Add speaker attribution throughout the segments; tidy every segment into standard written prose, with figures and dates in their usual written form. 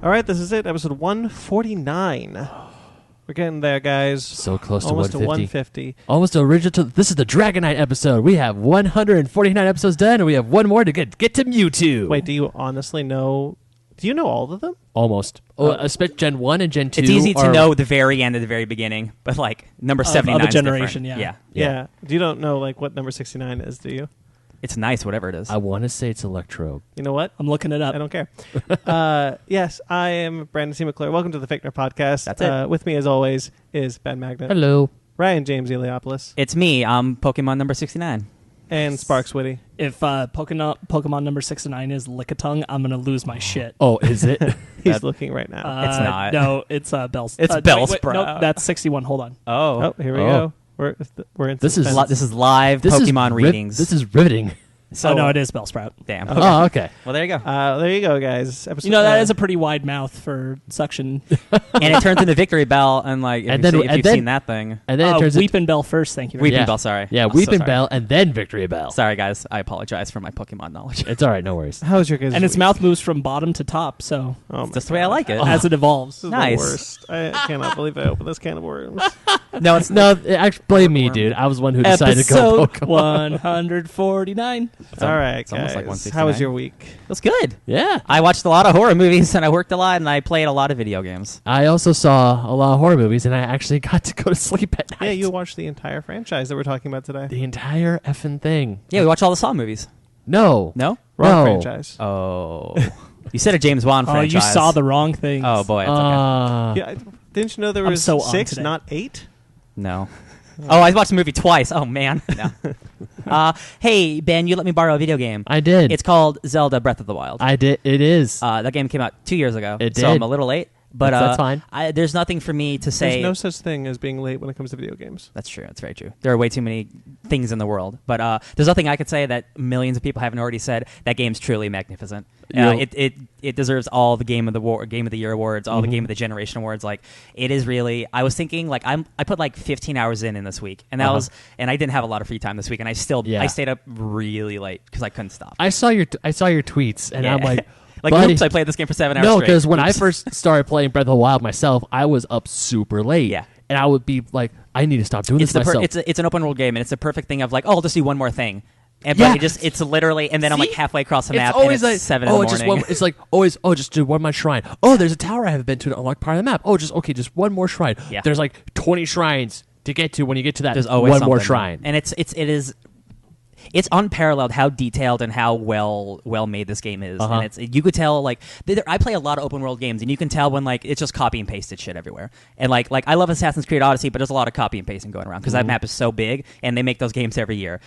Speaker 1: All right, this is it. Episode 149. We're getting there, guys.
Speaker 2: So close to
Speaker 1: almost
Speaker 2: 150.
Speaker 1: 150.
Speaker 2: Almost original. This is the Dragon Knight episode. We have 149 episodes done, and we have one more to get to Mewtwo.
Speaker 1: Wait, do you honestly know? Do you know all of them?
Speaker 2: Almost. Gen 1 and Gen 2.
Speaker 3: It's easy to know the very end of the very beginning, but like number 79
Speaker 4: of a
Speaker 3: is
Speaker 4: generation,
Speaker 3: different.
Speaker 1: Yeah. You don't know like what number 69 is, do you?
Speaker 3: It's nice, whatever it is.
Speaker 2: I want to say it's Electro.
Speaker 1: You know what?
Speaker 4: I'm looking it up.
Speaker 1: I don't care. Yes, I am Brandon C. McClure. Welcome to the Fake Nerd Podcast.
Speaker 3: That's it.
Speaker 1: With me, as always, is Ben Magnet.
Speaker 2: Hello.
Speaker 1: Ryan James Eliopoulos.
Speaker 3: It's me. I'm Pokemon number 69.
Speaker 1: And Sparks Witty.
Speaker 4: If Pokemon number 69 is Lickitung, I'm going to lose my shit.
Speaker 2: Oh, is it?
Speaker 1: He's looking right now.
Speaker 3: It's not.
Speaker 4: No, it's Bell's.
Speaker 3: It's Bellsprout.
Speaker 4: Nope, that's 61. Hold on.
Speaker 1: Oh, here we go. We're in
Speaker 2: This is
Speaker 1: suspense.
Speaker 3: This is live Pokemon readings.
Speaker 2: This is riveting.
Speaker 3: So
Speaker 4: no, it is Bellsprout.
Speaker 3: Damn.
Speaker 1: Okay.
Speaker 2: Oh, okay.
Speaker 3: Well, there you go.
Speaker 1: There you go, guys. Episode,
Speaker 4: That is a pretty wide mouth for suction.
Speaker 3: And it turns into Victory Bell, and like if you've seen that thing.
Speaker 2: And then it turns
Speaker 4: Weeping Bell first, thank you.
Speaker 3: Weeping Bell, sorry.
Speaker 2: Yeah,
Speaker 3: I'm so
Speaker 2: Weeping
Speaker 3: sorry.
Speaker 2: Bell and then Victory Bell.
Speaker 3: Sorry, guys. I apologize for my Pokemon knowledge.
Speaker 2: It's all right. No worries.
Speaker 1: How's your guys'
Speaker 4: And its
Speaker 1: week?
Speaker 4: mouth moves from bottom to top, so
Speaker 1: Oh my
Speaker 3: That's the way I
Speaker 1: God.
Speaker 3: like it.
Speaker 4: as it evolves.
Speaker 1: This is
Speaker 3: Nice.
Speaker 1: the worst. I cannot believe I opened this can of worms.
Speaker 3: No, it's
Speaker 2: No, actually, blame me, dude. I was the one who decided to go
Speaker 4: Episode
Speaker 2: Pokemon.
Speaker 4: 149.
Speaker 1: All right,
Speaker 3: it's almost like
Speaker 1: guys.
Speaker 3: 169.
Speaker 1: How was your week?
Speaker 3: It was good.
Speaker 2: Yeah.
Speaker 3: I watched a lot of horror movies, and I worked a lot, and I played a lot of video games.
Speaker 2: I also saw a lot of horror movies, and I actually got to go to sleep at night.
Speaker 1: Yeah, you watched the entire franchise that we're talking about today.
Speaker 2: The entire effing thing.
Speaker 3: Yeah, we watched all the Saw movies.
Speaker 2: No.
Speaker 3: No?
Speaker 1: Wrong
Speaker 2: No.
Speaker 1: franchise.
Speaker 3: Oh. You said a James Wan
Speaker 4: Oh,
Speaker 3: franchise.
Speaker 4: you saw the wrong things.
Speaker 3: Oh, boy. It's okay.
Speaker 1: Yeah, didn't you know there
Speaker 4: I'm
Speaker 1: was
Speaker 4: so on
Speaker 1: 6,
Speaker 4: today.
Speaker 1: not 8?
Speaker 3: No. Oh, I watched the movie twice. Oh, man. No. Hey, Ben, you let me borrow a video game.
Speaker 2: I did.
Speaker 3: It's called Zelda Breath of the Wild.
Speaker 2: I did. It is.
Speaker 3: That game came out 2 years ago.
Speaker 2: It
Speaker 3: So
Speaker 2: did.
Speaker 3: I'm a little late. But
Speaker 2: That's fine.
Speaker 3: There's nothing for me to say.
Speaker 1: There's no such thing as being late when it comes to video games.
Speaker 3: That's true. That's very true. There are way too many things in the world. But there's nothing I could say that millions of people haven't already said. That game's truly magnificent. It deserves all the Game of the Year awards, all the Game of the Generation awards. Like, it is really. I was thinking, like, I put like 15 hours in this week, and that was, and I didn't have a lot of free time this week, and I stayed up really late because I couldn't stop.
Speaker 2: I saw your tweets, and
Speaker 3: Yeah.
Speaker 2: I'm like,
Speaker 3: Like,
Speaker 2: buddy,
Speaker 3: oops, I played this game for 7 hours
Speaker 2: no,
Speaker 3: straight.
Speaker 2: because when I
Speaker 3: Oops.
Speaker 2: first started playing Breath of the Wild myself, I was up super late.
Speaker 3: Yeah.
Speaker 2: And I would be like, I need to stop doing this myself.
Speaker 3: It's an open world game, and it's a perfect thing of like, oh, I'll just do one more thing. And
Speaker 2: Yeah.
Speaker 3: but it's literally, and then I'm like
Speaker 2: See?
Speaker 3: halfway across the
Speaker 2: It's
Speaker 3: map,
Speaker 2: always
Speaker 3: and
Speaker 2: like
Speaker 3: it's 7 in the morning.
Speaker 2: it's like always, just do one more shrine. Oh, there's a tower I haven't been to unlock part of the map. Oh, just one more shrine.
Speaker 3: Yeah.
Speaker 2: There's like 20 shrines to get to when you get to that
Speaker 3: There's always
Speaker 2: one more
Speaker 3: something.
Speaker 2: shrine.
Speaker 3: And it's unparalleled how detailed and how well made this game is.
Speaker 2: Uh-huh.
Speaker 3: And you could tell, like, I play a lot of open world games, and you can tell when, like, it's just copy and pasted shit everywhere. And like I love Assassin's Creed Odyssey, but there's a lot of copy and pasting going around because that map is so big, and they make those games every year.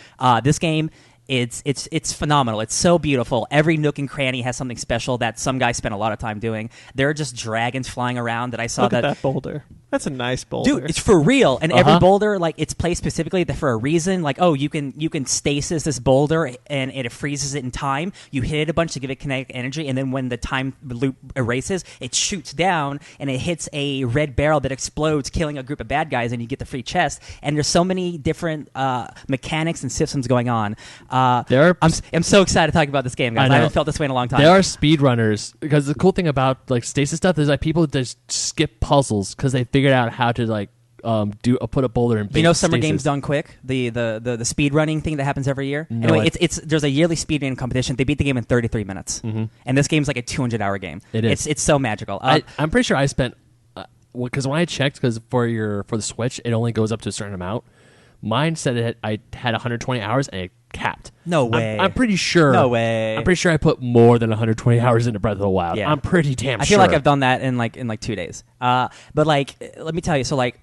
Speaker 3: This game, it's phenomenal. It's so beautiful. Every nook and cranny has something special that some guy spent a lot of time doing. There are just dragons flying around that I saw.
Speaker 1: Look at that boulder. That's a nice boulder.
Speaker 3: Dude, it's for real. And every
Speaker 2: Uh-huh.
Speaker 3: boulder, like, it's placed specifically for a reason. Like, oh, you can stasis this boulder, and it freezes it in time. You hit it a bunch to give it kinetic energy, and then when the time loop erases, it shoots down, and it hits a red barrel that explodes, killing a group of bad guys, and you get the free chest. And there's so many different mechanics and systems going on. I'm so excited to talk about this game, guys.
Speaker 2: I
Speaker 3: I
Speaker 2: know.
Speaker 3: haven't felt this way in a long time.
Speaker 2: There are speedrunners, because the cool thing about like stasis stuff is like people just skip puzzles because they figured out how to like put a boulder in.
Speaker 3: You know, Summer
Speaker 2: stasis.
Speaker 3: Games Done Quick, the speed running thing that happens every year.
Speaker 2: No,
Speaker 3: Anyway, there's a yearly speed running competition. They beat the game in 33 minutes, and this game's like a 200-hour game.
Speaker 2: It is.
Speaker 3: It's so magical.
Speaker 2: I'm pretty sure I spent because when I checked, because for the Switch it only goes up to a certain amount. Mine said I had 120 hours and it capped.
Speaker 3: No way.
Speaker 2: I'm pretty sure.
Speaker 3: No way.
Speaker 2: I'm pretty sure I put more than 120 hours into Breath of the Wild.
Speaker 3: Yeah.
Speaker 2: I'm pretty damn sure.
Speaker 3: I feel like I've done that in like 2 days. But like, let me tell you. So like,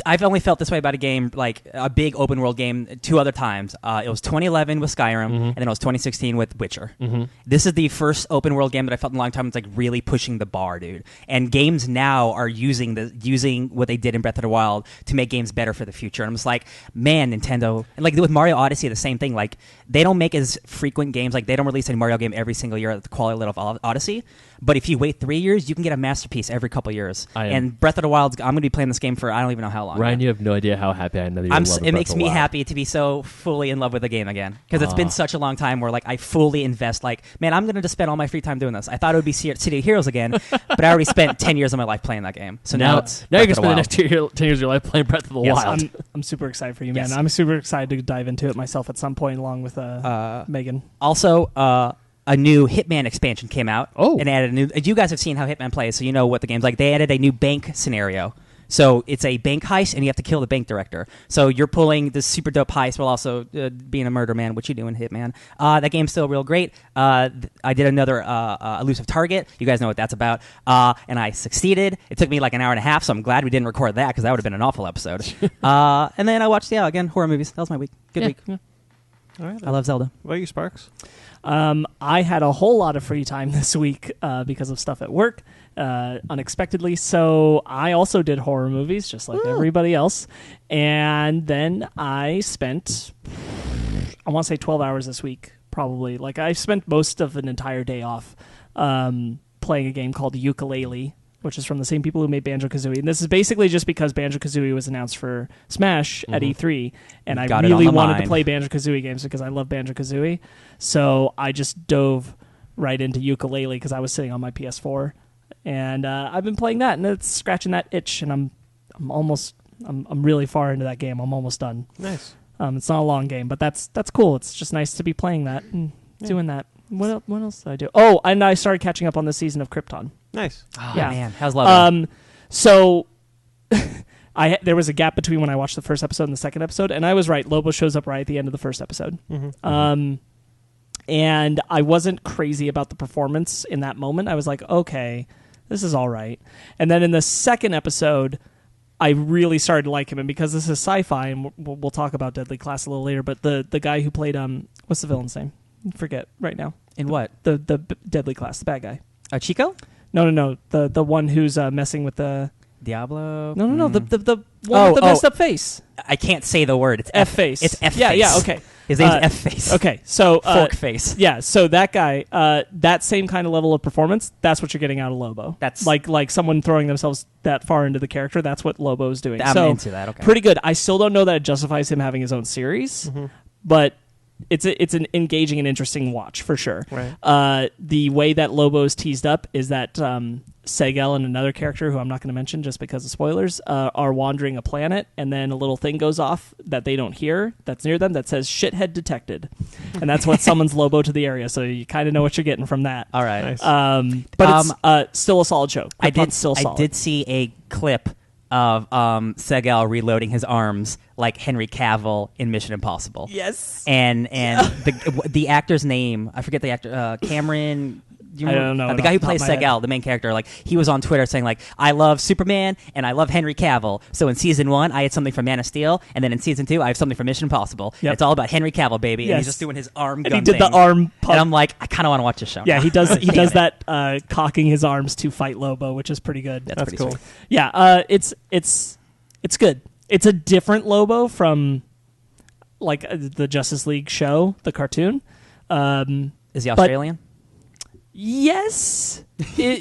Speaker 3: I've only felt this way about a game, like a big open world game, 2 other times. It was 2011 with Skyrim, and then it was 2016 with Witcher. This is the first open world game that I felt in a long time. It's like really pushing the bar, dude. And games now are using what they did in Breath of the Wild to make games better for the future. And I'm just like, man, Nintendo. And like with Mario Odyssey, the same thing. Like, they don't make as frequent games. Like, they don't release a Mario game every single year at the quality level of Odyssey. But if you wait 3 years, you can get a masterpiece every couple years. And Breath of the Wild's, I'm going to be playing this game for I don't even know how long.
Speaker 2: Ryan, you have no idea how happy I am that you're in love with
Speaker 3: It makes
Speaker 2: Breath of
Speaker 3: me
Speaker 2: the Wild.
Speaker 3: happy to be so fully in love with the game again. Because it's been such a long time where like I fully invest. Like, man, I'm going to just spend all my free time doing this. I thought it would be City of Heroes again, but I already spent 10 years of my life playing that game. So now it's
Speaker 2: now you can
Speaker 3: Breath of
Speaker 2: spend the
Speaker 3: Wild.
Speaker 2: next 10 years of your life playing Breath of the
Speaker 3: Yes,
Speaker 2: Wild.
Speaker 4: I'm super excited for you, man.
Speaker 3: Yes.
Speaker 4: I'm super excited to dive into it myself at some point, along with Megan.
Speaker 3: Also, a new Hitman expansion came out.
Speaker 2: Oh.
Speaker 3: And added a new. You guys have seen how Hitman plays, so you know what the game's like. They added a new bank scenario. So it's a bank heist, and you have to kill the bank director. So you're pulling this super dope heist while also being a murder man, which you do in Hitman. That game's still real great. I did another elusive target. You guys know what that's about. And I succeeded. It took me like an hour and a half, so I'm glad we didn't record that because that would have been an awful episode. And then I watched, again, horror movies. That was my week. Good week.
Speaker 4: Yeah.
Speaker 1: All right.
Speaker 3: I love Zelda.
Speaker 1: What about you, Sparks?
Speaker 4: I had a whole lot of free time this week because of stuff at work, unexpectedly. So I also did horror movies, just like everybody else. And then I spent, I want to say 12 hours this week, probably. Like I spent most of an entire day off playing a game called Yooka-Laylee, which is from the same people who made Banjo-Kazooie. And this is basically just because Banjo-Kazooie was announced for Smash at E3, and I really wanted to play Banjo-Kazooie games because I love Banjo-Kazooie. So I just dove right into Yooka-Laylee because I was sitting on my PS4. And I've been playing that, and it's scratching that itch, and I'm really far into that game. I'm almost done.
Speaker 1: Nice.
Speaker 4: It's not a long game, but that's cool. It's just nice to be playing that and doing that. What else did I do? Oh, and I started catching up on the season of Krypton.
Speaker 1: Nice.
Speaker 3: Oh,
Speaker 4: Yeah.
Speaker 3: man. How's love?
Speaker 4: So there was a gap between when I watched the first episode and the second episode, and I was right. Lobo shows up right at the end of the first episode. And I wasn't crazy about the performance in that moment. I was like, okay, this is all right. And then in the second episode, I really started to like him. And because this is sci-fi, and we'll talk about Deadly Class a little later, but the guy who played, what's the villain's name? Forget right now.
Speaker 3: In what?
Speaker 4: The Deadly Class, the bad guy.
Speaker 3: Chico?
Speaker 4: No. The one who's messing with the...
Speaker 3: Diablo?
Speaker 4: No. The one with the messed up face.
Speaker 3: I can't say the word. It's
Speaker 4: F face.
Speaker 3: It's F face.
Speaker 4: Yeah, okay.
Speaker 3: His name's F face.
Speaker 4: Okay, so...
Speaker 3: Fork face.
Speaker 4: Yeah, so that guy, that same kind of level of performance, that's what you're getting out of Lobo.
Speaker 3: That's...
Speaker 4: Like someone throwing themselves that far into the character, that's what Lobo's doing.
Speaker 3: I'm
Speaker 4: so,
Speaker 3: into that, okay.
Speaker 4: Pretty good. I still don't know that it justifies him having his own series, but... It's an engaging and interesting watch for sure.
Speaker 1: Right.
Speaker 4: The way that Lobo's teased up is that Segel and another character who I'm not going to mention just because of spoilers are wandering a planet, and then a little thing goes off that they don't hear that's near them that says "shithead detected," and that's what summons Lobo to the area. So you kind of know what you're getting from that.
Speaker 3: All right.
Speaker 1: Nice.
Speaker 4: But it's still a solid show.
Speaker 3: I did
Speaker 4: solid.
Speaker 3: see a clip of Segel reloading his arms like Henry Cavill in Mission Impossible.
Speaker 4: Yes.
Speaker 3: And the actor's name, I forget the actor, Cameron.
Speaker 4: I don't know.
Speaker 3: The guy who plays Segel, the main character, like he was on Twitter saying like, I love Superman and I love Henry Cavill. So in season 1, I had something from Man of Steel, and then in season 2, I have something from Mission Impossible.
Speaker 4: Yep.
Speaker 3: It's all about Henry Cavill, baby.
Speaker 4: Yes.
Speaker 3: And he's just doing his arm gun
Speaker 4: And he did
Speaker 3: thing.
Speaker 4: the arm pump.
Speaker 3: And I'm like, I kind of want to watch this show.
Speaker 4: Yeah, he does. He
Speaker 3: Damn
Speaker 4: does
Speaker 3: it.
Speaker 4: that cocking his arms to fight Lobo, which is pretty good.
Speaker 3: That's pretty
Speaker 1: cool.
Speaker 3: sweet.
Speaker 4: Yeah, it's good. It's a different Lobo from like the Justice League show, the cartoon.
Speaker 3: Is he Australian?
Speaker 4: Yes,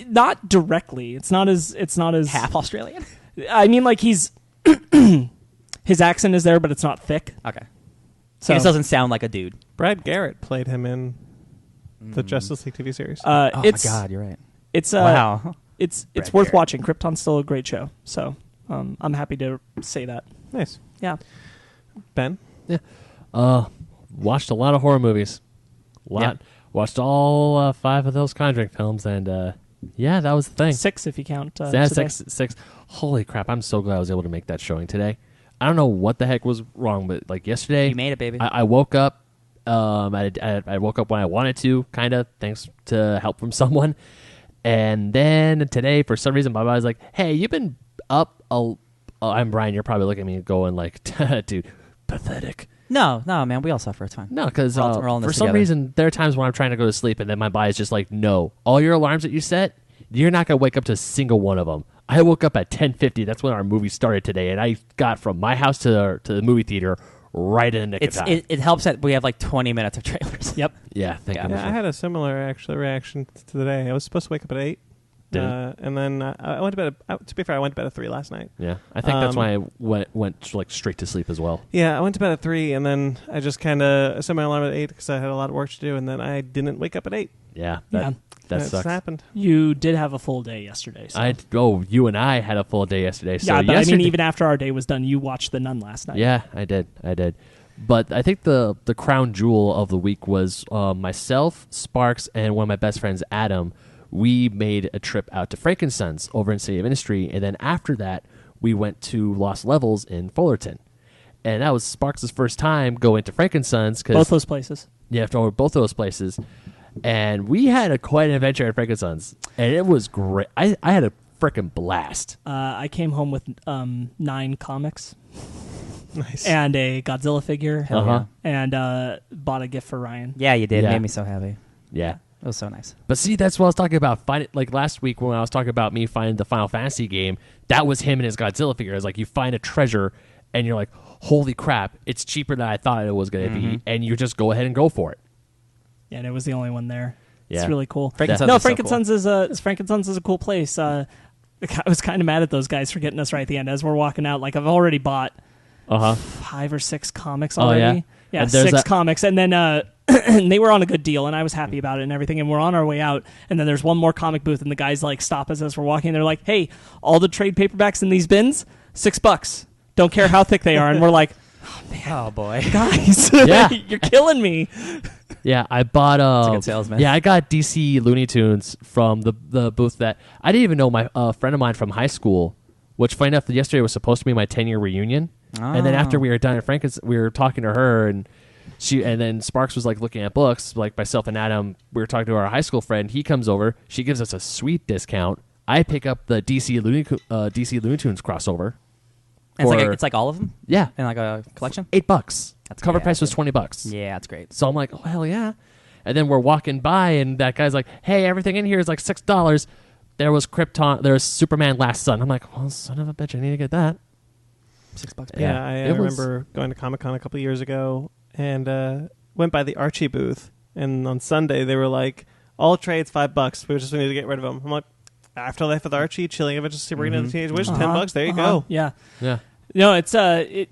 Speaker 4: not directly. It's not as
Speaker 3: Half Australian?
Speaker 4: I mean, like he's his accent is there, but it's not thick.
Speaker 3: Okay.
Speaker 4: So
Speaker 3: He just doesn't sound like a dude.
Speaker 1: Brad Garrett played him in the Justice League TV series.
Speaker 3: Oh
Speaker 4: it's
Speaker 3: my God, you're right.
Speaker 4: it's
Speaker 3: Wow.
Speaker 4: it's
Speaker 3: Brad
Speaker 4: worth
Speaker 3: Garrett.
Speaker 4: watching. Krypton's still a great show, so I'm happy to say that.
Speaker 1: Nice.
Speaker 4: Yeah.
Speaker 1: Ben?
Speaker 2: Watched a lot of horror movies. Watched all 5 of those Conjuring films, and that was the thing.
Speaker 4: 6 if you count.
Speaker 2: Yeah,
Speaker 4: today.
Speaker 2: six. Holy crap! I'm so glad I was able to make that showing today. I don't know what the heck was wrong, but like yesterday,
Speaker 3: You made it, baby.
Speaker 2: I woke up. I woke up when I wanted to, kind of, thanks to help from someone. And then today, for some reason, my body's like, "Hey, you've been up." I'm Brian. You're probably looking at me going like, "Dude, pathetic."
Speaker 3: No, man, we all suffer. It's fine.
Speaker 2: No, because
Speaker 3: We're all in
Speaker 2: for
Speaker 3: this
Speaker 2: some
Speaker 3: together.
Speaker 2: reason, there are times when I'm trying to go to sleep, and then my body's just like, "No, all your alarms that you set, you're not going to wake up to a single one of them." I woke up at 10:50. That's when our movie started today, and I got from my house to the movie theater right in the nick of time.
Speaker 3: It helps that we have like 20 minutes of trailers.
Speaker 4: Yep.
Speaker 2: Yeah, thank
Speaker 3: Yeah.
Speaker 2: you.
Speaker 1: Yeah, I had a similar actually reaction to the day. I was supposed to wake up at 8.
Speaker 2: Did
Speaker 1: And then I went to bed. To be fair, I went to bed at 3 last night.
Speaker 2: Yeah, I think that's why I went like straight to sleep as well.
Speaker 1: Yeah, I went to bed at 3, and then I just kind of set my alarm at 8 because I had a lot of work to do, and then I didn't wake up at 8.
Speaker 2: Yeah,
Speaker 4: Yeah.
Speaker 2: that
Speaker 1: It
Speaker 2: sucks.
Speaker 1: happened.
Speaker 4: You did have a full day yesterday. So.
Speaker 2: You and I had a full day yesterday. So
Speaker 4: yeah, but
Speaker 2: yesterday,
Speaker 4: I mean, even after our day was done, you watched The Nun last night.
Speaker 2: Yeah, I did. But I think the crown jewel of the week was myself, Sparks, and one of my best friends, Adam. We made a trip out to Frankensons over in City of Industry, and then after that, we went to Lost Levels in Fullerton. And that was Sparks' first time going to Frankensons.
Speaker 4: Both those places.
Speaker 2: Yeah, to both of those places. And we had quite an adventure at Frankensons, and it was great. I had a freaking blast.
Speaker 4: I came home with 9 comics
Speaker 1: Nice.
Speaker 4: and a Godzilla figure,
Speaker 3: Hell
Speaker 2: Uh-huh.
Speaker 4: and bought a gift for Ryan.
Speaker 3: Yeah, you did.
Speaker 2: Yeah.
Speaker 3: It made me so happy.
Speaker 2: Yeah.
Speaker 3: It was so nice.
Speaker 2: But see, that's what I was talking about. Like last week when I was talking about me finding the Final Fantasy game, that was him and his Godzilla figure. It's like you find a treasure and you're like, holy crap, it's cheaper than I thought it was going to be. And you just go ahead and go for it.
Speaker 4: Yeah, and it was the only one there.
Speaker 2: Yeah.
Speaker 4: It's really cool.
Speaker 3: Frankensons
Speaker 4: No,
Speaker 3: is so
Speaker 4: Frankensons is a cool place. I was kind of mad at those guys for getting us right at the end as we're walking out. Like I've already bought 5 or 6 comics
Speaker 2: Oh,
Speaker 4: already.
Speaker 2: yeah? And
Speaker 4: 6 comics, and then and they were on a good deal, and I was happy about it and everything. And we're on our way out, and then there's one more comic booth, and the guys like stop us as we're walking. And they're like, "Hey, all the trade paperbacks in these bins, $6. Don't care how thick they are." And we're like,
Speaker 3: Oh, boy.
Speaker 4: "Guys,
Speaker 2: Yeah.
Speaker 4: you're killing me."
Speaker 2: Yeah, I bought
Speaker 3: That's a good salesman.
Speaker 2: Yeah, I got DC Looney Tunes from the booth that I didn't even know my friend of mine from high school, which funny enough, yesterday was supposed to be my 10-year reunion. And then after we were done at Frankens, we were talking to her, and then Sparks was like looking at books, like myself and Adam. We were talking to our high school friend. He comes over. She gives us a sweet discount. I pick up the DC Looney Tunes crossover.
Speaker 3: It's like all of them
Speaker 2: Yeah,
Speaker 3: in like a collection.
Speaker 2: $8. Cover
Speaker 3: yeah,
Speaker 2: price was
Speaker 3: good.
Speaker 2: $20.
Speaker 3: Yeah, that's great.
Speaker 2: So I'm like, oh hell yeah! And then we're walking by, and that guy's like, hey, everything in here is like $6. There was Krypton. There was Superman Last Son. I'm like, well, son of a bitch, I need to get that.
Speaker 3: $6.
Speaker 1: Yeah, I remember going to Comic-Con a couple years ago and went by the Archie booth. And on Sunday, they were like, all trades $5. We just need to get rid of them. I'm like, Afterlife with Archie, Chilling Adventures of Sabrina and the Teenage Witch, $10. There you go.
Speaker 4: Yeah.
Speaker 2: Yeah.
Speaker 4: No, it's I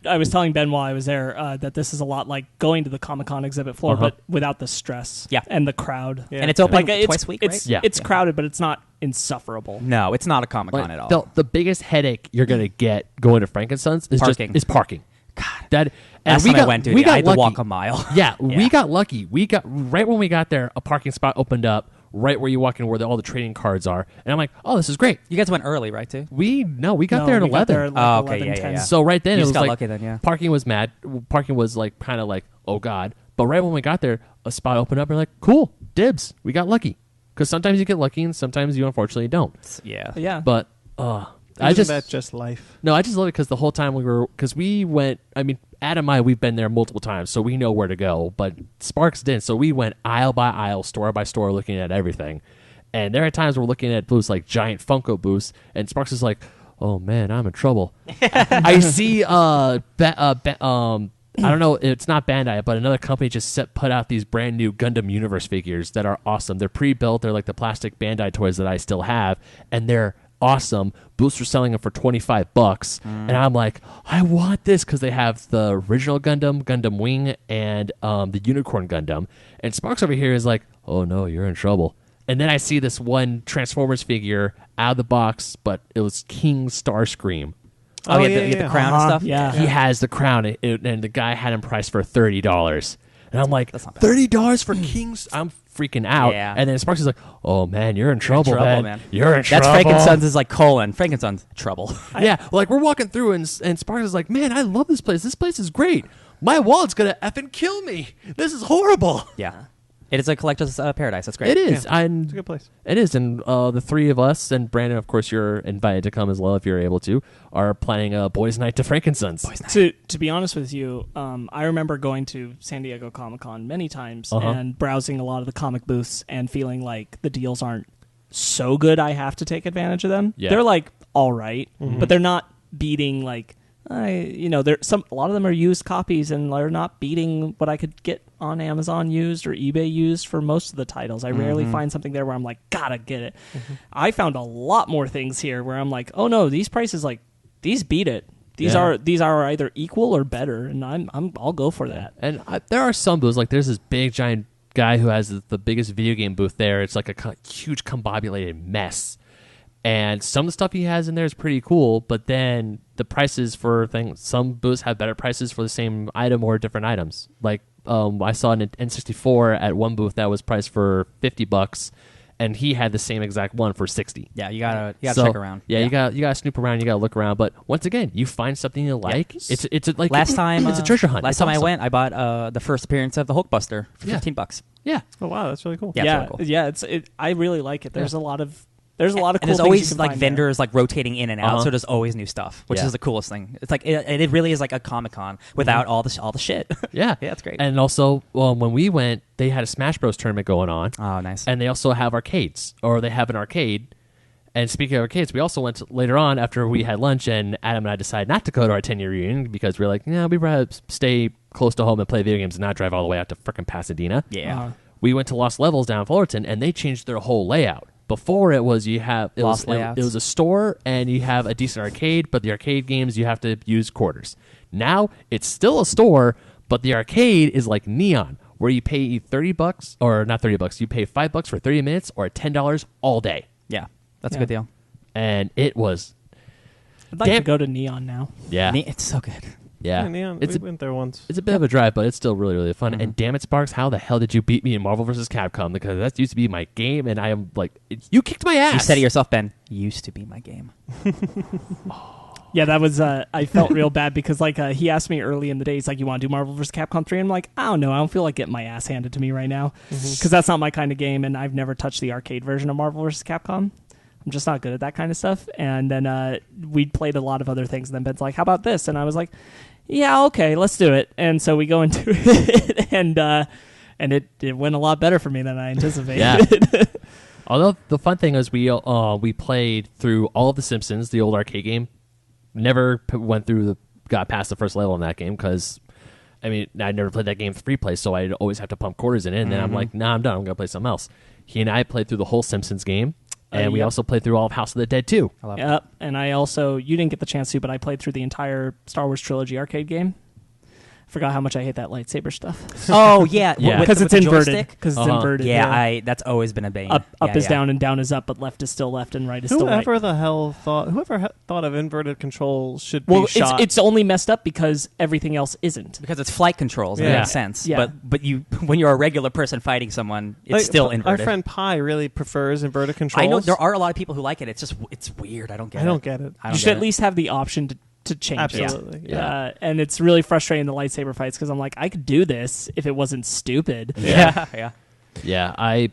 Speaker 4: was telling Ben while I was there that this is a lot like going to the Comic-Con exhibit floor, but without the stress.
Speaker 3: Yeah.
Speaker 4: And the crowd.
Speaker 1: Yeah.
Speaker 3: And it's open
Speaker 4: Like
Speaker 3: twice a week,
Speaker 4: it's,
Speaker 3: right?
Speaker 2: Yeah.
Speaker 4: It's crowded, but it's not insufferable.
Speaker 3: No, it's not a Comic-Con
Speaker 2: Like,
Speaker 3: at all.
Speaker 2: the biggest headache you're gonna get going to Frankensons is
Speaker 3: Parking.
Speaker 2: parking.
Speaker 3: God.
Speaker 2: That
Speaker 3: Last time I went, dude, I had to walk a mile.
Speaker 2: Yeah,
Speaker 3: Yeah.
Speaker 2: we got lucky. We got right when we got there, a parking spot opened up right where you walk in, where all the trading cards are, and I'm like, oh, this is great.
Speaker 3: You guys went early, right, too?
Speaker 2: We got
Speaker 4: No,
Speaker 2: there at
Speaker 4: we
Speaker 2: 11.
Speaker 4: got there at like
Speaker 3: Oh, okay,
Speaker 4: 11,
Speaker 3: yeah,
Speaker 4: 10.
Speaker 3: yeah.
Speaker 2: So right then
Speaker 3: You
Speaker 2: it
Speaker 3: just
Speaker 2: was
Speaker 3: got
Speaker 2: like
Speaker 3: lucky then, yeah.
Speaker 2: parking was mad. Parking was like kind of like, oh god. But right when we got there, a spot opened up. And we're like, cool, dibs. We got lucky. Because sometimes you get lucky and sometimes you unfortunately don't.
Speaker 3: Yeah.
Speaker 4: Yeah.
Speaker 2: But
Speaker 1: Isn't that just life?
Speaker 2: no, I just love it because the whole time we went. I mean, Adam and I, we've been there multiple times, so we know where to go. But Sparks didn't, so we went aisle by aisle, store by store, looking at everything. And there are times we're looking at booths like giant Funko booths, and Sparks is like, "Oh man, I'm in trouble." I see, I don't know, it's not Bandai, but another company just put out these brand new Gundam Universe figures that are awesome. They're pre-built. They're like the plastic Bandai toys that I still have, and they're awesome. Booths are selling them for $25, and I'm like, I want this because they have the original Gundam Wing, and the Unicorn Gundam. And Sparks over here is like, oh no, you're in trouble. And then I see this one Transformers figure out of the box, but it was King Starscream.
Speaker 3: Oh, you had the crown and stuff?
Speaker 4: Yeah.
Speaker 2: He has the crown, and the guy had him priced for $30. And I'm like,
Speaker 3: That's not bad.
Speaker 2: $30 for King's? I'm freaking out.
Speaker 3: Yeah.
Speaker 2: And then Sparks is like, oh man, you're in trouble, man. You're in
Speaker 3: That's
Speaker 2: trouble.
Speaker 3: Frankensons is like colon. Frankensons, trouble.
Speaker 2: Yeah, like we're walking through, and Sparks is like, man, I love this place. This place is great. My wallet's gonna effing kill me. This is horrible.
Speaker 3: Yeah. It is a collector's paradise. That's great.
Speaker 2: It is.
Speaker 1: It's a good place.
Speaker 2: It is, and the three of us, and Brandon, of course, you're invited to come as well if you're able to, are planning a boys' night to Frankensons.
Speaker 4: To be honest with you, I remember going to San Diego Comic-Con many times and browsing a lot of the comic booths and feeling like the deals aren't so good I have to take advantage of them.
Speaker 2: Yeah.
Speaker 4: They're like all right, but they're not beating like a lot of them are used copies, and they're not beating what I could get on Amazon used or eBay used for most of the titles. I rarely find something there where I'm like, gotta get it. I found a lot more things here where I'm like, oh no, these prices, like, these beat it. These are either equal or better, and I'll go for that.
Speaker 2: And there are some booths, like there's this big giant guy who has the biggest video game booth there. It's like a huge combobulated mess. And some of the stuff he has in there is pretty cool, but then the prices for things, some booths have better prices for the same item or different items. Like I saw an N64 at one booth that was priced for $50, and he had the same exact one for $60.
Speaker 3: Yeah, you gotta check around.
Speaker 2: Yeah, you gotta snoop around. You gotta look around. But once again, you find something you like. It's like
Speaker 3: last time
Speaker 2: it's a treasure hunt.
Speaker 3: Last time I went, I bought the first appearance of the Hulkbuster for $15.
Speaker 2: Yeah.
Speaker 1: Oh wow, that's really cool.
Speaker 3: Yeah, it's really cool.
Speaker 4: I really like it. There's a lot of cool
Speaker 3: and there's
Speaker 4: things
Speaker 3: always
Speaker 4: you can
Speaker 3: like
Speaker 4: find
Speaker 3: vendors like rotating in and out,
Speaker 2: Uh-huh.
Speaker 3: so there's always new stuff, which
Speaker 2: Yeah.
Speaker 3: is the coolest thing. It's like it really is like a Comic-Con without all the shit.
Speaker 2: Yeah,
Speaker 3: Yeah, it's great.
Speaker 2: And also, when we went, they had a Smash Bros tournament going on.
Speaker 3: Oh, nice.
Speaker 2: And they also have arcades, or they have an arcade. And speaking of arcades, we also went later on after we had lunch, and Adam and I decided not to go to our 10-year reunion because we were like, we'd rather stay close to home and play video games and not drive all the way out to frickin' Pasadena.
Speaker 3: Yeah.
Speaker 4: Uh-huh.
Speaker 2: We went to Lost Levels down in Fullerton, and they changed their whole layout. Before it was
Speaker 3: Lost layouts.
Speaker 2: it was a store, and you have a decent arcade, but the arcade games you have to use quarters. Now it's still a store, but the arcade is like Neon, where you pay $30 or not $30, you pay $5 for 30 minutes or $10 all day.
Speaker 3: Yeah, that's a
Speaker 4: Yeah.
Speaker 3: good deal.
Speaker 2: And it was
Speaker 4: I'd like to go to Neon now.
Speaker 3: It's so good.
Speaker 2: Yeah.
Speaker 1: Neon,
Speaker 2: It's
Speaker 1: we went there once.
Speaker 2: It's a bit of a drive, but it's still really, really fun. And damn it, Sparks, how the hell did you beat me in Marvel vs. Capcom? Because that used to be my game, and I am like, you kicked my ass.
Speaker 3: You said it yourself, Ben. Used to be my game.
Speaker 4: Yeah, that was. I felt real bad because he asked me early in the day. He's like, "You want to do Marvel vs. Capcom 3?" I'm like, "I don't know. I don't feel like getting my ass handed to me right now because that's not my kind of game, and I've never touched the arcade version of Marvel vs. Capcom. I'm just not good at that kind of stuff." And then we'd played a lot of other things. And then Ben's like, "How about this?" And I was like, "Yeah, okay, let's do it." And so we go into it, and it went a lot better for me than I anticipated.
Speaker 2: Yeah. Although the fun thing is we played through all of The Simpsons, the old arcade game. Never got past the first level in that game because, I never played that game free play, so I'd always have to pump quarters in it. And then I'm like, nah, I'm done. I'm going to play something else. He and I played through the whole Simpsons game, and we also played through all of House of the Dead too.
Speaker 3: I love it.
Speaker 4: Yep, and I also, you didn't get the chance to, but I played through the entire Star Wars trilogy arcade game. Forgot how much I hate that lightsaber stuff.
Speaker 3: Oh, yeah.
Speaker 2: Yeah.
Speaker 4: Because it's
Speaker 3: with the
Speaker 4: inverted.
Speaker 3: joystick?
Speaker 4: Because it's
Speaker 2: Uh-huh.
Speaker 4: inverted.
Speaker 3: Yeah, that's always been a bane.
Speaker 4: Up
Speaker 3: Yeah,
Speaker 4: is
Speaker 3: yeah.
Speaker 4: down and down is up, but left is still left and right is still right.
Speaker 1: Whoever thought of inverted controls should
Speaker 4: Well,
Speaker 1: be shot.
Speaker 4: it's only messed up because everything else isn't.
Speaker 3: Because it's flight controls. It
Speaker 1: Yeah.
Speaker 3: makes sense.
Speaker 4: Yeah.
Speaker 3: But you, when you're a regular person fighting someone, it's
Speaker 1: Like,
Speaker 3: still
Speaker 1: our
Speaker 3: inverted.
Speaker 1: friend Pi really prefers inverted controls.
Speaker 3: I know there are a lot of people who like it. It's weird. I don't get it.
Speaker 1: I don't get it.
Speaker 3: I
Speaker 4: You
Speaker 3: don't
Speaker 4: should
Speaker 3: get
Speaker 4: at
Speaker 3: it.
Speaker 4: least have the option to change
Speaker 1: Absolutely.
Speaker 4: it.
Speaker 2: Yeah.
Speaker 4: And it's really frustrating the lightsaber fights because I'm like, I could do this if it wasn't stupid.
Speaker 3: Yeah, yeah.
Speaker 2: Yeah, I've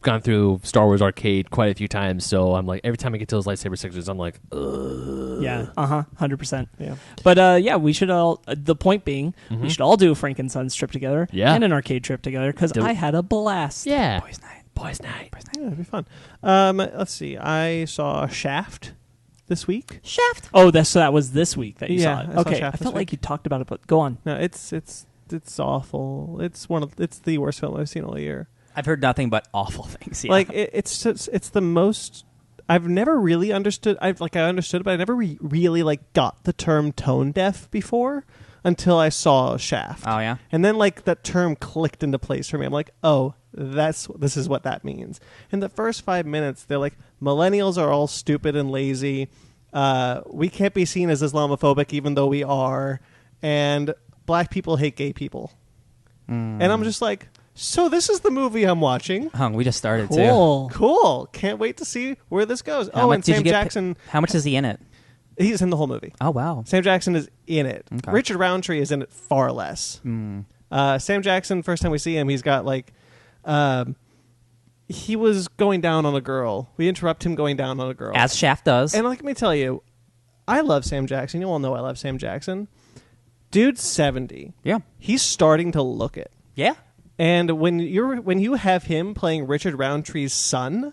Speaker 2: gone through Star Wars Arcade quite a few times, so I'm like, every time I get to those lightsaber sections, I'm like, ugh.
Speaker 4: Yeah, 100%.
Speaker 1: Yeah.
Speaker 4: But yeah, we should all. The point being, we should all do a Frank and Sons trip together,
Speaker 2: Yeah.
Speaker 4: and an arcade trip together because
Speaker 2: Do it.
Speaker 4: I had a blast.
Speaker 2: Yeah.
Speaker 3: Boys' night.
Speaker 2: Boys' night.
Speaker 1: Yeah, it'd be fun. Let's see. I saw Shaft this week.
Speaker 3: Shaft.
Speaker 4: Oh, that was this week that you
Speaker 1: Yeah,
Speaker 4: saw it.
Speaker 1: I saw
Speaker 4: Okay,
Speaker 1: Shaft
Speaker 4: I
Speaker 1: this
Speaker 4: felt like
Speaker 1: week.
Speaker 4: you talked about it, but go on.
Speaker 1: No, it's awful. It's the worst film I've seen all year.
Speaker 3: I've heard nothing but awful things. Yeah.
Speaker 1: Like it's the most. I've never really understood. I understood it, but I never really got the term tone deaf before until I saw Shaft.
Speaker 3: Oh, yeah?
Speaker 1: And then that term clicked into place for me. I'm like, oh, this is what that means. In the first 5 minutes, they're like, millennials are all stupid and lazy. We can't be seen as Islamophobic even though we are, and black people hate gay people. And I'm just like, so this is the movie I'm watching.
Speaker 3: We just started too.
Speaker 4: Cool.
Speaker 1: Cool. Can't wait to see where this goes.
Speaker 3: How much
Speaker 1: And
Speaker 3: did you
Speaker 1: Sam
Speaker 3: get
Speaker 1: Jackson,
Speaker 3: How much is he in it?
Speaker 1: he's in the whole movie.
Speaker 3: Oh, wow.
Speaker 1: Sam Jackson is in it.
Speaker 3: Okay.
Speaker 1: Richard Roundtree is in it far less. Sam Jackson, first time we see him, he's got he was going down on a girl. We interrupt him going down on a girl.
Speaker 3: As Shaft does.
Speaker 1: And let me tell you, I love Sam Jackson. You all know I love Sam Jackson. Dude's 70.
Speaker 3: Yeah.
Speaker 1: He's starting to look it.
Speaker 3: Yeah.
Speaker 1: And when you have him playing Richard Roundtree's son,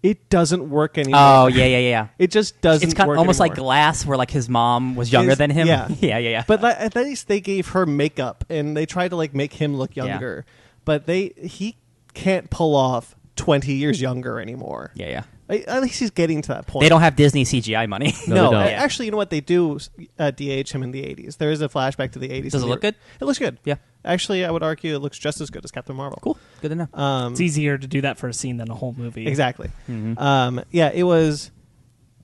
Speaker 1: it doesn't work anymore.
Speaker 3: Oh yeah.
Speaker 1: It just doesn't.
Speaker 3: It's kind
Speaker 1: work
Speaker 3: of almost like
Speaker 1: anymore.
Speaker 3: Glass, where like his mom was younger than him.
Speaker 1: Yeah.
Speaker 3: yeah.
Speaker 1: But at least they gave her makeup and they tried to like make him look younger. But he can't pull off 20 years younger anymore.
Speaker 3: Yeah.
Speaker 1: At least he's getting to that point.
Speaker 3: They don't have Disney CGI money.
Speaker 2: No, they don't.
Speaker 1: Actually, you know what they do? DH him in the 80s. There is a flashback to the 80s.
Speaker 3: Does it look good?
Speaker 1: It looks good.
Speaker 3: Yeah.
Speaker 1: Actually, I would argue it looks just as good as Captain Marvel.
Speaker 3: Cool. Good to know.
Speaker 4: It's easier to do that for a scene than a whole movie.
Speaker 1: Exactly.
Speaker 3: Mm-hmm.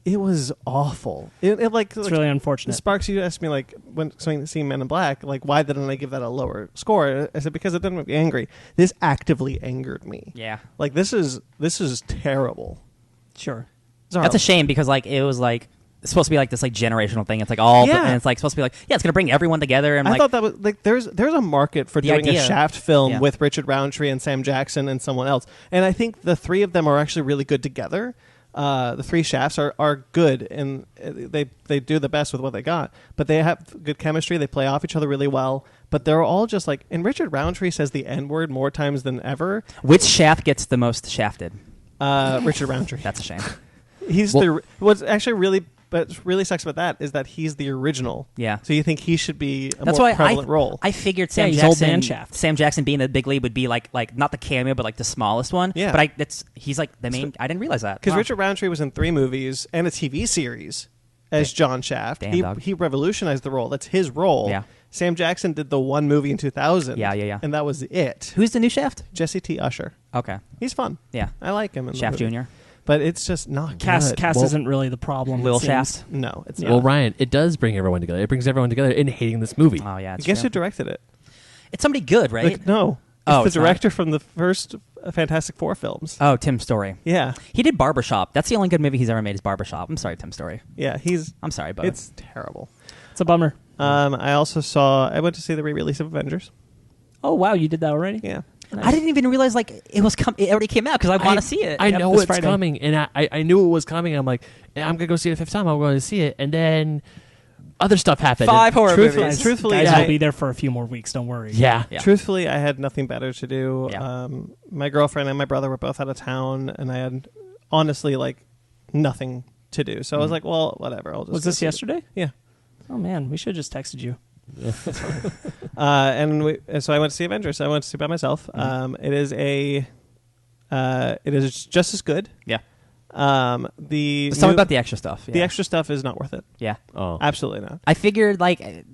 Speaker 1: It was awful. It's
Speaker 4: It's really unfortunate.
Speaker 1: Sparks, you asked me like when seeing Men in Black, like why didn't I give that a lower score? I said because it didn't make me angry. This actively angered me.
Speaker 3: Yeah.
Speaker 1: Like this is terrible.
Speaker 4: Sure.
Speaker 1: It's
Speaker 3: That's a
Speaker 1: horrible.
Speaker 3: shame because like it was like it's supposed to be like this like generational thing. It's like all
Speaker 1: Yeah.
Speaker 3: and it's like supposed to be like it's gonna bring everyone together and
Speaker 1: I
Speaker 3: like
Speaker 1: thought that was like there's a market for
Speaker 3: The
Speaker 1: doing
Speaker 3: idea.
Speaker 1: a Shaft film
Speaker 3: Yeah.
Speaker 1: with Richard Roundtree and Sam Jackson and someone else, and I think the three of them are actually really good together. The three Shafts are good, and they do the best with what they got. But they have good chemistry. They play off each other really well. But they're all just like, and Richard Roundtree says the N-word more times than ever.
Speaker 3: which shaft gets the most shafted.
Speaker 1: Richard Roundtree.
Speaker 3: That's a shame.
Speaker 1: He's what's actually really sucks about that is that he's the original.
Speaker 3: Yeah.
Speaker 1: So you think he should be a
Speaker 3: That's
Speaker 1: more
Speaker 3: why
Speaker 1: prevalent role?
Speaker 3: I figured Sam
Speaker 4: he's old
Speaker 3: Jackson.
Speaker 4: man Shaft.
Speaker 3: Sam Jackson being the big lead would be like not the cameo, but like the smallest one.
Speaker 1: Yeah.
Speaker 3: But he's like the main. I didn't realize that
Speaker 1: Because
Speaker 3: Wow.
Speaker 1: Richard Roundtree was in 3 movies and a TV series as John Shaft.
Speaker 3: Damn dog.
Speaker 1: He revolutionized the role. That's his role.
Speaker 3: Yeah.
Speaker 1: Sam Jackson did the one movie in 2000.
Speaker 3: Yeah.
Speaker 1: And that was it.
Speaker 3: Who's the new Shaft?
Speaker 1: Jesse T. Usher.
Speaker 3: Okay.
Speaker 1: He's fun.
Speaker 3: Yeah.
Speaker 1: I like him. In the
Speaker 3: Shaft
Speaker 1: movie.
Speaker 3: Jr.
Speaker 1: But it's just not
Speaker 4: Cast
Speaker 1: good.
Speaker 4: cast
Speaker 2: Well,
Speaker 4: isn't really the problem.
Speaker 3: Lil
Speaker 4: it seems.
Speaker 3: Shaft.
Speaker 1: No, it's
Speaker 4: Yeah.
Speaker 1: not.
Speaker 2: Well, Ryan, it does bring everyone together. It brings everyone together in hating this movie.
Speaker 3: Oh yeah. It's
Speaker 1: Guess
Speaker 3: true.
Speaker 1: who directed it?
Speaker 3: It's somebody good, right?
Speaker 1: Like, no.
Speaker 3: Oh,
Speaker 1: It's
Speaker 3: it's
Speaker 1: the
Speaker 3: not?
Speaker 1: director from the first Fantastic Four films.
Speaker 3: Oh, Tim Story.
Speaker 1: Yeah.
Speaker 3: He did Barbershop. That's the only good movie he's ever made is Barbershop. I'm sorry, Tim Story.
Speaker 1: Yeah,
Speaker 3: I'm sorry, but
Speaker 1: it's terrible.
Speaker 4: It's a bummer.
Speaker 1: I went to see the re-release of Avengers.
Speaker 4: Oh wow, you did that already?
Speaker 1: Yeah.
Speaker 3: I didn't even realize like it already came out because I want to see it.
Speaker 2: I
Speaker 4: Yep,
Speaker 2: know
Speaker 4: this
Speaker 2: it's
Speaker 4: Friday.
Speaker 2: coming, and I knew it was coming. I'm like, I'm gonna go see it a fifth time. I'm going to see it, and then other stuff happened.
Speaker 3: 5 horror
Speaker 1: Truthfully-
Speaker 3: movies.
Speaker 1: truthfully,
Speaker 4: Guys
Speaker 1: yeah,
Speaker 4: will be there for a few more weeks. Don't worry.
Speaker 2: Yeah.
Speaker 3: Yeah.
Speaker 1: Truthfully, I had nothing better to do.
Speaker 3: Yeah.
Speaker 1: My girlfriend and my brother were both out of town, and I had honestly like nothing to do. So I was like, well, whatever. I'll just
Speaker 4: Was
Speaker 1: go
Speaker 4: this
Speaker 1: see it.
Speaker 4: yesterday?
Speaker 1: Yeah.
Speaker 4: Oh man, we should have just texted you.
Speaker 1: So I went to see Avengers. I went to see it by myself.
Speaker 3: Mm-hmm.
Speaker 1: It is just as good.
Speaker 3: Yeah.
Speaker 1: The
Speaker 3: Let's talk about the extra stuff.
Speaker 1: the
Speaker 3: Yeah.
Speaker 1: extra stuff is not worth it.
Speaker 3: Yeah.
Speaker 2: Oh.
Speaker 1: Absolutely not.
Speaker 3: I figured like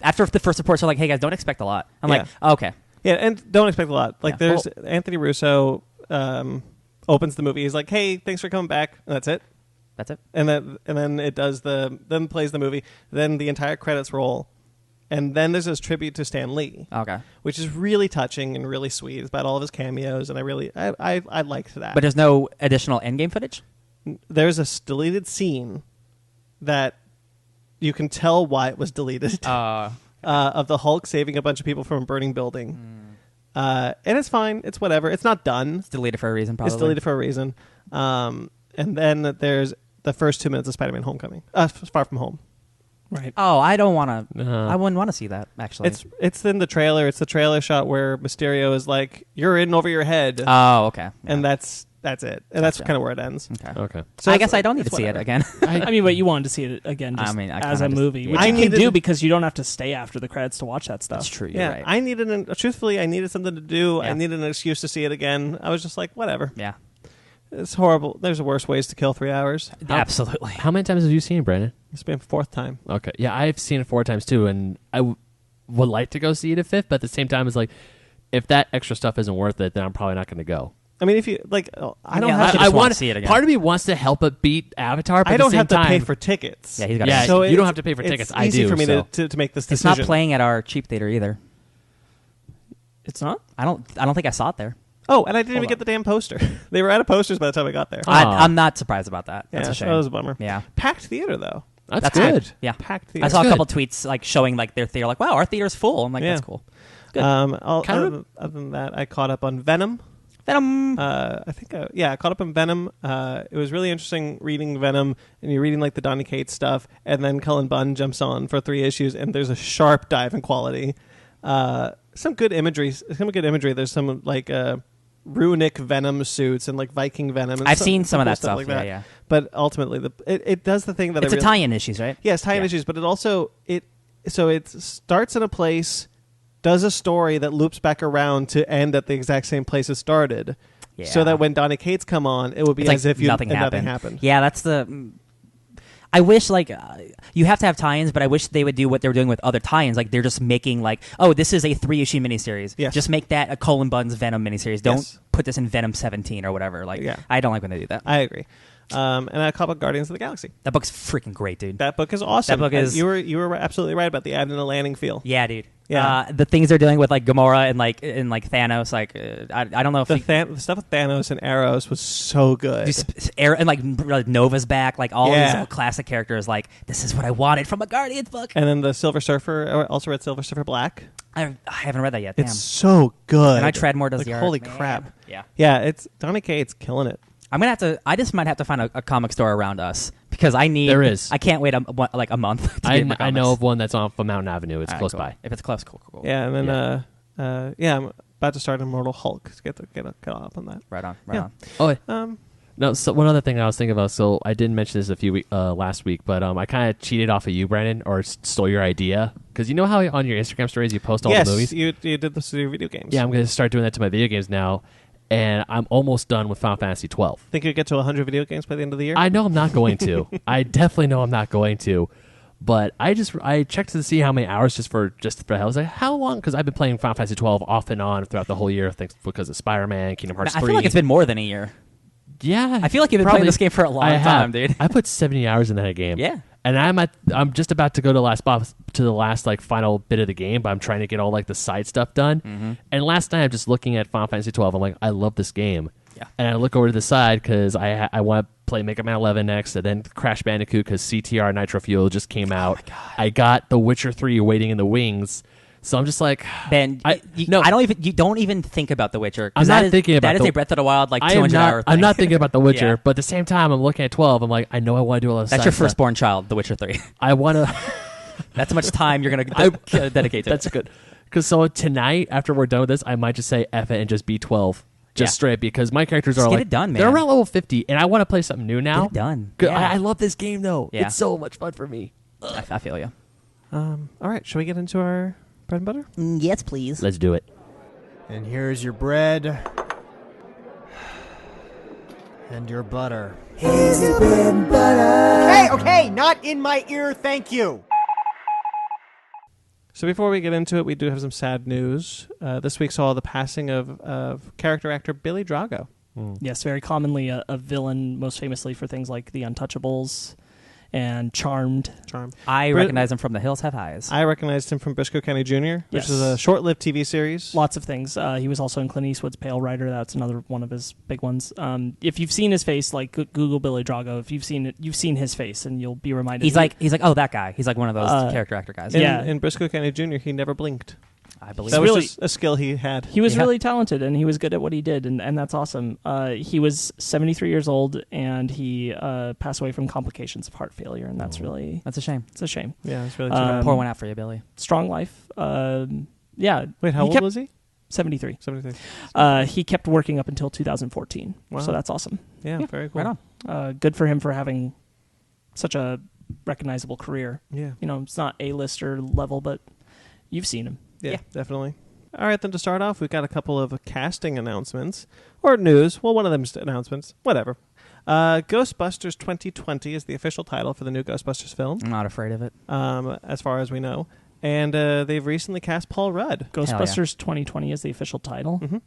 Speaker 3: after the first reports are like, hey guys, don't expect a lot. I'm like, oh, okay.
Speaker 1: Yeah, and don't expect a lot. Like
Speaker 3: Yeah.
Speaker 1: there's Anthony Russo opens the movie. He's like, "Hey, thanks for coming back." And that's it.
Speaker 3: That's it.
Speaker 1: And then it does then plays the movie. Then the entire credits roll, and then there's this tribute to Stan Lee,
Speaker 3: Okay.
Speaker 1: which is really touching and really sweet. It's about all of his cameos, and I liked that.
Speaker 3: But there's no additional endgame footage?
Speaker 1: There's a deleted scene that you can tell why it was deleted of the Hulk saving a bunch of people from a burning building. And it's fine. It's whatever. It's not done.
Speaker 3: It's deleted for a reason, probably.
Speaker 1: It's deleted for a reason. And then there's the first 2 minutes of Spider-Man: Homecoming, Far From Home.
Speaker 4: Right.
Speaker 3: Oh, I don't want to.
Speaker 2: Uh-huh.
Speaker 3: I wouldn't want to see that, actually.
Speaker 1: It's in the trailer. It's the trailer shot where Mysterio is like, "You're in over your head,"
Speaker 3: Oh, okay.
Speaker 1: and that's it. And that's
Speaker 3: Gotcha.
Speaker 1: kind of where it ends.
Speaker 3: Okay.
Speaker 2: Okay.
Speaker 1: So
Speaker 3: I
Speaker 1: it's
Speaker 3: guess I don't need
Speaker 1: it's
Speaker 3: to see it
Speaker 1: whatever.
Speaker 3: again.
Speaker 4: I mean, but you wanted to see it again just
Speaker 3: I mean, I
Speaker 4: as
Speaker 3: kinda
Speaker 4: a
Speaker 3: just-
Speaker 4: movie,
Speaker 3: yeah.
Speaker 4: which
Speaker 1: I
Speaker 4: you can
Speaker 1: needed
Speaker 4: do
Speaker 1: to-
Speaker 4: because you don't have to stay after the credits to watch that stuff.
Speaker 3: That's true. You're
Speaker 1: Yeah,
Speaker 3: right.
Speaker 1: I needed truthfully, I needed something to do.
Speaker 3: Yeah.
Speaker 1: I needed an excuse to see it again. I was just like, whatever.
Speaker 3: Yeah.
Speaker 1: It's horrible. There's worse ways to kill 3 hours.
Speaker 3: Absolutely.
Speaker 2: How many times have you seen it, Brandon?
Speaker 1: It's been 4th time.
Speaker 2: Okay. Yeah, I've seen it 4 times too, and I would like to go see it a fifth, but at the same time, it's like, if that extra stuff isn't worth it, then I'm probably not going to go.
Speaker 1: I mean, if you like, I don't
Speaker 3: Yeah,
Speaker 1: have
Speaker 3: I
Speaker 1: to.
Speaker 3: just wanna
Speaker 2: want
Speaker 3: see it again.
Speaker 2: Part of me wants to help it beat Avatar, but
Speaker 1: I
Speaker 2: at the
Speaker 1: don't
Speaker 2: same
Speaker 1: have to
Speaker 2: time,
Speaker 1: pay for tickets.
Speaker 3: Yeah, he's got
Speaker 2: Yeah,
Speaker 3: to.
Speaker 2: you don't
Speaker 1: it's-
Speaker 2: have to pay for tickets.
Speaker 1: It's
Speaker 2: I
Speaker 1: easy
Speaker 2: do,
Speaker 1: for me
Speaker 2: so.
Speaker 1: to make this
Speaker 3: It's
Speaker 1: decision.
Speaker 3: not playing at our cheap theater either.
Speaker 4: It's not.
Speaker 3: I don't think I saw it there.
Speaker 1: Oh, and I didn't
Speaker 3: Hold
Speaker 1: even get
Speaker 3: on.
Speaker 1: the damn poster. They were out of posters by the time I got there.
Speaker 2: Aw.
Speaker 3: I'm not surprised about that. That's
Speaker 1: yeah,
Speaker 3: a shame.
Speaker 1: that was a bummer.
Speaker 3: Yeah.
Speaker 1: Packed theater though.
Speaker 2: That's
Speaker 3: good.
Speaker 2: good.
Speaker 3: Yeah.
Speaker 1: Packed theater.
Speaker 3: I saw a
Speaker 2: good.
Speaker 3: couple tweets like showing like their theater, like, wow, our theater's full. I'm like,
Speaker 1: Yeah.
Speaker 3: that's cool. Good.
Speaker 1: Other than that, I caught up on Venom.
Speaker 3: Venom.
Speaker 1: I caught up on Venom. It was really interesting reading Venom, and you're reading like the Donny Cates stuff, and then Cullen Bunn jumps on for 3 issues, and there's a sharp dive in quality. Some good imagery. There's some runic venom suits and like Viking venom. And
Speaker 3: I've seen some of
Speaker 1: cool
Speaker 3: that stuff.
Speaker 1: like
Speaker 3: Yeah,
Speaker 1: that.
Speaker 3: yeah.
Speaker 1: But ultimately, it does the thing that
Speaker 3: It's
Speaker 1: I
Speaker 3: a
Speaker 1: really,
Speaker 3: tie-in issues, right?
Speaker 1: Yeah, it's tie-in
Speaker 3: Yeah.
Speaker 1: issues, but it also it starts in a place, does a story that loops back around to end at the exact same place it started.
Speaker 3: Yeah.
Speaker 1: So that when Donny Cates come on, it will be
Speaker 3: It's like
Speaker 1: as if
Speaker 3: nothing
Speaker 1: nothing
Speaker 3: happened.
Speaker 1: happened.
Speaker 3: Yeah, that's the. I wish you have to have tie-ins, but I wish they would do what they were doing with other tie-ins. Like they're just making like, oh, this is a 3-issue miniseries.
Speaker 1: Yes.
Speaker 3: Just make that a Colin Bunn's Venom miniseries. Don't
Speaker 1: Yes.
Speaker 3: put this in Venom 17 or whatever. Like,
Speaker 1: Yeah.
Speaker 3: I don't like when they do that.
Speaker 1: I agree. And a couple of Guardians of the Galaxy.
Speaker 3: That book's freaking great, dude.
Speaker 1: That book is awesome.
Speaker 3: That book is-
Speaker 1: You were absolutely right about the add in a landing feel.
Speaker 3: Yeah, dude.
Speaker 1: Yeah.
Speaker 3: The things they're doing with like Gamora and like Thanos, like I don't know if
Speaker 1: The stuff with Thanos and Arrows was so good.
Speaker 3: and like Nova's back, like all
Speaker 1: Yeah.
Speaker 3: these old classic characters. Like this is what I wanted from a Guardians book.
Speaker 1: And then the Silver Surfer. I also read Silver Surfer Black.
Speaker 3: I haven't read that yet.
Speaker 1: It's
Speaker 3: Damn.
Speaker 1: so good.
Speaker 3: And I Treadmore does
Speaker 1: like,
Speaker 3: the art.
Speaker 1: holy
Speaker 3: Man.
Speaker 1: crap.
Speaker 3: Yeah.
Speaker 1: Yeah, it's Donny Cates killing it.
Speaker 3: I'm gonna have to. I just might have to find a comic store around us because I need.
Speaker 2: There is.
Speaker 3: I can't wait like a month. To get my
Speaker 2: I know
Speaker 3: comics.
Speaker 2: of one that's on Mountain Avenue. It's
Speaker 3: All right,
Speaker 2: close
Speaker 3: cool.
Speaker 2: by.
Speaker 3: If it's close, cool.
Speaker 1: Yeah, and then I'm about to start Immortal Hulk. To get up on that.
Speaker 3: Right on.
Speaker 1: Yeah.
Speaker 2: Oh,
Speaker 1: Um,
Speaker 2: no. So one other thing I was thinking about. So I didn't mention this last week, but I kind of cheated off of you, Brandon, or stole your idea because you know how on your Instagram stories you post all
Speaker 1: yes,
Speaker 2: the movies.
Speaker 1: you did this to your video games.
Speaker 2: Yeah, I'm going to start doing that to my video games now, and I'm almost done with Final Fantasy 12.
Speaker 1: Think you'll get to 100 video games by the end of the year?
Speaker 2: I know I'm not going to. I definitely know I'm not going to. But I checked to see how many hours just for I was like, how long? Because I've been playing Final Fantasy 12 off and on throughout the whole year, thanks because of Spider-Man, Kingdom Hearts 3.
Speaker 3: I feel like it's been more than a year.
Speaker 2: Yeah,
Speaker 3: I feel like you've been
Speaker 2: probably.
Speaker 3: playing this game for a long
Speaker 2: I have.
Speaker 3: time, dude.
Speaker 2: I put 70 hours in that game.
Speaker 3: Yeah.
Speaker 2: And I'm just about to go to the last like final bit of the game, but I'm trying to get all like the side stuff done.
Speaker 3: Mm-hmm.
Speaker 2: And last night I'm just looking at Final Fantasy 12. I'm like, I love this game.
Speaker 3: Yeah.
Speaker 2: And I look over to the side because I want to play Mega Man 11 next, and then Crash Bandicoot because CTR Nitro Fuel just came out.
Speaker 3: Oh my God.
Speaker 2: I got The Witcher 3 waiting in the wings, so I'm just like,
Speaker 3: Ben, you don't even think about The Witcher. 'cause
Speaker 2: I'm not thinking about
Speaker 3: that is
Speaker 2: the-
Speaker 3: a Breath of the Wild like
Speaker 2: I am
Speaker 3: 200
Speaker 2: not.
Speaker 3: hour thing.
Speaker 2: I'm not thinking about The Witcher,
Speaker 3: Yeah.
Speaker 2: but at the same time, I'm looking at 12. I'm like, I know I want to do all this.
Speaker 3: That's your firstborn child, The Witcher 3.
Speaker 2: I want to.
Speaker 3: That's how much time you're gonna dedicate to.
Speaker 2: That's good. Because so tonight, after we're done with this, I might just say F it and just be 12. Just
Speaker 3: Yeah.
Speaker 2: straight because my characters
Speaker 3: Just
Speaker 2: are
Speaker 3: get
Speaker 2: like
Speaker 3: it done, man.
Speaker 2: they're around level 50, and I want to play something new now.
Speaker 3: Get it done.
Speaker 2: 'Cause
Speaker 3: Yeah.
Speaker 2: I love this game though.
Speaker 3: Yeah.
Speaker 2: It's so much fun for me.
Speaker 3: I feel you.
Speaker 1: All right, shall we get into our bread and butter?
Speaker 3: Yes, please.
Speaker 2: Let's do it.
Speaker 5: And here's your bread. And your butter.
Speaker 6: Okay, not in my ear, thank you.
Speaker 1: So before we get into it, we do have some sad news. This week saw the passing of character actor Billy Drago.
Speaker 4: Yes, very commonly a villain, most famously for things like The Untouchables and Charmed.
Speaker 3: I
Speaker 1: Brit-
Speaker 3: recognize him from The Hills Have Eyes.
Speaker 1: I recognized him from Briscoe County Jr., which
Speaker 4: Yes.
Speaker 1: is a short-lived TV series.
Speaker 4: Lots of things. He was also in Clint Eastwood's Pale Rider. That's another one of his big ones. If you've seen his face, like Google Billy Drago. If you've seen it, you've seen his face, and you'll be reminded.
Speaker 3: He's like, oh, that guy. He's like one of those character actor guys.
Speaker 4: Yeah.
Speaker 1: In Briscoe County Jr., he never blinked.
Speaker 3: I believe.
Speaker 1: That
Speaker 3: it.
Speaker 1: was
Speaker 4: really-
Speaker 1: just a skill he had.
Speaker 4: He was
Speaker 3: Yeah.
Speaker 4: really talented, and he was good at what he did, and that's awesome. He was 73 years old, and he passed away from complications of heart failure, and that's really
Speaker 3: That's a shame.
Speaker 4: it's a shame.
Speaker 1: Yeah, it's really too bad.
Speaker 3: Pour one out for you, Billy.
Speaker 4: Strong life. Yeah.
Speaker 1: Wait, how
Speaker 4: He
Speaker 1: old
Speaker 4: kept-
Speaker 1: was he?
Speaker 4: 73.
Speaker 1: 73.
Speaker 4: He kept working up until 2014,
Speaker 1: Wow.
Speaker 4: so that's awesome.
Speaker 1: Yeah, very cool.
Speaker 3: Right on.
Speaker 4: Good for him for having such a recognizable career.
Speaker 1: Yeah.
Speaker 4: You know, it's not A-lister level, but you've seen him.
Speaker 1: Yeah,
Speaker 3: Yeah.
Speaker 1: definitely. All right, then to start off, we've got a couple of casting announcements or news. Well, one of them's announcements. Whatever. Ghostbusters 2020 is the official title for the new Ghostbusters film,
Speaker 3: I'm not afraid of it.
Speaker 1: as far as we know. And they've recently cast Paul Rudd.
Speaker 4: Ghostbusters 2020 is the official title.
Speaker 1: Mm-hmm.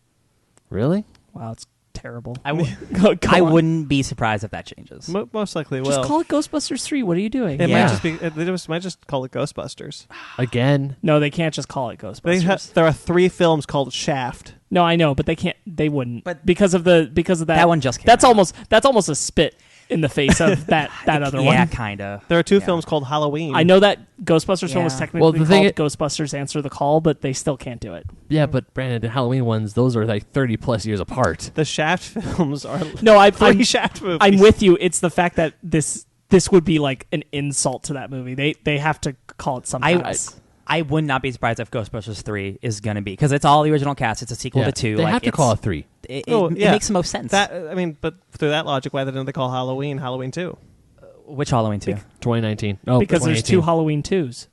Speaker 2: Really?
Speaker 4: Wow, it's terrible.
Speaker 3: I w-
Speaker 4: Go
Speaker 3: I
Speaker 4: on.
Speaker 3: wouldn't be surprised if that changes.
Speaker 1: Most likely will.
Speaker 4: Just call it Ghostbusters 3. What are you doing?
Speaker 1: It
Speaker 3: Yeah.
Speaker 1: might just be. They might just call it Ghostbusters.
Speaker 2: Again?
Speaker 4: No, they can't just call it Ghostbusters.
Speaker 1: There are 3 films called Shaft.
Speaker 4: No, I know, but they can't. They wouldn't.
Speaker 3: But-
Speaker 4: because of that.
Speaker 3: That one just came
Speaker 4: That's
Speaker 3: out.
Speaker 4: almost a spit in the face of that other
Speaker 3: Yeah,
Speaker 4: one.
Speaker 3: kind of.
Speaker 1: There are 2 films called Halloween.
Speaker 4: I know that Ghostbusters film was
Speaker 3: Yeah.
Speaker 4: technically
Speaker 2: Well, the thing
Speaker 4: called Ghostbusters Answer the Call, but they still can't do it.
Speaker 2: Yeah, but Brandon, the Halloween ones, those are like 30 plus years apart.
Speaker 1: The Shaft films are
Speaker 4: No, I'm
Speaker 1: 3 Shaft movies.
Speaker 4: I'm with you. It's the fact that this would be like an insult to that movie. They have to call it something else.
Speaker 3: I would not be surprised if Ghostbusters 3 is going to be, because it's all the original cast. It's a sequel
Speaker 2: Yeah,
Speaker 3: to 2.
Speaker 2: they
Speaker 3: like,
Speaker 2: have to
Speaker 3: it's-
Speaker 2: call it 3.
Speaker 3: it makes the most sense.
Speaker 1: But through that logic, why didn't they call Halloween Halloween 2?
Speaker 3: Which Halloween 2?
Speaker 2: 2019. Oh,
Speaker 4: because there's 2 Halloween 2s.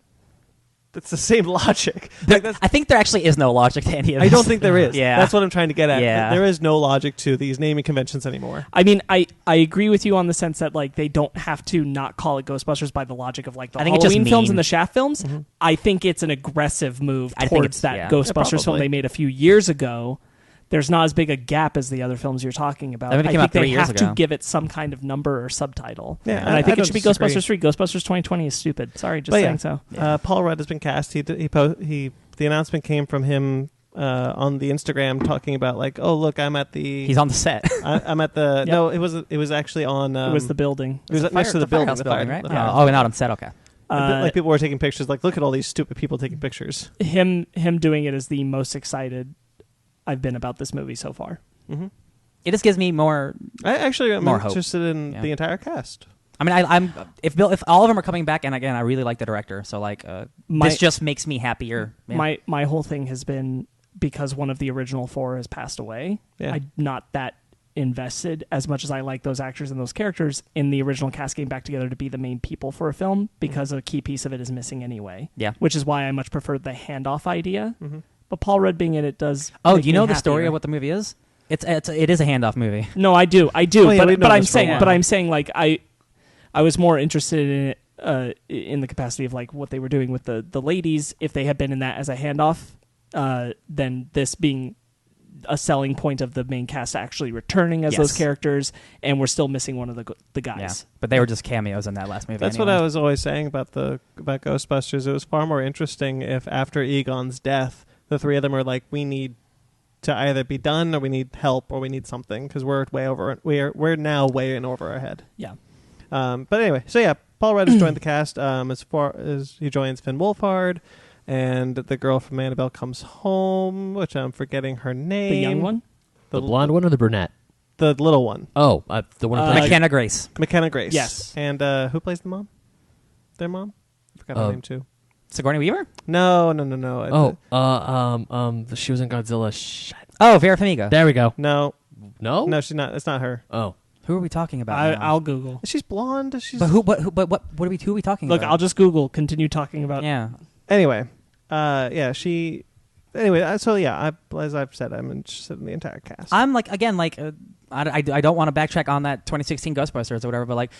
Speaker 1: That's the same logic.
Speaker 3: I think there actually is no logic to any of this.
Speaker 1: I don't think there is.
Speaker 3: Yeah.
Speaker 1: That's what I'm trying to get at.
Speaker 3: Yeah.
Speaker 1: There is no logic to these naming conventions anymore.
Speaker 4: I mean, I agree with you on the sense that like they don't have to not call it Ghostbusters by the logic of like the Halloween films and the Shaft films.
Speaker 1: Mm-hmm.
Speaker 4: I think it's an aggressive move
Speaker 3: I think
Speaker 4: towards
Speaker 3: it's-
Speaker 4: that
Speaker 3: yeah.
Speaker 4: Ghostbusters film
Speaker 1: probably.
Speaker 4: they made a few years ago. There's not as big a gap as the other films you're talking about.
Speaker 3: That movie
Speaker 4: I
Speaker 3: came
Speaker 4: think
Speaker 3: out 3
Speaker 4: they
Speaker 3: years
Speaker 4: have to
Speaker 3: ago.
Speaker 4: give it some kind of number or subtitle.
Speaker 1: Yeah,
Speaker 4: and I think
Speaker 1: I
Speaker 4: it should be
Speaker 1: don't
Speaker 4: Ghostbusters 3. Ghostbusters 2020 is stupid. Sorry, just
Speaker 1: But
Speaker 4: saying
Speaker 1: yeah.
Speaker 4: so.
Speaker 1: Paul Rudd has been cast. The announcement came from him on the Instagram talking about like, oh look, I'm at the.
Speaker 3: He's on the set.
Speaker 1: I'm at the.
Speaker 4: Yep.
Speaker 1: No, it was actually on.
Speaker 4: It was the building.
Speaker 1: It was next to the building,
Speaker 3: Firehouse building, right?
Speaker 1: the
Speaker 3: Oh,
Speaker 1: firehouse.
Speaker 3: not on set. Okay.
Speaker 1: Like people were taking pictures. Like, look at all these stupid people taking pictures.
Speaker 4: Him doing it is the most excited I've been about this movie so far.
Speaker 1: Mm-hmm.
Speaker 3: It just gives me more.
Speaker 1: I'm
Speaker 3: More hope.
Speaker 1: interested in
Speaker 3: Yeah.
Speaker 1: the entire cast.
Speaker 3: I mean, I'm if all of them are coming back, and again, I really like the director, so like this just makes me happier. Yeah.
Speaker 4: My whole thing has been because one of the original 4 has passed away.
Speaker 1: Yeah.
Speaker 4: I'm not that invested as much as I like those actors and those characters in the original cast getting back together to be the main people for a film because a key piece of it is missing anyway.
Speaker 3: Yeah.
Speaker 4: Which is why I much prefer the handoff idea.
Speaker 1: Mm-hmm.
Speaker 4: But Paul Rudd being in it does.
Speaker 3: Oh,
Speaker 4: make
Speaker 3: do you
Speaker 4: me
Speaker 3: know the story
Speaker 4: happier.
Speaker 3: of what the movie is? It is a handoff movie.
Speaker 4: No, I do.
Speaker 1: Oh, yeah, we've
Speaker 4: but
Speaker 1: known
Speaker 4: I'm
Speaker 1: this for a
Speaker 4: saying,
Speaker 1: while.
Speaker 4: but I'm saying, like I was more interested in it in the capacity of like what they were doing with the ladies if they had been in that as a handoff, than this being a selling point of the main cast actually returning as those
Speaker 3: Yes.
Speaker 4: characters, and we're still missing one of the
Speaker 3: Yeah,
Speaker 4: guys.
Speaker 3: but they were just cameos in that last movie.
Speaker 1: That's
Speaker 3: anyway.
Speaker 1: what I was always saying about Ghostbusters. It was far more interesting if after Egon's death, the 3 of them are like, we need to either be done or we need help or we need something because we're way over. We're now way in over our head.
Speaker 4: Yeah.
Speaker 1: But anyway, so yeah, Paul Rudd has joined the cast. As far as he joins Finn Wolfhard, and the girl from Annabelle Comes Home, which I'm forgetting her name.
Speaker 4: The young one.
Speaker 2: The blonde one or the brunette?
Speaker 1: The little one,
Speaker 2: Oh, the one. who plays-
Speaker 3: McKenna Grace.
Speaker 1: McKenna Grace.
Speaker 4: Yes.
Speaker 1: And who plays the mom? Their mom? I forgot her name too.
Speaker 3: Sigourney Weaver.
Speaker 1: No.
Speaker 2: She was in Godzilla. Shit.
Speaker 3: Oh, Vera Farmiga.
Speaker 2: There we go.
Speaker 1: No,
Speaker 2: No,
Speaker 1: she's not. It's not her.
Speaker 2: Oh,
Speaker 3: Who are we talking about? now?
Speaker 4: I'll Google.
Speaker 1: She's blonde. She's
Speaker 3: But who? What are we? Who are we talking
Speaker 4: Look,
Speaker 3: about?
Speaker 4: I'll just Google. Continue talking about.
Speaker 3: Yeah.
Speaker 1: Anyway, she. Anyway, so yeah, as I've said, I'm interested in the entire cast.
Speaker 3: I'm like again like I don't want to backtrack on that 2016 Ghostbusters or whatever, but like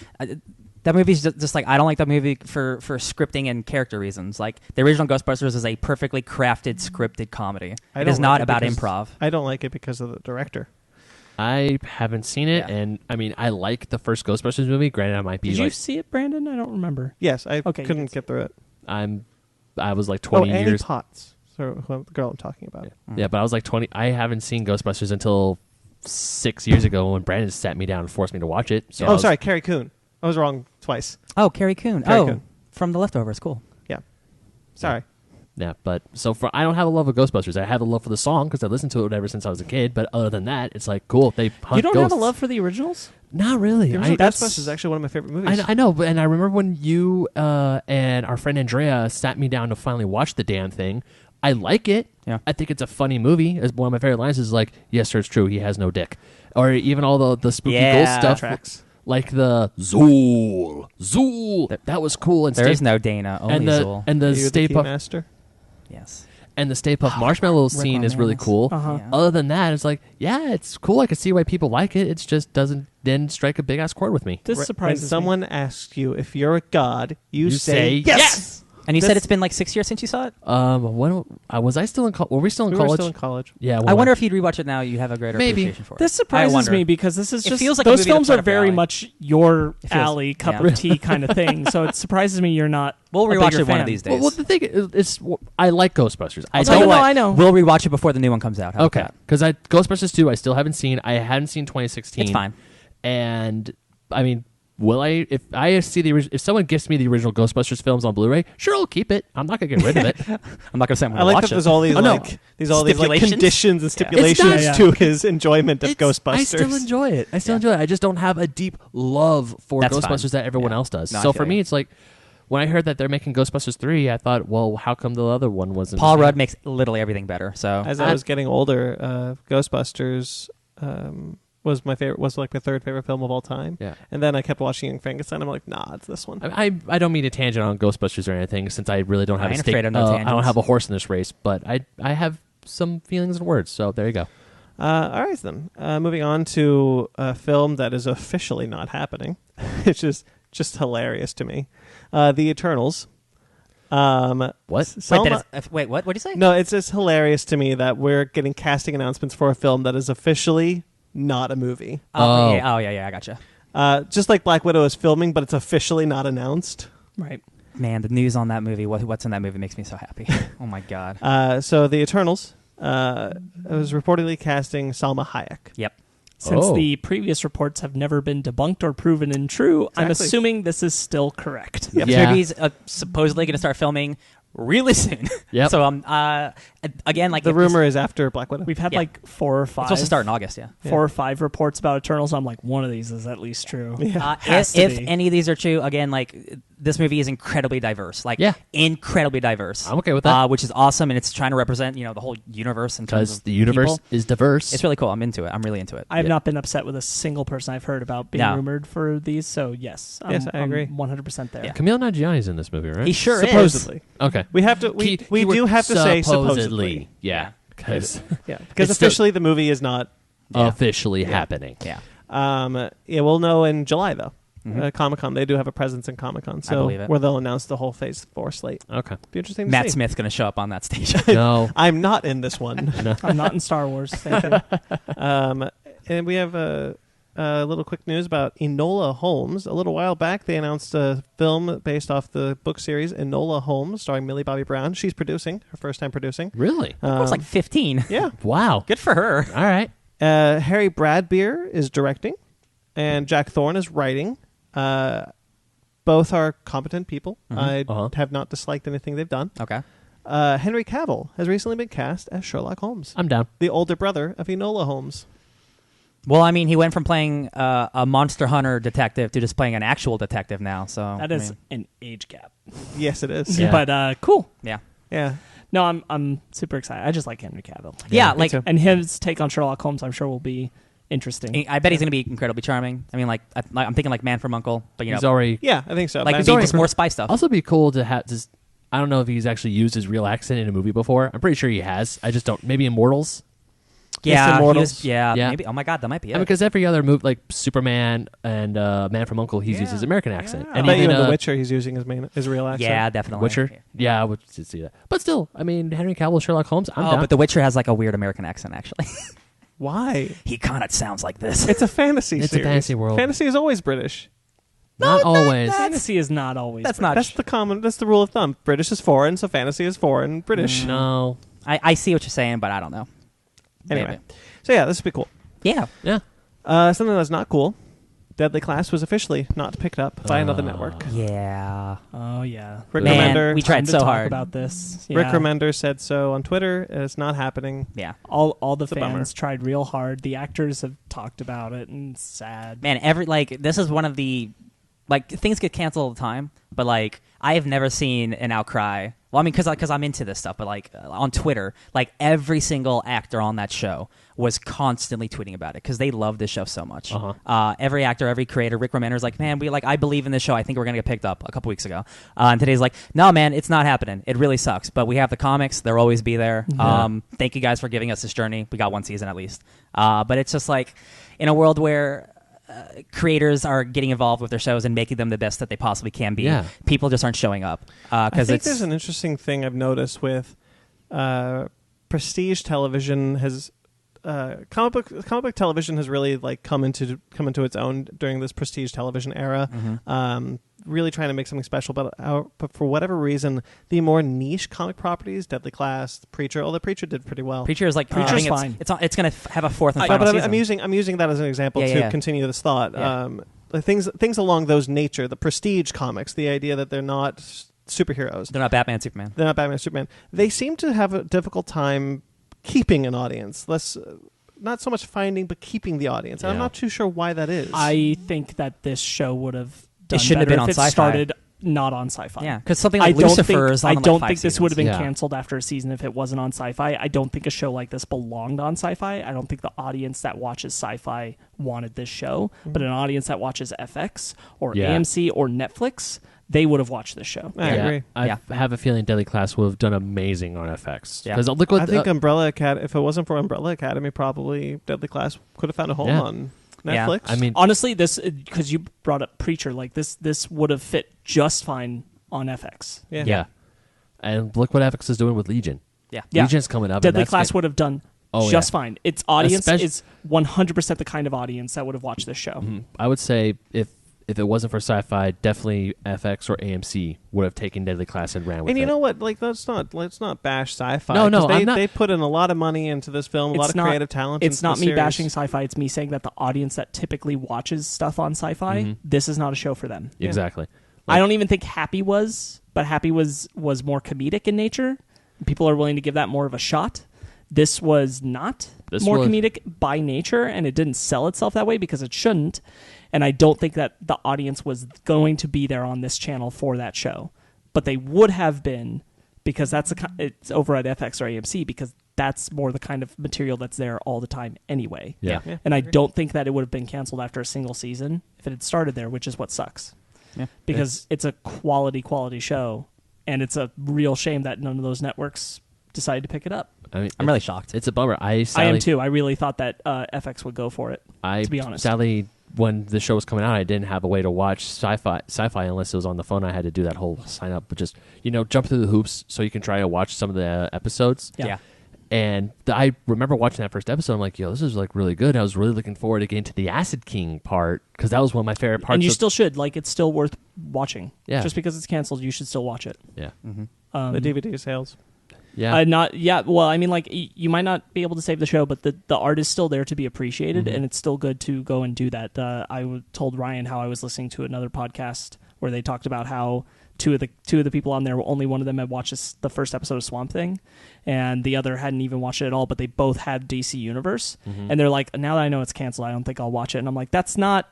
Speaker 3: that movie's just like I don't like that movie for scripting and character reasons. Like the original Ghostbusters is a perfectly crafted scripted comedy.
Speaker 1: I
Speaker 3: It
Speaker 1: don't
Speaker 3: is not
Speaker 1: like it
Speaker 3: about
Speaker 1: because-
Speaker 3: improv.
Speaker 1: I don't like it because of the director.
Speaker 2: I haven't seen it,
Speaker 3: Yeah.
Speaker 2: and I mean, I like the first Ghostbusters movie. Granted, I might be
Speaker 4: Did you
Speaker 2: like,
Speaker 4: see it, Brandon? I don't remember.
Speaker 1: Yes, I
Speaker 4: Okay, you
Speaker 1: couldn't
Speaker 4: did
Speaker 1: get through it.
Speaker 2: I was like 20
Speaker 1: Annie
Speaker 2: years.
Speaker 1: Potts, so the girl I'm talking about.
Speaker 2: Yeah, but I was like 20. I haven't seen Ghostbusters until 6 years ago when Brandon sat me down and forced me to watch it. So I was-
Speaker 1: sorry, Carrie Coon. I was wrong twice.
Speaker 3: Oh, Carrie Coon.
Speaker 1: Carrie Coon.
Speaker 3: From The Leftovers. Cool.
Speaker 1: Sorry.
Speaker 2: Yeah, but I don't have a love of Ghostbusters. I have a love for the song because I listened to it ever since I was a kid. But other than that, it's like cool. They hunt
Speaker 4: You don't
Speaker 2: ghosts.
Speaker 4: have a love for the originals?
Speaker 2: Not really.
Speaker 1: The original
Speaker 4: that's-
Speaker 1: Ghostbusters is actually one of my favorite movies.
Speaker 2: I know, and I remember when you and our friend Andrea sat me down to finally watch the damn thing. I like it.
Speaker 3: Yeah.
Speaker 2: I think it's a funny movie. As one of my favorite lines is like, "Yes, sir, it's true. He has no dick," or even all the spooky
Speaker 3: Yeah.
Speaker 2: ghost stuff.
Speaker 1: Tracks.
Speaker 2: Like the Zool. That was cool. And
Speaker 3: There is no Dana. Only Zool.
Speaker 2: and the
Speaker 1: Are you
Speaker 2: Stay
Speaker 1: the
Speaker 2: Puft
Speaker 1: Master.
Speaker 3: Yes.
Speaker 2: and the Stay Puft Marshmallow scene is really
Speaker 3: Moranis.
Speaker 2: cool.
Speaker 4: Uh-huh.
Speaker 3: Yeah.
Speaker 2: Other than that, it's like, yeah, it's cool. I can see why people like it. It just didn't strike a big ass chord with me.
Speaker 4: This
Speaker 1: When
Speaker 4: surprises me.
Speaker 1: someone asks you if you're a god, you say
Speaker 2: yes.
Speaker 3: And you
Speaker 1: This-
Speaker 3: said it's been like 6 years since you saw it?
Speaker 2: When was I still in? Were we still in
Speaker 1: We
Speaker 2: college?
Speaker 1: were still in college.
Speaker 2: Yeah.
Speaker 3: I wonder if you'd rewatch it now, you'd have a greater
Speaker 2: Maybe.
Speaker 3: appreciation for it.
Speaker 4: This
Speaker 3: I
Speaker 4: surprises
Speaker 3: wonder.
Speaker 4: me because this is
Speaker 3: It
Speaker 4: just
Speaker 3: feels like a
Speaker 4: those
Speaker 3: movie that's
Speaker 4: films
Speaker 3: right
Speaker 4: are
Speaker 3: up your
Speaker 4: very
Speaker 3: alley.
Speaker 4: much your
Speaker 3: feels-
Speaker 4: alley, cup
Speaker 3: yeah.
Speaker 4: of tea kind of thing. So it surprises me you're not.
Speaker 3: We'll
Speaker 4: a
Speaker 3: rewatch
Speaker 4: bigger
Speaker 3: it one
Speaker 4: fan.
Speaker 3: of these days.
Speaker 2: Well, the thing is, I like Ghostbusters. I
Speaker 3: I'll tell you
Speaker 2: don't.
Speaker 3: what,
Speaker 4: I know.
Speaker 3: We'll rewatch it before the new one comes out. How about
Speaker 2: Okay,
Speaker 3: that?
Speaker 2: because Ghostbusters 2 I still haven't seen. I hadn't seen 2016.
Speaker 3: It's fine.
Speaker 2: And I mean, will I? If I see if someone gifts me the original Ghostbusters films on Blu-ray, sure, I'll keep it. I'm not gonna get rid of it.
Speaker 3: I'm not going to say I'm
Speaker 1: I
Speaker 3: going to
Speaker 1: like
Speaker 3: watch
Speaker 1: that
Speaker 3: it.
Speaker 1: there's all these
Speaker 2: Oh, no.
Speaker 1: all these
Speaker 3: Stipulations?
Speaker 1: conditions and
Speaker 2: It's
Speaker 1: stipulations
Speaker 4: not-
Speaker 1: to his enjoyment of Ghostbusters.
Speaker 2: I still enjoy it. I still enjoy it. I just don't have a deep love for
Speaker 3: That's
Speaker 2: Ghostbusters
Speaker 3: fine.
Speaker 2: that everyone
Speaker 3: Yeah.
Speaker 2: else does.
Speaker 3: No, I
Speaker 2: So
Speaker 3: feel
Speaker 2: for me,
Speaker 3: you.
Speaker 2: it's like when I heard that they're making Ghostbusters 3, I thought, well, how come the other one wasn't?
Speaker 3: Paul Rudd makes literally everything better. So
Speaker 1: As I was getting older, Ghostbusters was my favorite. Was like my third favorite film of all time.
Speaker 2: Yeah.
Speaker 1: And then I kept watching Young Frankenstein. I'm like, nah, it's this one.
Speaker 2: I don't mean to tangent on Ghostbusters or anything, since I really don't have
Speaker 3: I ain't
Speaker 2: a stake.
Speaker 3: afraid of no
Speaker 2: I don't
Speaker 3: tangents.
Speaker 2: have a horse in this race, but I have some feelings and words. So there you go.
Speaker 1: All right, then. Moving on to a film that is officially not happening, which is just hilarious to me. The Eternals.
Speaker 2: What?
Speaker 3: Wait, what? What did you say?
Speaker 1: No, it's just hilarious to me that we're getting casting announcements for a film that is officially not a movie.
Speaker 2: Oh.
Speaker 3: Yeah, I gotcha.
Speaker 1: Just like Black Widow is filming, but it's officially not announced.
Speaker 4: Right.
Speaker 3: Man, the news on that movie, what's in that movie makes me so happy. Oh my god.
Speaker 1: So The Eternals was reportedly casting Salma Hayek.
Speaker 3: Yep.
Speaker 4: Since
Speaker 2: Oh.
Speaker 4: the previous reports have never been debunked or proven untrue, I'm
Speaker 1: Exactly.
Speaker 4: assuming this is still correct.
Speaker 1: Yep.
Speaker 2: Yeah.
Speaker 3: Movie's supposedly going to start filming really soon.
Speaker 2: Yep.
Speaker 3: So again, like
Speaker 1: The
Speaker 3: if this-
Speaker 1: rumor is after Black Widow.
Speaker 4: We've had
Speaker 3: Yeah.
Speaker 4: like 4 or
Speaker 3: it's
Speaker 4: 5.
Speaker 3: supposed to start in August. Yeah.
Speaker 4: Four or 5 reports about Eternals. I'm like, one of these is at least true.
Speaker 1: Yeah.
Speaker 4: Has
Speaker 3: If
Speaker 4: to be.
Speaker 3: any of these are true, again, like this movie is incredibly diverse. Like,
Speaker 2: Yeah.
Speaker 3: incredibly diverse.
Speaker 2: I'm okay with that.
Speaker 3: Which is awesome, and it's trying to represent the whole universe in terms
Speaker 2: Because
Speaker 3: of
Speaker 2: the universe
Speaker 3: people.
Speaker 2: is diverse.
Speaker 3: It's really cool. I'm into it. I'm really into it.
Speaker 4: I have not been upset with a single person I've heard about being
Speaker 3: No.
Speaker 4: rumored for these, so yes.
Speaker 1: Yes, I agree.
Speaker 4: I'm 100% there.
Speaker 3: Yeah.
Speaker 2: Camille Nanjiani's in this movie, right?
Speaker 3: He sure is.
Speaker 1: Supposedly.
Speaker 2: Okay.
Speaker 1: We have to. We
Speaker 2: Keyword
Speaker 1: do have to say supposedly.
Speaker 2: Yeah. Because
Speaker 1: Yeah, because
Speaker 2: It's still-
Speaker 1: officially the movie is not.
Speaker 2: officially happening.
Speaker 3: Yeah.
Speaker 1: Yeah, we'll know in July though.
Speaker 3: Mhm.
Speaker 1: Comic-Con. They do have a presence in Comic-Con, so
Speaker 3: believe it.
Speaker 1: where they'll announce the whole Phase 4 slate.
Speaker 2: Okay.
Speaker 1: Be interesting to
Speaker 3: Matt
Speaker 1: see.
Speaker 3: Smith's going to show up on that stage.
Speaker 2: No.
Speaker 1: I'm not in this one.
Speaker 4: I'm not in Star Wars. Thank you.
Speaker 1: And we have a little quick news about Enola Holmes. A little while back, they announced a film based off the book series Enola Holmes, starring Millie Bobby Brown. She's producing, her first time producing.
Speaker 2: Really?
Speaker 3: I was like 15.
Speaker 1: Yeah.
Speaker 2: Wow.
Speaker 3: Good for her.
Speaker 2: All right.
Speaker 1: Harry Bradbeer is directing, and Jack Thorne is writing. Both are competent people. I have not disliked anything they've done.
Speaker 3: Okay.
Speaker 1: Henry Cavill has recently been cast as Sherlock Holmes,
Speaker 2: I'm down.
Speaker 1: the older brother of Enola Holmes.
Speaker 3: Well, I mean, he went from playing a monster hunter detective to just playing an actual detective now. So
Speaker 4: That
Speaker 3: I
Speaker 4: is
Speaker 3: mean,
Speaker 4: an age gap.
Speaker 1: Yes, it is.
Speaker 2: Yeah.
Speaker 4: But cool.
Speaker 3: yeah.
Speaker 1: Yeah.
Speaker 4: No, I'm super excited. I just like Henry Cavill.
Speaker 3: Yeah,
Speaker 1: me
Speaker 3: like
Speaker 1: too.
Speaker 4: And his take on Sherlock Holmes, I'm sure, will be interesting.
Speaker 3: I bet he's going to be incredibly charming. I mean, like I'm thinking like Man from U.N.C.L.E., but
Speaker 2: He's already.
Speaker 1: Yeah, I think so.
Speaker 3: like
Speaker 1: Man-
Speaker 3: be just more spy stuff.
Speaker 2: Also, be cool to have just. I don't know if he's actually used his real accent in a movie before. I'm pretty sure he has. I just don't. Maybe Immortals.
Speaker 3: Yeah, he
Speaker 1: Immortals.
Speaker 3: was- yeah,
Speaker 2: Yeah.
Speaker 3: maybe. Oh my God, that might be it.
Speaker 2: I mean, because every other movie, like Superman and Man from U.N.C.L.E., he's used his American accent.
Speaker 1: I
Speaker 2: And
Speaker 1: bet you
Speaker 2: even
Speaker 1: in The Witcher he's using his real accent.
Speaker 3: yeah, definitely.
Speaker 2: Witcher. Yeah, I would see that. But still, I mean, Henry Cavill, Sherlock Holmes. I'm
Speaker 3: Oh,
Speaker 2: down.
Speaker 3: but The Witcher has like a weird American accent. Actually,
Speaker 1: Why?
Speaker 3: he kind of sounds like this.
Speaker 1: It's a fantasy
Speaker 2: It's a
Speaker 1: series.
Speaker 2: fantasy world.
Speaker 1: Fantasy is always British.
Speaker 2: Not always.
Speaker 4: Fantasy is not always.
Speaker 3: That's
Speaker 4: British.
Speaker 3: not.
Speaker 1: That's the rule of thumb. British is foreign, so fantasy is foreign. British.
Speaker 2: No.
Speaker 3: I see what you're saying, but I don't know.
Speaker 1: Anyway.
Speaker 3: Maybe.
Speaker 1: So yeah, this would be cool.
Speaker 3: Yeah.
Speaker 2: Yeah.
Speaker 1: Something that's not cool. Deadly Class was officially not picked up by another network.
Speaker 3: Yeah.
Speaker 4: Oh yeah.
Speaker 1: Rick
Speaker 3: Man,
Speaker 1: Remender.
Speaker 3: we tried
Speaker 4: Time to
Speaker 3: so
Speaker 4: talk
Speaker 3: hard.
Speaker 4: about this.
Speaker 1: Rick
Speaker 4: Yeah.
Speaker 1: Remender said so on Twitter. It's not happening.
Speaker 3: Yeah.
Speaker 4: All the
Speaker 1: It's a bummer.
Speaker 4: fans tried real hard. The actors have talked about it, and it's sad.
Speaker 3: Man, this is one of the things get canceled all the time, but like I have never seen an outcry. Well, I mean, because I'm into this stuff, but like on Twitter, like every single actor on that show was constantly tweeting about it because they love this show so much. Every actor, every creator, Rick Remender's like, man, I believe in this show. I think we're gonna get picked up a couple weeks ago. And today's like, no, man, it's not happening. It really sucks. But we have the comics; they'll always be there. Thank you guys for giving us this journey. We got one season at least. But it's just like in a world where creators are getting involved with their shows and making them the best that they possibly can be.
Speaker 2: Yeah.
Speaker 3: People just aren't showing up
Speaker 1: I
Speaker 3: because
Speaker 1: think
Speaker 3: it's
Speaker 1: there's an interesting thing I've noticed with prestige television has comic book television has really like come into its own during this prestige television era. Really trying to make something special, but for whatever reason, the more niche comic properties, Deadly Class, Preacher, although Preacher did pretty well.
Speaker 3: Preacher is like
Speaker 4: Preacher's
Speaker 3: I think
Speaker 4: fine.
Speaker 3: It's going to have a fourth and
Speaker 1: But
Speaker 3: final
Speaker 1: I'm
Speaker 3: season.
Speaker 1: using that as an example to
Speaker 3: Yeah.
Speaker 1: continue this thought.
Speaker 3: Yeah.
Speaker 1: Like things along those nature, the prestige comics, the idea that they're not superheroes,
Speaker 3: They're not Batman, Superman.
Speaker 1: they're not Batman, Superman. They seem to have a difficult time keeping an audience. Not so much finding, but keeping the audience. And I'm
Speaker 2: Yeah.
Speaker 1: not too sure why that is.
Speaker 4: I think that this show would have done
Speaker 3: shouldn't have
Speaker 4: better
Speaker 3: been on
Speaker 4: if it
Speaker 3: Sci-Fi.
Speaker 4: started not on Sci-Fi.
Speaker 3: Yeah, because something like Lucifer is on
Speaker 4: I
Speaker 3: like
Speaker 4: don't
Speaker 3: 5
Speaker 4: think this would have been
Speaker 2: seasons. Yeah.
Speaker 4: canceled after a season if it wasn't on Sci-Fi. I don't think a show like this belonged on Sci-Fi. I don't think the audience that watches Sci-Fi wanted this show, but an audience that watches FX or
Speaker 2: Yeah.
Speaker 4: AMC or Netflix, they would have watched this show.
Speaker 1: I agree.
Speaker 2: I have a feeling Deadly Class would have done amazing on FX.
Speaker 3: Yeah.
Speaker 2: Because look what
Speaker 1: I think Umbrella Academy. If it wasn't for Umbrella Academy, probably Deadly Class could have found a home
Speaker 2: Yeah.
Speaker 1: on
Speaker 3: Yeah.
Speaker 1: Netflix.
Speaker 2: I mean,
Speaker 4: Honestly, this because you brought up Preacher, like this would have fit just fine on FX.
Speaker 1: yeah.
Speaker 2: yeah. And look what FX is doing with Legion.
Speaker 3: Yeah.
Speaker 4: Yeah.
Speaker 2: Legion's coming up.
Speaker 4: Deadly
Speaker 2: and that's
Speaker 4: Class
Speaker 2: gonna-
Speaker 4: would have done
Speaker 2: Oh,
Speaker 4: just
Speaker 2: yeah.
Speaker 4: fine. Its audience
Speaker 2: Especially-
Speaker 4: is 100% the kind of audience that would have watched this show.
Speaker 2: I would say if it wasn't for Sci-Fi, definitely FX or AMC would have taken Deadly Class and ran with it.
Speaker 1: And you know what? Like, let's not bash Sci-Fi.
Speaker 2: No,
Speaker 1: 'cause
Speaker 2: I'm not-
Speaker 1: They put in a lot of money into this film, a lot of creative talent.
Speaker 4: It's
Speaker 1: into
Speaker 4: not
Speaker 1: the
Speaker 4: me
Speaker 1: series.
Speaker 4: bashing Sci-Fi. It's me saying that the audience that typically watches stuff on Sci-Fi, this is not a show for them.
Speaker 2: Exactly.
Speaker 4: I don't even think Happy was, but Happy was more comedic in nature. People are willing to give that more of a shot. This was not
Speaker 2: This
Speaker 4: more
Speaker 2: was-
Speaker 4: comedic by nature, and it didn't sell itself that way because it shouldn't. And I don't think that the audience was going to be there on this channel for that show, but they would have been because it's over at FX or AMC because that's more the kind of material that's there all the time anyway.
Speaker 2: Yeah.
Speaker 1: Yeah.
Speaker 4: And I don't think that it would have been canceled after a single season if it had started there, which is what sucks.
Speaker 3: Yeah.
Speaker 4: Because it's a quality show, and it's a real shame that none of those networks decided to pick it up.
Speaker 2: I mean,
Speaker 3: I'm really shocked.
Speaker 2: It's a bummer. I
Speaker 4: I am too. I really thought that FX would go for it.
Speaker 2: I
Speaker 4: to be honest.
Speaker 2: sadly, when the show was coming out, I didn't have a way to watch sci-fi unless it was on the phone. I had to do that whole sign up, but just jump through the hoops so you can try to watch some of the episodes.
Speaker 4: Yeah.
Speaker 2: And I remember watching that first episode. I'm like, yo, this is like really good. I was really looking forward to getting to the Acid King part because that was one of my favorite parts.
Speaker 4: And you
Speaker 2: of-
Speaker 4: still should. Like, it's still worth watching.
Speaker 2: Yeah.
Speaker 4: Just because it's canceled, you should still watch it.
Speaker 2: yeah,
Speaker 1: The DVD sales.
Speaker 2: yeah,
Speaker 4: Well, I mean, like, you might not be able to save the show, but the art is still there to be appreciated, and it's still good to go and do that. Told Ryan how I was listening to another podcast where they talked about how two of the people on there, only one of them had watched the first episode of Swamp Thing, and the other hadn't even watched it at all, but they both had DC Universe, and they're like, now that I know it's canceled, I don't think I'll watch it. And I'm like, that's not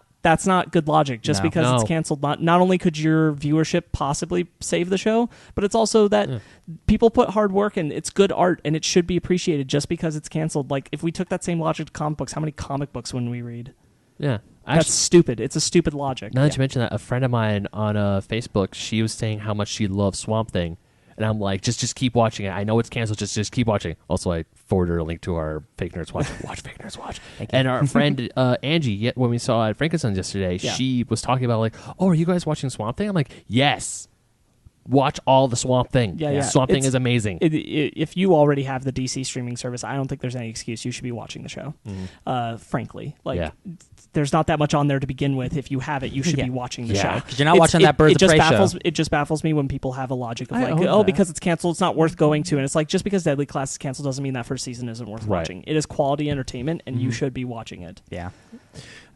Speaker 4: good logic. Just
Speaker 3: No.
Speaker 4: because
Speaker 2: No.
Speaker 4: it's canceled, not only could your viewership possibly save the show, but it's also that people put hard work and it's good art and it should be appreciated just because it's canceled. Like, if we took that same logic to comic books, how many comic books wouldn't we read?
Speaker 2: yeah.
Speaker 4: That's stupid. It's a stupid logic.
Speaker 2: Now that you mention that, a friend of mine on Facebook, she was saying how much she loves Swamp Thing, and I'm like, just keep watching it. I know it's canceled. Just keep watching. Also, I forwarded her a link to our Fake Nerds Watch. Watch Fake Nerds Watch. And our friend Angie, when we saw at Frankenstein's yesterday, she was talking about like, oh, are you guys watching Swamp Thing? I'm like, yes. Watch all the Swamp Thing.
Speaker 4: Yeah.
Speaker 2: Swamp Thing
Speaker 4: It's-
Speaker 2: is amazing.
Speaker 4: If you already have the DC streaming service, I don't think there's any excuse. You should be watching the show. Frankly, like,
Speaker 2: Yeah.
Speaker 4: there's not that much on there to begin with. If you have it, you should be watching the
Speaker 2: Yeah.
Speaker 4: show.
Speaker 3: 'Cause you're not watching that Birds of Prey show.
Speaker 4: It just baffles me when people have a logic of
Speaker 1: I
Speaker 4: like,
Speaker 1: own
Speaker 4: oh,
Speaker 1: that.
Speaker 4: because it's canceled, it's not worth going to. And it's like, just because Deadly Class is canceled doesn't mean that first season isn't worth
Speaker 2: Right.
Speaker 4: watching. It is quality entertainment, and you should be watching it.
Speaker 3: Yeah.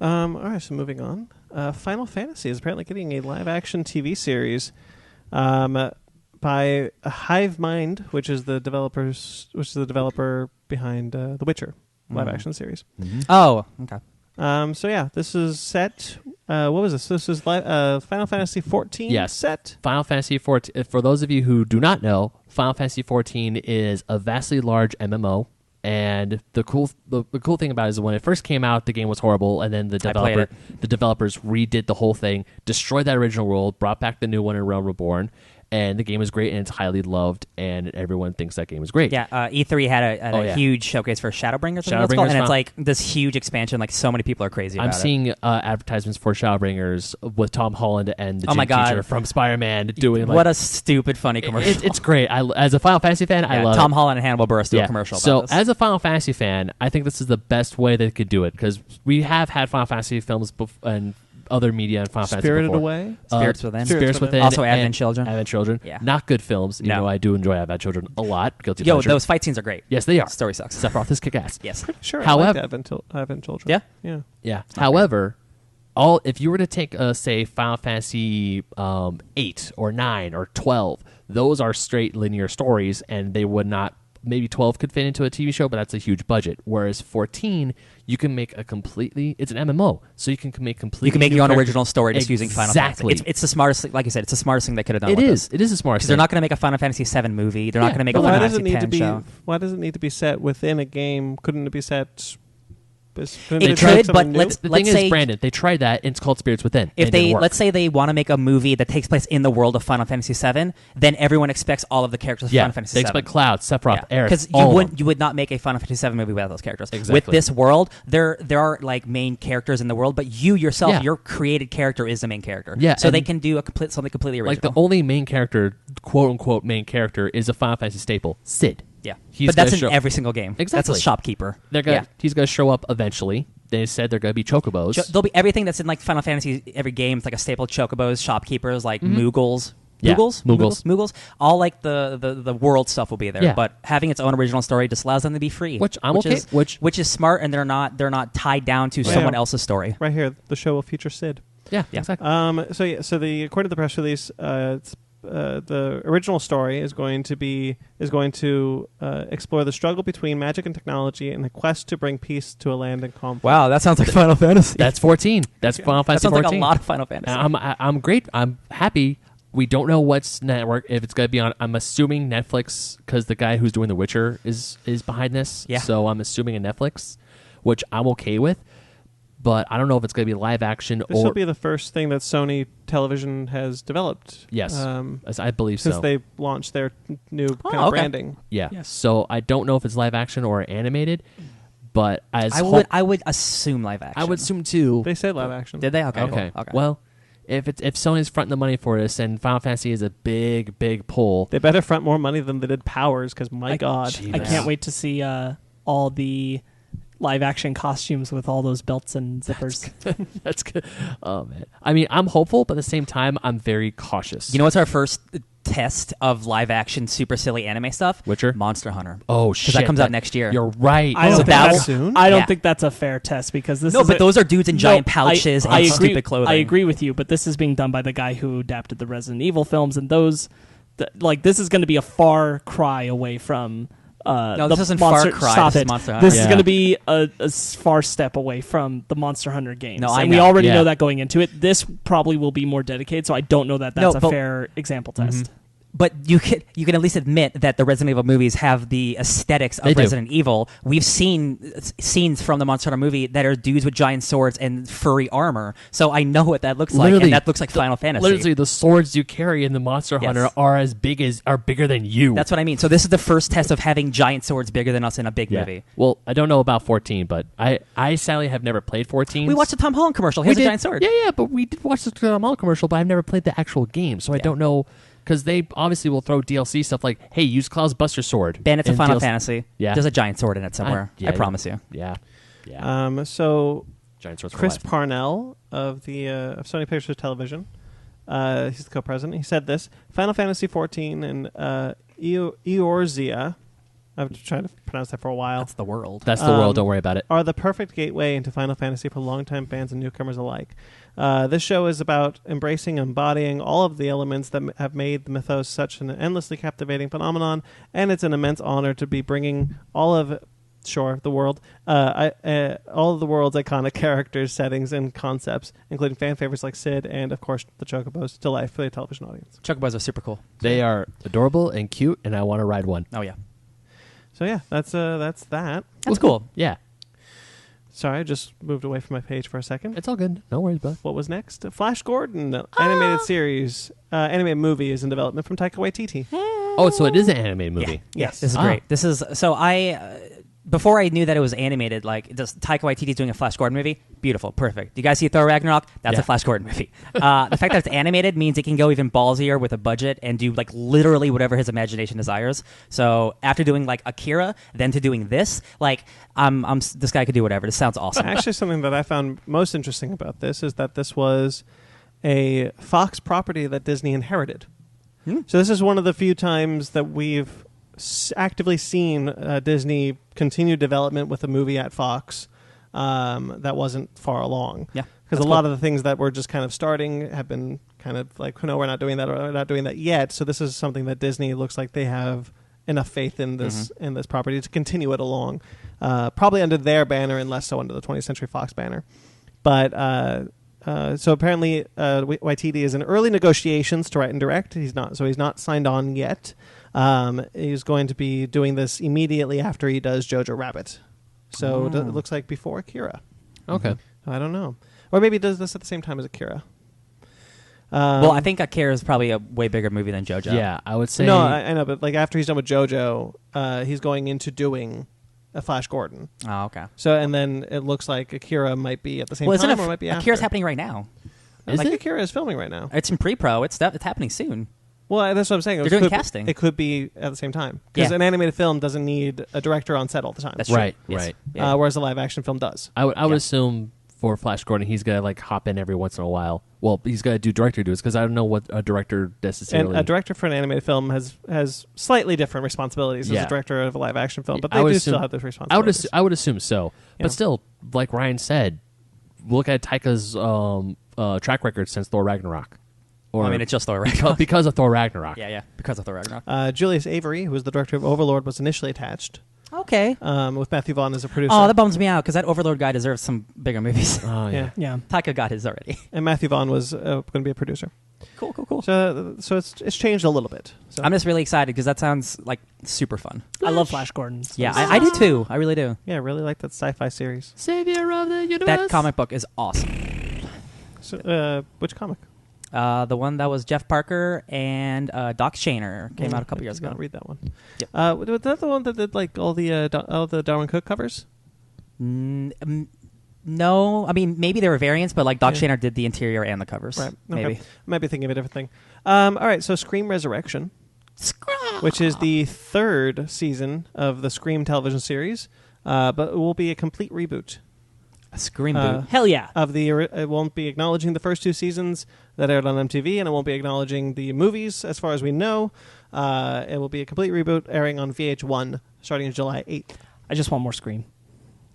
Speaker 1: All right, so moving on. Final Fantasy is apparently getting a live-action TV series by Hive Mind, which is the developer behind The Witcher live-action series.
Speaker 3: Oh, okay.
Speaker 1: So yeah, this is set. What was this? This is Final Fantasy 14
Speaker 2: Yes.
Speaker 1: set.
Speaker 2: Final Fantasy 14. For those of you who do not know, Final Fantasy 14 is a vastly large MMO. And the cool thing about it is when it first came out, the game was horrible, and then the developers redid the whole thing, destroyed that original world, brought back the new one in Realm Reborn, and the game is great and it's highly loved, and everyone thinks that game is great.
Speaker 3: Yeah, E3 had a
Speaker 2: yeah.
Speaker 3: huge showcase for Shadowbringers, I think that's
Speaker 2: Shadowbringers
Speaker 3: called, and
Speaker 2: found-
Speaker 3: it's like this huge expansion. Like, so many people are crazy about
Speaker 2: I'm
Speaker 3: it.
Speaker 2: seeing advertisements for Shadowbringers with Tom Holland and the
Speaker 3: Oh my
Speaker 2: gym
Speaker 3: God.
Speaker 2: teacher from Spider-Man doing like
Speaker 3: What a stupid, funny commercial.
Speaker 2: it's great. As a Final Fantasy fan, I
Speaker 3: Yeah,
Speaker 2: love
Speaker 3: Tom
Speaker 2: it.
Speaker 3: Holland and Hannibal Buress do a commercial about
Speaker 2: So,
Speaker 3: this.
Speaker 2: as a Final Fantasy fan, I think this is the best way they could do it because we have had Final Fantasy films and other media and Final Fantasy
Speaker 1: Spirited
Speaker 2: before.
Speaker 1: Away.
Speaker 3: Spirits Within.
Speaker 2: Spirits Within.
Speaker 3: Also
Speaker 2: and
Speaker 3: Advent Children.
Speaker 2: Advent Children.
Speaker 3: Yeah.
Speaker 2: Not good films. You
Speaker 3: No.
Speaker 2: know, I do enjoy Advent Children a lot. Guilty
Speaker 3: Yo,
Speaker 2: pleasure.
Speaker 3: those fight scenes are great.
Speaker 2: Yes, they are.
Speaker 3: Story sucks.
Speaker 2: Sephiroth is kick-ass.
Speaker 3: Yes.
Speaker 1: Sure.
Speaker 2: However-
Speaker 1: I liked Advent Children.
Speaker 3: Yeah?
Speaker 1: Yeah.
Speaker 2: Yeah. However, if you were to take, say, Final Fantasy 8 or 9 or 12, those are straight linear stories, and they would not maybe 12 could fit into a TV show, but that's a huge budget. Whereas 14, you can make it's an MMO, so you can make completely.
Speaker 3: You can make
Speaker 2: new
Speaker 3: your own
Speaker 2: characters.
Speaker 3: original story just using Final Fantasy.
Speaker 2: Exactly.
Speaker 3: It's the smartest, like you said, it's the smartest thing they could have done.
Speaker 2: It
Speaker 3: with
Speaker 2: is.
Speaker 3: this.
Speaker 2: It is the smartest.
Speaker 3: Because they're not going to make a Final Fantasy VII movie. They're not going to make a
Speaker 1: Why
Speaker 3: Final
Speaker 1: does it
Speaker 3: Fantasy
Speaker 1: need to
Speaker 3: X
Speaker 1: be?
Speaker 3: show.
Speaker 1: Why does it need to be set within a game? Couldn't it be set?
Speaker 3: It could, but
Speaker 2: The thing
Speaker 3: say
Speaker 2: is, Brandon, they tried that, and it's called Spirits Within.
Speaker 3: if
Speaker 2: and it didn't
Speaker 3: they
Speaker 2: work.
Speaker 3: let's say they want to make a movie that takes place in the world of Final Fantasy VII, then everyone expects all of the characters of Final Fantasy
Speaker 2: they
Speaker 3: VII.
Speaker 2: expect Cloud, Sephiroth, Aerith,
Speaker 3: Because
Speaker 2: all of them.
Speaker 3: you would not make a Final Fantasy VII movie without those characters.
Speaker 2: Exactly.
Speaker 3: With this world, there are like main characters in the world, but you yourself,
Speaker 2: Yeah.
Speaker 3: your created character is the main character.
Speaker 2: Yeah,
Speaker 3: so
Speaker 2: and-
Speaker 3: they can do something completely original.
Speaker 2: Like the only main character, quote unquote main character, is a Final Fantasy staple, Sid.
Speaker 3: yeah,
Speaker 2: He's
Speaker 3: but that's
Speaker 2: gonna
Speaker 3: in
Speaker 2: show-
Speaker 3: every single game. That's
Speaker 2: Exactly.
Speaker 3: a shopkeeper.
Speaker 2: He's going to show up eventually. They said they're going to be chocobos.
Speaker 3: There'll be everything that's in like Final Fantasy. Every game, it's like a staple: chocobos, shopkeepers, like Moogles.
Speaker 2: Yeah,
Speaker 3: Moogles?
Speaker 2: Moogles.
Speaker 3: Moogles. All like the world stuff will be there,
Speaker 2: Yeah.
Speaker 3: but having its own original story just allows them to be free,
Speaker 2: Which I'm okay-
Speaker 3: Is, which is smart, and they're not tied down to someone else's story.
Speaker 1: Right here, the show will feature Sid.
Speaker 2: yeah,
Speaker 3: Yeah.
Speaker 2: exactly.
Speaker 1: According to the press release, the original story is going to explore the struggle between magic and technology in a quest to bring peace to a land in conflict.
Speaker 3: Wow, that sounds like Final Fantasy.
Speaker 2: That's 14. That's Final
Speaker 3: That
Speaker 2: Fantasy
Speaker 3: sounds
Speaker 2: 14.
Speaker 3: like a lot of Final Fantasy.
Speaker 2: I'm great. I'm happy. We don't know what's network, if it's going to be on. I'm assuming Netflix, because the guy who's doing The Witcher is behind this.
Speaker 3: Yeah.
Speaker 2: So I'm assuming a Netflix, which I'm okay with. But I don't know if it's going to be live action
Speaker 1: This
Speaker 2: or.
Speaker 1: will be the first thing that Sony Television has developed.
Speaker 2: Yes, as I believe
Speaker 1: since
Speaker 2: so.
Speaker 1: they launched their new kind of
Speaker 3: okay.
Speaker 1: branding.
Speaker 2: Yeah.
Speaker 4: Yes.
Speaker 2: So I don't know if it's live action or animated, but
Speaker 3: I would assume live action.
Speaker 2: I would assume too.
Speaker 1: They said live action.
Speaker 3: Did they? Okay.
Speaker 2: Okay.
Speaker 3: Cool. Okay.
Speaker 2: Well, if Sony's fronting the money for this, and Final Fantasy is a big pull.
Speaker 1: They better front more money than they did Powers, because my God.
Speaker 2: Gee.
Speaker 4: I
Speaker 2: Yeah.
Speaker 4: can't wait to see all the live action costumes with all those belts and zippers.
Speaker 2: That's good. Oh man. I mean, I'm hopeful, but at the same time, I'm very cautious.
Speaker 3: You know what's our first test of live action super silly anime stuff?
Speaker 2: Witcher?
Speaker 3: Monster Hunter.
Speaker 2: Oh shit.
Speaker 3: Because that comes out next year.
Speaker 2: You're right.
Speaker 4: I don't
Speaker 3: So
Speaker 4: think
Speaker 3: that
Speaker 4: that's
Speaker 1: soon?
Speaker 4: I don't
Speaker 3: Yeah.
Speaker 4: think that's a fair test because this
Speaker 3: No,
Speaker 4: is
Speaker 3: but those are dudes in giant
Speaker 4: No,
Speaker 3: pouches
Speaker 4: I
Speaker 3: and
Speaker 4: agree,
Speaker 3: stupid clothing.
Speaker 4: I agree with you, but this is being done by the guy who adapted the Resident Evil films, and those, this is going to be a far cry away from.
Speaker 3: No,
Speaker 4: the
Speaker 3: this isn't
Speaker 4: Monster,
Speaker 3: Far Cry,
Speaker 4: Stop
Speaker 3: this is
Speaker 4: it.
Speaker 3: Monster Hunter.
Speaker 4: This
Speaker 2: Yeah.
Speaker 4: is going to be a far step away from the Monster Hunter games.
Speaker 3: No, I
Speaker 4: and we
Speaker 3: know.
Speaker 4: already
Speaker 2: Yeah.
Speaker 4: know that going into it. This probably will be more dedicated, so I don't know that that's
Speaker 3: No,
Speaker 4: a
Speaker 3: but-
Speaker 4: fair example test.
Speaker 3: But you can at least admit that the Resident Evil movies have the aesthetics of
Speaker 2: They do.
Speaker 3: Resident Evil. We've seen scenes from the Monster Hunter movie that are dudes with giant swords and furry armor. So I know what that looks like,
Speaker 2: Literally,
Speaker 3: and that looks like Final Fantasy.
Speaker 2: Literally, the swords you carry in the Monster
Speaker 3: Yes.
Speaker 2: Hunter are bigger than you.
Speaker 3: That's what I mean. So this is the first test of having giant swords bigger than us in a big movie.
Speaker 2: Well, I don't know about 14, but I sadly have never played 14.
Speaker 3: We watched the Tom Holland commercial. He has a giant sword.
Speaker 2: Yeah, but we did watch the Tom Holland commercial, but I've never played the actual game, so I don't know. Because they obviously will throw DLC stuff like, hey, use Cloud's Buster Sword.
Speaker 3: Bandits of
Speaker 2: in
Speaker 3: Final
Speaker 2: DLC.
Speaker 3: Fantasy.
Speaker 2: Yeah.
Speaker 3: There's a giant sword in it somewhere.
Speaker 2: yeah,
Speaker 3: I promise you.
Speaker 2: Yeah. Yeah.
Speaker 1: So
Speaker 2: Giant swords
Speaker 1: Chris
Speaker 2: for life.
Speaker 1: Parnell of the of Sony Pictures Television, he's the co-president. He said this: Final Fantasy XIV and Eorzea, I've tried to pronounce that for a while,
Speaker 3: That's the world.
Speaker 2: That's the world. Don't worry about it.
Speaker 1: are the perfect gateway into Final Fantasy for longtime fans and newcomers alike. This show is about embracing and embodying all of the elements that have made the mythos such an endlessly captivating phenomenon, and it's an immense honor to be bringing all of the world, all of the world's iconic characters, settings, and concepts, including fan favorites like Sid and, of course, the Chocobos, to life for the television audience.
Speaker 3: Chocobos are super cool.
Speaker 2: They are adorable and cute, and I want to ride one.
Speaker 3: Oh yeah,
Speaker 1: So yeah, that's that.
Speaker 3: that's cool.
Speaker 2: Yeah.
Speaker 1: Sorry, I just moved away from my page for a second.
Speaker 2: It's all good. No worries, bud.
Speaker 1: What was next? Flash Gordon, animated series, animated movie is in development from Taika Waititi.
Speaker 2: Oh, so it is an animated movie.
Speaker 1: Yes.
Speaker 3: This is great. This is so before I knew that it was animated, like just Taika Waititi's doing a Flash Gordon movie, beautiful, perfect. You guys see Thor Ragnarok? That's
Speaker 2: Yeah.
Speaker 3: a Flash Gordon movie. The fact that it's animated means it can go even ballsier with a budget and do like literally whatever his imagination desires. So after doing like Akira, then to doing this, like this guy could do whatever. This sounds awesome.
Speaker 1: Actually, something that I found most interesting about this is that this was a Fox property that Disney inherited. So this is one of the few times that we've actively seen Disney continue development with a movie at Fox that wasn't far along.
Speaker 3: Yeah,
Speaker 1: Because
Speaker 3: that's
Speaker 1: a lot
Speaker 3: cool.
Speaker 1: of the things that were just kind of starting have been kind of like, no, we're not doing that, or we're not doing that yet. So this is something that Disney looks like they have enough faith in this property to continue it along, probably under their banner and less so under the 20th Century Fox banner. But so apparently Waititi is in early negotiations to write and direct. He's not signed on yet. He's going to be doing this immediately after he does Jojo Rabbit. So it looks like before Akira.
Speaker 2: Okay.
Speaker 1: I don't know. Or maybe he does this at the same time as Akira.
Speaker 3: Well, I think Akira is probably a way bigger movie than JoJo.
Speaker 2: Yeah, I would say.
Speaker 1: No, I know, but like after he's done with JoJo, he's going into doing a Flash Gordon.
Speaker 3: Oh, okay.
Speaker 1: So and then it looks like Akira might be at the same
Speaker 3: Well,
Speaker 1: time, or might be after.
Speaker 3: Akira's happening right now.
Speaker 2: Is
Speaker 1: like
Speaker 2: it?
Speaker 1: Akira is filming right now.
Speaker 3: It's in pre-pro. It's happening soon.
Speaker 1: Well, that's what I'm saying.
Speaker 3: They're doing
Speaker 1: could,
Speaker 3: casting.
Speaker 1: It could be at the same time because
Speaker 3: Yeah.
Speaker 1: an animated film doesn't need a director on set all the time.
Speaker 3: That's true.
Speaker 2: Right,
Speaker 3: Yes.
Speaker 2: right.
Speaker 3: Yeah.
Speaker 1: Whereas a live action film does.
Speaker 2: I would
Speaker 3: Yeah.
Speaker 2: assume for Flash Gordon, he's gonna like hop in every once in a while. Well, he's gonna do director duties because I don't know what a director necessarily.
Speaker 1: And a director for an animated film has slightly different responsibilities as
Speaker 2: Yeah.
Speaker 1: a director of a live action film, but
Speaker 2: I
Speaker 1: they
Speaker 2: would
Speaker 1: do
Speaker 2: assume-
Speaker 1: still have those responsibilities.
Speaker 2: I would assume so,
Speaker 1: Yeah.
Speaker 2: but still, like Ryan said, look at Taika's track record since Thor Ragnarok. Or
Speaker 3: I mean, it's just Thor Ragnarok.
Speaker 2: because of Thor Ragnarok.
Speaker 3: Yeah, because of Thor Ragnarok.
Speaker 1: Julius Avery, who was the director of Overlord, was initially attached
Speaker 3: Okay.
Speaker 1: with Matthew Vaughn as a producer.
Speaker 3: Oh, that bums me out because that Overlord guy deserves some bigger movies.
Speaker 2: Oh yeah.
Speaker 1: yeah.
Speaker 4: Yeah.
Speaker 3: Taika got his already.
Speaker 1: And Matthew Vaughn was going to be a producer.
Speaker 3: Cool.
Speaker 1: So it's changed a little bit. So
Speaker 3: I'm just really excited because that sounds like super fun.
Speaker 4: I love Flash Gordon.
Speaker 3: Yeah, I do too. I really do.
Speaker 1: yeah, I really like that sci-fi series.
Speaker 2: Savior of the universe.
Speaker 3: That comic book is awesome.
Speaker 1: So, which comic?
Speaker 3: The one that was Jeff Parker and Doc Shaner came out a couple years
Speaker 1: I did
Speaker 3: ago.
Speaker 1: not read that one.
Speaker 3: Yep.
Speaker 1: Was that the one that did like all the Darwin Cook covers?
Speaker 3: No, I mean maybe there were variants, but like Doc
Speaker 1: Yeah.
Speaker 3: Shaner did the interior and the covers.
Speaker 1: Right. Okay.
Speaker 3: Maybe.
Speaker 1: I might be thinking of a different thing. All right. So Scream Resurrection, which is the third season of the Scream television series, but it will be a complete reboot.
Speaker 3: A Scream boot.
Speaker 4: Hell yeah.
Speaker 1: Of the, it won't be acknowledging the first two seasons that aired on MTV, and it won't be acknowledging the movies as far as we know. It will be a complete reboot airing on VH1 starting July 8th.
Speaker 4: I just want more Scream.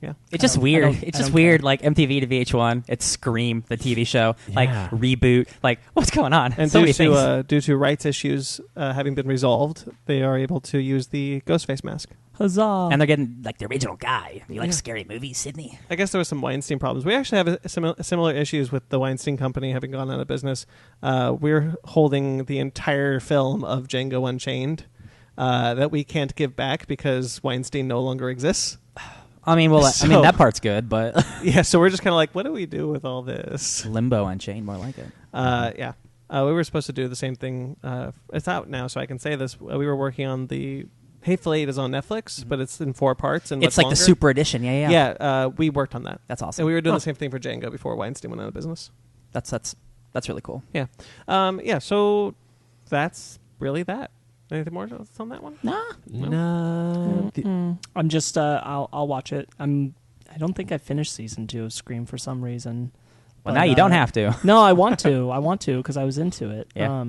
Speaker 1: Yeah.
Speaker 3: It's just
Speaker 4: I
Speaker 3: weird.
Speaker 4: don't-
Speaker 3: It's
Speaker 4: I
Speaker 3: just
Speaker 4: don't
Speaker 3: weird. Like MTV to VH1. It's Scream, the TV show. Like
Speaker 2: Yeah.
Speaker 3: reboot. Like what's going on?
Speaker 1: And
Speaker 3: So many things.
Speaker 1: due to rights issues having been resolved, they are able to use the Ghostface mask.
Speaker 4: Huzzah.
Speaker 3: And they're getting like the original guy. You like
Speaker 1: Yeah.
Speaker 3: scary movies, Sydney?
Speaker 1: I guess there were some Weinstein problems. We actually have similar issues with the Weinstein Company having gone out of business. We're holding the entire film of Django Unchained that we can't give back because Weinstein no longer exists.
Speaker 3: I mean, well, I
Speaker 1: So-
Speaker 3: mean that part's good, but
Speaker 1: Yeah, so we're just kind of like, what do we do with all this?
Speaker 3: Limbo Unchained, more like it.
Speaker 1: Yeah. We were supposed to do the same thing. It's out now, so I can say this. We were working on the Hateful Eight is on Netflix, but it's in 4 parts and
Speaker 3: It's
Speaker 1: much
Speaker 3: like the
Speaker 1: longer.
Speaker 3: super edition. Yeah.
Speaker 1: Yeah, we worked on that.
Speaker 3: That's awesome.
Speaker 1: And we were doing the same thing for Django before Weinstein went out of business.
Speaker 3: That's really cool.
Speaker 1: Yeah. So that's really that. Anything more on that one?
Speaker 3: Nah.
Speaker 2: No.
Speaker 4: I'm just I'll watch it. I don't think I finished season 2 of Scream for some reason.
Speaker 3: Well,
Speaker 4: But,
Speaker 3: now you don't have to.
Speaker 4: No, I want to. I want to because I was into it.
Speaker 3: Yeah.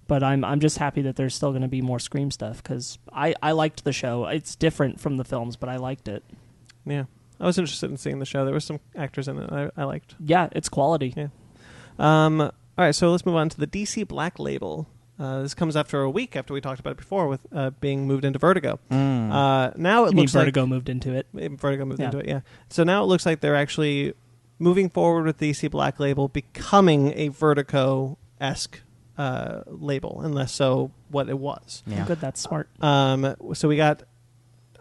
Speaker 4: But I'm just happy that there's still going to be more Scream stuff because I liked the show. It's different from the films, but I liked it.
Speaker 1: Yeah. I was interested in seeing the show. There were some actors in it I liked.
Speaker 4: Yeah, it's quality.
Speaker 1: Yeah. All right, so let's move on to the DC Black Label. This comes after a week after we talked about it before with being moved into Vertigo. Now it
Speaker 4: You mean
Speaker 1: looks
Speaker 4: Vertigo moved into it?
Speaker 1: like Vertigo moved
Speaker 4: Yeah.
Speaker 1: into it. Yeah. So now it looks like they're actually moving forward with DC Black Label becoming a Vertigo-esque label, unless so what it was.
Speaker 3: Yeah.
Speaker 4: Good, that's smart.
Speaker 1: So we got.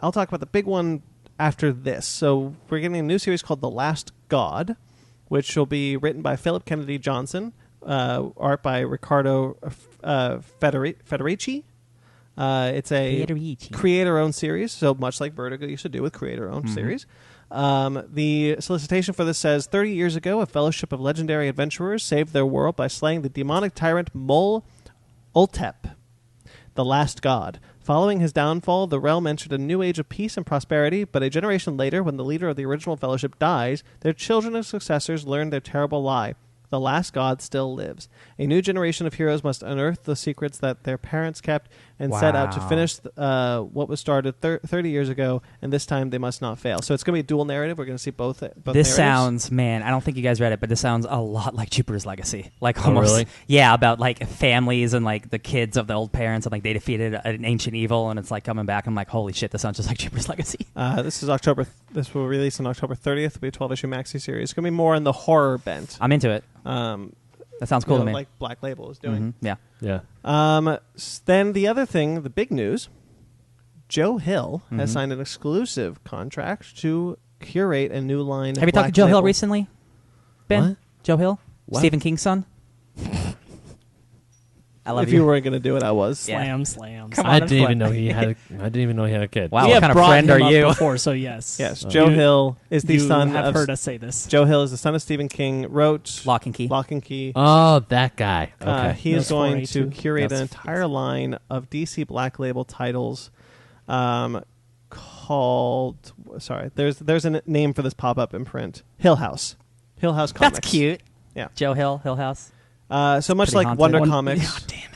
Speaker 1: I'll talk about the big one after this. So we're getting a new series called The Last God, which will be written by Philip Kennedy Johnson, art by Riccardo Federici. It's a
Speaker 3: Federici.
Speaker 1: creator-owned series, so much like Vertigo used to do with creator-owned series. The solicitation for this says, 30 years ago, a fellowship of legendary adventurers saved their world by slaying the demonic tyrant Mol Ultep, the last god. Following his downfall, the realm entered a new age of peace and prosperity, but a generation later, when the leader of the original fellowship dies, their children and successors learn their terrible lie. The last god still lives. A new generation of heroes must unearth the secrets that their parents kept and set out to
Speaker 3: Wow.
Speaker 1: finish what was started 30 years ago, and this time they must not fail. So it's going to be a dual narrative. We're going to see both
Speaker 3: This
Speaker 1: narratives.
Speaker 3: sounds, man, I don't think you guys read it, but this sounds a lot like Jupiter's Legacy. Like almost,
Speaker 2: really?
Speaker 3: Yeah, about like families and like the kids of the old parents and like they defeated an ancient evil and it's like coming back. I'm like, holy shit, this sounds just like Jupiter's Legacy.
Speaker 1: This is October. This will release on October 30th. It'll be a 12-issue maxi series. It's going to be more in the horror bent.
Speaker 3: I'm into it. That sounds cool to me.
Speaker 1: Like Black Label is doing.
Speaker 3: Yeah.
Speaker 2: Yeah.
Speaker 1: Then the other thing, the big news, Joe Hill has signed an exclusive contract to curate a new line.
Speaker 3: Have you
Speaker 1: of
Speaker 3: talked to
Speaker 1: Black
Speaker 3: Joe Hill
Speaker 1: Label.
Speaker 3: recently, Ben?
Speaker 2: What?
Speaker 3: Joe Hill?
Speaker 2: What?
Speaker 3: Stephen King's son? I love
Speaker 1: If you weren't going to do it, I was.
Speaker 3: Yeah.
Speaker 4: Slam.
Speaker 3: Come on,
Speaker 2: I
Speaker 3: it's
Speaker 2: didn't
Speaker 3: fun.
Speaker 2: even know he had. I didn't even know he had a kid.
Speaker 3: Wow,
Speaker 4: we
Speaker 3: what
Speaker 4: have
Speaker 3: kind of
Speaker 4: brought
Speaker 3: friend
Speaker 4: him
Speaker 3: are
Speaker 4: up
Speaker 3: you?
Speaker 4: before, so yes.
Speaker 1: Yes, Joe Hill is the
Speaker 4: you
Speaker 1: son
Speaker 4: have
Speaker 1: of
Speaker 4: heard us say this.
Speaker 1: Joe Hill is the son of Stephen King. Wrote
Speaker 3: Lock and Key.
Speaker 1: Lock and Key.
Speaker 2: Oh, that guy. Okay.
Speaker 1: He is
Speaker 4: Those
Speaker 1: going
Speaker 4: 4A2.
Speaker 1: to curate
Speaker 3: That's-
Speaker 1: an entire line of DC Black Label titles called. Sorry, there's a name for this pop-up imprint. Hill House. Hill House Comics.
Speaker 3: That's cute.
Speaker 1: Yeah.
Speaker 3: Joe Hill, Hill House.
Speaker 1: So much
Speaker 3: pretty
Speaker 1: like
Speaker 3: haunted.
Speaker 1: Wonder
Speaker 3: One-
Speaker 1: Comics.
Speaker 3: God damn it.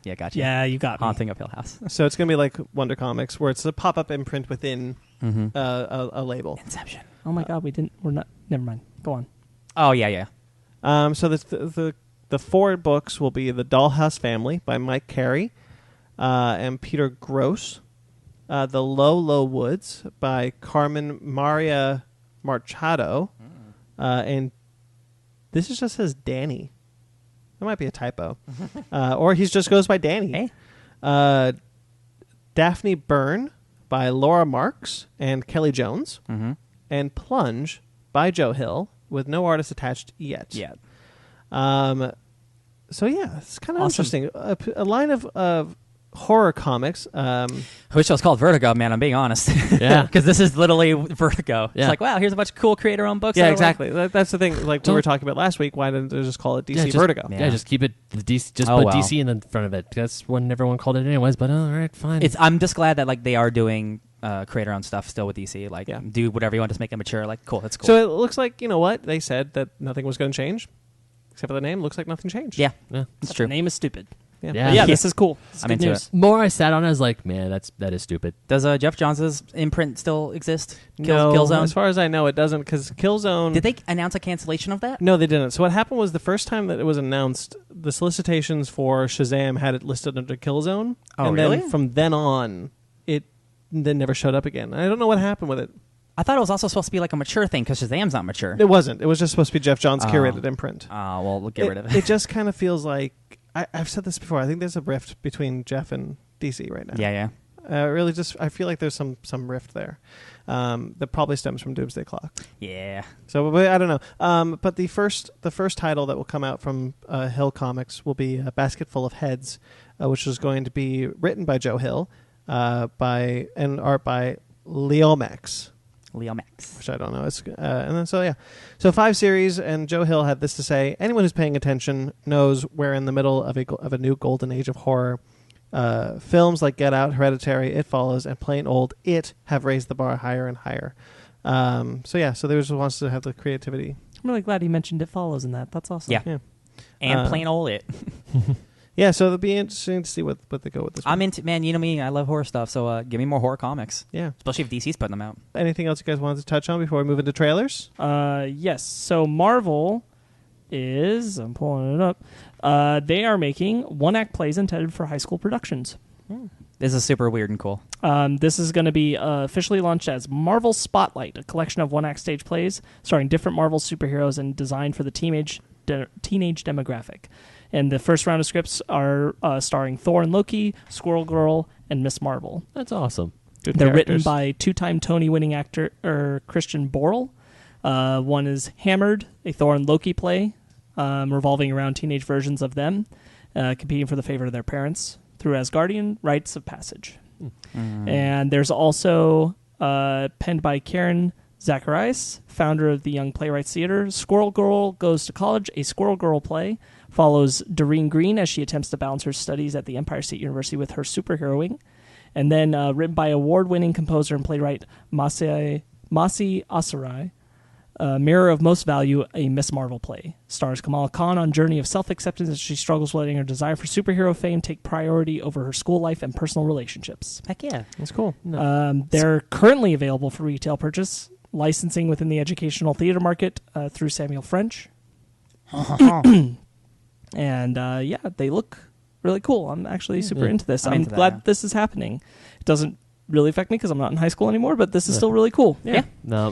Speaker 3: Yeah, gotcha.
Speaker 4: Yeah, you got me.
Speaker 3: Haunting of Hill House.
Speaker 1: So it's going to be like Wonder Comics, where it's a pop-up imprint within a label.
Speaker 3: Inception.
Speaker 4: Oh my God, we're not. Never mind. Go on.
Speaker 3: Oh, yeah.
Speaker 1: So the four books will be The Dollhouse Family by Mike Carey and Peter Gross, The Low Woods by Carmen Maria Marchado, and this just says Danny. That might be a typo, or he just goes by Danny.
Speaker 3: Hey.
Speaker 1: Daphne Byrne by Laura Marks and Kelly Jones, and Plunge by Joe Hill with no artist attached yet. So yeah, it's kind of
Speaker 3: Awesome.
Speaker 1: interesting. A line of horror comics.
Speaker 3: I wish it was called Vertigo, man. I'm being honest.
Speaker 2: Yeah.
Speaker 3: Because this is literally Vertigo.
Speaker 2: Yeah.
Speaker 3: It's like, wow, here's a bunch of cool creator-owned books.
Speaker 1: Yeah,
Speaker 3: that I
Speaker 1: exactly. That's the thing. Like we were talking about last week. Why didn't they just call it DC Vertigo?
Speaker 3: Yeah.
Speaker 2: Yeah, just keep it the DC. Just
Speaker 3: Oh,
Speaker 2: put
Speaker 3: well.
Speaker 2: DC in the front of it. That's what everyone called it, anyways. But all right, fine.
Speaker 3: I'm just glad that like they are doing creator-owned stuff still with DC. Like,
Speaker 1: Yeah.
Speaker 3: do whatever you want, just make it mature. Like, cool, that's cool.
Speaker 1: So it looks like, you know what? They said that nothing was going to change. Except for the name. Looks like nothing changed.
Speaker 3: yeah,
Speaker 2: Yeah.
Speaker 3: it's
Speaker 4: The
Speaker 3: true.
Speaker 4: name is stupid.
Speaker 1: Yeah.
Speaker 2: Yeah.
Speaker 4: But yeah, this is cool. This is
Speaker 3: I'm
Speaker 4: good
Speaker 3: into
Speaker 4: news.
Speaker 2: More I sat on, I was like, man, that is stupid.
Speaker 3: Does Jeff Johns' imprint still exist?
Speaker 1: No,
Speaker 3: Killzone?
Speaker 1: as far as I know, it doesn't, because Killzone...
Speaker 3: Did they announce a cancellation of that?
Speaker 1: No, they didn't. So what happened was the first time that it was announced, the solicitations for Shazam had it listed under Killzone.
Speaker 3: Oh,
Speaker 1: and
Speaker 3: really?
Speaker 1: then from then on, it then never showed up again. I don't know what happened with it.
Speaker 3: I thought it was also supposed to be like a mature thing because Shazam's not mature.
Speaker 1: It wasn't. It was just supposed to be Jeff Johns'
Speaker 3: Oh.
Speaker 1: curated imprint.
Speaker 3: Oh, well, we'll get rid of it.
Speaker 1: It just kind of feels like... I've said this before. I think there's a rift between Jeff and DC right now.
Speaker 3: Yeah.
Speaker 1: Really just... I feel like there's some rift there that probably stems from Doomsday Clock.
Speaker 3: Yeah.
Speaker 1: So but I don't know. But the first title that will come out from Hill Comics will be A Basket Full of Heads, which is going to be written by Joe Hill, and art by Leo Max,
Speaker 3: Leo Max.
Speaker 1: which I don't know. It's and then so 5 series, and Joe Hill had this to say: anyone who's paying attention knows we're in the middle of a new golden age of horror. Films like Get Out, Hereditary, It Follows, and plain old It have raised the bar higher and higher. So there just wants to have the creativity.
Speaker 4: I'm really glad he mentioned It Follows in that. That's awesome.
Speaker 3: Yeah.
Speaker 1: Yeah.
Speaker 3: And plain old It.
Speaker 1: Yeah, so it'll be interesting to see what they go with this one.
Speaker 3: I'm into, man, you know me, I love horror stuff, so give me more horror comics.
Speaker 1: Yeah.
Speaker 3: Especially if DC's putting them out.
Speaker 1: Anything else you guys wanted to touch on before we move into trailers?
Speaker 4: Yes. So Marvel is, I'm pulling it up. They are making one-act plays intended for high school productions.
Speaker 3: This is super weird and cool.
Speaker 4: This is going to be officially launched as Marvel Spotlight, a collection of one-act stage plays starring different Marvel superheroes and designed for the teenage demographic. And the first round of scripts are starring Thor and Loki, Squirrel Girl, and Miss Marvel.
Speaker 2: That's awesome.
Speaker 1: Good
Speaker 4: They're written
Speaker 1: characters.
Speaker 4: by two-time Tony-winning actor Christian Borle. One is Hammered, a Thor and Loki play, revolving around teenage versions of them, competing for the favor of their parents through Asgardian rites of passage. And there's also penned by Karen Zacharias, founder of the Young Playwrights Theater. Squirrel Girl Goes to College, a Squirrel Girl play, follows Doreen Green as she attempts to balance her studies at the Empire State University with her superheroing. And then written by award-winning composer and playwright Masi Asarai, Mirror of Most Value, a Miss Marvel play. Stars Kamala Khan on journey of self-acceptance as she struggles with letting her desire for superhero fame take priority over her school life and personal relationships.
Speaker 3: Heck yeah.
Speaker 1: That's cool.
Speaker 4: They're currently available for retail purchase, licensing within the educational theater market through Samuel French. And yeah, they look really cool. I'm actually super into this. I'm glad this is happening. It doesn't really affect me because I'm not in high school anymore, but this is still really cool. Yeah.
Speaker 2: No,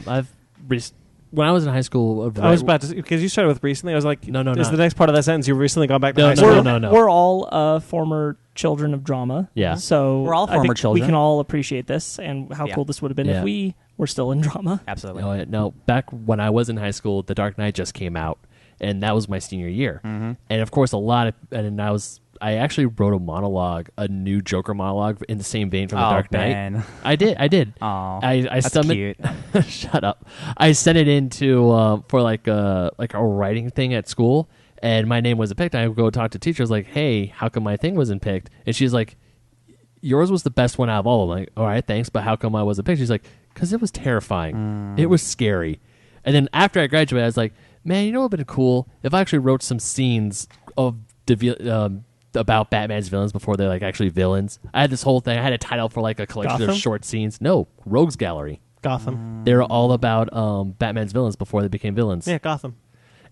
Speaker 2: when I was in high school,
Speaker 1: I was about to, because you started with recently. I was like,
Speaker 2: no,
Speaker 1: is the next part of that sentence you've recently gone back to high school?
Speaker 2: No.
Speaker 4: We're all former children of drama.
Speaker 2: Yeah.
Speaker 4: So
Speaker 3: we're all
Speaker 4: I
Speaker 3: former
Speaker 4: think
Speaker 3: children.
Speaker 4: we can all appreciate this and how cool this would have been if we were still in drama.
Speaker 3: Absolutely.
Speaker 2: No, back when I was in high school, The Dark Knight just came out, and that was my senior year. Mm-hmm. And of course, I actually wrote a new Joker monologue in the same vein from The Dark Knight.
Speaker 3: Ben.
Speaker 2: I did.
Speaker 3: Oh,
Speaker 2: I
Speaker 3: that's
Speaker 2: summoned,
Speaker 3: cute.
Speaker 2: Shut up. I sent it into for like a writing thing at school, and my name wasn't picked. I would go talk to teachers like, "Hey, how come my thing wasn't picked?" And she's like, "Yours was the best one out of all." I'm like, "All right, thanks, but how come I wasn't picked?" She's like, "Cause it was terrifying. It was scary." And then after I graduated, I was like, "Man, you know what would have been cool if I actually wrote some scenes of about Batman's villains before they're like actually villains." I had this whole thing. I had a title for like a collection
Speaker 1: Gotham?
Speaker 2: of short scenes. No, Rogues Gallery.
Speaker 1: Gotham.
Speaker 2: They were all about Batman's villains before they became villains.
Speaker 1: Yeah, Gotham.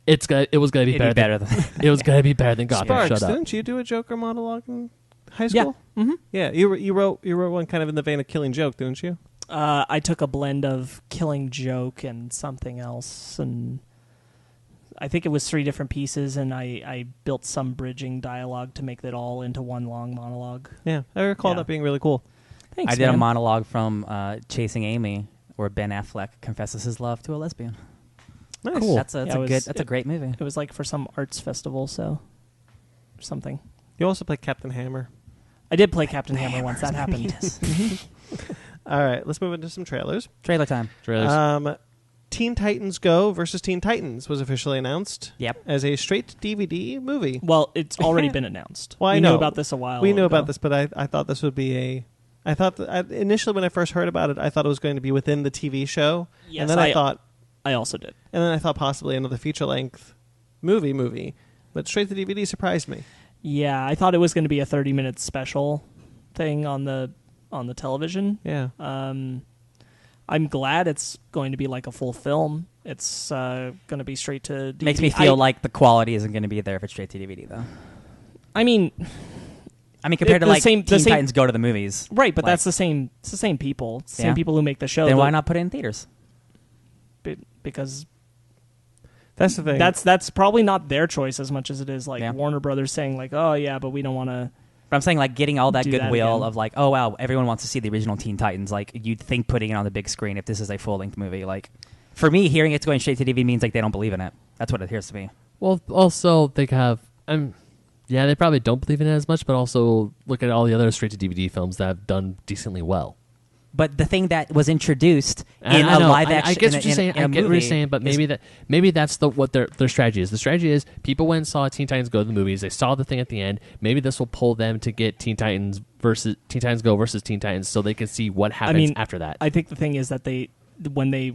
Speaker 2: It was gonna be better than it was gonna be better than Gotham.
Speaker 1: Sparks,
Speaker 2: Shut up.
Speaker 1: didn't you do a Joker monologue in high school?
Speaker 4: Yeah. Mm-hmm.
Speaker 1: Yeah, you wrote one kind of in the vein of Killing Joke, didn't you?
Speaker 4: I took a blend of Killing Joke and something else, and I think it was 3 different pieces, and I built some bridging dialogue to make that all into one long monologue.
Speaker 1: Yeah, I recall that being really cool.
Speaker 4: Thanks,
Speaker 3: I did a
Speaker 4: man.
Speaker 3: monologue from Chasing Amy, where Ben Affleck confesses his love to a lesbian.
Speaker 1: Nice.
Speaker 2: Cool.
Speaker 3: That's a great movie.
Speaker 4: It was like for some arts festival, so something.
Speaker 1: You also played Captain Hammer.
Speaker 4: I did play Captain Hammer once that happened.
Speaker 1: All right, let's move into some trailers.
Speaker 3: Trailer time.
Speaker 2: Trailers.
Speaker 1: Teen Titans Go versus Teen Titans was officially announced.
Speaker 3: Yep.
Speaker 1: As a straight DVD movie.
Speaker 4: Well, it's already been announced.
Speaker 1: Well, I
Speaker 4: we
Speaker 1: know
Speaker 4: knew about this a while
Speaker 1: We knew
Speaker 4: ago.
Speaker 1: about this, but I thought this would be a... I thought initially when I first heard about it, I thought it was going to be within the TV show.
Speaker 4: Yes,
Speaker 1: and then I thought...
Speaker 4: I also did.
Speaker 1: And then I thought possibly another feature-length movie. But straight to DVD surprised me.
Speaker 4: Yeah, I thought it was going to be a 30-minute special thing on the television.
Speaker 1: Yeah.
Speaker 4: I'm glad it's going to be like a full film. It's going to be straight to DVD.
Speaker 3: Makes me feel like the quality isn't going to be there if it's straight to DVD, though.
Speaker 4: I mean,
Speaker 3: compared to
Speaker 4: the
Speaker 3: like
Speaker 4: same-
Speaker 3: Teen
Speaker 4: the same-
Speaker 3: Titans Go to the movies.
Speaker 4: right, but
Speaker 3: Like-
Speaker 4: that's the same. It's the same people. It's the
Speaker 3: Yeah.
Speaker 4: same people who make the show.
Speaker 3: Then why not put it in theaters?
Speaker 4: Because
Speaker 1: That's the thing.
Speaker 4: that's probably not their choice as much as it is like
Speaker 3: Yeah.
Speaker 4: Warner Brothers saying like, oh yeah, but we don't want to.
Speaker 3: But I'm saying like getting all that
Speaker 4: Do that
Speaker 3: goodwill
Speaker 4: again.
Speaker 3: of like, oh wow, everyone wants to see the original Teen Titans. Like you'd think putting it on the big screen if this is a full length movie. Like for me, hearing it's going straight to TV means like they don't believe in it. That's what it appears to me.
Speaker 2: Well, also they have. Yeah, they probably don't believe in it as much, but also look at all the other straight to DVD films that have done decently well.
Speaker 3: But the thing that was introduced in
Speaker 2: I
Speaker 3: a
Speaker 2: know,
Speaker 3: live action,
Speaker 2: I get what you're saying.
Speaker 3: in a
Speaker 2: I get what you're
Speaker 3: movie
Speaker 2: saying, but
Speaker 3: is-
Speaker 2: maybe that's what their strategy is. The strategy is people went and saw Teen Titans Go to the movies. They saw the thing at the end. Maybe this will pull them to get Teen Titans Go versus Teen Titans, so they can see what happens after that.
Speaker 4: I think the thing is that when they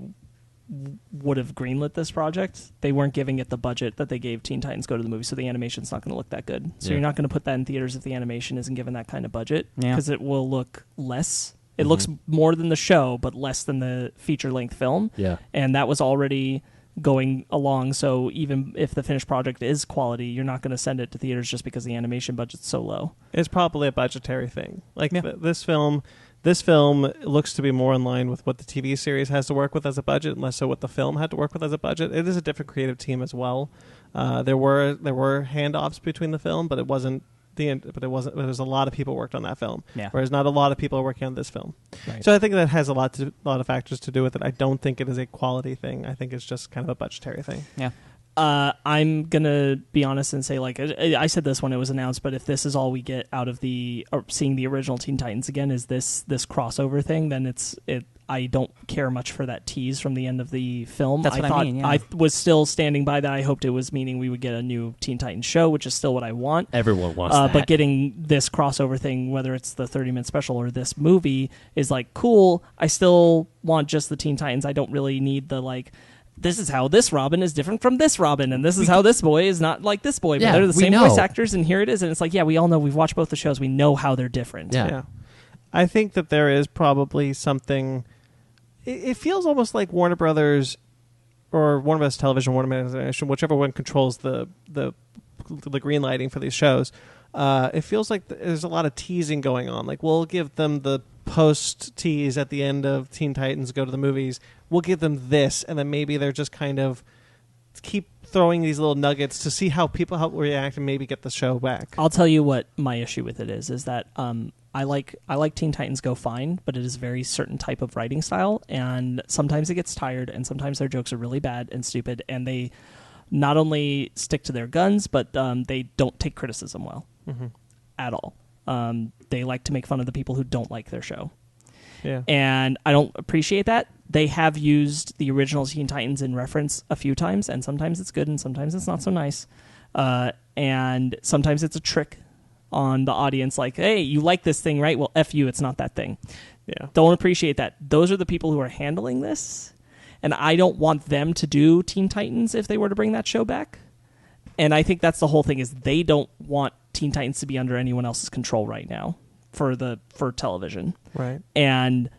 Speaker 4: would have greenlit this project, they weren't giving it the budget that they gave Teen Titans Go to the movie, so the animation's not going to look that good. So
Speaker 2: Yeah.
Speaker 4: you're not going to put that in theaters if the animation isn't given that kind of budget,
Speaker 3: Yeah.
Speaker 4: because it will look less. It looks more than the show, but less than the feature-length film.
Speaker 2: Yeah.
Speaker 4: And that was already going along, so even if the finished project is quality, you're not going to send it to theaters just because the animation budget's so low.
Speaker 1: It's probably a budgetary thing. Like
Speaker 4: Yeah.
Speaker 1: this film looks to be more in line with what the TV series has to work with as a budget, and less so what the film had to work with as a budget. It is a different creative team as well. There were handoffs between the film, but it wasn't. There's a lot of people worked on that film,
Speaker 3: Yeah.
Speaker 1: whereas not a lot of people are working on this film.
Speaker 4: Right.
Speaker 1: So I think that has a lot of factors to do with it. I don't think it is a quality thing. I think it's just kind of a budgetary thing.
Speaker 3: Yeah.
Speaker 4: I'm gonna be honest and say, like, I said this when it was announced, but if this is all we get out of seeing the original Teen Titans again is this crossover thing, then I don't care much for that tease from the end of the film.
Speaker 3: That's what I mean, yeah.
Speaker 4: I was still standing by that. I hoped it was meaning we would get a new Teen Titans show, which is still what I want.
Speaker 2: Everyone wants that.
Speaker 4: But getting this crossover thing, whether it's the 30-minute special or this movie, is like cool. I still want just the Teen Titans. I don't really need the like this is how this Robin is different from this Robin, and this is how this boy is not like this boy. But
Speaker 2: Yeah,
Speaker 4: they're the
Speaker 2: we
Speaker 4: same
Speaker 2: know.
Speaker 4: voice actors, and here it is. And it's like, yeah, we all know. We've watched both the shows. We know how they're different.
Speaker 2: Yeah.
Speaker 1: I think that there is probably something. It feels almost like Warner Brothers or Warner Brothers Television, Warner Brothers Animation, whichever one controls the green lighting for these shows. It feels like there's a lot of teasing going on. Like, we'll give them the post tease at the end of Teen Titans Go to the Movies. We'll give them this, and then maybe they're just kind of keep throwing these little nuggets to see how people react and maybe get the show back.
Speaker 4: I'll tell you what my issue with it is that I like Teen Titans Go fine, but it is a very certain type of writing style, and sometimes it gets tired, and sometimes their jokes are really bad and stupid, and they not only stick to their guns, but they don't take criticism well at all. They like to make fun of the people who don't like their show.
Speaker 1: Yeah.
Speaker 4: And I don't appreciate that. They have used the original Teen Titans in reference a few times, and sometimes it's good and sometimes it's not so nice. And sometimes it's a trick on the audience, like, hey, you like this thing, right? Well, F you, it's not that thing.
Speaker 1: Yeah.
Speaker 4: Don't appreciate that. Those are the people who are handling this, and I don't want them to do Teen Titans if they were to bring that show back. And I think that's the whole thing, is they don't want Teen Titans to be under anyone else's control right now for television.
Speaker 1: Right.
Speaker 4: And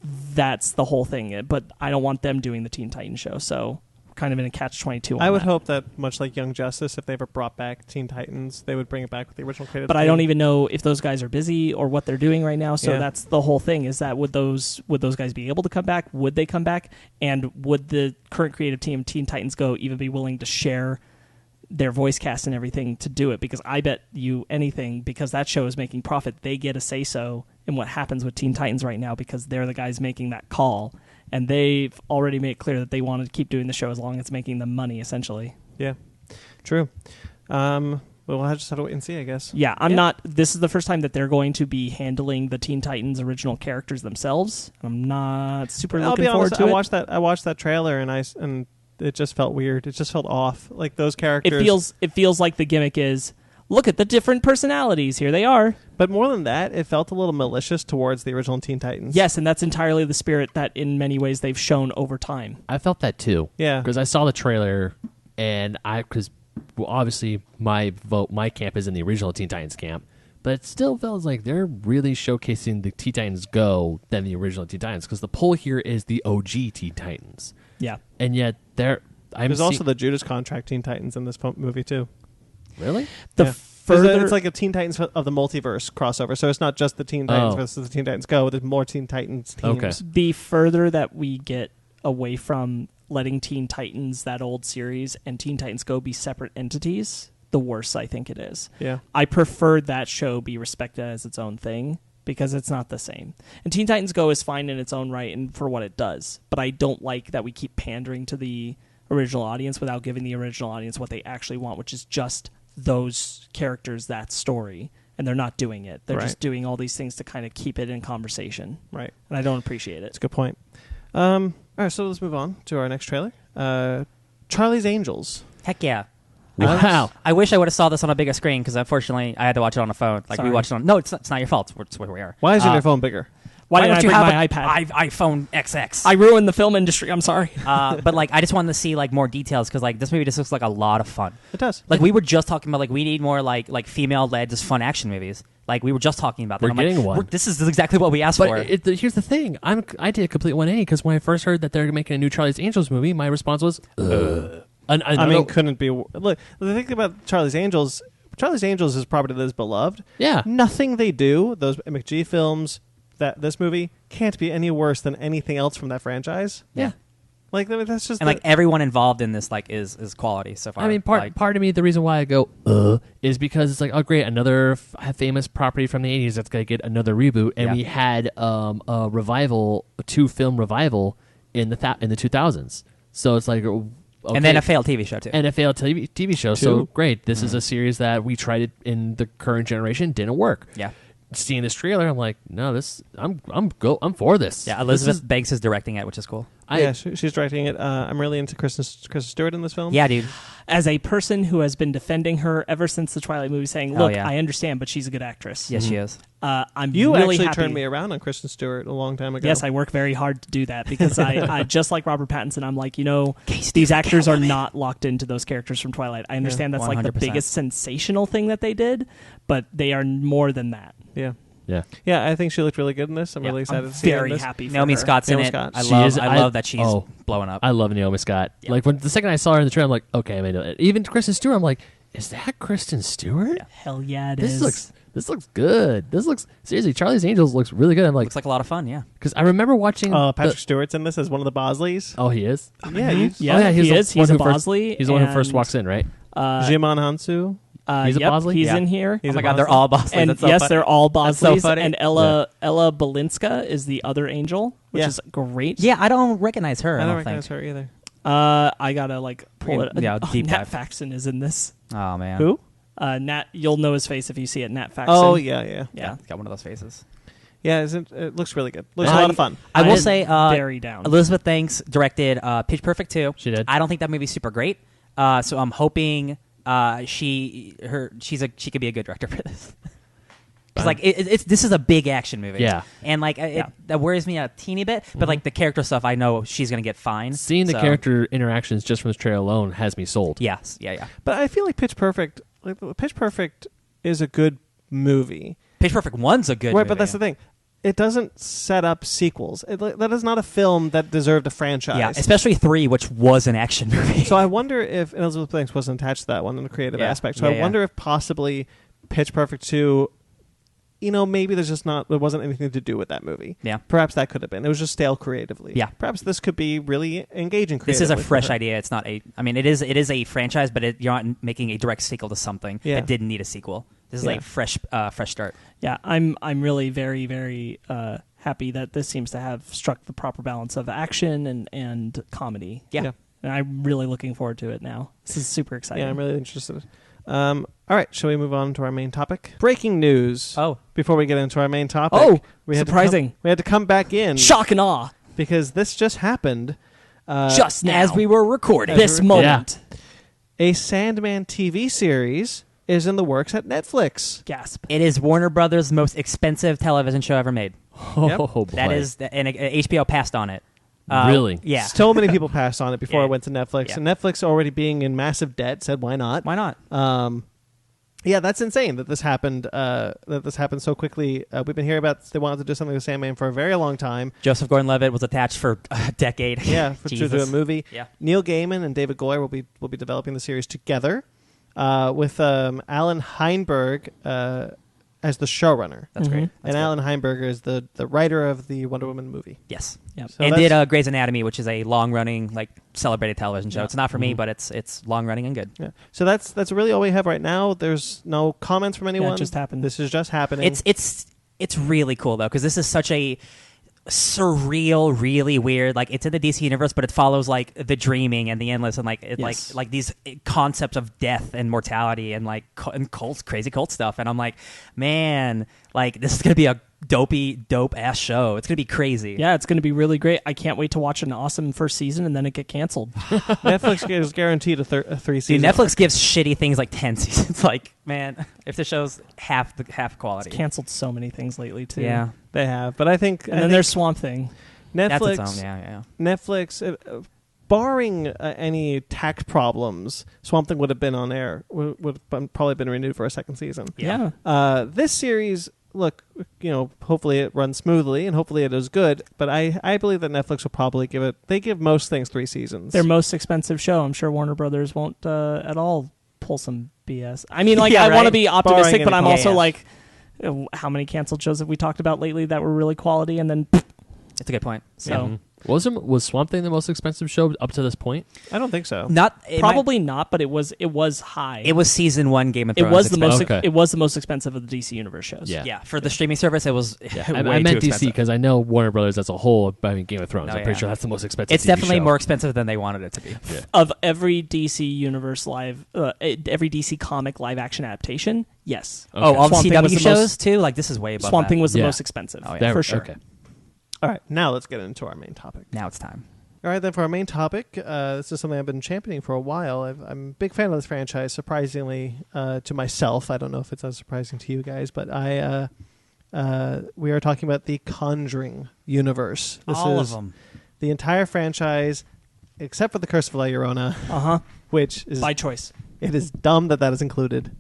Speaker 4: that's the whole thing. But I don't want them doing the Teen Titans show, so kind of in a catch-22 on
Speaker 1: I would
Speaker 4: that.
Speaker 1: hope that, much like Young Justice, if they ever brought back Teen Titans, they would bring it back with the original creative
Speaker 4: But I
Speaker 1: team.
Speaker 4: don't even know if those guys are busy or what they're doing right now. So
Speaker 1: Yeah.
Speaker 4: that's the whole thing, is that would those guys be able to come back? Would they come back? And would the current creative team, Teen Titans Go, even be willing to share their voice cast and everything to do it? Because I bet you anything, because that show is making profit, they get a say-so in what happens with Teen Titans right now, because they're the guys making that call. And they've already made it clear that they want to keep doing the show as long as it's making them money, essentially.
Speaker 1: Yeah. True. Well, we'll just have to wait and see, I guess.
Speaker 4: Yeah, this is the first time that they're going to be handling the Teen Titans original characters themselves. I'm not super
Speaker 1: I'll
Speaker 4: looking
Speaker 1: be
Speaker 4: forward
Speaker 1: honest,
Speaker 4: to it.
Speaker 1: I watched that trailer and it just felt weird. It just felt off. Like, those characters.
Speaker 4: It feels like the gimmick is, look at the different personalities. Here they are.
Speaker 1: But more than that, it felt a little malicious towards the original Teen Titans.
Speaker 4: Yes, and that's entirely the spirit that in many ways they've shown over time.
Speaker 2: I felt that too.
Speaker 1: Yeah.
Speaker 2: Because I saw the trailer, and obviously my camp is in the original Teen Titans camp, but it still feels like they're really showcasing the Teen Titans Go than the original Teen Titans, because the pull here is the OG Teen Titans.
Speaker 4: Yeah.
Speaker 2: And yet
Speaker 1: There's also the Judas Contract Teen Titans in this movie, too.
Speaker 2: Really?
Speaker 1: Yeah. It's like a Teen Titans of the multiverse crossover, so it's not just the Teen Titans versus the Teen Titans Go. There's more Teen Titans teams.
Speaker 2: Okay.
Speaker 4: The further that we get away from letting Teen Titans, that old series, and Teen Titans Go be separate entities, the worse I think it is.
Speaker 1: Yeah.
Speaker 4: I prefer that show be respected as its own thing, because it's not the same. And Teen Titans Go is fine in its own right and for what it does, but I don't like that we keep pandering to the original audience without giving the original audience what they actually want, which is just those characters, that story. And they're not doing it. They're just doing all these things to kind of keep it in conversation.
Speaker 1: Right.
Speaker 4: And I don't appreciate it.
Speaker 1: That's a good point. All right, so let's move on to our next trailer. Charlie's Angels.
Speaker 3: Heck yeah.
Speaker 2: Wow.
Speaker 3: I wish I would have saw this on a bigger screen, because unfortunately I had to watch it on a phone. Like,
Speaker 4: Sorry.
Speaker 3: we watched it on... No, it's not your fault. It's where we are.
Speaker 1: Why is your phone bigger?
Speaker 4: Why didn't I
Speaker 3: don't you
Speaker 4: bring
Speaker 3: have
Speaker 4: my
Speaker 3: an
Speaker 4: iPad?
Speaker 3: iPhone XX?
Speaker 4: I ruined the film industry. I'm sorry.
Speaker 3: But like, I just wanted to see like more details, because like this movie just looks like a lot of fun.
Speaker 1: It does.
Speaker 3: Like, we were just talking about, like, we need more like female-led, just fun action movies. Like, we were just talking about that.
Speaker 2: We're
Speaker 3: I'm like,
Speaker 2: getting one.
Speaker 3: This is exactly what we asked for.
Speaker 2: But here's the thing. I did a complete 180, because when I first heard that they're making a new Charlie's Angels movie, my response was,
Speaker 1: I mean, couldn't be. Look, the thing about Charlie's Angels is property that is beloved.
Speaker 2: Yeah.
Speaker 1: Nothing they do, those McG films, this movie, can't be any worse than anything else from that franchise.
Speaker 2: Yeah.
Speaker 1: Like, I mean, that's just...
Speaker 3: and like everyone involved in this like is quality so far.
Speaker 2: I mean,
Speaker 3: Like,
Speaker 2: part of me, the reason why I go is because it's like, oh great, another famous property from the 80s that's gonna get another reboot, and we had a revival, a 2-film revival in the 2000s. So it's like, okay,
Speaker 3: and then a failed TV show too.
Speaker 2: and a failed TV show. So great, this is a series that we tried it in the current generation, didn't work.
Speaker 3: Yeah.
Speaker 2: seeing this trailer, I'm like, no, I'm for this.
Speaker 3: Yeah, Elizabeth Banks is directing it, which is cool.
Speaker 1: She's directing it. I'm really into Kristen Stewart in this film.
Speaker 3: Yeah, dude.
Speaker 4: As a person who has been defending her ever since the Twilight movie, saying, "Look,
Speaker 3: yeah.
Speaker 4: I understand, but she's a good actress."
Speaker 3: Yes, she is.
Speaker 4: I'm
Speaker 1: You
Speaker 4: really
Speaker 1: actually
Speaker 4: happy.
Speaker 1: turned me around on Kristen Stewart a long time ago.
Speaker 4: Yes, I work very hard to do that because I just like Robert Pattinson. I'm like, these actors are not locked into those characters from Twilight. I understand that's like the
Speaker 3: 100%.
Speaker 4: biggest sensational thing that they did, but they are more than that.
Speaker 1: Yeah.
Speaker 2: Yeah.
Speaker 1: Yeah, I think she looked really good in this. I'm really excited to see her in
Speaker 4: Very
Speaker 1: this.
Speaker 4: happy for
Speaker 3: Naomi
Speaker 4: her.
Speaker 3: Scott's in
Speaker 1: Naomi
Speaker 3: it.
Speaker 1: Scott.
Speaker 3: I love that she's blowing up.
Speaker 2: I love Naomi Scott.
Speaker 3: Yeah.
Speaker 2: Like when the second I saw her in the trailer, I'm like, okay, I mean, even Kristen Stewart, I'm like, is that Kristen Stewart?
Speaker 3: Yeah.
Speaker 4: Hell yeah,
Speaker 2: This looks good. This looks seriously. Charlie's Angels looks really good. I'm like,
Speaker 3: Looks like a lot of fun. Yeah.
Speaker 2: because I remember watching.
Speaker 1: Patrick Stewart's in this as one of the Bosleys.
Speaker 2: Oh, he is.
Speaker 1: Yeah, he's
Speaker 4: Yeah,
Speaker 2: he's
Speaker 4: he
Speaker 2: the
Speaker 4: is.
Speaker 2: one
Speaker 4: He's a
Speaker 2: who first-
Speaker 4: Bosley.
Speaker 2: He's the one who first
Speaker 4: and,
Speaker 2: walks in, right?
Speaker 1: Jimon Hansu.
Speaker 2: He's a
Speaker 4: yep,
Speaker 2: Bosley?
Speaker 4: He's
Speaker 3: Yeah.
Speaker 4: in here.
Speaker 1: He's
Speaker 3: Oh my
Speaker 1: a
Speaker 3: God, they're
Speaker 1: Bosley.
Speaker 3: all Bosleys.
Speaker 4: And
Speaker 3: That's so
Speaker 4: yes,
Speaker 3: funny.
Speaker 4: they're all
Speaker 3: That's so
Speaker 4: Bosleys.
Speaker 3: funny.
Speaker 4: And Ella Balinska is the other angel, which
Speaker 1: Yeah.
Speaker 4: is great.
Speaker 3: Yeah, I don't recognize her.
Speaker 1: I
Speaker 3: I
Speaker 1: don't
Speaker 3: don't
Speaker 1: recognize
Speaker 3: think.
Speaker 1: her either.
Speaker 4: I gotta pull it.
Speaker 3: Yeah, deep
Speaker 4: Nat
Speaker 3: dive.
Speaker 4: Faxon is in this.
Speaker 3: Oh man.
Speaker 1: Who?
Speaker 4: Nat, you'll know his face if you see it. Nat Faxon.
Speaker 1: Oh, yeah.
Speaker 4: yeah.
Speaker 3: Got one of those faces.
Speaker 1: Yeah, it looks really good. Looks a lot of fun.
Speaker 3: I will
Speaker 4: I'm
Speaker 3: say,
Speaker 4: very down.
Speaker 3: Elizabeth Banks directed Pitch Perfect 2.
Speaker 2: She did.
Speaker 3: I don't think that movie's super great, so I'm hoping she could be a good director for this. Because this is a big action movie.
Speaker 2: Yeah.
Speaker 3: And that worries me a teeny bit, but like the character stuff, I know she's gonna get fine.
Speaker 2: Seeing the
Speaker 3: So,
Speaker 2: character interactions just from this trailer alone has me sold.
Speaker 3: Yes, yeah.
Speaker 1: But I feel like Pitch Perfect is a good movie.
Speaker 3: Pitch Perfect 1's a good
Speaker 1: Right,
Speaker 3: movie.
Speaker 1: but that's the thing. It doesn't set up sequels. That is not a film that deserved a franchise.
Speaker 3: Yeah, especially 3, which was an action movie.
Speaker 1: So I wonder if and Elizabeth Banks wasn't attached to that one in the creative
Speaker 3: Yeah.
Speaker 1: aspect. So
Speaker 3: Yeah,
Speaker 1: I wonder if possibly Pitch Perfect 2, maybe there wasn't anything to do with that movie.
Speaker 3: Yeah.
Speaker 1: Perhaps that could have been. It was just stale creatively.
Speaker 3: Yeah.
Speaker 1: Perhaps this could be really engaging creatively.
Speaker 3: This is a
Speaker 1: for
Speaker 3: fresh
Speaker 1: her.
Speaker 3: idea. It's not a. I mean, it is a franchise, but you're not making a direct sequel to something that didn't need a sequel. This is
Speaker 1: Yeah.
Speaker 3: a fresh start.
Speaker 4: Yeah, I'm really very, very happy that this seems to have struck the proper balance of action and comedy.
Speaker 3: Yeah.
Speaker 4: And I'm really looking forward to it now. This is super exciting.
Speaker 1: Yeah, I'm really interested. All right, shall we move on to our main topic? Breaking news.
Speaker 3: Oh.
Speaker 1: Before we get into our main topic.
Speaker 4: Oh,
Speaker 1: we had
Speaker 4: surprising.
Speaker 1: we had to come back in.
Speaker 4: Shock and awe.
Speaker 1: Because this just happened.
Speaker 4: Just now.
Speaker 3: As we were recording.
Speaker 4: This moment.
Speaker 1: A Sandman TV series is in the works at Netflix.
Speaker 4: Gasp.
Speaker 3: It is Warner Brothers' most expensive television show ever made.
Speaker 1: Yep.
Speaker 2: Oh, boy.
Speaker 3: That is, and HBO passed on it.
Speaker 2: Really?
Speaker 3: Yeah.
Speaker 1: So many people passed on it before
Speaker 3: Yeah.
Speaker 1: it went to Netflix.
Speaker 3: Yeah.
Speaker 1: And Netflix, already being in massive debt, said, why not?
Speaker 3: Why not?
Speaker 1: Yeah, that's insane that this happened. So quickly. We've been hearing about they wanted to do something with Sandman for a very long time.
Speaker 3: Joseph Gordon-Levitt was attached for a decade.
Speaker 1: Yeah, to do a
Speaker 3: Jesus.
Speaker 1: movie.
Speaker 3: Yeah.
Speaker 1: Neil Gaiman and David Goyer will be developing the series together, with Alan Heinberg as the showrunner.
Speaker 3: That's great.
Speaker 1: And Alan Heinberg is the writer of the Wonder Woman movie.
Speaker 3: Yes.
Speaker 4: Yep.
Speaker 1: So
Speaker 3: And
Speaker 1: that's-
Speaker 3: did Grey's Anatomy, which is a long-running, celebrated television show. It's not for me, but it's long-running and good.
Speaker 1: Yeah. So that's really all we have right now. There's no comments from anyone.
Speaker 4: it just happened.
Speaker 1: This is just happening.
Speaker 3: It's really cool though, because this is such a surreal, really weird. It's in the DC universe, but it follows the dreaming and the endless, and
Speaker 4: Yes.
Speaker 3: like these concepts of death and mortality and and cults, crazy cult stuff. And I'm like, man, this is gonna be a dope ass show. It's gonna be crazy.
Speaker 4: Yeah, it's going to be really great. I can't wait to watch an awesome first season and then it get canceled.
Speaker 1: Netflix is guaranteed a 3
Speaker 3: Dude,
Speaker 1: seasons.
Speaker 3: Netflix gives shitty things 10 seasons. Man, if the show's half quality.
Speaker 4: It's canceled so many things lately too.
Speaker 3: Yeah,
Speaker 1: They have, but I think
Speaker 4: And then there's Swamp Thing.
Speaker 3: that's
Speaker 1: Netflix.
Speaker 3: its own. Yeah.
Speaker 1: Netflix, barring any tax problems, Swamp Thing would have been on air. Would have probably been renewed for a second season.
Speaker 4: Yeah.
Speaker 1: This series, look, hopefully it runs smoothly and hopefully it is good. But I believe that Netflix will probably give it. They give most things 3 seasons.
Speaker 4: Their most expensive show. I'm sure Warner Brothers won't at all pull some BS. I mean,
Speaker 3: Yeah,
Speaker 4: I want to
Speaker 3: right.
Speaker 4: be optimistic,
Speaker 1: Barring
Speaker 4: but I'm
Speaker 1: any-
Speaker 4: also
Speaker 3: Yeah.
Speaker 4: how many canceled shows have we talked about lately that were really quality and then
Speaker 3: It's a good point.
Speaker 4: So
Speaker 2: Was Swamp Thing the most expensive show up to this point?
Speaker 1: I don't think so.
Speaker 3: Not
Speaker 4: probably not, but it was high.
Speaker 3: It was season 1 Game of Thrones.
Speaker 4: It was the most.
Speaker 2: Okay.
Speaker 4: It was the most expensive of the DC Universe shows.
Speaker 2: Yeah.
Speaker 3: Yeah, for the streaming service, it was.
Speaker 2: Yeah.
Speaker 3: way
Speaker 2: I
Speaker 3: too
Speaker 2: meant DC
Speaker 3: expensive.
Speaker 2: because I know Warner Brothers as a whole. I mean, Game of Thrones.
Speaker 3: Oh,
Speaker 2: I'm pretty
Speaker 3: yeah.
Speaker 2: sure that's the most expensive.
Speaker 3: It's
Speaker 2: TV
Speaker 3: definitely
Speaker 2: show.
Speaker 3: more expensive than they wanted it to be.
Speaker 2: Yeah.
Speaker 4: Of every DC Universe every DC comic live action adaptation, yes.
Speaker 2: Okay.
Speaker 3: Oh, all the
Speaker 4: Swamp Thing was
Speaker 3: CW
Speaker 4: the
Speaker 3: shows
Speaker 4: most-
Speaker 3: too. Like this is way above.
Speaker 4: Swamp
Speaker 3: that.
Speaker 4: Thing was the
Speaker 2: Yeah.
Speaker 4: most expensive.
Speaker 3: Oh, yeah.
Speaker 2: There-
Speaker 4: for sure.
Speaker 2: Okay.
Speaker 1: All right, now let's get into our main topic.
Speaker 3: Now it's time.
Speaker 1: All right, then for our main topic, this is something I've been championing for a while. I'm a big fan of this franchise, surprisingly to myself. I don't know if it's as surprising to you guys, but we are talking about the Conjuring universe. This
Speaker 3: All
Speaker 1: is
Speaker 3: of them.
Speaker 1: the entire franchise, except for the Curse of La Llorona, which is
Speaker 4: By choice.
Speaker 1: it is dumb that is included.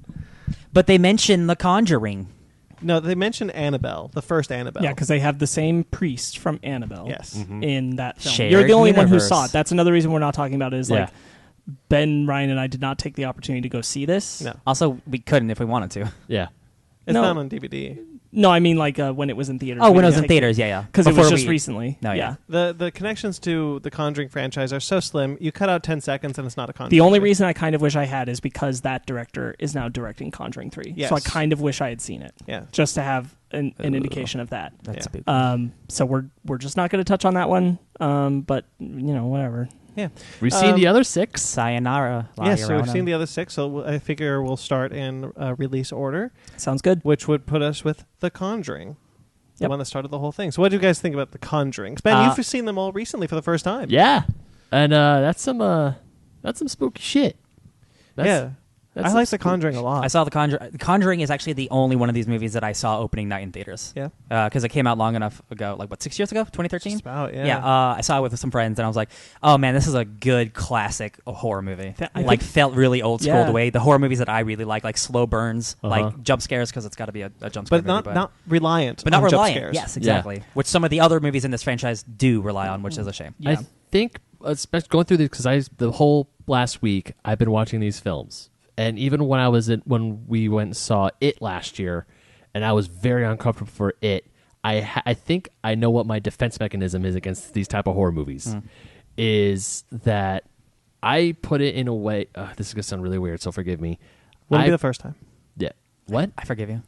Speaker 3: But they mention The Conjuring.
Speaker 1: No, they mentioned Annabelle, the first Annabelle.
Speaker 4: Yeah, because they have the same priest from Annabelle.
Speaker 1: Yes.
Speaker 4: In that film.
Speaker 3: Shared
Speaker 4: You're the only one who
Speaker 3: universe.
Speaker 4: saw it. That's another reason we're not talking about it. Is
Speaker 2: Yeah.
Speaker 4: like Ben, Ryan, and I did not take the opportunity to go see this.
Speaker 1: No,
Speaker 3: Also, we couldn't if we wanted to.
Speaker 2: Yeah.
Speaker 1: it's
Speaker 4: No.
Speaker 1: not on DVD.
Speaker 4: No, I mean like when it was in theaters.
Speaker 3: Oh, when it was in theaters, yeah.
Speaker 4: Because it was
Speaker 3: Before
Speaker 4: just
Speaker 3: we-
Speaker 4: recently.
Speaker 3: No, yeah.
Speaker 1: The connections to the Conjuring franchise are so slim. You cut out 10 seconds and it's not a Conjuring.
Speaker 4: The only
Speaker 1: movie.
Speaker 4: reason I kind of wish I had is because that director is now directing Conjuring 3.
Speaker 1: Yes.
Speaker 4: So I kind of wish I had seen it.
Speaker 1: Yeah.
Speaker 4: Just to have an indication of that.
Speaker 3: That's
Speaker 1: Yeah.
Speaker 3: a big.
Speaker 4: So we're just not going to touch on that one. But whatever.
Speaker 1: Yeah.
Speaker 2: We've seen the other 6.
Speaker 3: Sayonara. La
Speaker 1: Yes, so we've
Speaker 3: Llorona.
Speaker 1: seen the other 6, so I figure we'll start in release order,
Speaker 4: Sounds good.
Speaker 1: which would put us with The Conjuring, the
Speaker 4: Yep.
Speaker 1: one that started the whole thing. So what do you guys think about The Conjuring? Ben, you've seen them all recently for the first time.
Speaker 2: Yeah. And that's some spooky shit.
Speaker 1: Yeah. I like The Conjuring a lot.
Speaker 3: I saw The Conjuring. The Conjuring is actually the only one of these movies that I saw opening night in theaters.
Speaker 1: Yeah.
Speaker 3: Because it came out long enough ago, 6 years ago, 2013?
Speaker 1: Just about, yeah.
Speaker 3: Yeah, I saw it with some friends, and I was like, "Oh man, this is a good classic horror movie."
Speaker 4: I
Speaker 3: Like,
Speaker 4: think-
Speaker 3: felt really old school
Speaker 4: Yeah.
Speaker 3: the way the horror movies that I really like slow burns,
Speaker 2: Uh-huh.
Speaker 3: like jump scares, because it's got to be a jump scare
Speaker 1: But
Speaker 3: movie,
Speaker 1: not reliant
Speaker 3: but not
Speaker 1: on jump
Speaker 3: reliant.
Speaker 1: scares.
Speaker 3: Yes, exactly. Which some of the other movies in this franchise do rely on, which is a shame.
Speaker 4: Yeah.
Speaker 2: I think, especially going through this, because the whole last week I've been watching these films, and even when we went and saw It last year, and I was very uncomfortable for It. I think I know what my defense mechanism is against these type of horror movies, is that I put it in a way. This is gonna sound really weird, so forgive me.
Speaker 1: Wouldn't be the first time.
Speaker 2: Yeah. What?
Speaker 3: I forgive you.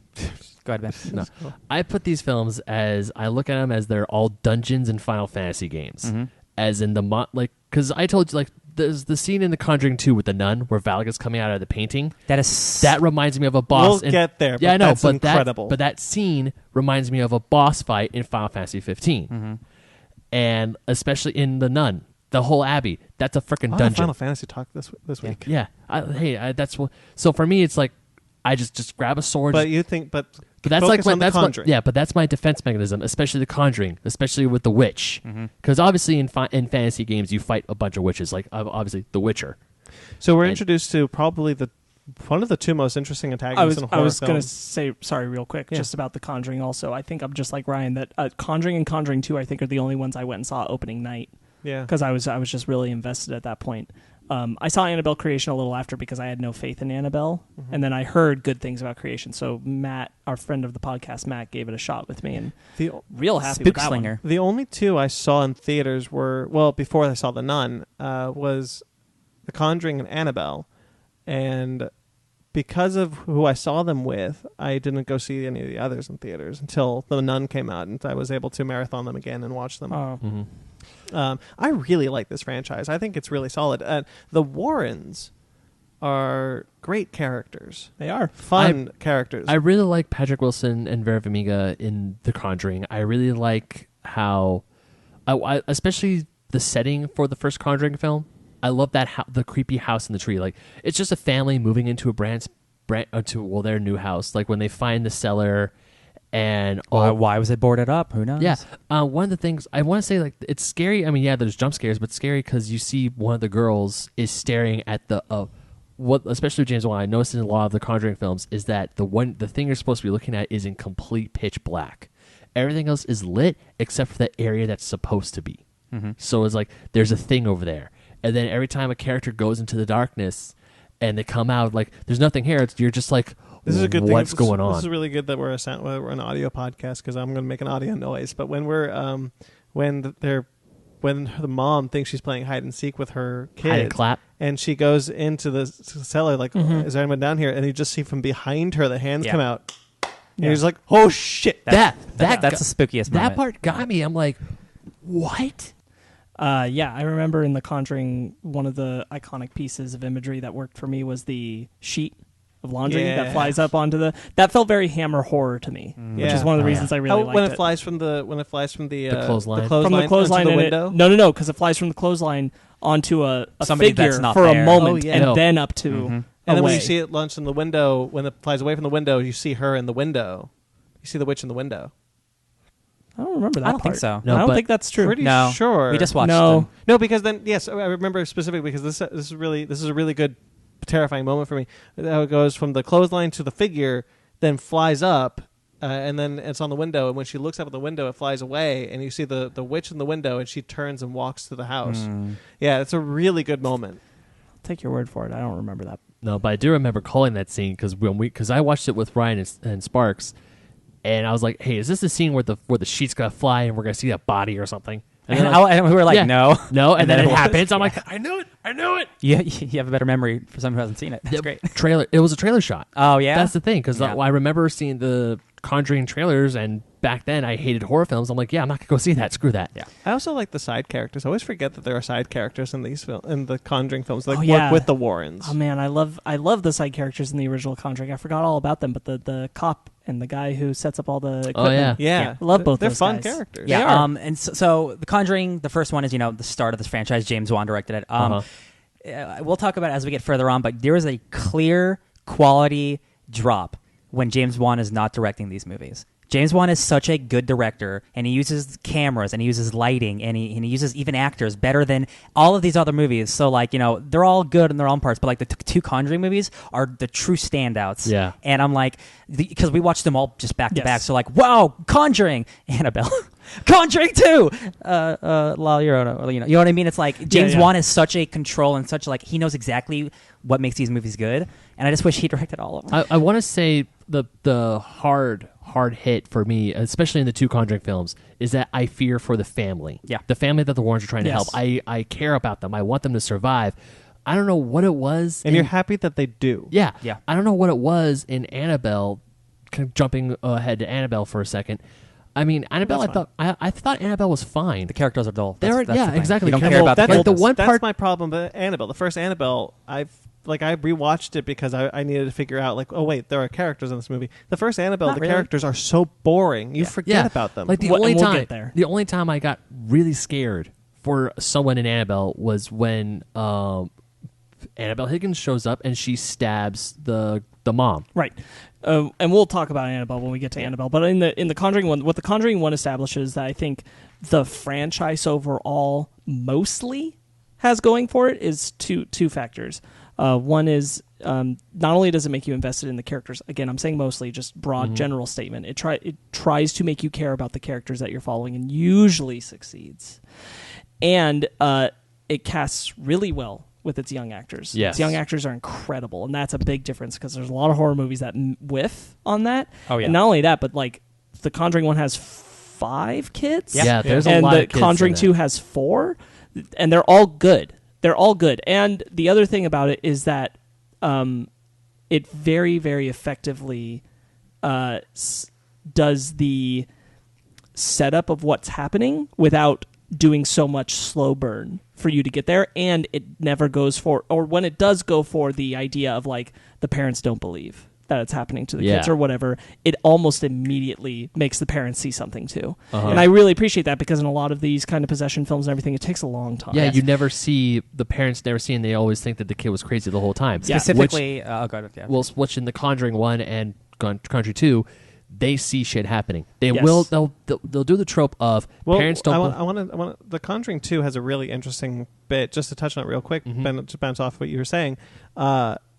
Speaker 3: Go ahead, Ben.
Speaker 2: No. I put these films as I look at them as they're all dungeons and Final Fantasy games, as in the because I told you there's the scene in The Conjuring 2 with the nun where Valak is coming out of the painting.
Speaker 3: That
Speaker 2: Reminds me of a boss.
Speaker 1: We'll get there,
Speaker 2: Yeah,
Speaker 1: but
Speaker 2: I know,
Speaker 1: that's
Speaker 2: but
Speaker 1: incredible.
Speaker 2: that scene reminds me of a boss fight in Final Fantasy 15, and especially in the nun, the whole abbey. That's a freaking
Speaker 1: Oh,
Speaker 2: dungeon.
Speaker 1: Final Fantasy talk this week.
Speaker 2: Yeah, that's what. So for me, it's like I just grab a sword.
Speaker 1: But you think, but
Speaker 2: But that's
Speaker 1: focus
Speaker 2: like
Speaker 1: on The Conjuring.
Speaker 2: yeah. But that's my defense mechanism, especially The Conjuring, especially with the witch, because obviously in fantasy games you fight a bunch of witches, like obviously The Witcher.
Speaker 1: So we're
Speaker 2: And-
Speaker 1: introduced to probably one of the two most interesting antagonists in
Speaker 4: I
Speaker 1: horror
Speaker 4: was
Speaker 1: film.
Speaker 4: going to say, sorry, real quick,
Speaker 1: Yeah.
Speaker 4: just about The Conjuring also. I think I'm just like Ryan, that Conjuring and Conjuring 2, I think, are the only ones I went and saw opening night,
Speaker 1: Yeah.
Speaker 4: because I was just really invested at that point. I saw Annabelle Creation a little after because I had no faith in Annabelle, and then I heard good things about Creation. So Matt, our friend of the podcast, Matt, gave it a shot with me, and
Speaker 1: The
Speaker 4: real happy
Speaker 3: Spook
Speaker 4: with that
Speaker 3: Slinger.
Speaker 1: the only two I saw in theaters were, well, before I saw The Nun, was The Conjuring and Annabelle. And because of who I saw them with, I didn't go see any of the others in theaters until The Nun came out, and I was able to marathon them again and watch them.
Speaker 4: one.
Speaker 1: I really like this franchise. I think it's really solid. The Warrens are great characters.
Speaker 4: They are.
Speaker 1: Fun characters.
Speaker 2: I really like Patrick Wilson and Vera Farmiga in The Conjuring. I really like how, especially the setting for the first Conjuring film. I love that the creepy house in the tree. Like, it's just a family moving into their new house. Like when they find the cellar, and
Speaker 3: Why was it boarded up? Who knows?
Speaker 2: yeah. One of the things I want to say, like, it's scary. I mean, yeah, there's jump scares, but it's scary because you see one of the girls is staring at what, especially with James Wan, I noticed in a lot of the Conjuring films, is that the thing you're supposed to be looking at is in complete pitch black. Everything else is lit except for the area that's supposed to be. So it's like there's a thing over there, and then every time a character goes into the darkness and they come out, like there's nothing here. You're just like,
Speaker 1: This is a good thing.
Speaker 2: what's going on?
Speaker 1: This is really good that we're an audio podcast, because I'm going to make an audio noise. But when we're when when the mom thinks she's playing hide and seek with her kid.
Speaker 2: Hide and clap.
Speaker 1: And she goes into the cellar like, is there anyone down here? And you just see from behind her the hands come out. And he's like, oh shit.
Speaker 3: That's the spookiest moment.
Speaker 2: That part got me. I'm like, what?
Speaker 4: I remember in The Conjuring, one of the iconic pieces of imagery that worked for me was the sheet of laundry that flies up onto the. That felt very Hammer horror to me, which is one of the reasons I really liked
Speaker 1: when
Speaker 4: it.
Speaker 1: it flies from the
Speaker 2: clothesline,
Speaker 1: from the clothesline
Speaker 4: onto the
Speaker 1: window.
Speaker 4: No, because it flies from the clothesline onto a
Speaker 3: Somebody
Speaker 4: figure
Speaker 3: that's not
Speaker 4: for
Speaker 3: there.
Speaker 4: a moment,
Speaker 1: Oh, yeah.
Speaker 4: and then up to.
Speaker 1: And then when
Speaker 4: away.
Speaker 1: you see it launch in the window, when it flies away from the window, you see her in the window. You see the witch in the window.
Speaker 4: I don't remember that.
Speaker 3: I don't think
Speaker 4: part.
Speaker 3: so.
Speaker 2: No,
Speaker 4: I don't
Speaker 2: but
Speaker 4: think that's true.
Speaker 1: Pretty
Speaker 3: No.
Speaker 1: sure.
Speaker 3: We just watched
Speaker 4: No.
Speaker 3: them.
Speaker 1: No, because then yes, I remember specifically because this is a really good, terrifying moment for me. How it goes from the clothesline to the figure, then flies up, and then it's on the window. And when she looks up at the window, it flies away, and you see the witch in the window, and she turns and walks to the house. Yeah, it's a really good moment.
Speaker 4: I'll take your word for it. I don't remember that.
Speaker 2: No, but I do remember calling that scene because I watched it with Ryan and Sparks, and I was like, "Hey, is this the scene where the sheet's gonna fly and we're gonna see a body or something?" And
Speaker 3: And we were like,
Speaker 2: yeah,
Speaker 3: no.
Speaker 2: and then it
Speaker 3: was.
Speaker 2: happens. I'm like, I knew it.
Speaker 3: You have a better memory for someone who hasn't seen it. That's great.
Speaker 2: Trailer. It was a trailer shot.
Speaker 3: Oh, yeah?
Speaker 2: That's the thing because
Speaker 3: Yeah.
Speaker 2: I remember seeing the Conjuring trailers, and back then I hated horror films. I'm like, yeah, I'm not gonna go see that. Screw that.
Speaker 3: Yeah.
Speaker 1: I also like the side characters. I always forget that there are side characters in in the Conjuring films, like
Speaker 4: Oh, yeah.
Speaker 1: work with the Warrens.
Speaker 4: Oh man, I love the side characters in the original Conjuring. I forgot all about them, but the cop and the guy who sets up all the equipment.
Speaker 2: Oh, yeah.
Speaker 1: Yeah,
Speaker 4: I love both
Speaker 1: They're
Speaker 4: those
Speaker 1: fun
Speaker 4: guys.
Speaker 1: characters.
Speaker 3: Yeah,
Speaker 4: They are.
Speaker 3: and so The Conjuring, the first one is, the start of this franchise. James Wan directed it. We'll talk about it as we get further on, but there is a clear quality drop when James Wan is not directing these movies. James Wan is such a good director, and he uses cameras, and he uses lighting, and he uses even actors better than all of these other movies. So, they're all good in their own parts, but, the two Conjuring movies are the true standouts.
Speaker 2: Yeah.
Speaker 3: And I'm like, because we watched them all just back to
Speaker 4: Yes.
Speaker 3: back, so wow, Conjuring, Annabelle, Conjuring 2, La Llorona, you know what I mean? It's like James Wan is such a control and such he knows exactly what makes these movies good, and I just wish he directed all of them.
Speaker 2: I want to say the hard hit for me, especially in the two Conjuring films, is that I fear for the family.
Speaker 3: Yeah.
Speaker 2: The family that the Warrens are trying to help.
Speaker 4: Yes.
Speaker 2: I care about them. I want them to survive. I don't know what it was.
Speaker 1: And you're happy that they do.
Speaker 2: Yeah.
Speaker 3: Yeah.
Speaker 2: I don't know what it was in Annabelle, kind of jumping ahead to Annabelle for a second. I mean, Annabelle, I thought Annabelle was fine.
Speaker 3: The characters are dull.
Speaker 2: That's the thing.
Speaker 3: You
Speaker 2: Exactly.
Speaker 3: don't
Speaker 2: Well,
Speaker 3: care about the
Speaker 1: That's,
Speaker 3: characters.
Speaker 2: the one
Speaker 1: that's
Speaker 2: part-
Speaker 1: my problem. But Annabelle, the first Annabelle, I rewatched it because I needed to figure out oh wait, there are characters in this movie. The first Annabelle,
Speaker 3: Not
Speaker 1: the
Speaker 3: really.
Speaker 1: characters are so boring. You forget about them.
Speaker 2: Like the
Speaker 4: Well,
Speaker 2: only
Speaker 4: and we'll
Speaker 2: time,
Speaker 4: get there.
Speaker 2: the only time I got really scared for someone in Annabelle was when Annabelle Higgins shows up and she stabs the mom.
Speaker 4: Right. And we'll talk about Annabelle when we get to Annabelle. But in the Conjuring one, what the Conjuring one establishes that I think the franchise overall mostly has going for it is two factors. One is not only does it make you invested in the characters. Again, I'm saying mostly, just broad general statement. It tries to make you care about the characters that you're following, and usually succeeds. And it casts really well with its young actors.
Speaker 2: Yes.
Speaker 4: Its young actors are incredible, and that's a big difference because there's a lot of horror movies that whiff on that.
Speaker 3: Oh, yeah.
Speaker 4: And not only that, but the Conjuring one has 5 kids.
Speaker 2: Yeah, there's a
Speaker 4: and
Speaker 2: lot
Speaker 4: the
Speaker 2: of kids
Speaker 4: Conjuring
Speaker 2: in
Speaker 4: 2
Speaker 2: that.
Speaker 4: has 4, and they're all good. They're all good. And the other thing about it is that it very, very effectively does the setup of what's happening without doing so much slow burn for you to get there, and it never goes for, or when it does go for the idea of the parents don't believe that it's happening to the kids or whatever, it almost immediately makes the parents see something too. And I really appreciate that because in a lot of these kind of possession films and everything, it takes a long time.
Speaker 2: Yeah, you never see the parents never see, and they always think that the kid was crazy the whole time.
Speaker 4: Yeah.
Speaker 3: Specifically,
Speaker 2: Which in the Conjuring 1 and Conjuring 2, they see shit happening. They
Speaker 4: Yes.
Speaker 2: will. They'll do the trope of parents don't.
Speaker 1: I want. The Conjuring 2 has a really interesting bit. Just to touch on it real quick, to bounce off what you were saying,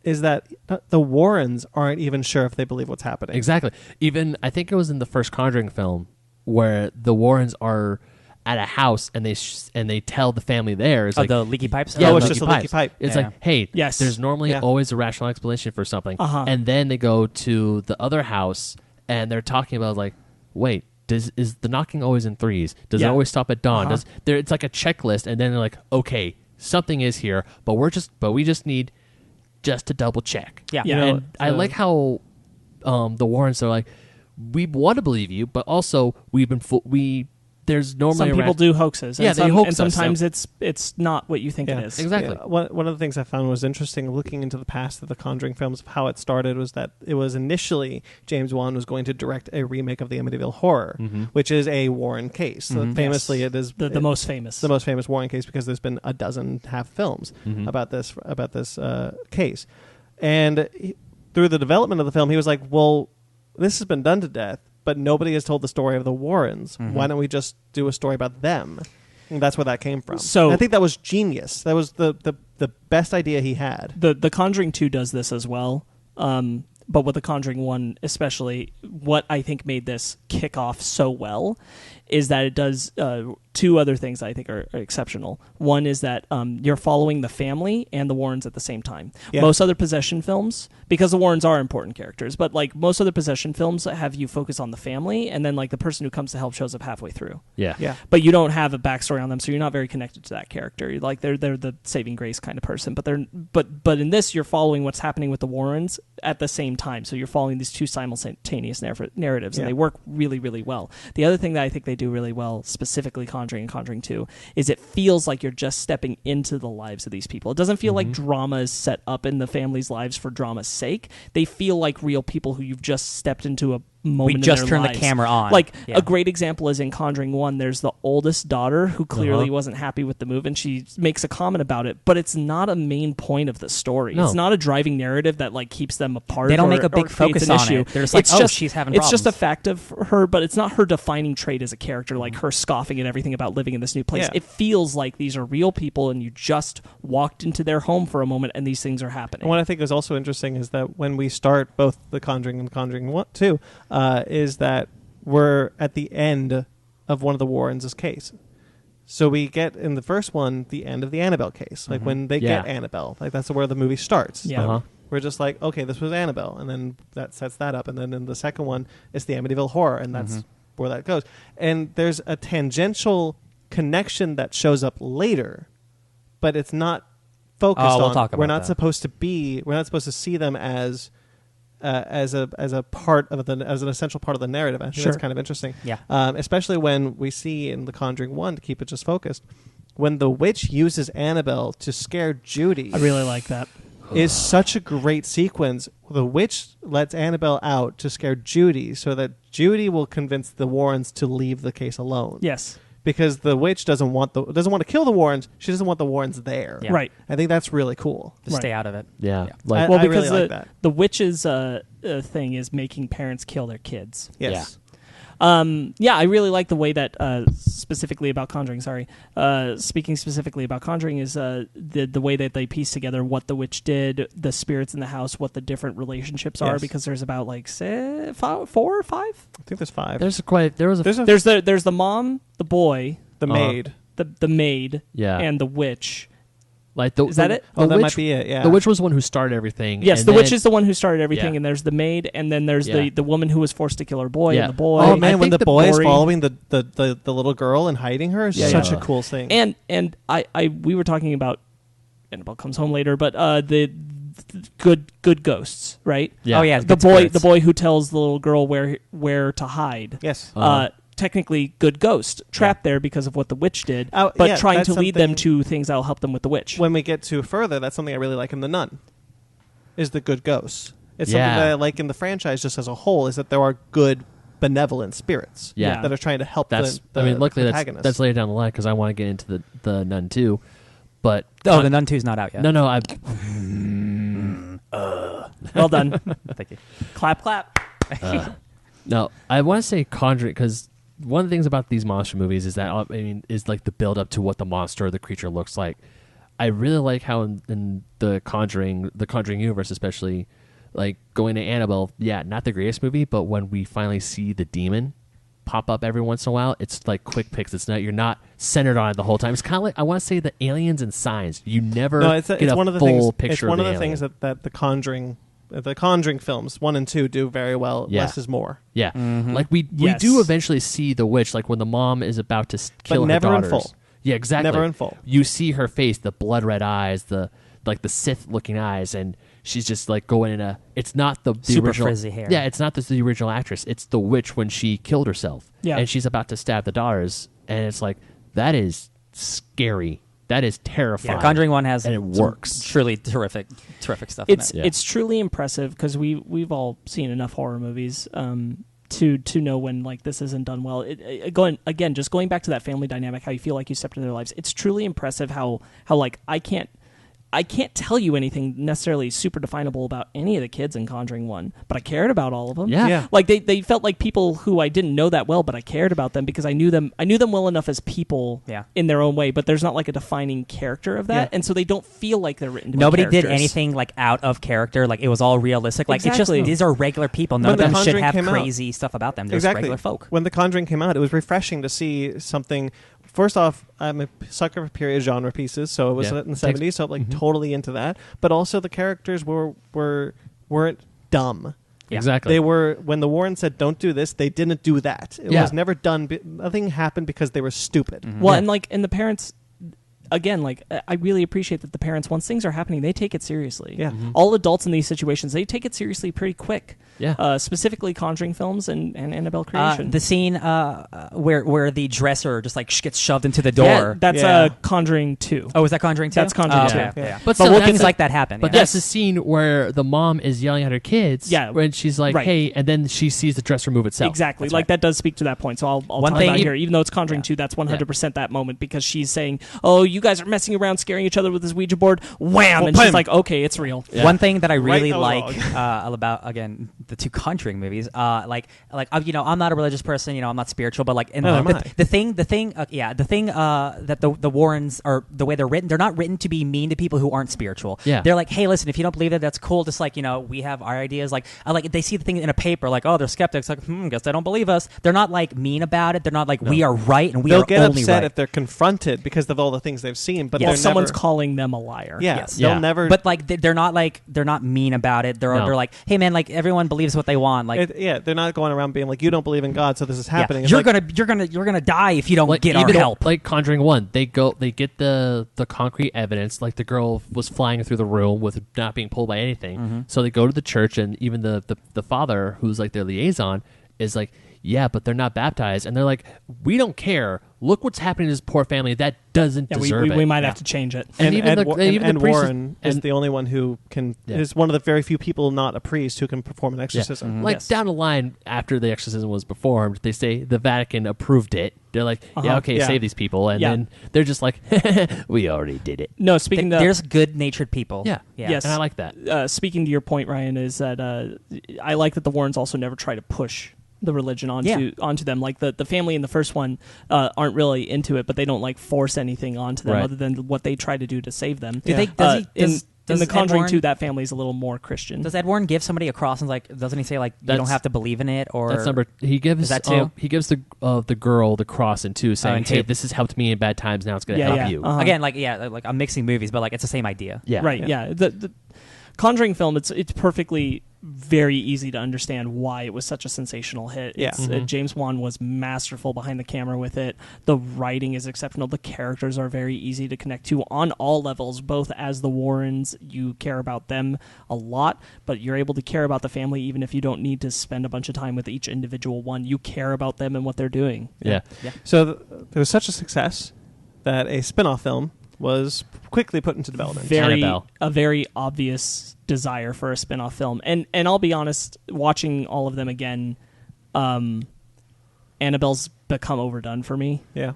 Speaker 1: is that the Warrens aren't even sure if they believe what's happening.
Speaker 2: Exactly. Even I think it was in the first Conjuring film where the Warrens are at a house and they tell the family there is
Speaker 3: the leaky pipes.
Speaker 2: yeah,
Speaker 1: Oh, it's
Speaker 2: leaky
Speaker 1: just a leaky pipe.
Speaker 2: It's
Speaker 3: Yeah.
Speaker 2: like, hey,
Speaker 4: Yes.
Speaker 2: there's normally
Speaker 1: Yeah.
Speaker 2: always a rational explanation for something,
Speaker 4: Uh-huh.
Speaker 2: and then they go to the other house and they're talking about wait, is the knocking always in threes? Does it always stop at dawn? It's like a checklist, and then they're like, okay, something is here, but we just need just to double check.
Speaker 3: Yeah.
Speaker 2: And I like how the Warrens are like, we want to believe you, but also there's normally
Speaker 4: some people do hoaxes.
Speaker 2: Yeah,
Speaker 4: and
Speaker 2: they hoax
Speaker 4: and sometimes it's not what you think it is.
Speaker 2: Exactly.
Speaker 1: Yeah. One of the things I found was interesting looking into the past of the Conjuring films, of how it started, was that it was initially James Wan was going to direct a remake of the Amityville Horror, which is a Warren case. So famously, it is
Speaker 4: the most famous.
Speaker 1: The most famous Warren case, because there's been a dozen half films about this case. And through the development of the film, he was like, well, this has been done to death, but nobody has told the story of the Warrens. Why don't we just do a story about them? And that's where that came from.
Speaker 4: So
Speaker 1: and I think that was genius. That was the best idea he had.
Speaker 4: The Conjuring 2 does this as well. But with the Conjuring 1 especially, what I think made this kick off so well is that it does two other things I think are exceptional. One is that you're following the family and the Warrens at the same time.
Speaker 1: Yeah.
Speaker 4: Most other possession films, because the Warrens are important characters, but like most other possession films have you focus on the family, and then like the person who comes to help shows up halfway through.
Speaker 2: Yeah.
Speaker 4: But you don't have a backstory on them, so you're not very connected to that character. You're like they're the saving grace kind of person, but but in this you're following what's happening with the Warrens at the same time. So you're following these two simultaneous narratives, and they work really, really well. The other thing that I think they do really well, specifically Conjuring and Conjuring 2, is it feels like you're just stepping into the lives of these people. It doesn't feel like drama is set up in the family's lives for drama's sake. They feel like real people who you've just stepped into a moment.
Speaker 3: We just
Speaker 4: in their
Speaker 3: turned
Speaker 4: lives.
Speaker 3: the camera on.
Speaker 4: Like a great example is in Conjuring 1, there's the oldest daughter who clearly wasn't happy with the move, and she makes a comment about it, but it's not a main point of the story.
Speaker 2: No.
Speaker 4: It's not a driving narrative that like keeps them apart.
Speaker 3: They don't
Speaker 4: or,
Speaker 3: make a big
Speaker 4: or creates
Speaker 3: focus
Speaker 4: an
Speaker 3: on
Speaker 4: issue.
Speaker 3: it. They're just like,
Speaker 4: it's
Speaker 3: she's having
Speaker 4: It's just a
Speaker 3: problems.
Speaker 4: fact of her, but it's not her defining trait as a character, like her scoffing at everything about living in this new place.
Speaker 1: Yeah.
Speaker 4: It feels like these are real people, and you just walked into their home for a moment, and these things are happening.
Speaker 1: And what I think is also interesting is that when we start both The Conjuring and Conjuring 2, is that we're at the end of one of the Warrens' case. So we get, in the first one, the end of the Annabelle case. Like when they get Annabelle. Like that's where the movie starts.
Speaker 4: Yeah.
Speaker 1: We're just like, okay, this was Annabelle. And then that sets that up. And then in the second one, it's the Amityville Horror. And that's where that goes. And there's a tangential connection that shows up later, but it's not focused on.
Speaker 3: We'll talk about
Speaker 1: we're not
Speaker 3: that.
Speaker 1: supposed to see them as a part of as an essential part of the narrative. I think that's kind of interesting.
Speaker 3: Yeah.
Speaker 1: Especially when we see in The Conjuring 1, to keep it just focused, when the witch uses Annabelle to scare Judy.
Speaker 4: I really like that.
Speaker 1: Is such a great sequence. The witch lets Annabelle out to scare Judy so that Judy will convince the Warrens to leave the case alone.
Speaker 4: Yes.
Speaker 1: Because the witch doesn't want to kill the Warrens. She doesn't want the Warrens there.
Speaker 3: Yeah.
Speaker 4: Right.
Speaker 1: I think that's really cool.
Speaker 3: Just stay out of it.
Speaker 2: Yeah.
Speaker 1: I-
Speaker 4: Well,
Speaker 1: really
Speaker 4: because
Speaker 1: like that.
Speaker 4: the witch's thing is making parents kill their kids.
Speaker 1: Yes.
Speaker 4: I really like the way that specifically about Conjuring. Speaking specifically about Conjuring is the way that they piece together what the witch did, the spirits in the house, what the different relationships are.
Speaker 1: Yes.
Speaker 4: Because there's about like 4 or 5.
Speaker 1: I think there's 5.
Speaker 2: There's
Speaker 4: There's the mom, the boy,
Speaker 1: the maid.
Speaker 4: the maid,
Speaker 2: Yeah.
Speaker 4: and the witch.
Speaker 2: like
Speaker 4: Is that it?
Speaker 1: Oh, that
Speaker 2: witch,
Speaker 1: might be it, yeah.
Speaker 2: The witch was the one who started everything.
Speaker 4: Yes,
Speaker 2: and
Speaker 4: the
Speaker 2: then-
Speaker 4: witch is the one who started everything,
Speaker 2: Yeah.
Speaker 4: and there's the maid, and then there's
Speaker 2: Yeah.
Speaker 4: the woman who was forced to kill her boy,
Speaker 2: Yeah.
Speaker 4: and the boy.
Speaker 1: Oh
Speaker 2: I
Speaker 1: man, when
Speaker 2: think
Speaker 1: the
Speaker 2: the
Speaker 1: boy is
Speaker 4: gory-
Speaker 1: following the little girl and hiding her is
Speaker 4: Yeah,
Speaker 1: such
Speaker 2: yeah.
Speaker 1: a cool thing.
Speaker 4: And we were talking about Annabelle Comes Home later, but the good ghosts, right?
Speaker 2: Yeah.
Speaker 3: Oh yeah,
Speaker 4: The
Speaker 3: good
Speaker 4: boy
Speaker 3: spirits.
Speaker 4: the boy who tells the little girl where to hide.
Speaker 1: yes.
Speaker 4: Technically good ghost, trapped there because of what the witch did,
Speaker 1: Oh,
Speaker 4: but
Speaker 1: yeah,
Speaker 4: trying
Speaker 1: that's
Speaker 4: to lead them
Speaker 1: something-
Speaker 4: to things that'll help them with the witch.
Speaker 1: When we get to further, that's something I really like in The Nun. Is the good ghosts. It's
Speaker 2: Yeah.
Speaker 1: something that I like in the franchise just as a whole, is that there are good benevolent spirits
Speaker 2: Yeah.
Speaker 1: that are trying to help
Speaker 2: That's.
Speaker 1: the
Speaker 2: luckily
Speaker 1: protagonist.
Speaker 2: that's later down the line because I want to get into the Nun too, but
Speaker 3: Oh, the Nun 2's not out yet.
Speaker 2: no, I.
Speaker 4: Well done.
Speaker 3: Thank you.
Speaker 4: Clap, clap.
Speaker 2: No, I want to say Conjuring because one of the things about these monster movies is that is like the build up to what the monster or the creature looks like. I really like how in the Conjuring universe, especially like going to Annabelle. Yeah, not the greatest movie, but when we finally see the demon pop up every once in a while, it's like quick picks. You're not centered on it the whole time. It's kind of like I want to say the Aliens and Signs. You never
Speaker 1: no, it's
Speaker 2: get
Speaker 1: one of the
Speaker 2: full
Speaker 1: things.
Speaker 2: picture.
Speaker 1: It's one of the
Speaker 2: alien.
Speaker 1: things that the Conjuring the Conjuring films 1 and 2 do very well.
Speaker 2: Yeah.
Speaker 1: Less is more.
Speaker 2: Yeah, like we
Speaker 4: Yes.
Speaker 2: do eventually see the witch, like when the mom is about to kill her
Speaker 1: never in
Speaker 2: daughters.
Speaker 1: full.
Speaker 2: Yeah, exactly.
Speaker 1: Never in full.
Speaker 2: You see her face, the blood red eyes, the Sith looking eyes, and she's just like going in a. It's not the
Speaker 3: Super
Speaker 2: original
Speaker 3: frizzy hair.
Speaker 2: Yeah, it's not the original actress. It's the witch when she killed herself.
Speaker 4: Yeah.
Speaker 2: and she's about to stab the daughters, and it's like that is scary. That is terrifying.
Speaker 3: Yeah, Conjuring 1 has
Speaker 2: and it
Speaker 3: some
Speaker 2: works.
Speaker 3: truly terrific stuff.
Speaker 4: It's
Speaker 3: in it.
Speaker 4: it's truly impressive because we've all seen enough horror movies to know when like this isn't done well. Going back to that family dynamic, how you feel like you stepped into their lives. It's truly impressive how like I can't tell you anything necessarily super definable about any of the kids in Conjuring 1, but I cared about all of them.
Speaker 2: Yeah.
Speaker 4: Like they felt like people who I didn't know that well, but I cared about them because I knew them well enough as people in their own way, but there's not like a defining character of that.
Speaker 1: Yeah.
Speaker 4: and so they don't feel like they're written to
Speaker 3: Nobody
Speaker 4: be
Speaker 3: did
Speaker 4: characters.
Speaker 3: anything like out of character. Like it was all realistic. Like
Speaker 4: Exactly.
Speaker 3: it's just these are regular people. None
Speaker 1: When
Speaker 3: of
Speaker 1: The
Speaker 3: them should
Speaker 1: Conjuring
Speaker 3: have
Speaker 1: came out-
Speaker 3: crazy stuff about them. They're just regular folk.
Speaker 1: When The Conjuring came out, it was refreshing to see something. First off, I'm a sucker for period genre pieces, so it was
Speaker 2: Yeah.
Speaker 1: in the 70s, so I'm like totally into that. But also the characters weren't dumb.
Speaker 3: Yeah.
Speaker 2: Exactly.
Speaker 1: They were, when the Warren said don't do this, they didn't do that. It
Speaker 2: Yeah.
Speaker 1: was never done. Nothing happened because they were stupid.
Speaker 4: Well,
Speaker 2: Yeah.
Speaker 4: and the parents, again, like I really appreciate that the parents, once things are happening, they take it seriously.
Speaker 1: Yeah.
Speaker 4: All adults in these situations, they take it seriously pretty quick.
Speaker 2: Yeah.
Speaker 4: Specifically Conjuring films and Annabelle creation.
Speaker 3: The scene where the dresser just like gets shoved into the door.
Speaker 4: Yeah, that's
Speaker 1: Yeah.
Speaker 4: Conjuring 2.
Speaker 3: Oh, is that Conjuring 2?
Speaker 4: That's Conjuring 2.
Speaker 3: Okay.
Speaker 1: Yeah.
Speaker 2: But
Speaker 3: But
Speaker 2: still,
Speaker 3: things
Speaker 2: that's
Speaker 3: like that happen.
Speaker 2: But
Speaker 3: yeah.
Speaker 2: that's the scene where the mom is yelling at her kids.
Speaker 4: Yeah.
Speaker 2: When she's like,
Speaker 4: Right.
Speaker 2: "Hey," and then she sees the dress remove itself.
Speaker 4: Exactly.
Speaker 3: That's
Speaker 4: Like
Speaker 3: right.
Speaker 4: that does speak to that point. So I'll
Speaker 3: One
Speaker 4: talk
Speaker 3: thing-
Speaker 4: about it here. Even though it's Conjuring
Speaker 3: Yeah.
Speaker 4: 2, that's 100% that moment because she's saying, "Oh, you guys are messing around, scaring each other with this Ouija board." Wham!
Speaker 1: Well,
Speaker 4: And she's
Speaker 1: bam.
Speaker 4: like, "Okay, it's real."
Speaker 2: Yeah.
Speaker 3: One thing that I really
Speaker 1: Right
Speaker 3: like about again the two Conjuring movies, like I'm not a religious person, I'm not spiritual, but like in
Speaker 1: Neither am I.
Speaker 3: the thing that the Warrens are the way they're written, they're not written to be mean to people who aren't spiritual.
Speaker 2: Yeah.
Speaker 3: They're like, hey, listen, if you don't believe that, that's cool. Just like we have our ideas. Like they see the thing in a paper, like, oh, they're skeptics. Like, guess they don't believe us. They're not like mean about it. They're not like we are right and we
Speaker 1: They'll
Speaker 3: are
Speaker 1: get
Speaker 3: only
Speaker 1: upset
Speaker 3: right.
Speaker 1: if they're confronted because of all the things they've seen, but
Speaker 3: Yes.
Speaker 4: Well,
Speaker 1: they're
Speaker 4: someone's
Speaker 1: never,
Speaker 4: calling them a liar.
Speaker 1: Yeah,
Speaker 3: Yes.
Speaker 1: they'll
Speaker 2: Yeah.
Speaker 1: never.
Speaker 3: But like they're not mean about it.
Speaker 2: No.
Speaker 3: They're like, hey man, like everyone believes what they want. Like
Speaker 1: they're not going around being like, you don't believe in God, so this is happening. It's
Speaker 3: you're
Speaker 1: like,
Speaker 3: gonna die if you don't
Speaker 2: Like,
Speaker 3: get our
Speaker 2: even
Speaker 3: help.
Speaker 2: Like Conjuring 1, they get the concrete evidence. Like the girl was flying through the room with not being pulled by anything. So they go to the church, and even the father, who's like their liaison, is like, yeah, but they're not baptized, and they're like, we don't care. Look what's happening to this poor family that doesn't
Speaker 4: Yeah,
Speaker 2: deserve it.
Speaker 4: we might have to change it.
Speaker 2: And even the priest
Speaker 1: Warren is
Speaker 2: and-
Speaker 1: the only one who can is one of the very few people, not a priest, who can perform an exorcism.
Speaker 2: Like
Speaker 4: Yes.
Speaker 2: down the line, after the exorcism was performed, they say the Vatican approved it. They're like, yeah, okay,
Speaker 1: Yeah.
Speaker 2: save these people, and
Speaker 4: Yeah.
Speaker 2: then they're just like, we already did it.
Speaker 4: No, speaking to
Speaker 3: There's good-natured people.
Speaker 2: Yeah,
Speaker 4: Yes.
Speaker 2: and I like that.
Speaker 4: speaking to your point, Ryan, is that I like that the Warrens also never try to push the religion onto them. Like the family in the first one aren't really into it, but they don't like force anything onto them
Speaker 2: Right.
Speaker 4: other than what they try to do to save them.
Speaker 3: Do they- does he- does-
Speaker 4: in
Speaker 3: does
Speaker 4: the Conjuring
Speaker 3: Ed
Speaker 4: 2,
Speaker 3: Warren-
Speaker 4: that family's a little more Christian.
Speaker 3: Does Ed Warren give somebody a cross and like doesn't he say like you don't
Speaker 2: That's-
Speaker 3: have to believe in it or
Speaker 2: That's number. He gives.
Speaker 3: Is that two?
Speaker 2: He gives the girl the cross in 2, saying,
Speaker 3: in
Speaker 2: "Hey,
Speaker 3: two.
Speaker 2: this has helped me in bad times. Now it's going to
Speaker 4: Yeah,
Speaker 2: help
Speaker 4: yeah.
Speaker 2: you."
Speaker 4: Uh-huh.
Speaker 3: again like I'm mixing movies, but like it's the same idea.
Speaker 2: Yeah,
Speaker 4: Right, yeah. The Conjuring film, it's perfectly very easy to understand why it was such a sensational hit.
Speaker 1: Yeah.
Speaker 4: It's, James Wan was masterful behind the camera with it. The writing is exceptional. The characters are very easy to connect to on all levels, both as the Warrens, you care about them a lot, but you're able to care about the family even if you don't need to spend a bunch of time with each individual one. You care about them and what they're doing.
Speaker 2: Yeah.
Speaker 1: So there was such a success that a spin-off film was quickly put into development.
Speaker 2: Annabelle.
Speaker 4: A very obvious desire for a spin-off film. And I'll be honest, watching all of them again, Annabelle's become overdone for me.
Speaker 1: Yeah.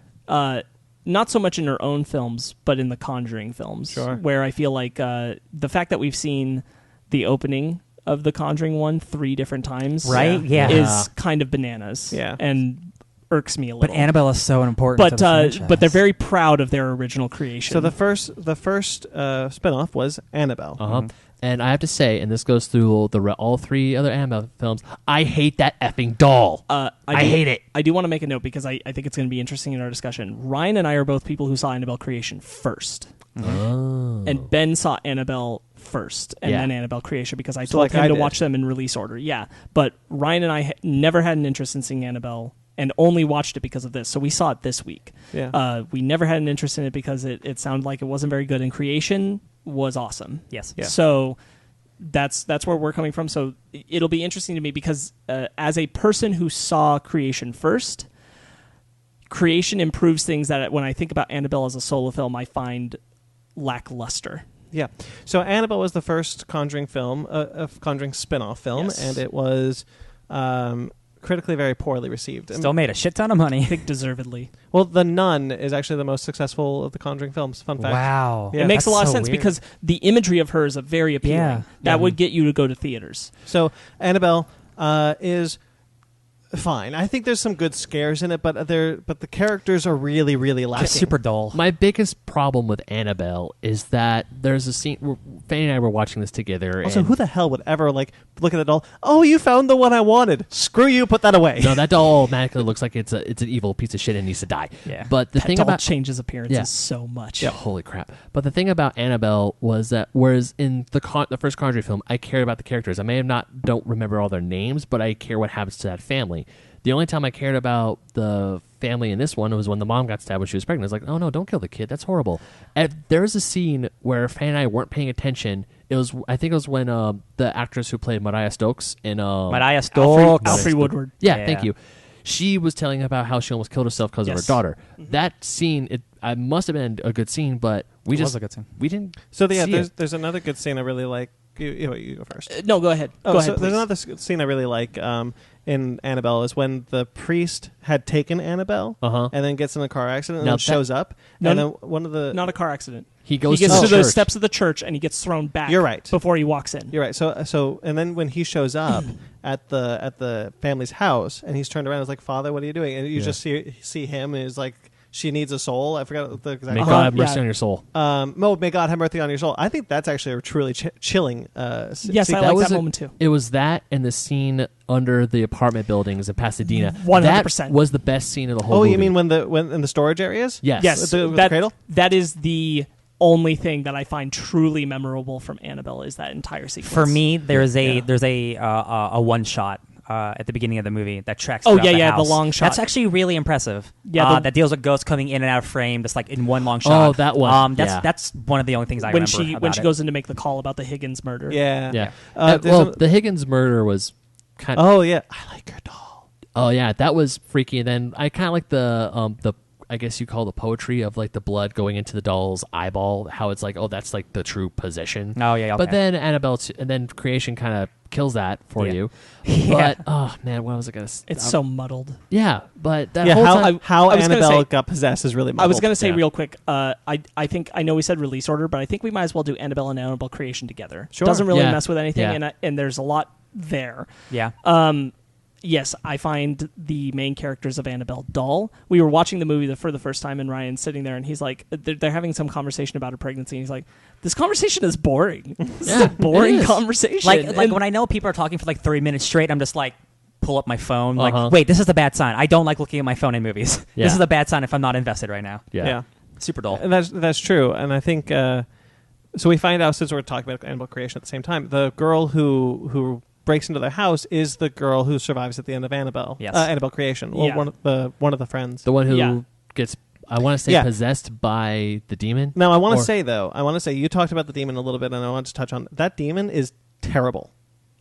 Speaker 4: Not so much in her own films, but in the Conjuring films,
Speaker 1: Sure.
Speaker 4: where I feel like the fact that we've seen the opening of the Conjuring one 3 different times,
Speaker 3: Right? Yeah.
Speaker 4: is kind of bananas,
Speaker 1: Yeah.
Speaker 4: and irks me a
Speaker 3: But
Speaker 4: little.
Speaker 3: Annabelle is so important.
Speaker 4: but
Speaker 3: to the franchise.
Speaker 4: but they're very proud of their original creation.
Speaker 1: So the first spin-off was Annabelle.
Speaker 2: Uh-huh. And I have to say, and this goes through all 3 other Annabelle films, I hate that effing doll. I hate it.
Speaker 4: I do want to make a note because I think it's going to be interesting in our discussion. Ryan and I are both people who saw Annabelle creation first.
Speaker 2: Oh.
Speaker 4: and Ben saw Annabelle first, and
Speaker 2: Yeah.
Speaker 4: then Annabelle Creation, because I
Speaker 1: So
Speaker 4: told
Speaker 1: like
Speaker 4: him
Speaker 1: I
Speaker 4: to
Speaker 1: did.
Speaker 4: watch them in release order. Yeah, but Ryan and I never had an interest in seeing Annabelle, and only watched it because of this. So we saw it this week.
Speaker 1: Yeah.
Speaker 4: We never had an interest in it because it sounded like it wasn't very good, and Creation was awesome.
Speaker 3: Yes.
Speaker 1: Yeah.
Speaker 4: So that's where we're coming from. So it'll be interesting to me because as a person who saw Creation first, Creation improves things that when I think about Annabelle as a solo film, I find lackluster.
Speaker 1: Yeah. So Annabelle was the first Conjuring film, a Conjuring spin-off film,
Speaker 4: Yes.
Speaker 1: and it was critically very poorly received.
Speaker 3: Still made a shit ton of money.
Speaker 4: I think deservedly.
Speaker 1: Well, The Nun is actually the most successful of the Conjuring films. Fun fact.
Speaker 3: Wow.
Speaker 1: Yeah,
Speaker 4: It makes a
Speaker 3: that's
Speaker 4: lot of
Speaker 3: so
Speaker 4: sense
Speaker 3: weird.
Speaker 4: because the imagery of her is very appealing.
Speaker 3: Yeah.
Speaker 4: That
Speaker 3: Yeah.
Speaker 4: would get you to go to theaters.
Speaker 1: So Annabelle is fine. I think there's some good scares in it, but the characters are really, really lacking.
Speaker 3: Just super dull.
Speaker 2: My biggest problem with Annabelle is that there's a scene. Fanny and I were watching this together.
Speaker 1: Also,
Speaker 2: and
Speaker 1: who the hell would ever look at the doll? Oh, you found the one I wanted. Screw you. Put that away.
Speaker 2: No, that doll automatically looks like it's an evil piece of shit and needs to die.
Speaker 3: Yeah.
Speaker 2: But the
Speaker 4: That
Speaker 2: thing
Speaker 4: doll
Speaker 2: about
Speaker 4: changes appearances
Speaker 2: Yeah.
Speaker 4: so much.
Speaker 2: Yeah, holy crap! But the thing about Annabelle was that whereas in the first Conjuring film, I cared about the characters. I may have don't remember all their names, but I care what happens to that family. The only time I cared about the family in this one was when the mom got stabbed when she was pregnant. I was like, oh no, don't kill the kid. That's horrible. And there's a scene where Fan and I weren't paying attention. I think it was when the actress who played Mariah Stokes in
Speaker 3: Mariah Stokes.
Speaker 4: Alfred Woodward.
Speaker 2: Yeah,
Speaker 3: Yeah.
Speaker 2: thank you. She was telling about how she almost killed herself because of her
Speaker 4: Yes.
Speaker 2: daughter. That scene, it must have been a good scene, but we
Speaker 3: It
Speaker 2: just
Speaker 3: was a good scene.
Speaker 2: we didn't.
Speaker 1: So
Speaker 2: see it.
Speaker 1: there's another good scene I really like. You go first.
Speaker 4: No, go ahead.
Speaker 1: Oh,
Speaker 4: Go
Speaker 1: so
Speaker 4: ahead,
Speaker 1: there's
Speaker 4: please.
Speaker 1: another scene I really like in Annabelle is when the priest had taken Annabelle and then gets in a car accident and
Speaker 2: Now
Speaker 1: then
Speaker 2: that-
Speaker 1: shows up
Speaker 4: No,
Speaker 1: and then one of the
Speaker 4: Not a car accident.
Speaker 2: He goes
Speaker 4: He gets
Speaker 2: to
Speaker 4: to
Speaker 2: the
Speaker 4: the
Speaker 2: church.
Speaker 4: steps of the church and he gets thrown back.
Speaker 1: You're right.
Speaker 4: Before he walks in.
Speaker 1: You're right. So and then when he shows up at the family's house and he's turned around, it's like, Father, what are you doing? And you
Speaker 2: Yeah.
Speaker 1: just see him and he's like, she needs a soul. I forgot the exact.
Speaker 2: May
Speaker 4: Uh-huh.
Speaker 2: God have mercy
Speaker 4: Yeah.
Speaker 2: on your soul.
Speaker 1: May God have mercy on your soul. I think that's actually a truly chilling.
Speaker 4: Yes, I
Speaker 1: sequence.
Speaker 4: like
Speaker 2: was
Speaker 4: that
Speaker 2: a-
Speaker 4: moment too.
Speaker 2: It was that and the scene under the apartment buildings in Pasadena.
Speaker 4: 100%.
Speaker 2: That was the best scene of the whole
Speaker 1: Oh,
Speaker 2: movie.
Speaker 1: you mean when in the storage areas?
Speaker 2: Yes.
Speaker 4: Yes,
Speaker 1: With the
Speaker 4: that,
Speaker 1: cradle?
Speaker 4: that is the only thing that I find truly memorable from Annabelle is that entire sequence.
Speaker 3: For me, there's
Speaker 4: Yeah.
Speaker 3: a one shot at the beginning of the movie that tracks.
Speaker 4: Oh,
Speaker 3: throughout
Speaker 4: yeah,
Speaker 3: the
Speaker 4: yeah, the
Speaker 3: house.
Speaker 4: long shot.
Speaker 3: That's actually really impressive.
Speaker 4: Yeah,
Speaker 3: that deals with ghosts coming in and out of frame, just like in one long shot.
Speaker 2: Oh, that one. Yeah.
Speaker 3: That's one of the only things I
Speaker 4: when
Speaker 3: remember
Speaker 4: she
Speaker 3: about it.
Speaker 4: goes in to make the call about the Higgins murder.
Speaker 1: Yeah.
Speaker 2: Yeah.
Speaker 1: There's
Speaker 2: Well,
Speaker 1: a-
Speaker 2: the Higgins murder was kind of.
Speaker 1: Oh yeah, I like her doll.
Speaker 2: Oh yeah, that was freaky. And then I kind of like the I guess you call the poetry of like the blood going into the doll's eyeball. How it's like, oh, that's like the true possession.
Speaker 3: Oh yeah, okay.
Speaker 2: But then Annabelle and then Creation kind of kills that for
Speaker 3: Yeah.
Speaker 2: you.
Speaker 3: Yeah.
Speaker 2: But oh man, what was I gonna?
Speaker 4: It's so muddled.
Speaker 2: Yeah, but that
Speaker 1: Yeah,
Speaker 2: whole
Speaker 1: how
Speaker 2: time.
Speaker 1: how
Speaker 4: I was gonna
Speaker 1: Annabelle
Speaker 4: say-
Speaker 1: got possessed is really.
Speaker 4: I was going to say
Speaker 2: Yeah.
Speaker 4: real quick. I think I know we said release order, but I think we might as well do Annabelle and Annabelle Creation together.
Speaker 1: Sure.
Speaker 4: Doesn't really
Speaker 2: Yeah.
Speaker 4: mess with anything,
Speaker 2: Yeah.
Speaker 4: and there's a lot there.
Speaker 3: yeah.
Speaker 4: Yes, I find the main characters of Annabelle dull. We were watching the movie for the first time, and Ryan's sitting there, and he's like, they're having some conversation about her pregnancy. And he's like, this conversation is boring. This is
Speaker 2: Yeah,
Speaker 4: a boring
Speaker 2: it is.
Speaker 4: conversation.
Speaker 3: Like
Speaker 4: And-
Speaker 3: when I know people are talking for like 30 minutes straight, I'm just like, pull up my phone.
Speaker 2: Uh-huh.
Speaker 3: Like, wait, this is the bad sign. I don't like looking at my phone in movies.
Speaker 2: Yeah.
Speaker 3: This is the bad sign if I'm not invested right now.
Speaker 2: yeah.
Speaker 3: Super dull.
Speaker 1: And that's true, and I think so. We find out since we're talking about Annabelle Creation at the same time, the girl who breaks into their house is the girl who survives at the end of Annabelle.
Speaker 3: Yes.
Speaker 1: Annabelle Creation. Well,
Speaker 4: Yeah.
Speaker 1: one of the friends.
Speaker 2: The one who
Speaker 4: Yeah.
Speaker 2: gets, I want to say,
Speaker 1: Yeah.
Speaker 2: possessed by the demon.
Speaker 1: Now I want
Speaker 2: Or-
Speaker 1: to say you talked about the demon a little bit, and I want to touch on that demon is terrible.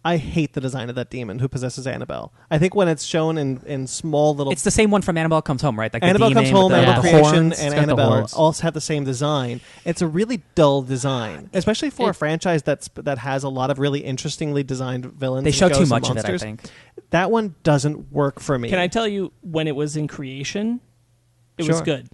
Speaker 1: I hate the design of that demon who possesses Annabelle. I think when it's shown in small little.
Speaker 3: It's the same one from Annabelle Comes Home, right? Like the
Speaker 1: Annabelle
Speaker 3: demon
Speaker 1: Comes Home,
Speaker 3: with the,
Speaker 1: Annabelle
Speaker 3: the
Speaker 1: Creation,
Speaker 3: horns.
Speaker 1: and
Speaker 2: It's got the
Speaker 1: Annabelle
Speaker 2: horns.
Speaker 1: all have the same design. It's a really dull design, especially for a franchise that has a lot of really interestingly designed villains.
Speaker 3: They
Speaker 1: and
Speaker 3: show too
Speaker 1: ghosts and
Speaker 3: much of it, I
Speaker 1: monsters.
Speaker 3: think.
Speaker 1: That one doesn't work for me.
Speaker 4: Can I tell you, when it was in creation, it was
Speaker 1: Sure.
Speaker 4: good.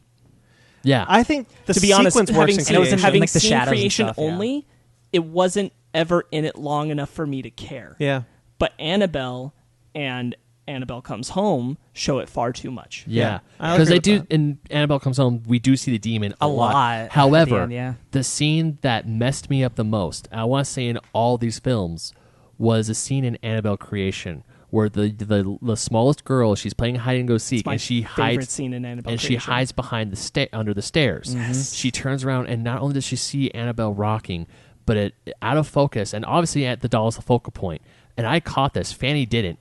Speaker 2: Yeah.
Speaker 1: I think the
Speaker 4: To be honest,
Speaker 1: sequence works
Speaker 4: having
Speaker 1: in
Speaker 4: seen,
Speaker 3: it was in,
Speaker 1: creation.
Speaker 4: having
Speaker 3: like, the
Speaker 4: seen
Speaker 3: shadows and
Speaker 4: creation
Speaker 3: stuff, yeah.
Speaker 4: only, it wasn't ever in it long enough for me to care.
Speaker 1: Yeah.
Speaker 4: But Annabelle and Annabelle Comes Home show it far too much.
Speaker 2: Yeah,
Speaker 1: I
Speaker 2: because
Speaker 1: agree
Speaker 2: they
Speaker 1: with
Speaker 2: do. In Annabelle Comes Home, we do see the demon a
Speaker 3: A lot at the
Speaker 2: However,
Speaker 3: end, yeah.
Speaker 2: the scene that messed me up the most, I want to say in all these films, was a scene in Annabelle Creation where the smallest girl, she's playing hide and go seek,
Speaker 4: It's my
Speaker 2: and she
Speaker 4: favorite
Speaker 2: hides
Speaker 4: scene in Annabelle
Speaker 2: and she
Speaker 4: Creation.
Speaker 2: hides behind under the stairs. She turns around, and not only does she see Annabelle rocking, but it out of focus, and obviously at the doll's the focal point. And I caught this. Fanny didn't,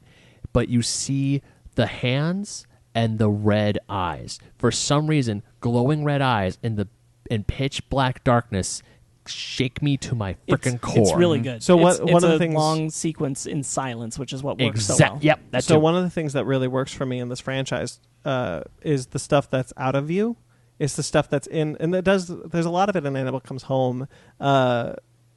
Speaker 2: but you see the hands and the red eyes. For some reason, glowing red eyes in pitch black darkness shake me to my freaking core.
Speaker 4: It's really good.
Speaker 1: So
Speaker 4: it's
Speaker 1: one of the
Speaker 4: a
Speaker 1: things-
Speaker 4: long sequence in silence, which is what works so well.
Speaker 2: Yep. That's
Speaker 1: So one of the things that really works for me in this franchise is the stuff that's out of view. It's the stuff that's in, and there's a lot of it in Annabelle Comes Home,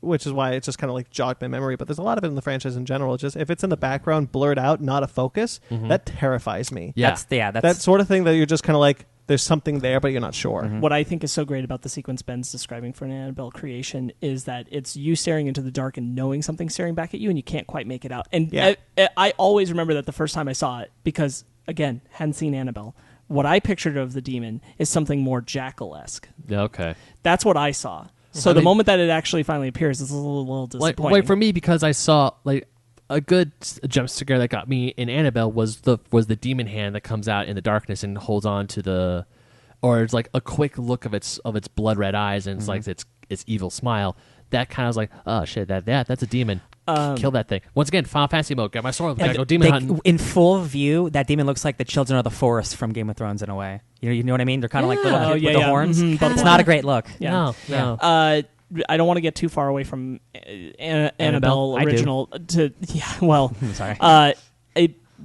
Speaker 1: which is why it just kind of like jogged my memory. But there's a lot of it in the franchise in general. Just if it's in the background, blurred out, not a focus, that terrifies me.
Speaker 2: Yeah.
Speaker 3: That's
Speaker 1: That sort of thing that you're just kind of like, there's something there, but you're not sure.
Speaker 4: What I think is so great about the sequence Ben's describing for an Annabelle Creation is that it's you staring into the dark and knowing something's staring back at you, and you can't quite make it out. And I always remember that the first time I saw it, because, again, hadn't seen Annabelle. What I pictured of the demon is something more Jackal-esque.
Speaker 2: Okay.
Speaker 4: That's what I saw. So the moment that it actually finally appears, it's a little disappointing.
Speaker 2: Like for me, because I saw like a good jump scare that got me in Annabelle was the demon hand that comes out in the darkness and holds on to or it's like a quick look of its blood red eyes, and it's like its evil smile. That kind of was like, oh shit, that's a demon. Kill that thing. Once again, Final Fantasy mode. Got my sword. Gotta go demon hunting.
Speaker 3: In full view, that demon looks like the children of the forest from Game of Thrones in a way. You know what I mean? They're kind of like little with the horns.
Speaker 4: Mm-hmm.
Speaker 3: It's not a great look.
Speaker 2: No.
Speaker 4: I don't want to get too far away from Annabelle
Speaker 3: I do.
Speaker 4: original to well.
Speaker 3: I'm sorry.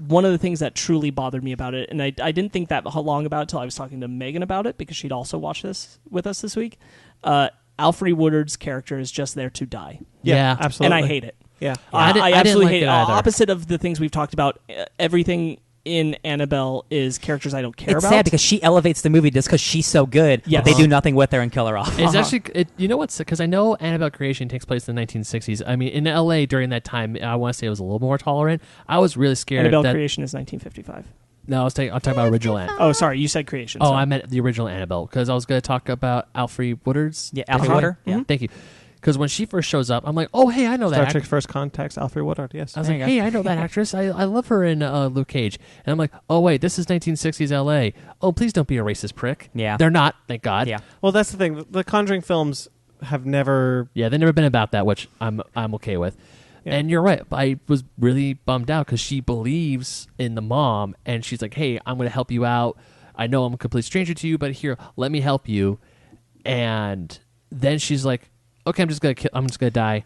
Speaker 4: One of the things that truly bothered me about it, and I didn't think that long about it until I was talking to Megan about it, because she'd also watched this with us this week. Alfre Woodard's character is just there to die.
Speaker 2: Yeah,
Speaker 1: absolutely.
Speaker 4: And I hate it.
Speaker 1: Yeah.
Speaker 2: I didn't
Speaker 4: absolutely
Speaker 2: like
Speaker 4: hate
Speaker 2: it
Speaker 4: it.
Speaker 2: either.
Speaker 4: Opposite of the things we've talked about, everything in Annabelle is characters I don't care
Speaker 3: It's
Speaker 4: about.
Speaker 3: sad because she elevates the movie just because she's so good.
Speaker 4: Yes.
Speaker 3: But they do nothing with her and kill her off.
Speaker 2: It's actually, you know what's, because I know Annabelle Creation takes place in the 1960s. I mean, in LA during that time, I want to say it was a little more tolerant. I was really scared.
Speaker 4: Annabelle
Speaker 2: that,
Speaker 4: Creation is 1955.
Speaker 2: No, I'll talk about original Annabelle.
Speaker 4: Oh, sorry, you said Creation.
Speaker 2: Oh,
Speaker 4: sorry.
Speaker 2: I meant the original Annabelle, because I was going to talk about Alfre Woodard's.
Speaker 3: Yeah, Alfre Woodard.
Speaker 2: Yeah, thank you. Because when she first shows up, I'm like, oh, hey, I know
Speaker 1: Star
Speaker 2: that.
Speaker 1: Trek First Contact, Alfre Woodard, yes.
Speaker 2: I was like, hey, I know that actress. I love her in Luke Cage. And I'm like, oh, wait, this is 1960s LA. Oh, please don't be a racist prick.
Speaker 3: Yeah.
Speaker 2: They're not, thank God.
Speaker 3: Yeah.
Speaker 1: Well, that's the thing. The Conjuring films have never...
Speaker 2: Yeah, they've never been about that, which I'm okay with.
Speaker 1: Yeah.
Speaker 2: And you're right. I was really bummed out because she believes in the mom, and she's like, hey, I'm going to help you out. I know I'm a complete stranger to you, but here, let me help you. And then she's like, okay, I'm just gonna die.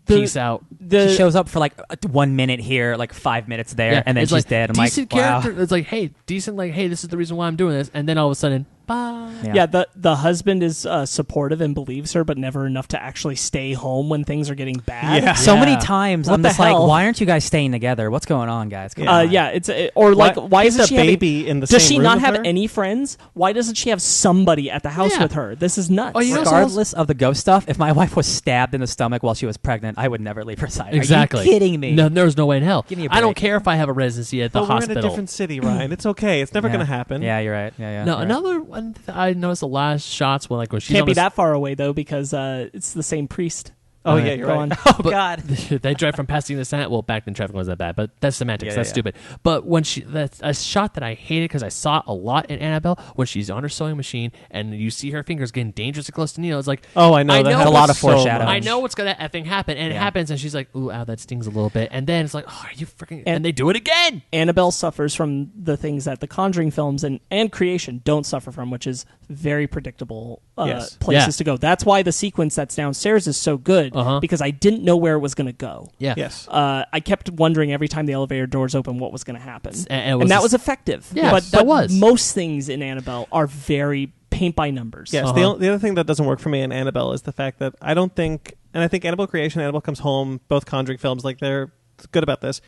Speaker 2: Peace out.
Speaker 3: She shows up for like 1 minute here, like 5 minutes there,
Speaker 2: Yeah,
Speaker 3: and then
Speaker 2: it's
Speaker 3: she's
Speaker 2: like,
Speaker 3: dead. I'm
Speaker 2: decent
Speaker 3: like, wow.
Speaker 2: character. It's like, hey, decent. Like, hey, this is the reason why I'm doing this. And then all of a sudden, bye.
Speaker 4: Yeah, the husband is supportive and believes her, but never enough to actually stay home when things are getting bad.
Speaker 1: Yeah.
Speaker 3: So many times
Speaker 4: What
Speaker 3: I'm
Speaker 4: the
Speaker 3: just like,
Speaker 4: hell?
Speaker 3: why aren't you guys staying together? What's going on, guys? Come on.
Speaker 4: Yeah, it's or like why
Speaker 1: keep
Speaker 4: isn't
Speaker 1: the
Speaker 4: she having-
Speaker 1: baby in the
Speaker 4: Does
Speaker 1: same
Speaker 4: she
Speaker 1: room
Speaker 4: not
Speaker 1: with
Speaker 4: have
Speaker 1: her?
Speaker 4: any friends? Why doesn't she have somebody at the house
Speaker 2: Yeah.
Speaker 4: with her? This is nuts.
Speaker 2: Oh, you know,
Speaker 3: Regardless of the ghost stuff, if my wife was stabbed in the stomach while she was pregnant, I would never leave her side.
Speaker 2: Exactly.
Speaker 3: Are you kidding me?
Speaker 2: No, there's no way in hell.
Speaker 3: Give me a
Speaker 2: I don't
Speaker 3: break.
Speaker 2: care if I have a residency at the
Speaker 1: But we're
Speaker 2: hospital.
Speaker 1: in a different city, Ryan. It's okay. It's never
Speaker 3: Yeah.
Speaker 1: going to happen.
Speaker 3: Yeah, you're right. Yeah.
Speaker 2: No,
Speaker 3: you're right.
Speaker 2: another one that I noticed the last shots when she's
Speaker 4: Can't
Speaker 2: on
Speaker 4: be
Speaker 2: the
Speaker 4: that far away though, because it's the same priest.
Speaker 1: Oh, yeah, you're
Speaker 4: Go
Speaker 1: right.
Speaker 4: on.
Speaker 3: Oh
Speaker 2: But-
Speaker 3: God.
Speaker 2: they drive from Pasadena to San. Well, back then traffic wasn't that bad, but that's semantics.
Speaker 3: Yeah,
Speaker 2: That's
Speaker 3: yeah.
Speaker 2: stupid. But when that's a shot that I hated because I saw it a lot in Annabelle when she's on her sewing machine and you see her fingers getting dangerously close to Neil. It's like,
Speaker 1: Oh, I know.
Speaker 2: I
Speaker 1: that
Speaker 2: know
Speaker 1: happens
Speaker 3: a lot of
Speaker 1: so
Speaker 3: foreshadowing.
Speaker 1: much.
Speaker 2: I know what's gonna effing happen, and it
Speaker 3: Yeah.
Speaker 2: happens, and she's like, "Ooh, ow, that stings a little bit," and then it's like, "Oh, are you freaking?" And,
Speaker 4: And-
Speaker 2: they do it again.
Speaker 4: Annabelle suffers from the things that the Conjuring films and Creation don't suffer from, which is very predictable
Speaker 1: Yes.
Speaker 4: places
Speaker 2: Yeah.
Speaker 4: to go. That's why the sequence that's downstairs is so good,
Speaker 2: Uh-huh.
Speaker 4: because I didn't know where it was going to go.
Speaker 2: Yeah.
Speaker 1: Yes.
Speaker 4: I kept wondering every time the elevator doors open what was going to happen,
Speaker 2: And it was
Speaker 4: and that
Speaker 2: just-
Speaker 4: was effective.
Speaker 2: Yes,
Speaker 4: but
Speaker 2: that was.
Speaker 4: most things in Annabelle are very paint by numbers.
Speaker 1: Yes, the other thing that doesn't work for me in Annabelle is the fact that I don't think, and I think Annabelle Creation, Annabelle Comes Home, both Conjuring films, like they're good about this.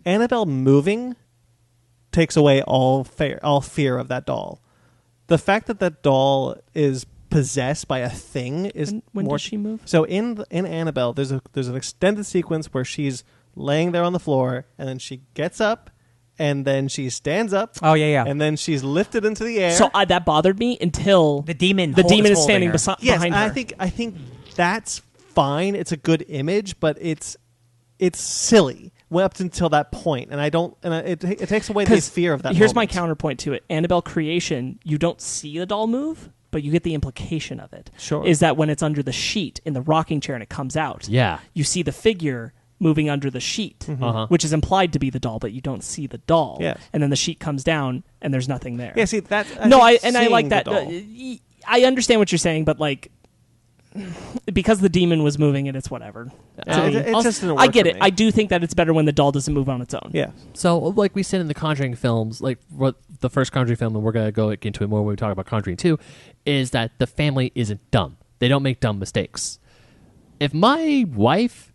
Speaker 1: Annabelle moving takes away all fear of that doll. The fact that that doll is possessed by a thing is
Speaker 4: And when
Speaker 1: more.
Speaker 4: does she move?
Speaker 1: So in Annabelle, there's an extended sequence where she's laying there on the floor, and then she gets up, and then she stands up.
Speaker 3: Oh yeah.
Speaker 1: And then she's lifted into the air.
Speaker 4: So that bothered me until
Speaker 3: The demon.
Speaker 4: the demon is
Speaker 3: holding
Speaker 4: standing
Speaker 3: her.
Speaker 1: Yes,
Speaker 4: behind her.
Speaker 1: I think that's fine. It's a good image, but it's silly. up until that point, and I don't. And it takes away the fear of that.
Speaker 4: Here's my
Speaker 1: moment.
Speaker 4: counterpoint to it: Annabelle Creation, you don't see the doll move, but you get the implication of it.
Speaker 1: Sure.
Speaker 4: Is that when it's under the sheet in the rocking chair and it comes out?
Speaker 2: Yeah.
Speaker 4: You see the figure moving under the sheet, which is implied to be the doll, but you don't see the doll.
Speaker 1: Yes.
Speaker 4: And then the sheet comes down, and there's nothing there.
Speaker 1: Yeah, see that.
Speaker 4: I like that. I understand what you're saying, but like, because the demon was moving and it's whatever.
Speaker 1: It just didn't work
Speaker 4: I get
Speaker 1: for
Speaker 4: it.
Speaker 1: me.
Speaker 4: I do think that it's better when the doll doesn't move on its own.
Speaker 1: Yeah.
Speaker 2: So, like we said in the Conjuring films, like what the first Conjuring film, and we're going to go into it more when we talk about Conjuring 2, is that the family isn't dumb. They don't make dumb mistakes. If my wife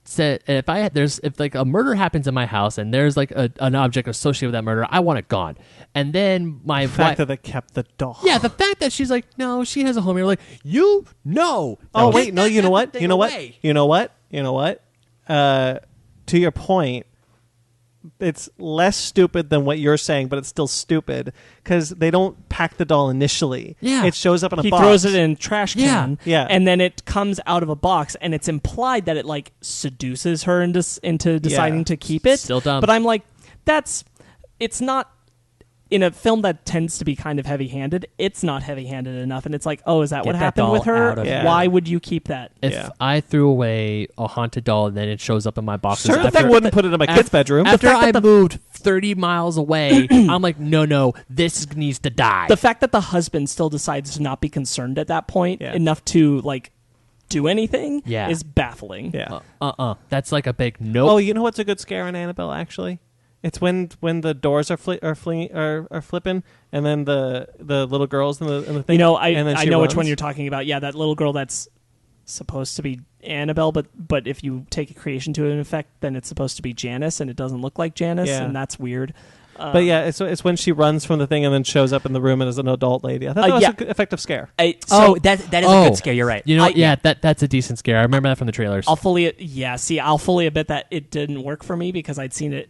Speaker 2: said, if like a murder happens in my house and there's like an object associated with that murder, I want it gone. And then my
Speaker 1: The fact that they kept the doll.
Speaker 2: yeah, the fact that she's like, no, she has a home here. Like,
Speaker 1: Oh wait, no. You know what? You know what? To your point, it's less stupid than what you're saying, but it's still stupid because they don't pack the doll initially.
Speaker 2: Yeah.
Speaker 1: It shows up in a
Speaker 4: He
Speaker 1: box.
Speaker 4: throws it in a trash can,
Speaker 1: Yeah.
Speaker 4: and then it comes out of a box, and it's implied that it like seduces her into deciding to keep it.
Speaker 2: Still dumb.
Speaker 4: But I'm like, it's not. In a film that tends to be kind of heavy-handed, it's not heavy-handed enough, and it's like, oh, is that
Speaker 3: Get
Speaker 4: what
Speaker 3: that
Speaker 4: happened
Speaker 3: doll
Speaker 4: with her?
Speaker 3: out of
Speaker 1: here.
Speaker 4: Why would you keep that?
Speaker 2: If
Speaker 1: Yeah.
Speaker 2: I threw away a haunted doll and then it shows up in my boxes,
Speaker 1: Sure, I wouldn't put it in my kid's bedroom.
Speaker 2: After I moved 30 miles away, I'm like, no, this needs to die.
Speaker 4: The fact that the husband still decides to not be concerned at that point enough to like do anything is baffling.
Speaker 1: Yeah.
Speaker 2: That's like a big nope.
Speaker 1: Oh, you know what's a good scare in Annabelle? Actually, it's when the doors are flipping, and then the little girls in the thing.
Speaker 4: You know,
Speaker 1: and then
Speaker 4: I
Speaker 1: she
Speaker 4: know
Speaker 1: runs.
Speaker 4: which one you're talking about. Yeah, that little girl that's supposed to be Annabelle, but if you take a creation to an effect, then it's supposed to be Janice, and it doesn't look like Janice, and that's weird.
Speaker 1: But yeah, it's when she runs from the thing and then shows up in the room and is an adult lady. I thought that was a good, effective scare.
Speaker 3: that is a good scare. You're right.
Speaker 2: You know, that's a decent scare. I remember that from the trailers.
Speaker 4: I'll fully admit that it didn't work for me because I'd seen it.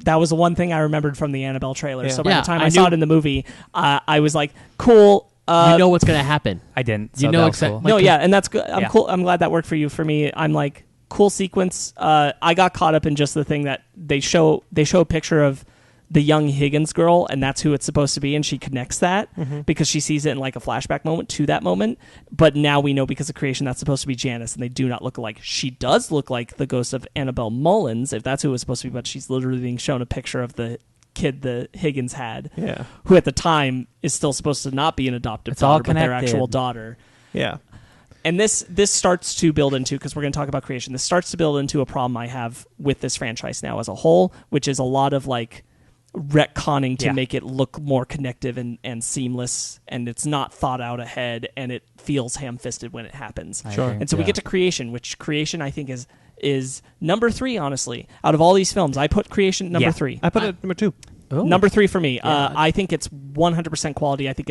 Speaker 4: That was the one thing I remembered from the Annabelle trailer.
Speaker 1: Yeah.
Speaker 4: So by
Speaker 2: Yeah,
Speaker 4: the time
Speaker 2: I
Speaker 4: I saw
Speaker 2: knew-
Speaker 4: it in the movie, I was like, cool.
Speaker 2: you know what's going to happen.
Speaker 3: I didn't.
Speaker 2: You
Speaker 3: So
Speaker 2: know
Speaker 3: that was
Speaker 2: exactly.
Speaker 3: cool.
Speaker 4: No, and that's good. I'm
Speaker 3: Yeah.
Speaker 4: cool. I'm glad that worked for you. For me, I'm like, cool sequence. I got caught up in just the thing that they show a picture of the young Higgins girl, and that's who it's supposed to be, and she connects that because she sees it in like a flashback moment to that moment. But now we know because of creation that's supposed to be Janice, and they do not look alike. She does look like the ghost of Annabelle Mullins, if that's who it was supposed to be, but she's literally being shown a picture of the kid the Higgins had, who at the time is still supposed to not be an adoptive
Speaker 3: It's all
Speaker 4: daughter, but their
Speaker 3: connected.
Speaker 4: actual daughter.
Speaker 1: Yeah.
Speaker 4: And this starts to build into, because we're going to talk about creation, this starts to build into a problem I have with this franchise now as a whole, which is a lot of like retconning to make it look more connective and seamless, and it's not thought out ahead, and it feels ham-fisted when it happens.
Speaker 3: Sure.
Speaker 4: And so we get to creation, which creation I think is number 3, honestly. Out of all these films, I put creation number 3.
Speaker 1: I put it number 2.
Speaker 4: Number 3 for me. I think it's 100% quality. I think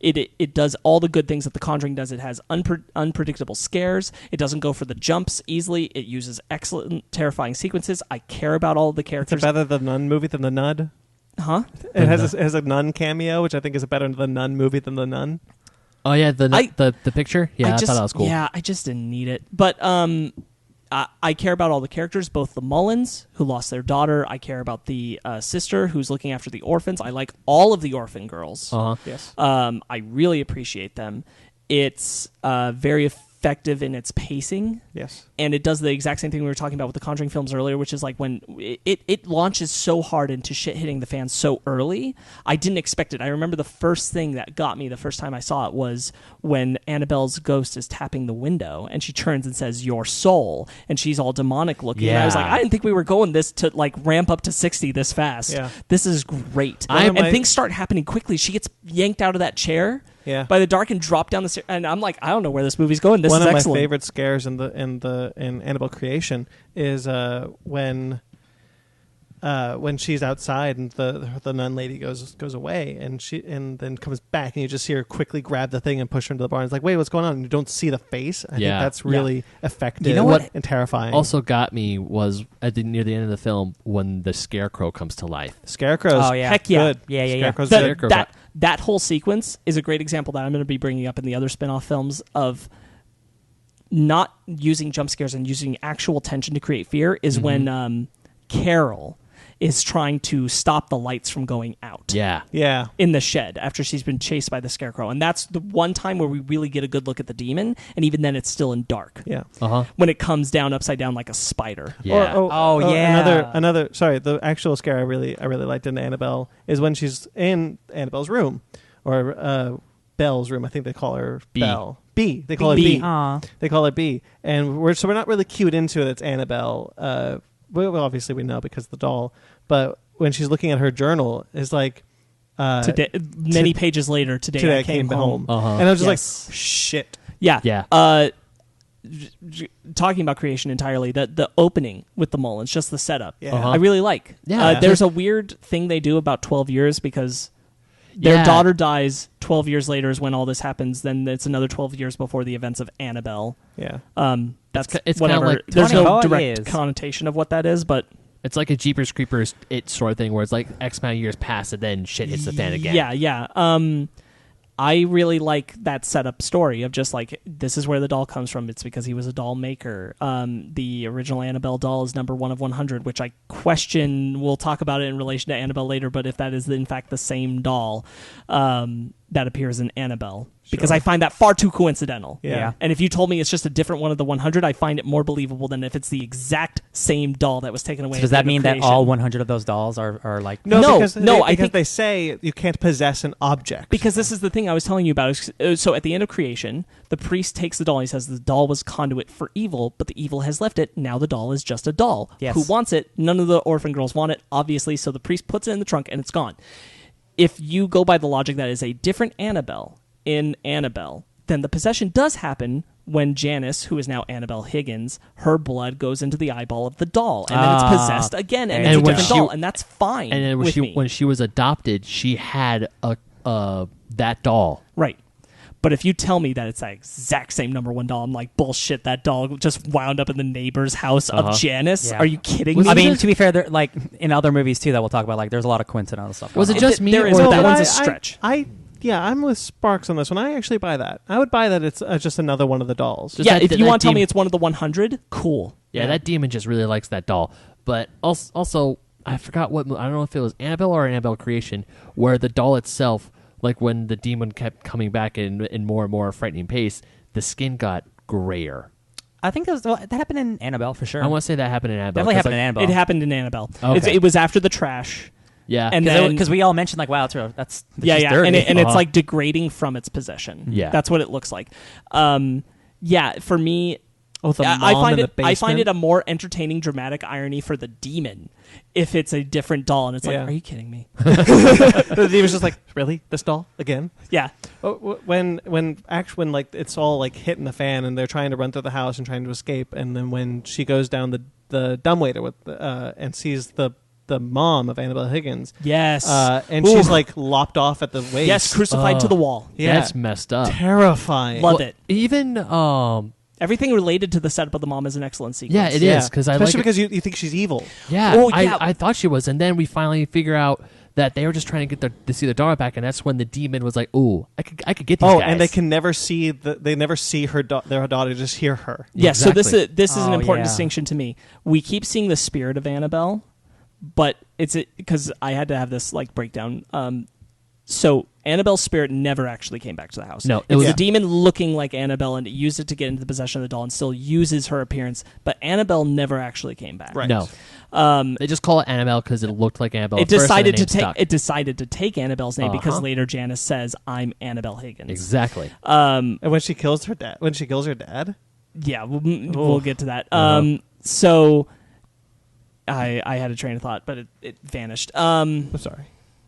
Speaker 4: it does all the good things that The Conjuring does. It has unpredictable scares. It doesn't go for the jumps easily. It uses excellent, terrifying sequences. I care about all of the
Speaker 1: It's
Speaker 4: characters.
Speaker 1: better the Nun movie than the Nud.
Speaker 4: Huh?
Speaker 1: It has a Nun cameo, which I think is a better the Nun movie than the Nun.
Speaker 2: Oh yeah, the picture. Yeah, I thought that was cool.
Speaker 4: Yeah, I just didn't need it. But I care about all the characters, both the Mullins, who lost their daughter. I care about the sister, who's looking after the orphans. I like all of the orphan girls.
Speaker 1: Yes.
Speaker 4: I really appreciate them. It's very effective in its pacing.
Speaker 1: Yes.
Speaker 4: And it does the exact same thing we were talking about with the Conjuring films earlier, which is like when it launches so hard into shit hitting the fans so early. I didn't expect it. I remember the first thing that got me the first time I saw it was when Annabelle's ghost is tapping the window and she turns and says, "Your soul," and she's all demonic looking. And I was like, I didn't think we were going this to like ramp up to 60 this fast.
Speaker 1: Yeah.
Speaker 4: This is great.
Speaker 1: And
Speaker 4: things start happening quickly. She gets yanked out of that chair.
Speaker 1: Yeah.
Speaker 4: By the dark and dropped down the stairs, and I'm like, I don't know where this movie's going. This
Speaker 1: One
Speaker 4: is
Speaker 1: of
Speaker 4: excellent.
Speaker 1: my favorite scares in Annabelle Creation is when she's outside and the nun lady goes away and then comes back and you just see her quickly grab the thing and push her into the barn. It's like, wait, what's going on? And you don't see the face. I think that's really effective.
Speaker 3: You know what?
Speaker 1: And terrifying.
Speaker 2: Also got me was near the end of the film when the scarecrow comes to life.
Speaker 1: Scarecrows.
Speaker 3: Oh, yeah.
Speaker 4: Heck yeah.
Speaker 1: Good.
Speaker 3: Yeah.
Speaker 1: Scarecrows
Speaker 4: That-
Speaker 1: good.
Speaker 2: Scarecrow.
Speaker 4: that whole sequence is a great example that I'm going to be bringing up in the other spin-off films of not using jump scares and using actual tension to create fear is when Carol is trying to stop the lights from going out.
Speaker 2: Yeah.
Speaker 1: Yeah.
Speaker 4: In the shed after she's been chased by the scarecrow. And that's the one time where we really get a good look at the demon, and even then it's still in dark.
Speaker 1: Yeah.
Speaker 4: When it comes down upside down like a spider.
Speaker 2: Yeah.
Speaker 3: Yeah.
Speaker 1: Another. Sorry, the actual scare I really liked in Annabelle is when she's in Annabelle's room, or Belle's room. I think they call her
Speaker 2: B.
Speaker 1: Belle. B. They call her B.
Speaker 3: Aw.
Speaker 1: They call her B, and we're not really cued into it. It's Annabelle. Well, obviously we know because of the doll, but when she's looking at her journal, it's like
Speaker 4: Today, many pages later, today I came home.
Speaker 1: and I was just
Speaker 4: Yes.
Speaker 1: like, shit.
Speaker 4: Yeah.
Speaker 2: Yeah.
Speaker 4: Talking about creation entirely, the opening with the Mullins, just the setup,
Speaker 1: Yeah.
Speaker 2: Uh-huh.
Speaker 4: I really like.
Speaker 2: Yeah.
Speaker 4: There's a weird thing they do about 12 years because their daughter dies 12 years later is when all this happens. Then it's another 12 years before the events of Annabelle.
Speaker 1: Yeah.
Speaker 4: That's
Speaker 2: it's kinda
Speaker 4: whatever.
Speaker 2: like
Speaker 4: There's no
Speaker 3: 20
Speaker 4: direct
Speaker 3: years.
Speaker 4: connotation of what that is, but
Speaker 2: It's like a Jeepers Creepers it sort of thing where it's like X amount of years pass and then shit hits the fan again.
Speaker 4: Yeah. I really like that setup story of just like, this is where the doll comes from. It's because he was a doll maker. The original Annabelle doll is number 1 of 100, which I question. We'll talk about it in relation to Annabelle later, but if that is in fact the same doll that appears in Annabelle. Because I find that far too coincidental.
Speaker 1: Yeah.
Speaker 4: And if you told me it's just a different one of the 100, I find it more believable than if it's the exact same doll that was taken away.
Speaker 3: So does that mean that all 100 of those dolls are like...
Speaker 4: No,
Speaker 1: because
Speaker 4: I think
Speaker 1: they say you can't possess an object.
Speaker 4: Because this is the thing I was telling you about. So at the end of creation, the priest takes the doll and he says the doll was conduit for evil, but the evil has left it. Now the doll is just a doll.
Speaker 3: Yes.
Speaker 4: Who wants it? None of the orphan girls want it, obviously, so the priest puts it in the trunk and it's gone. If you go by the logic that is a different Annabelle in Annabelle, then the possession does happen when Janice, who is now Annabelle Higgins, her blood goes into the eyeball of the doll, and then it's possessed again, and it's a
Speaker 2: when
Speaker 4: different doll, and that's fine.
Speaker 2: And then
Speaker 4: with me.
Speaker 2: when she was adopted, she had that doll.
Speaker 4: Right. But if you tell me that it's that exact same number 1 doll, I'm like, bullshit, that doll just wound up in the neighbor's house of Janice?
Speaker 3: Yeah.
Speaker 4: Are you kidding me?
Speaker 3: I mean, to be fair, there, like in other movies too that we'll talk about, like there's a lot of coincidental stuff.
Speaker 2: Was
Speaker 3: going
Speaker 2: it
Speaker 3: on.
Speaker 2: just me,
Speaker 4: there
Speaker 2: or
Speaker 4: is, but that
Speaker 1: but
Speaker 4: one's a stretch.
Speaker 1: I'm with Sparks on this one. I actually buy that. I would buy that it's just another one of the dolls.
Speaker 2: Just
Speaker 4: Yeah,
Speaker 2: that-
Speaker 4: if you want to tell me
Speaker 2: demon-
Speaker 4: it's one of the 100, cool.
Speaker 2: Yeah, that demon just really likes that doll. But also, I forgot what... I don't know if it was Annabelle or Annabelle Creation, where the doll itself, like when the demon kept coming back in more and more frightening pace, the skin got grayer.
Speaker 3: I think that happened in Annabelle for sure.
Speaker 2: I want to say that happened in Annabelle.
Speaker 3: Definitely
Speaker 2: 'cause,
Speaker 3: happened
Speaker 2: like,
Speaker 3: in Annabelle.
Speaker 4: It happened in Annabelle.
Speaker 2: Okay.
Speaker 4: It was after the trash.
Speaker 2: Yeah.
Speaker 4: And then
Speaker 3: Because we all mentioned like, wow, that's
Speaker 4: yeah,
Speaker 3: just dirty.
Speaker 4: and it's like degrading from its possession.
Speaker 2: Yeah.
Speaker 4: That's what it looks like. Yeah, for me,
Speaker 1: Oh, the
Speaker 4: I
Speaker 1: mom
Speaker 4: find
Speaker 1: in
Speaker 4: it.
Speaker 1: the
Speaker 4: I find
Speaker 1: basement?
Speaker 4: it a more entertaining, dramatic irony for the demon if it's a different doll, and it's like,
Speaker 1: Yeah.
Speaker 4: are you kidding me?
Speaker 1: The demon's just like, really? This doll again?
Speaker 4: Yeah,
Speaker 1: When like it's all like hitting the fan and they're trying to run through the house and trying to escape, and then when she goes down the dumbwaiter with and sees the mom of Annabelle Higgins,
Speaker 4: yes,
Speaker 1: and
Speaker 4: Ooh.
Speaker 1: she's like lopped off at the waist.
Speaker 4: yes, crucified to the wall.
Speaker 1: Yeah.
Speaker 2: That's messed up.
Speaker 1: Terrifying.
Speaker 4: Love it.
Speaker 2: Even...
Speaker 4: Everything related to the setup of the mom is an excellent sequence.
Speaker 2: yeah, it is, because I like...
Speaker 1: especially because you think she's evil.
Speaker 2: Yeah,
Speaker 4: Oh, yeah.
Speaker 2: I thought she was, and then we finally figure out that they were just trying to get to see their daughter back, and that's when the demon was like, "Ooh, I could get these guys."
Speaker 1: And they can never see they never see their daughter, just hear her.
Speaker 4: Yeah, so
Speaker 2: Exactly.
Speaker 4: this is an
Speaker 3: Oh,
Speaker 4: important
Speaker 3: yeah.
Speaker 4: distinction to me. We keep seeing the spirit of Annabelle, but it's because I had to have this like breakdown. So Annabelle's spirit never actually came back to the house.
Speaker 2: No,
Speaker 4: it was
Speaker 1: Yeah.
Speaker 4: a demon looking like Annabelle, and it used it to get into the possession of the doll, and still uses her appearance. But Annabelle never actually came back.
Speaker 1: Right.
Speaker 2: No. They just call it Annabelle because it looked like Annabelle.
Speaker 4: It
Speaker 2: at first, and
Speaker 4: decided
Speaker 2: the
Speaker 4: to
Speaker 2: name
Speaker 4: take
Speaker 2: stuck.
Speaker 4: it decided to take Annabelle's name because
Speaker 2: Uh-huh.
Speaker 4: later Janice says, "I'm Annabelle Higgins."
Speaker 2: Exactly.
Speaker 1: And when she kills her dad,
Speaker 4: Yeah, we'll get to that. So I had a train of thought, but it vanished.
Speaker 1: I'm sorry.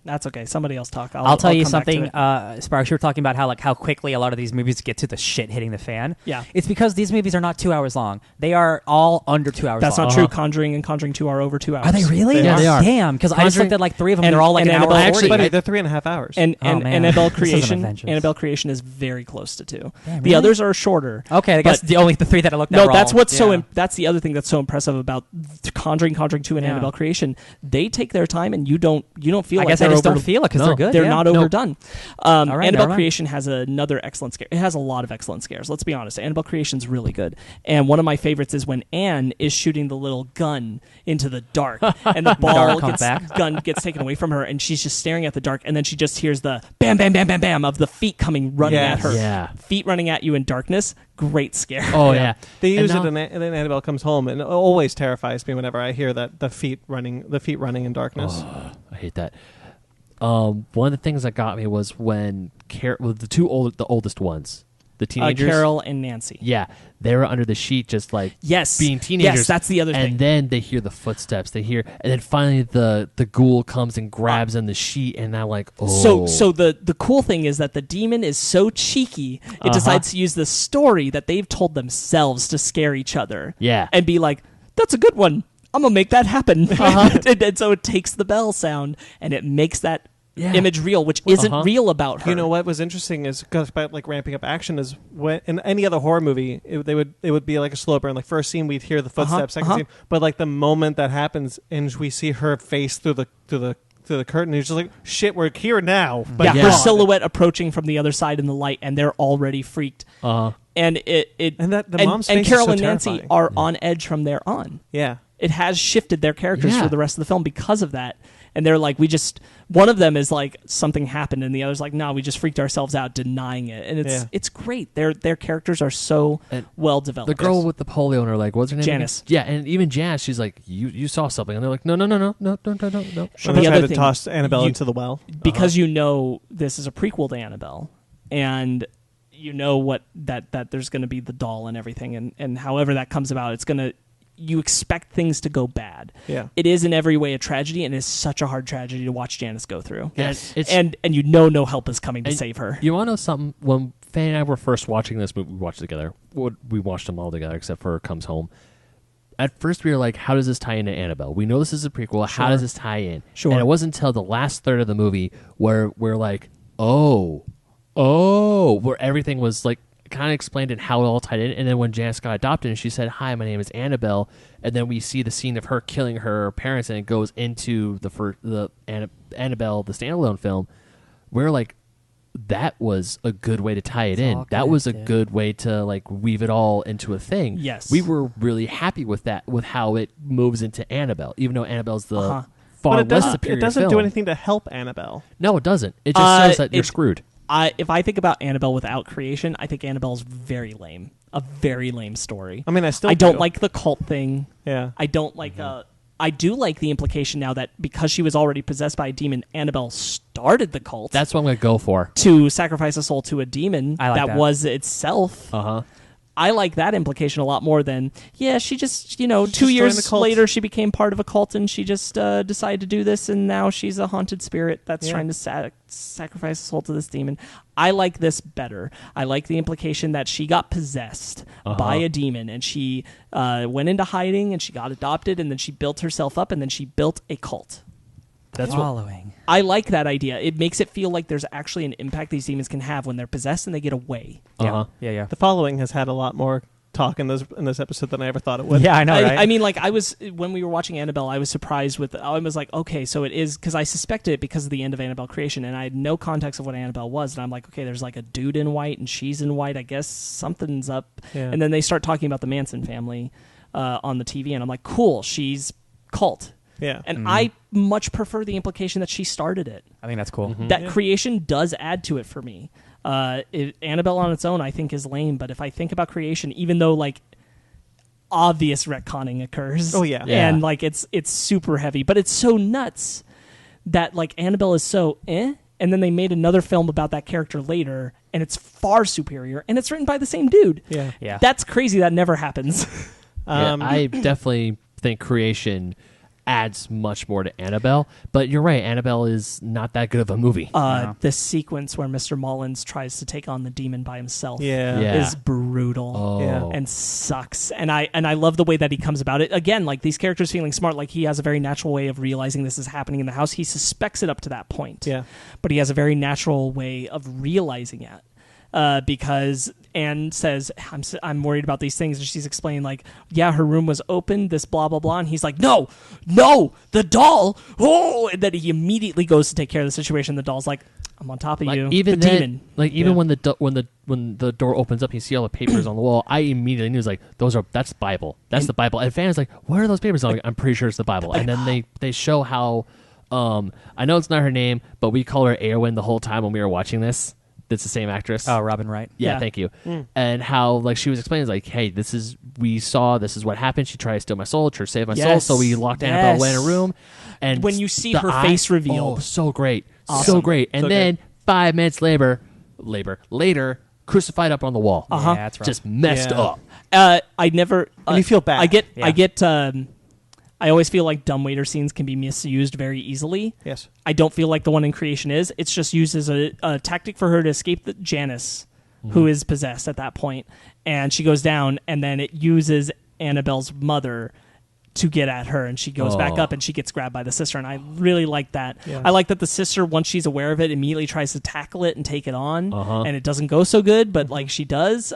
Speaker 4: That's okay. Somebody else talk.
Speaker 3: I'll tell you
Speaker 4: come back to
Speaker 3: something,
Speaker 4: it.
Speaker 3: Sparks. You were talking about how quickly a lot of these movies get to the shit hitting the fan.
Speaker 4: Yeah.
Speaker 3: It's because these movies are not 2 hours long. They are all under 2 hours
Speaker 4: That's
Speaker 3: long.
Speaker 4: not true. Conjuring and Conjuring 2 are over 2 hours.
Speaker 3: Are they really?
Speaker 1: They
Speaker 2: Yeah, they are.
Speaker 3: Damn, because I just
Speaker 2: Conjuring-
Speaker 3: looked at like 3 of them.
Speaker 4: and-
Speaker 3: They're all like
Speaker 4: and
Speaker 3: an hour
Speaker 4: Annabelle-
Speaker 3: 40.
Speaker 1: But they're 3.5 hours.
Speaker 4: And
Speaker 3: Oh, man.
Speaker 4: Annabelle
Speaker 3: This isn't
Speaker 4: Creation,
Speaker 3: Avengers.
Speaker 4: Annabelle Creation is very close to 2.
Speaker 3: Damn,
Speaker 4: The
Speaker 3: really?
Speaker 4: others are shorter.
Speaker 3: Okay, I guess
Speaker 4: But-
Speaker 3: the 3 that I looked at
Speaker 4: No,
Speaker 3: were
Speaker 4: that's
Speaker 3: all-
Speaker 4: what's
Speaker 3: yeah.
Speaker 4: that's the other thing that's Conjuring 2, and
Speaker 3: Yeah.
Speaker 4: Annabelle Creation. They take their time, and you don't feel
Speaker 3: I
Speaker 4: like
Speaker 3: guess
Speaker 4: they
Speaker 3: I just
Speaker 4: over-
Speaker 3: don't feel it because
Speaker 2: No.
Speaker 3: they're good.
Speaker 4: They're
Speaker 3: yeah.
Speaker 4: not
Speaker 2: Nope.
Speaker 4: overdone.
Speaker 3: right,
Speaker 4: Annabelle
Speaker 3: never mind.
Speaker 4: Creation has another excellent scare. It has a lot of excellent scares. Let's be honest. Annabelle Creation's really good. And one of my favorites is when Anne is shooting the little gun into the dark, and the ball gun gets taken away from her, and she's just staring at the dark, and then she just hears the bam, bam, bam, bam, bam of the feet coming running
Speaker 1: Yes.
Speaker 4: at her.
Speaker 2: Yeah.
Speaker 4: Feet running at you in darkness. Great scare.
Speaker 2: Oh yeah.
Speaker 1: They
Speaker 2: And
Speaker 1: use
Speaker 2: now-
Speaker 1: it, and then Annabelle comes home, and it always terrifies me whenever I hear that the feet running in darkness.
Speaker 2: I hate that. One of the things that got me was when the oldest ones, the teenagers,
Speaker 4: Carol and Nancy.
Speaker 2: yeah, they were under the sheet just like
Speaker 4: Yes.
Speaker 2: being teenagers.
Speaker 4: Yes, that's the other thing.
Speaker 2: And then they hear the footsteps. They hear, and then finally the ghoul comes and grabs on the sheet, and I'm like, oh.
Speaker 4: So the cool thing is that the demon is so cheeky, it decides to use the story that they've told themselves to scare each other.
Speaker 2: Yeah.
Speaker 4: And be like, that's a good one. I'm going to make that happen. And so it takes the bell sound and it makes that image real, which isn't real about her.
Speaker 1: You know what was interesting is about like ramping up action is when in any other horror movie it would be like a slow burn. Like first scene we'd hear the footsteps, second scene, but like the moment that happens and we see her face through the curtain, you're just like, shit, we're here now. But
Speaker 4: her silhouette approaching from the other side in the light, and they're already freaked. And
Speaker 1: mom's face is
Speaker 4: Carol
Speaker 1: so
Speaker 4: and Nancy
Speaker 1: terrifying.
Speaker 4: are on edge from there on.
Speaker 1: Yeah.
Speaker 4: It has shifted their characters
Speaker 2: Yeah.
Speaker 4: for the rest of the film because of that. And they're like, one of them is like, something happened, and the other's like, no, we just freaked ourselves out denying it. And it's great. Their characters are so
Speaker 2: And
Speaker 4: well developed.
Speaker 2: The girl with the polio in her leg, what's her name?
Speaker 4: Janice.
Speaker 2: Again? Yeah, and even Janice, she's like, you saw something, and they're like, no.
Speaker 1: When
Speaker 4: The
Speaker 1: they
Speaker 4: other
Speaker 1: tried to
Speaker 4: thing,
Speaker 1: toss Annabelle
Speaker 4: you-
Speaker 1: into the well.
Speaker 4: because you know this is a prequel to Annabelle, and you know what that there's going to be the doll and everything, and however that comes about, it's going to, you expect things to go bad.
Speaker 1: Yeah.
Speaker 4: It is in every way a tragedy, and it's such a hard tragedy to watch Janice go through.
Speaker 2: Yes.
Speaker 4: And you know no help is coming to save her.
Speaker 2: You want to know something? When Fanny and I were first watching this movie, we watched it together. We watched them all together except for Comes Home. At first, we were like, how does this tie into Annabelle? We know this is a prequel. How does this tie in?
Speaker 4: Sure.
Speaker 2: And it wasn't until the last third of the movie where we're like, where everything was like kind of explained and how it all tied in. And then when Janice got adopted and she said, hi, my name is Annabelle, and then we see the scene of her killing her parents and it goes into the Annabelle, the standalone film, we're like, that was a good way to tie it in. That was a good way to like weave it all into a thing.
Speaker 4: Yes.
Speaker 2: We were really happy with that, with how it moves into Annabelle, even though Annabelle's the far
Speaker 1: But it
Speaker 2: less
Speaker 1: doesn't,
Speaker 2: superior
Speaker 1: it doesn't
Speaker 2: film.
Speaker 1: do anything to help Annabelle.
Speaker 2: No, it doesn't. It just shows that you're
Speaker 4: it-
Speaker 2: screwed.
Speaker 4: If I think about Annabelle without creation, I think Annabelle's very lame. A very lame story.
Speaker 1: I mean, I
Speaker 4: don't
Speaker 1: do.
Speaker 4: like the cult thing.
Speaker 1: Yeah.
Speaker 4: I don't like. I do like the implication now that because she was already possessed by a demon, Annabelle started the cult.
Speaker 2: That's what I'm going to go for.
Speaker 4: to sacrifice a soul to a demon
Speaker 3: I like that.
Speaker 4: was itself.
Speaker 2: Uh-huh.
Speaker 4: I like that implication a lot more than, she just, 2
Speaker 1: just joined the
Speaker 4: years
Speaker 1: cult.
Speaker 4: later she became part of a cult and she just decided to do this and now she's a haunted spirit that's trying to sacrifice a soul to this demon. I like this better. I like the implication that she got possessed by a demon and she went into hiding and she got adopted and then she built herself up and then she built a cult.
Speaker 2: That's what.
Speaker 3: Following.
Speaker 4: I like that idea. It makes it feel like there's actually an impact these demons can have when they're possessed and they get away.
Speaker 2: Uh-huh.
Speaker 3: Yeah.
Speaker 1: The following has had a lot more talk in this episode than I ever thought it would.
Speaker 3: Yeah, I know, right?
Speaker 4: I mean, like, when we were watching Annabelle, I was surprised I was like, okay, so it is, because I suspected it because of the end of Annabelle creation, and I had no context of what Annabelle was, and I'm like, okay, there's like a dude in white, and she's in white, I guess something's up.
Speaker 1: Yeah.
Speaker 4: And then they start talking about the Manson family on the TV, and I'm like, cool, she's cult.
Speaker 1: Yeah.
Speaker 4: And I much prefer the implication that she started it.
Speaker 3: I think that's cool.
Speaker 4: That creation does add to it for me. Annabelle on its own, I think, is lame. But if I think about creation, even though like obvious retconning occurs,
Speaker 1: Oh, yeah.
Speaker 2: Yeah.
Speaker 4: and like it's super heavy, but it's so nuts that like Annabelle is so and then they made another film about that character later, and it's far superior, and it's written by the same dude.
Speaker 1: Yeah.
Speaker 3: Yeah.
Speaker 4: That's crazy. That never happens.
Speaker 2: Yeah, I definitely think creation adds much more to Annabelle, but you're right, Annabelle is not that good of a movie.
Speaker 4: The sequence where Mr. Mullins tries to take on the demon by himself
Speaker 1: Yeah.
Speaker 4: is brutal.
Speaker 2: Oh.
Speaker 1: Yeah.
Speaker 4: And sucks. And I love the way that he comes about it. Again, like these characters feeling smart, like he has a very natural way of realizing this is happening in the house. He suspects it up to that point.
Speaker 1: Yeah.
Speaker 4: But he has a very natural way of realizing it. because Anne says, I'm worried about these things, and she's explaining like, yeah, her room was open, this blah blah blah, and he's like, no, the doll, and then he immediately goes to take care of the situation. The doll's like, I'm on top of you,
Speaker 2: even
Speaker 4: the
Speaker 2: then,
Speaker 4: demon.
Speaker 2: like even when the door opens up, you see all the papers on the wall. I immediately knew, like, that's Bible, that's the Bible. And Fan's like, what are those papers? I'm like, I'm pretty sure it's the Bible. And then they show how, I know it's not her name, but we call her Eowyn the whole time when we were watching this. That's the same actress.
Speaker 3: Oh, Robin Wright.
Speaker 2: Yeah,
Speaker 4: Yeah.
Speaker 2: Thank you. And how, like, she was explaining, like, hey, this is what happened. She tried to steal my soul, try to save my soul,
Speaker 4: Yes.
Speaker 2: so we locked Annabelle away in a
Speaker 4: Yes.
Speaker 2: room. And
Speaker 4: When you see
Speaker 2: the
Speaker 4: her face revealed.
Speaker 2: oh, so great, so
Speaker 4: Awesome.
Speaker 2: great. And
Speaker 1: So
Speaker 2: then 5 minutes later, crucified up on the wall.
Speaker 3: Yeah, that's right.
Speaker 2: Just messed
Speaker 1: Yeah.
Speaker 2: up.
Speaker 4: I never.
Speaker 1: And you feel bad.
Speaker 4: I get. I always feel like dumbwaiter scenes can be misused very easily.
Speaker 1: Yes.
Speaker 4: I don't feel like the one in Creation is. It's just used as a tactic for her to escape Janice, who is possessed at that point, and she goes down, and then it uses Annabelle's mother to get at her, and she goes back
Speaker 2: Oh.
Speaker 4: up, and she gets grabbed by the sister, and I really like that.
Speaker 1: Yeah.
Speaker 4: I like that the sister, once she's aware of it, immediately tries to tackle it and take it on,
Speaker 2: Uh-huh.
Speaker 4: and it doesn't go so good, but like she does.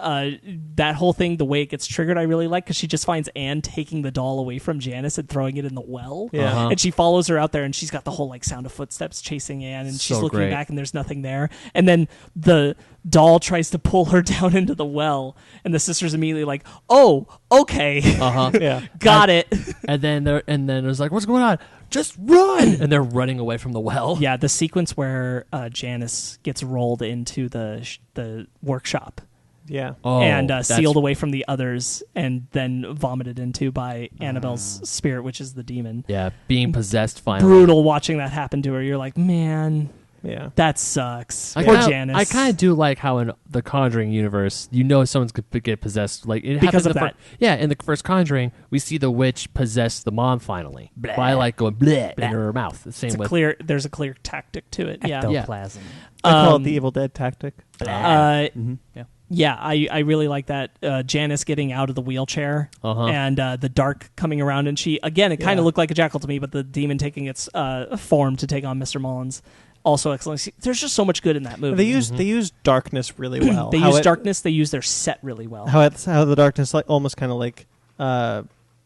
Speaker 4: That whole thing, the way it gets triggered, I really like, because she just finds Anne taking the doll away from Janice and throwing it in the well.
Speaker 1: Yeah.
Speaker 2: Uh-huh.
Speaker 4: And she follows her out there, and she's got the whole like sound of footsteps chasing Anne, and she's
Speaker 2: So
Speaker 4: looking
Speaker 2: great.
Speaker 4: back, and there's nothing there. And then the doll tries to pull her down into the well, and the sister's immediately like, "Oh, okay,
Speaker 2: Uh-huh.
Speaker 1: Yeah.
Speaker 4: got it."
Speaker 2: And then it was like, what's going on? Just run! And they're running away from the well.
Speaker 4: Yeah, the sequence where Janice gets rolled into the workshop
Speaker 1: Yeah.
Speaker 2: Oh,
Speaker 4: and
Speaker 2: that's-
Speaker 4: sealed away from the others, and then vomited into by Annabelle's spirit, which is the demon.
Speaker 2: Yeah, being possessed finally.
Speaker 4: Brutal watching that happen to her. You're like, man,
Speaker 1: Yeah.
Speaker 4: that sucks.
Speaker 2: I
Speaker 4: Poor
Speaker 2: kinda,
Speaker 4: Janice.
Speaker 2: I kind of do like how in the Conjuring universe, someone's going to get possessed. Like it
Speaker 4: Because
Speaker 2: happens
Speaker 4: of
Speaker 2: in the
Speaker 4: that.
Speaker 2: yeah, in the first Conjuring, we see the witch possess the mom finally by like going bleh in her mouth. The same with
Speaker 4: There's a clear tactic to it. Yeah.
Speaker 3: Ectoplasm.
Speaker 1: I call it
Speaker 4: Um,
Speaker 1: the Evil Dead tactic.
Speaker 4: Uh,
Speaker 3: Yeah.
Speaker 4: yeah, I really like that. Janice getting out of the wheelchair
Speaker 2: Uh-huh.
Speaker 4: and the dark coming around, and it kind
Speaker 1: Yeah.
Speaker 4: of looked like a jackal to me, but the demon taking its form to take on Mr. Mullins, also excellent. See, there's just so much good in that movie.
Speaker 1: They use darkness really well.
Speaker 4: They
Speaker 1: How
Speaker 4: use
Speaker 1: it-
Speaker 4: darkness. They use their set really well.
Speaker 1: How the darkness like almost kind of like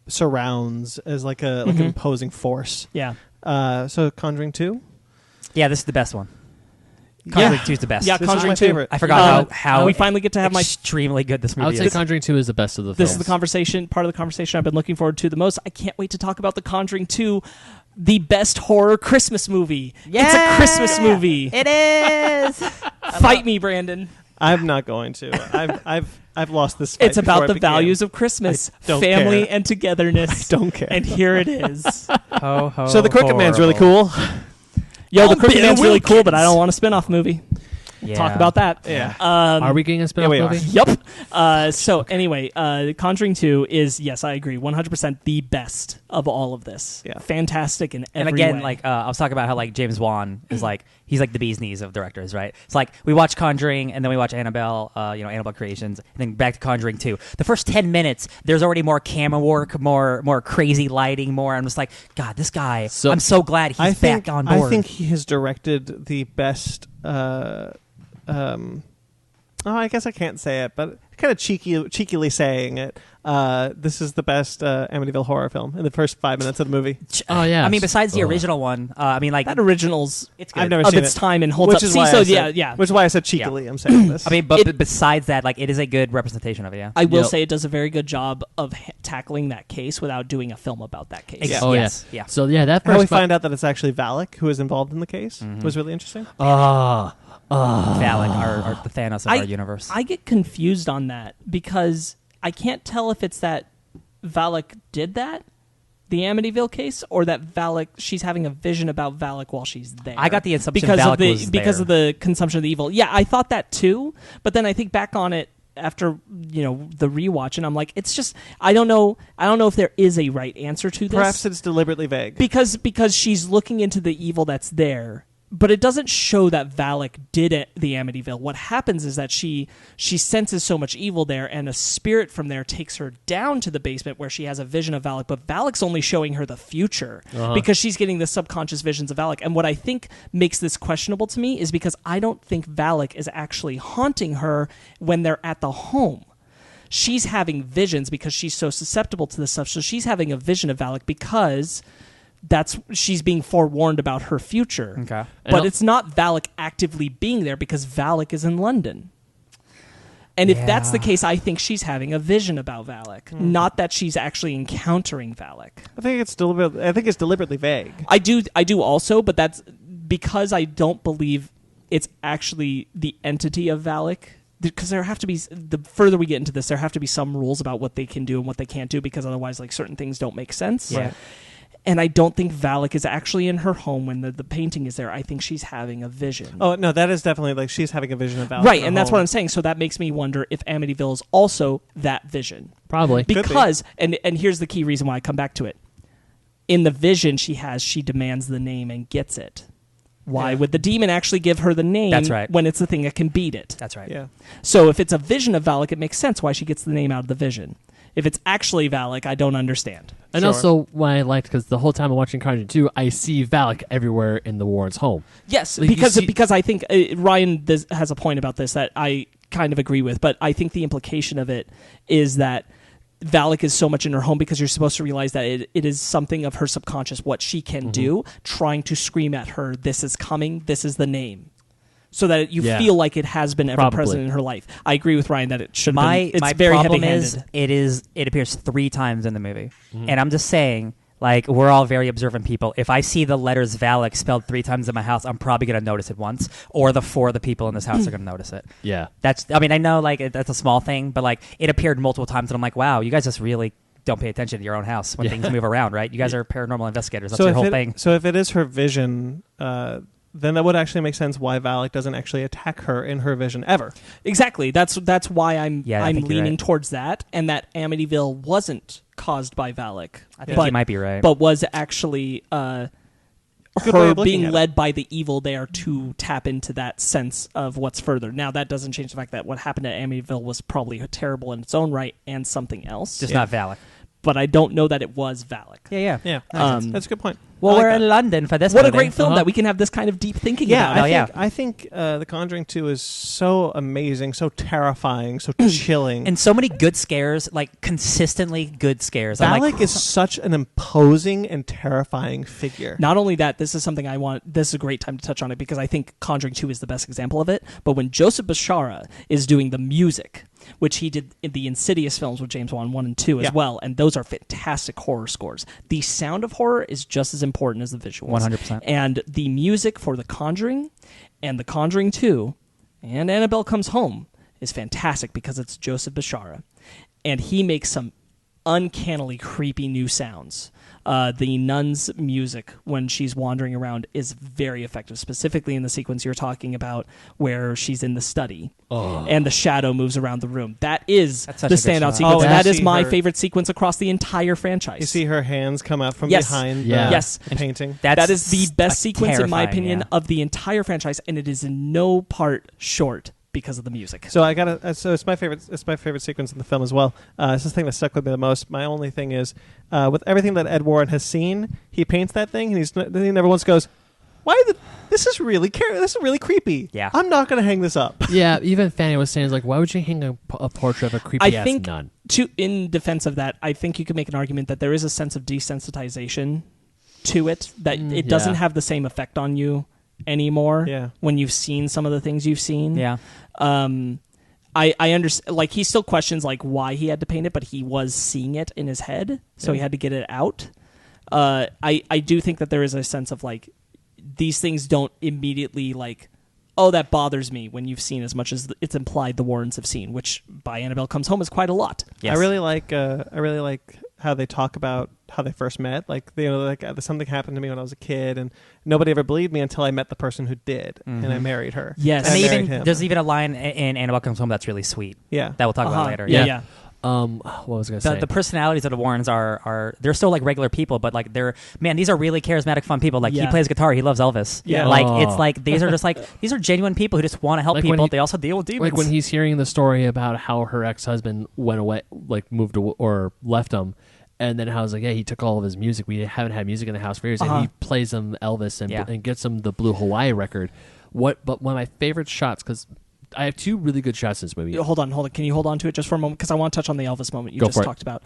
Speaker 1: surrounds as like an imposing force.
Speaker 4: Yeah.
Speaker 1: So Conjuring 2?
Speaker 3: Yeah, this is the best one.
Speaker 4: Yeah.
Speaker 3: Conjuring 2 is the best.
Speaker 4: Yeah,
Speaker 1: This is
Speaker 4: Conjuring
Speaker 1: my
Speaker 4: 2.
Speaker 1: favorite.
Speaker 3: I forgot how
Speaker 4: we finally get to have my.
Speaker 3: extremely good this movie
Speaker 2: I would say
Speaker 3: is.
Speaker 2: Conjuring 2 is the best of the
Speaker 4: This
Speaker 2: films.
Speaker 4: is the part of the conversation I've been looking forward to the most. I can't wait to talk about The Conjuring 2, the best horror Christmas movie. It's a Christmas movie.
Speaker 3: It is.
Speaker 4: Fight me, Brandon.
Speaker 1: I'm not going to. I've lost this fight
Speaker 4: It's
Speaker 1: before
Speaker 4: about
Speaker 1: it
Speaker 4: the
Speaker 1: began.
Speaker 4: values of Christmas,
Speaker 1: I don't
Speaker 4: family,
Speaker 1: care.
Speaker 4: and togetherness.
Speaker 1: Don't care.
Speaker 4: And here it is.
Speaker 3: Ho, ho,
Speaker 1: So the Crooked Man's really
Speaker 3: horrible.
Speaker 1: cool.
Speaker 4: Yo, the
Speaker 2: Oh,
Speaker 4: Crooked
Speaker 2: Bill
Speaker 4: Man's really cool, but I
Speaker 2: Wilkins.
Speaker 4: don't want a spin-off movie.
Speaker 3: Yeah.
Speaker 4: Talk about that.
Speaker 1: Yeah.
Speaker 2: Are we getting a spin-off
Speaker 1: Yeah, we are.
Speaker 2: movie?
Speaker 4: Yep. So anyway, Conjuring 2 is, yes, I agree, 100% the best of all of this.
Speaker 1: Yeah.
Speaker 4: Fantastic in
Speaker 3: And
Speaker 4: every
Speaker 3: again,
Speaker 4: way.
Speaker 3: like I was talking about how like James Wan is like he's like the bee's knees of directors, right? It's like we watch Conjuring and then we watch Annabelle, Annabelle Creations, and then back to Conjuring 2. The first 10 minutes, there's already more camera work, more crazy lighting, more. I'm just like, God, this guy.
Speaker 2: So-
Speaker 3: I'm so glad he's back on board.
Speaker 1: I think he has directed the best. I guess I can't say it, but kind of cheekily saying it. This is the best Amityville horror film in the first 5 minutes of the movie.
Speaker 2: Oh yeah.
Speaker 3: I mean, besides the
Speaker 2: Ugh.
Speaker 3: original one, I mean, like
Speaker 4: that original's
Speaker 3: it's good.
Speaker 1: I've never
Speaker 4: of
Speaker 1: seen
Speaker 4: its
Speaker 1: it.
Speaker 4: time and holds
Speaker 1: Which
Speaker 4: up.
Speaker 1: is
Speaker 4: See,
Speaker 1: why
Speaker 4: so
Speaker 1: I said,
Speaker 4: yeah.
Speaker 1: Which is why I said cheekily. I'm saying this.
Speaker 3: I mean, but besides that, like it is a good representation of it. Yeah.
Speaker 4: I will
Speaker 2: Yep.
Speaker 4: say it does a very good job of tackling that case without doing a film about that case.
Speaker 1: Yeah.
Speaker 2: Oh
Speaker 3: Yes.
Speaker 2: yeah.
Speaker 3: Yeah.
Speaker 2: So yeah, that
Speaker 1: how we
Speaker 2: first
Speaker 1: find out that it's actually Valak who is involved in the case was really interesting.
Speaker 3: Valak, our the Thanos of our universe.
Speaker 4: I get confused on that because I can't tell if it's that Valak did that, the Amityville case, or that Valak she's having a vision about Valak while she's there.
Speaker 3: I got the assumption
Speaker 4: because
Speaker 3: Valak
Speaker 4: of the
Speaker 3: was
Speaker 4: because
Speaker 3: there.
Speaker 4: of the consumption of the evil. Yeah, I thought that too, but then I think back on it after the rewatch, and I'm like, it's just I don't know if there is a right answer to this.
Speaker 1: Perhaps it's deliberately vague.
Speaker 4: because she's looking into the evil that's there, but it doesn't show that Valak did it, the Amityville. What happens is that she senses so much evil there, and a spirit from there takes her down to the basement where she has a vision of Valak, but Valak's only showing her the future because she's getting the subconscious visions of Valak. And what I think makes this questionable to me is because I don't think Valak is actually haunting her when they're at the home. She's having visions because she's so susceptible to this stuff, so she's having a vision of Valak because she's being forewarned about her future.
Speaker 3: Okay.
Speaker 4: But it's not Valak actively being there because Valak is in London. And if that's the case, I think she's having a vision about Valak, not that she's actually encountering Valak.
Speaker 1: I think it's deliberately vague.
Speaker 4: I do also, but that's because I don't believe it's actually the entity of Valak. Because there have to be, the further we get into this, there have to be some rules about what they can do and what they can't do, because otherwise, like, certain things don't make sense.
Speaker 3: Yeah.
Speaker 4: And I don't think Valak is actually in her home when the painting is there. I think she's having a vision.
Speaker 1: Oh, no, that is definitely, like, she's having a vision of Valak.
Speaker 4: Right, and that's what I'm saying. So that makes me wonder if Amityville is also that vision.
Speaker 2: Probably.
Speaker 4: Because, and here's the key reason why I come back to it. In the vision she demands the name and gets it. Why would the demon actually give her the name when it's the thing that can beat it?
Speaker 3: That's right.
Speaker 1: Yeah.
Speaker 4: So if it's a vision of Valak, it makes sense why she gets the name out of the vision. If it's actually Valak, I don't understand.
Speaker 2: And also, what I liked, because the whole time I'm watching Conjuring 2, I see Valak everywhere in the Warren's home.
Speaker 4: Yes,
Speaker 2: Like,
Speaker 4: because I think Ryan has a point about this that I kind of agree with, but I think the implication of it is that Valak is so much in her home because you're supposed to realize that it is something of her subconscious, what she can do, trying to scream at her, this is coming, this is the name. So that you feel like it has been ever present in her life. I agree with Ryan that it should be. It's
Speaker 3: my
Speaker 4: very
Speaker 3: problem
Speaker 4: heavy-handed.
Speaker 3: it appears 3 times in the movie. And I'm just saying, like, we're all very observant people. If I see the letters Valak spelled 3 times in my house, I'm probably going to notice it once, or the 4 of the people in this house are going to notice it.
Speaker 2: Yeah.
Speaker 3: I know, like, that's a small thing, but, like, it appeared multiple times, and I'm like, wow, you guys just really don't pay attention to your own house when things move around, right? You guys are paranormal investigators. That's your whole thing.
Speaker 1: So if it is her vision, then that would actually make sense why Valak doesn't actually attack her in her vision ever.
Speaker 4: Exactly. That's why I'm leaning towards that, and that Amityville wasn't caused by Valak.
Speaker 3: I think you might be right.
Speaker 4: But was actually her being led by the evil there to tap into that sense of what's further. Now, that doesn't change the fact that what happened at Amityville was probably terrible in its own right and something else.
Speaker 3: Just not Valak.
Speaker 4: But I don't know that it was Valak.
Speaker 1: Yeah. That's a good point.
Speaker 3: Well, we're in London for this.
Speaker 4: What a great film that we can have this kind of deep thinking about.
Speaker 1: I think The Conjuring 2 is so amazing, so terrifying, so chilling.
Speaker 3: And so many good scares, like consistently good scares.
Speaker 1: Valak is such an imposing and terrifying figure.
Speaker 4: Not only that, this is something I want. This is a great time to touch on it because I think Conjuring 2 is the best example of it. But when Joseph Bishara is doing the music, which he did in the Insidious films with James Wan 1 and 2 as well, and those are fantastic horror scores. The sound of horror is just as important as the visuals.
Speaker 3: 100%.
Speaker 4: And the music for The Conjuring and The Conjuring 2 and Annabelle Comes Home is fantastic because it's Joseph Bishara. And he makes some uncannily creepy new sounds. The nun's music when she's wandering around is very effective, specifically in the sequence you're talking about where she's in the study and the shadow moves around the room. That is the standout sequence. That is my favorite sequence across the entire franchise.
Speaker 1: You see her hands come out from behind the painting.
Speaker 4: That is the best sequence, in my opinion, of the entire franchise, and it is in no part short because of the music.
Speaker 1: So it's my favorite. It's my favorite sequence in the film as well. It's the thing that stuck with me the most. My only thing is, with everything that Ed Warren has seen, he paints that thing, and he never once goes, this is really creepy.
Speaker 3: Yeah,
Speaker 1: I'm not going to hang this up.
Speaker 2: Yeah, even Fanny was saying, like, why would you hang a portrait of a creepy ass nun?
Speaker 4: In defense of that, I think you could make an argument that there is a sense of desensitization to it, that it doesn't have the same effect on you anymore when you've seen some of the things you've seen. I understand, like, he still questions like why he had to paint it, but he was seeing it in his head, so he had to get it out. I do think that there is a sense of like these things don't immediately like, oh, that bothers me when you've seen as much as it's implied the Warrens have seen, which by Annabelle Comes Home is quite a lot.
Speaker 1: Yes. I really like how they talk about how they first met. Like, something happened to me when I was a kid, and nobody ever believed me until I met the person who did, and I married her.
Speaker 4: Yes,
Speaker 3: and there's even a line in Annabelle Comes Home that's really sweet.
Speaker 1: Yeah,
Speaker 3: that we'll talk about later.
Speaker 4: Yeah.
Speaker 2: What was I gonna say?
Speaker 3: The personalities of the Warrens are they're still like regular people, but like these are really charismatic, fun people. Like he plays guitar, he loves Elvis.
Speaker 4: Yeah.
Speaker 3: Like it's like these are just like these are genuine people who just want to help
Speaker 2: Like
Speaker 3: people. They also deal with demons.
Speaker 2: Like when he's hearing the story about how her ex-husband went away, like moved or left him, and then how it's like, yeah, he took all of his music. We haven't had music in the house for years, and he plays him Elvis and gets him the Blue Hawaii record. But one of my favorite shots, because I have two really good shots in this movie.
Speaker 4: Hold on. Can you hold on to it just for a moment? Because I want to touch on the Elvis moment you
Speaker 2: Go
Speaker 4: just talked about.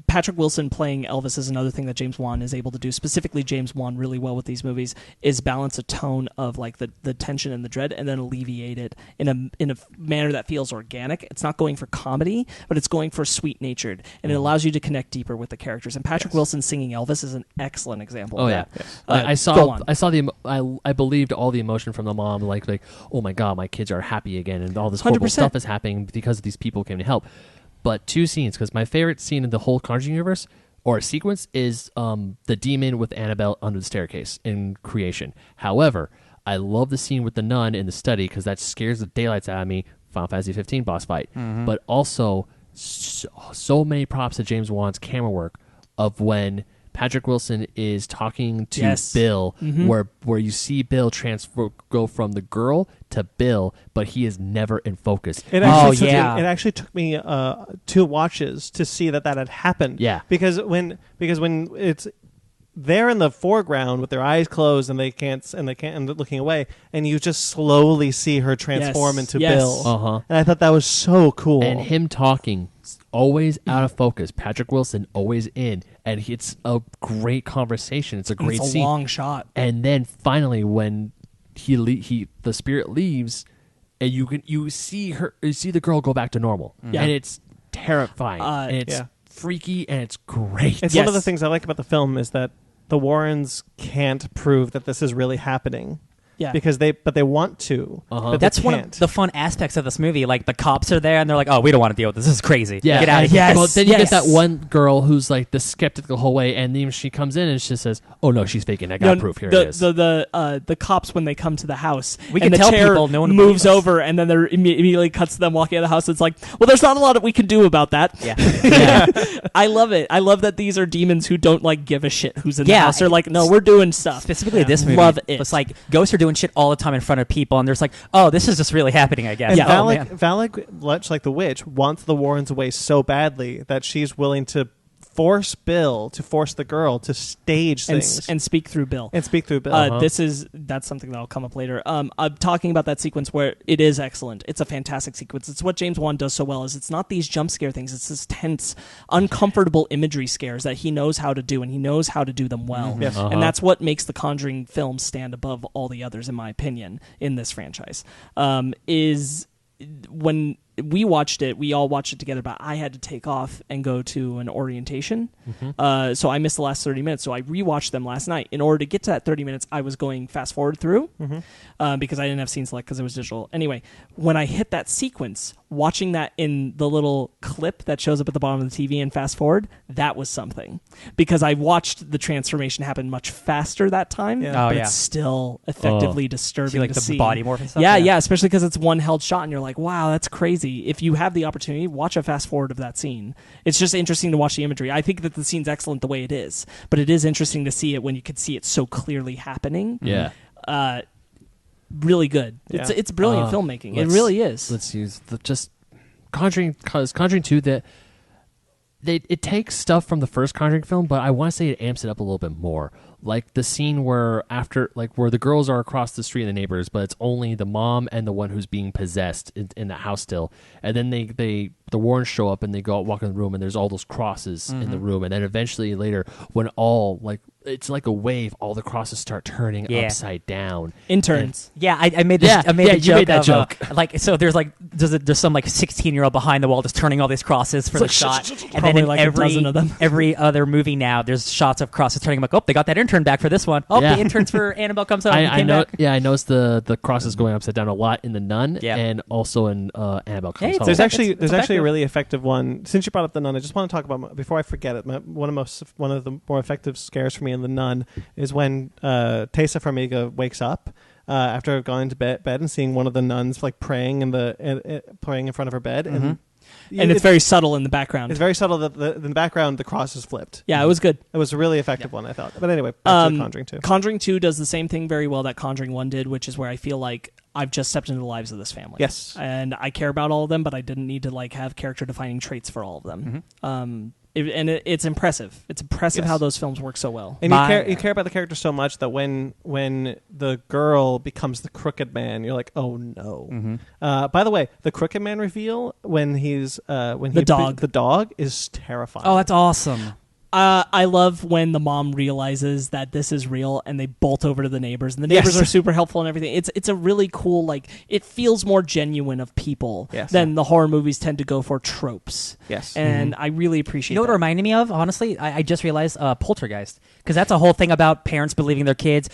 Speaker 4: Patrick Wilson playing Elvis is another thing that James Wan is able to do. Specifically, James Wan really well with these movies is balance a tone of like the tension and the dread, and then alleviate it in a manner that feels organic. It's not going for comedy, but it's going for sweet natured, and it allows you to connect deeper with the characters. And Patrick Wilson singing Elvis is an excellent example. of that.
Speaker 2: I believed all the emotion from the mom, like oh my god, my kids are happy again, and all this horrible
Speaker 4: 100%.
Speaker 2: stuff is happening because these people came to help. But two scenes, because my favorite scene in the whole Conjuring universe or sequence is the demon with Annabelle under the staircase in Creation. However, I love the scene with the nun in the study because that scares the daylights out of me. Final Fantasy 15 boss fight, but also so many props to James Wan's camera work of when Patrick Wilson is talking to Bill, where you see Bill go from the girl to Bill, but he is never in focus.
Speaker 1: It actually took me 2 watches to see that had happened.
Speaker 2: Yeah,
Speaker 1: because when it's they're in the foreground with their eyes closed and they can't and looking away, and you just slowly see her transform into Bill. And I thought that was so cool.
Speaker 2: And him talking, always out of focus. Patrick Wilson always in, and it's a great conversation. It's a great scene.
Speaker 4: Long shot.
Speaker 2: And then finally, when the spirit leaves, and you see the girl go back to normal, and it's terrifying, and it's freaky, and it's great.
Speaker 1: It's one of the things I like about the film is that the Warrens can't prove that this is really happening.
Speaker 4: Yeah,
Speaker 1: because they want to. But
Speaker 3: that's one of the fun aspects of this movie. Like the cops are there and they're like, "Oh, we don't want to deal with this. This is crazy.
Speaker 2: Yeah,
Speaker 3: get out of here."
Speaker 2: Well, then you get that one girl who's like the skeptic the whole way, and then she comes in and she says, "Oh no, she's faking. I got proof. Here it is."
Speaker 4: The cops, when they come to the house,
Speaker 3: we
Speaker 4: can
Speaker 3: tell
Speaker 4: the chair
Speaker 3: people no one
Speaker 4: moves over, and then they're immediately cuts to them walking out of the house. It's like, well, there's not a lot that we can do about that.
Speaker 3: Yeah.
Speaker 4: I love it. I love that these are demons who don't like give a shit who's in the house. They're like, no, we're doing stuff.
Speaker 3: Specifically this movie.
Speaker 4: Love it.
Speaker 3: It's like ghosts are doing shit all the time in front of people, and there's like, oh, this is just really happening, I guess.
Speaker 1: And Valak, much like the witch, wants the Warrens away so badly that she's willing to force the girl to stage things
Speaker 4: and speak through Bill.
Speaker 1: That's something that'll come up later. I'm talking about that sequence where it is excellent. It's a fantastic sequence. It's what James Wan does so well. Is it's not these jump scare things. It's this tense, uncomfortable imagery scares that he knows how to do, and he knows how to do them well. Yes.
Speaker 4: And that's what makes the Conjuring films stand above all the others, in my opinion, in this franchise. Is when we watched it, we all watched it together, but I had to take off and go to an orientation. So I missed the last 30 minutes. So I rewatched them last night. In order to get to that 30 minutes, I was going fast forward through because I didn't have scene select because it was digital. Anyway, when I hit that sequence, watching that in the little clip that shows up at the bottom of the TV and fast forward, that was something. Because I watched the transformation happen much faster that time, but it's still effectively disturbing
Speaker 3: like
Speaker 4: to
Speaker 3: the
Speaker 4: see.
Speaker 3: body morph and stuff?
Speaker 4: Yeah, especially because it's one held shot and you're like, wow, that's crazy. If you have the opportunity, watch a fast forward of that scene. It's just interesting to watch the imagery. I think that the scene's excellent the way it is, but it is interesting to see it when you can see it so clearly happening.
Speaker 2: Yeah.
Speaker 4: Really good.
Speaker 1: Yeah.
Speaker 4: It's brilliant filmmaking. It really is.
Speaker 2: Let's use just Conjuring, because Conjuring 2, it takes stuff from the first Conjuring film, but I want to say it amps it up a little bit more. Like the scene where the girls are across the street and the neighbors, but it's only the mom and the one who's being possessed in the house still. And then the Warrens show up and they go out, walk in the room, and there's all those crosses in the room. And then eventually later, when it's like a wave, all the crosses start turning upside down.
Speaker 4: Interns.
Speaker 3: I made this. I made the joke.
Speaker 2: You made that joke.
Speaker 3: So there's some 16-year-old behind the wall just turning all these crosses for the shot, and then in
Speaker 4: a dozen of them.
Speaker 3: every other movie now, there's shots of crosses turning. I'm like, oh, they got that intern back for this one. Oh, the interns for Annabelle comes out.
Speaker 2: I noticed the crosses going upside down a lot in The Nun, and also in Annabelle comes home.
Speaker 1: There's actually a really effective one. Since you brought up The Nun, I just want to talk about, before I forget it, one of the more effective scares for me in The Nun is when Tessa Farmiga wakes up after going to bed and seeing one of the nuns like praying praying in front of her bed, and
Speaker 4: and it's very subtle in the background.
Speaker 1: It's very subtle that in the background the cross is flipped.
Speaker 4: Yeah, it was good.
Speaker 1: It was a really effective one, I thought. But anyway, back to Conjuring 2.
Speaker 4: Conjuring 2 does the same thing very well that Conjuring 1 did, which is where I feel like I've just stepped into the lives of this family.
Speaker 1: Yes.
Speaker 4: And I care about all of them, but I didn't need to like have character-defining traits for all of them. It's impressive. It's impressive how those films work so well.
Speaker 1: And you care about the character so much that when the girl becomes the crooked man, you're like, oh no. By the way, the crooked man reveal when the dog is terrifying.
Speaker 3: Oh, that's awesome.
Speaker 4: I love when the mom realizes that this is real and they bolt over to the neighbors, and the neighbors are super helpful and everything. It's a really cool, like, it feels more genuine of people than the horror movies tend to go for tropes.
Speaker 1: Yes.
Speaker 4: And I really appreciate
Speaker 3: You know what it reminded me of, honestly? I just realized Poltergeist. Because that's a whole thing about parents believing their kids,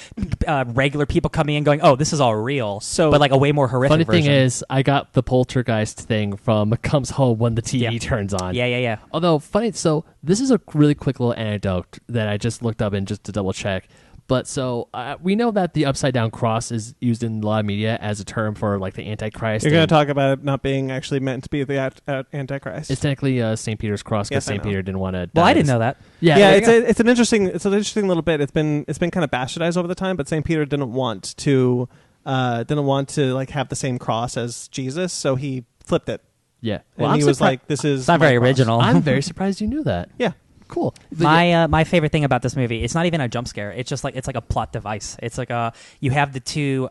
Speaker 3: regular people coming in going, oh, this is all real. But like a way more horrific
Speaker 2: Funny
Speaker 3: version.
Speaker 2: thing is, I got the Poltergeist thing from Comes Home when the TV turns on.
Speaker 3: Yeah.
Speaker 2: Although, so this is a really quick little anecdote that I just looked up and just to double check. But so we know that the upside down cross is used in a lot of media as a term for like the Antichrist.
Speaker 1: You're going to talk about it not being actually meant to be the Antichrist.
Speaker 2: It's technically St. Peter's cross because St. Peter didn't want to.
Speaker 3: Well, I didn't know that.
Speaker 1: Yeah, it's an interesting little bit. It's been kind of bastardized over the time, but St. Peter didn't want to like have the same cross as Jesus, so he flipped it.
Speaker 2: Yeah,
Speaker 1: and he was like, "This is
Speaker 3: it's not very
Speaker 1: cross.
Speaker 3: original."
Speaker 2: I'm very surprised you knew that.
Speaker 1: Yeah.
Speaker 2: Cool.
Speaker 3: My favorite thing about this movie, it's not even a jump scare. It's just like it's like a plot device. It's like you have the two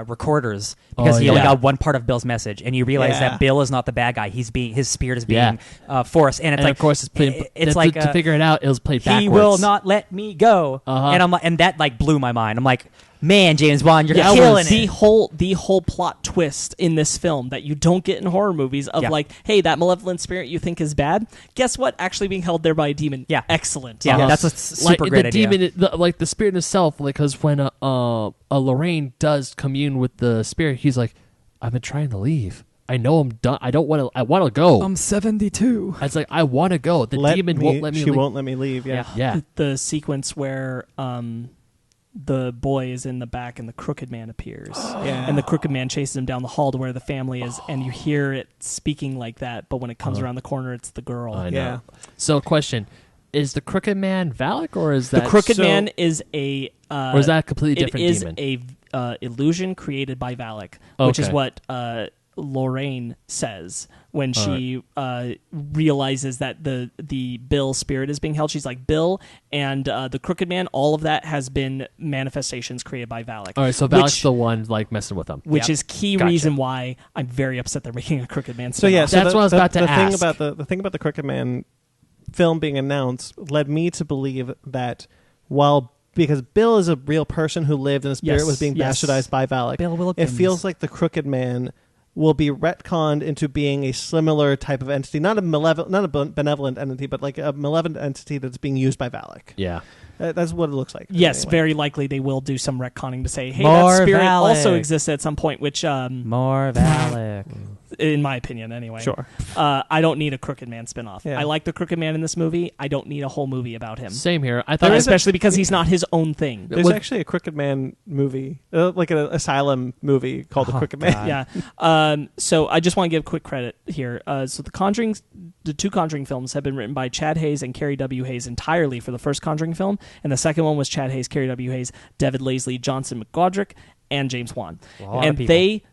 Speaker 3: recorders because he only got one part of Bill's message, and you realize that Bill is not the bad guy. His spirit is being forced, and it's like,
Speaker 2: of course it's played.
Speaker 3: It's like
Speaker 2: to figure it out, it was played backwards.
Speaker 3: He will not let me go, and I'm like, and that like blew my mind. I'm like, man, James Bond, you're killing it.
Speaker 4: The whole plot twist in this film that you don't get in horror movies of like, hey, that malevolent spirit you think is bad, guess what? Actually being held there by a demon.
Speaker 3: Yeah,
Speaker 4: excellent.
Speaker 3: Yeah, that's a super
Speaker 2: like,
Speaker 3: great
Speaker 2: the
Speaker 3: idea.
Speaker 2: Demon, like the spirit himself, like because when a Lorraine does commune with the spirit, he's like, I've been trying to leave. I know I'm done. I don't want to. I want to go.
Speaker 3: I'm 72.
Speaker 2: I was like, I want to go. The demon won't let me.
Speaker 1: She
Speaker 2: leave.
Speaker 1: won't let me leave. Yeah.
Speaker 4: The sequence where the boy is in the back and the crooked man appears. And the crooked man chases him down the hall to where the family is, and you hear it speaking like that, but when it comes around the corner, it's the girl.
Speaker 2: I know. So, question. Is the crooked man Valak, or is that...
Speaker 4: The crooked man is a...
Speaker 2: or is that a completely different demon?
Speaker 4: It is a illusion created by Valak, which is what Lorraine says when she realizes that the Bill spirit is being held. She's like, Bill and the crooked man, all of that has been manifestations created by Valak.
Speaker 2: All right, so Valak's the one like messing with them.
Speaker 4: Which is key reason why I'm very upset they're making a crooked man
Speaker 1: spin-off.
Speaker 4: So yeah,
Speaker 2: that's what I was about to ask.
Speaker 1: The thing about the crooked man film being announced led me to believe that because Bill is a real person who lived and his spirit was being bastardized by Valak,
Speaker 3: Bill Wilkins.
Speaker 1: It feels like the crooked man will be retconned into being a similar type of entity, not a benevolent entity, but like a malevolent entity that's being used by Valak.
Speaker 2: Yeah.
Speaker 1: That's what it looks like.
Speaker 4: Yes,
Speaker 1: anyway.
Speaker 4: Very likely they will do some retconning to say, hey,
Speaker 3: More
Speaker 4: that spirit
Speaker 3: Valak.
Speaker 4: also exists at some point, which...
Speaker 3: More Valak.
Speaker 4: In my opinion, anyway.
Speaker 1: Sure.
Speaker 4: I don't need a Crooked Man spinoff.
Speaker 1: Yeah.
Speaker 4: I like the Crooked Man in this movie. I don't need a whole movie about him.
Speaker 2: Same here. I thought,
Speaker 4: especially because he's not his own thing.
Speaker 1: There's actually a Crooked Man movie, like an asylum movie called The Crooked Man.
Speaker 4: Yeah. So I just want to give quick credit here. So the two Conjuring films have been written by Chad Hayes and Carrie W. Hayes entirely for the first Conjuring film, and the second one was Chad Hayes, Carrie W. Hayes, David Laisley, Johnson McGodrick, and James Wan. And they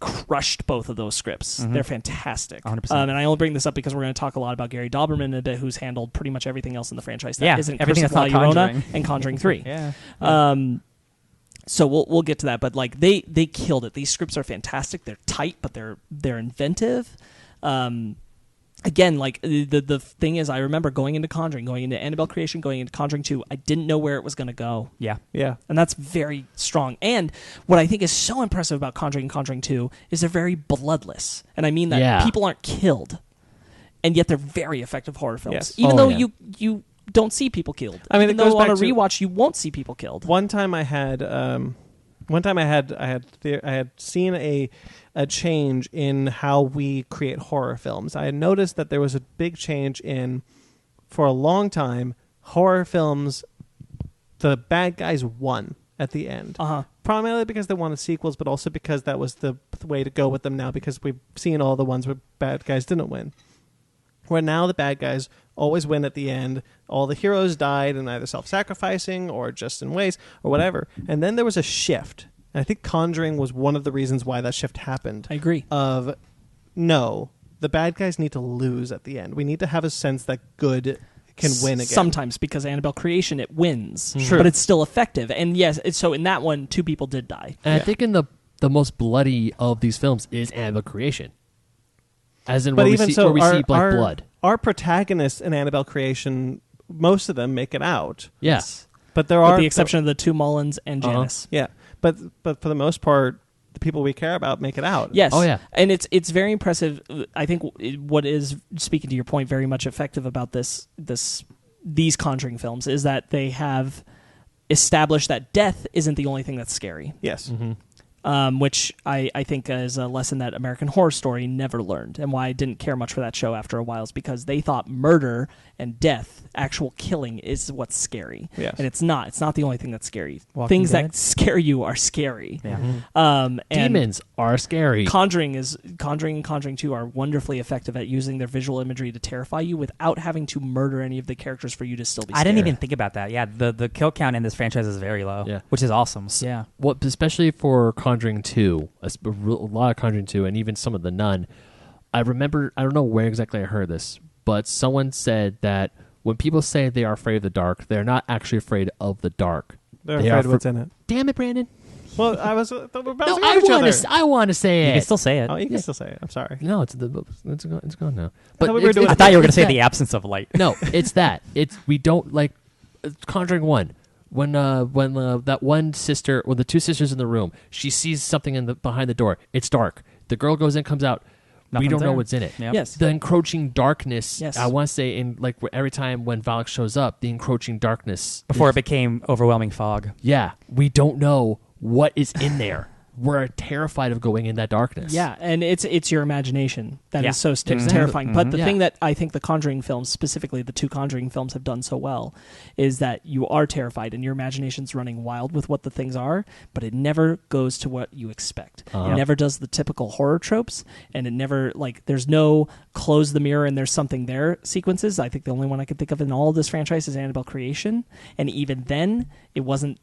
Speaker 4: crushed both of those scripts. They're fantastic.
Speaker 3: 100%.
Speaker 4: And I only bring this up because we're going to talk a lot about Gary Dauberman in a bit, who's handled pretty much everything else in the franchise that isn't
Speaker 3: everything
Speaker 4: Curse of
Speaker 3: that's
Speaker 4: La
Speaker 3: not
Speaker 4: Llorona
Speaker 3: Conjuring.
Speaker 4: and Conjuring 3.
Speaker 3: Yeah.
Speaker 4: So we'll get to that, but like they killed it. These scripts are fantastic. They're tight, but they're inventive. Again, like the thing is, I remember going into Conjuring, going into Annabelle Creation, going into Conjuring 2. I didn't know where it was going to go.
Speaker 3: Yeah.
Speaker 4: And that's very strong. And what I think is so impressive about Conjuring and Conjuring 2 is they're very bloodless. And I mean that people aren't killed, and yet they're very effective horror films.
Speaker 1: Yes.
Speaker 4: Even though you don't see people killed.
Speaker 1: I mean,
Speaker 4: even
Speaker 1: it goes
Speaker 4: though on a
Speaker 1: back to-
Speaker 4: rewatch you won't see people killed.
Speaker 1: One time I had seen a change in how we create horror films. I had noticed that there was a big change for a long time, horror films, the bad guys won at the end. primarily because they wanted sequels, but also because that was the way to go with them now, because we've seen all the ones where bad guys didn't win. Where now the bad guys always win at the end. All the heroes died in either self-sacrificing or just in ways or whatever. And then there was a shift. And I think Conjuring was one of the reasons why that shift happened.
Speaker 4: I agree.
Speaker 1: Of, no, the bad guys need to lose at the end. We need to have a sense that good can win again.
Speaker 4: Sometimes, because Annabelle Creation, it wins.
Speaker 1: True.
Speaker 4: But it's still effective. And yes, so in that one, 2 people did die.
Speaker 2: And I think in the most bloody of these films is Annabelle Creation. As in
Speaker 1: But
Speaker 2: where,
Speaker 1: even
Speaker 2: we see,
Speaker 1: so,
Speaker 2: where we see Black Blood.
Speaker 1: Our protagonists in Annabelle Creation, most of them make it out.
Speaker 2: Yes.
Speaker 1: But there
Speaker 4: With
Speaker 1: are
Speaker 4: the exception of the 2 Mullins and Janice.
Speaker 1: Yeah, but for the most part, the people we care about make it out.
Speaker 4: Yes.
Speaker 2: Oh, yeah.
Speaker 4: And it's very impressive. I think what is, speaking to your point, very much effective about these Conjuring films is that they have established that death isn't the only thing that's scary.
Speaker 1: Yes.
Speaker 2: Mm-hmm.
Speaker 4: Which I think is a lesson that American Horror Story never learned, and why I didn't care much for that show after a while is because they thought murder and death, actual killing, is what's scary.
Speaker 1: Yes.
Speaker 4: And it's not. It's not the only thing that's scary.
Speaker 3: Walking
Speaker 4: Things
Speaker 3: Dead?
Speaker 4: that scare you are scary.
Speaker 3: Yeah.
Speaker 4: And
Speaker 2: Demons are scary.
Speaker 4: Conjuring and Conjuring 2 are wonderfully effective at using their visual imagery to terrify you without having to murder any of the characters for you to still be scared.
Speaker 3: I didn't even think about that. Yeah, the kill count in this franchise is very low.
Speaker 2: Yeah.
Speaker 3: Which is awesome. Yeah.
Speaker 2: What, especially for Conjuring 2, a lot of Conjuring 2, and even some of the Nun. I remember, I don't know where exactly I heard this, but someone said that when people say they are afraid of the dark, they're not actually afraid of the dark.
Speaker 1: They're
Speaker 2: They
Speaker 1: afraid
Speaker 2: are
Speaker 1: of what's in it.
Speaker 2: Damn it, Brandon.
Speaker 1: Well, I was we're bouncing
Speaker 2: No,
Speaker 1: off each other.
Speaker 2: I want to say
Speaker 3: You
Speaker 2: it.
Speaker 3: can still say it.
Speaker 1: Oh, you can still say it. I'm sorry.
Speaker 2: No, it's gone now.
Speaker 1: thought we were doing
Speaker 3: I thought you were going to say
Speaker 2: that.
Speaker 3: the absence of light.
Speaker 2: No, it's that. We don't like Conjuring 1. When that one sister, or the 2 sisters in the room, she sees something behind the door. It's dark. The girl goes in, comes out. We
Speaker 3: Nothing's
Speaker 2: don't know
Speaker 3: there.
Speaker 2: what's in it.
Speaker 3: Yep.
Speaker 4: Yes.
Speaker 2: The encroaching darkness.
Speaker 4: Yes.
Speaker 2: I want to say, in like every time when Valak shows up, the encroaching darkness
Speaker 3: Before
Speaker 2: is-
Speaker 3: it became overwhelming fog.
Speaker 2: Yeah, we don't know what is in there. We're terrified of going in that darkness.
Speaker 4: Yeah, and it's your imagination that
Speaker 3: Yeah.
Speaker 4: is so
Speaker 2: Exactly.
Speaker 4: terrifying. But the
Speaker 2: Yeah.
Speaker 4: thing that I think the Conjuring films, specifically the 2 Conjuring films, have done so well is that you are terrified and your imagination's running wild with what the things are, but it never goes to what you expect.
Speaker 2: Uh-huh.
Speaker 4: It never does the typical horror tropes, and it never, like, there's no close the mirror and there's something there sequences. I think the only one I can think of in all of this franchise is Annabelle Creation, and even then, it wasn't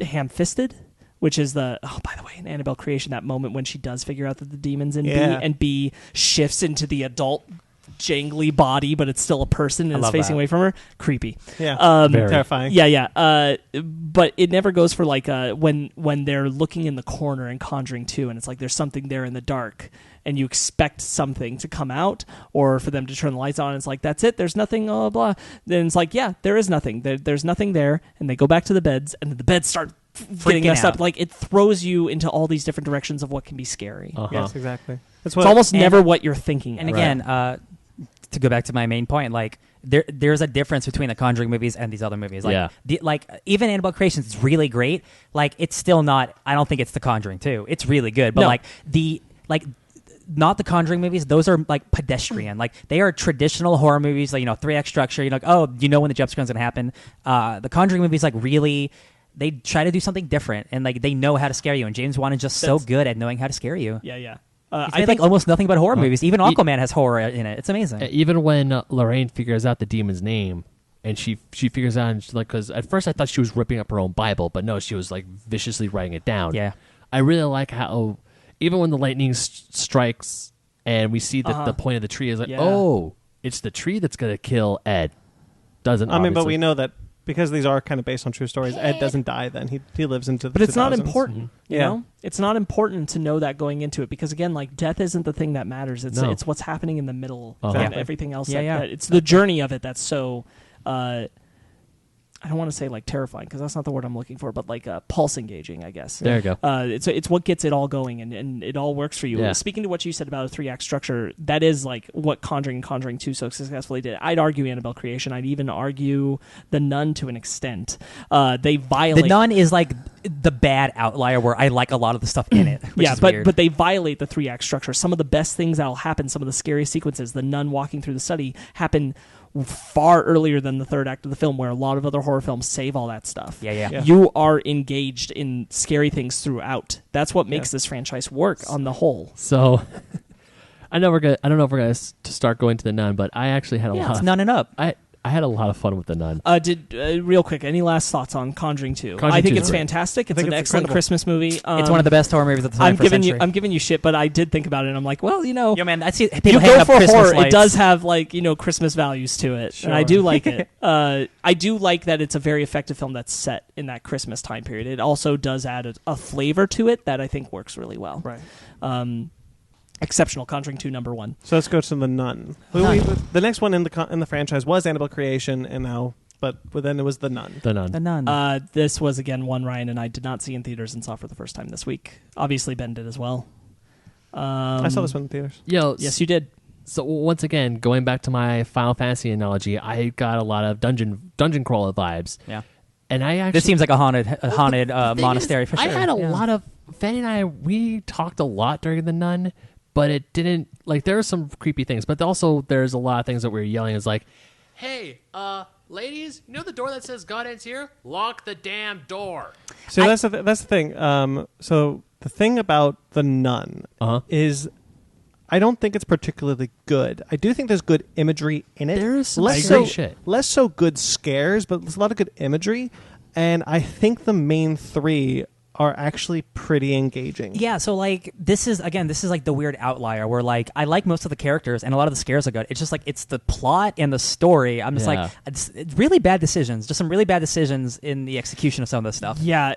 Speaker 4: ham-fisted. Which is by the way, in Annabelle Creation, that moment when she does figure out that the demon's in
Speaker 1: Yeah.
Speaker 4: B, and B shifts into the adult jangly body, but it's still a person and
Speaker 3: I
Speaker 4: it's
Speaker 3: love
Speaker 4: facing
Speaker 3: that.
Speaker 4: away from her. Creepy.
Speaker 1: Yeah.
Speaker 2: Very.
Speaker 1: Terrifying.
Speaker 4: Yeah. But it never goes for like when they're looking in the corner in Conjuring 2, and it's like there's something there in the dark, and you expect something to come out, or for them to turn the lights on, and it's like, that's it, there's nothing, blah, blah. Then it's like, yeah, there is nothing. There's nothing there, and they go back to the beds, and the beds start getting
Speaker 3: Freaking
Speaker 4: messed
Speaker 3: out.
Speaker 4: up. Like, it throws you into all these different directions of what can be scary.
Speaker 2: Uh-huh.
Speaker 1: Yes, exactly. That's
Speaker 4: It's almost
Speaker 3: and-
Speaker 4: never what you're thinking.
Speaker 3: And
Speaker 4: of.
Speaker 3: again, to go back to my main point, like there's a difference between the Conjuring movies and these other movies. Like,
Speaker 2: Yeah.
Speaker 3: Even Annabelle Creation is really great. Like, it's still not. I don't think it's the Conjuring 2. It's really good, but
Speaker 4: No.
Speaker 3: not the Conjuring movies. Those are like pedestrian. Like, they are traditional horror movies. Like, 3-act structure. You're like, oh, you know when the jump scare is gonna happen. The Conjuring movies, like, really. They try to do something different, and like they know how to scare you. And James Wan is just so good at knowing how to scare you.
Speaker 4: Yeah.
Speaker 3: He's
Speaker 4: I
Speaker 3: made,
Speaker 4: think
Speaker 3: like almost nothing but horror movies. Even Aquaman has horror in it. It's amazing.
Speaker 2: Even when Lorraine figures out the demon's name, and she figures out, and she's like, because at first I thought she was ripping up her own Bible, but no, she was like viciously writing it down.
Speaker 3: Yeah.
Speaker 2: I really like how even when the lightning strikes and we see that the point of the tree is like,
Speaker 4: Yeah.
Speaker 2: oh, it's the tree that's gonna kill Ed. Doesn't
Speaker 1: I mean, but
Speaker 2: obviously.
Speaker 1: we know that because these are kind of based on true stories, Ed doesn't die then. He lives into the
Speaker 4: But it's not
Speaker 1: 2000s.
Speaker 4: important, you
Speaker 1: Yeah.
Speaker 4: know? It's not important to know that going into it, because again, like, death isn't the thing that matters. It's
Speaker 2: No.
Speaker 4: it's what's happening in the middle
Speaker 2: Uh-huh.
Speaker 4: and
Speaker 1: Exactly.
Speaker 4: everything else.
Speaker 3: Yeah, yeah.
Speaker 4: It's the journey of it that's so I don't want to say like terrifying, because that's not the word I'm looking for, but like pulse engaging, I guess.
Speaker 2: There you go.
Speaker 4: It's what gets it all going, and it all works for you.
Speaker 2: Yeah.
Speaker 4: Speaking to what you said about a 3-act structure, that is like what Conjuring and Conjuring 2 so successfully did. I'd argue Annabelle Creation. I'd even argue The Nun to an extent. They violate...
Speaker 3: The Nun is like the bad outlier where I like a lot of the stuff in it. Which
Speaker 4: Yeah,
Speaker 3: is
Speaker 4: but
Speaker 3: weird.
Speaker 4: but they violate the 3-act structure. Some of the best things that'll happen, some of the scariest sequences, the nun walking through the study, happen far earlier than the third act of the film, where a lot of other horror films save all that stuff.
Speaker 3: Yeah.
Speaker 4: You are engaged in scary things throughout. That's what makes this franchise work on the whole.
Speaker 2: So I don't know if we're gonna to start going to the Nun, but I actually had a lot.
Speaker 3: It's
Speaker 2: of,
Speaker 3: nunning up.
Speaker 2: I had a lot of fun with the Nun.
Speaker 4: Real quick, any last thoughts on Conjuring 2?
Speaker 2: Conjuring
Speaker 4: I think
Speaker 2: 2
Speaker 4: it's
Speaker 2: is great.
Speaker 4: fantastic. It's
Speaker 1: think
Speaker 4: an
Speaker 1: it's
Speaker 4: excellent
Speaker 1: incredible.
Speaker 4: Christmas movie.
Speaker 3: It's one of the best horror movies of the 21st
Speaker 4: I'm giving you shit, but I did think about it, and I'm like, well,
Speaker 3: Yo, man, I see
Speaker 4: you
Speaker 3: people hanging
Speaker 4: go
Speaker 3: up
Speaker 4: for
Speaker 3: Christmas
Speaker 4: horror.
Speaker 3: lights.
Speaker 4: It does have Christmas values to it, and I do like it. I do like that it's a very effective film that's set in that Christmas time period. It also does add a flavor to it that I think works really well.
Speaker 1: Right.
Speaker 4: Exceptional. Conjuring 2 #1.
Speaker 1: So let's go to the Nun. The next one in the franchise was Annabelle Creation, and now, but then it was the Nun.
Speaker 2: The Nun.
Speaker 3: The Nun.
Speaker 4: This was again one Ryan and I did not see in theaters and saw for the first time this week. Obviously Ben did as well.
Speaker 1: I saw this one in theaters.
Speaker 4: Yes, you did.
Speaker 2: So once again, going back to my Final Fantasy analogy, I got a lot of dungeon crawler vibes.
Speaker 3: Yeah.
Speaker 2: And I actually
Speaker 3: This seems like a haunted
Speaker 2: thing
Speaker 3: monastery
Speaker 2: is,
Speaker 3: for sure.
Speaker 2: I had a lot of Fanny and I. We talked a lot during the Nun, but it didn't there were some creepy things, but also there's a lot of things that we were yelling. It's like, hey, ladies, you know the door that says God ends here? Lock the damn door.
Speaker 1: So that's the thing. So the thing about the Nun is, I don't think it's particularly good. I do think there's good imagery in it.
Speaker 2: There's some
Speaker 1: less
Speaker 2: great
Speaker 1: so
Speaker 2: shit.
Speaker 1: Less so good scares, but there's a lot of good imagery. And I think the main three are actually pretty engaging.
Speaker 3: Yeah, so this is like the weird outlier where I like most of the characters and a lot of the scares are good. It's just it's the plot and the story. I'm just it's really bad decisions. Just some really bad decisions in the execution of some of this stuff.
Speaker 4: Yeah,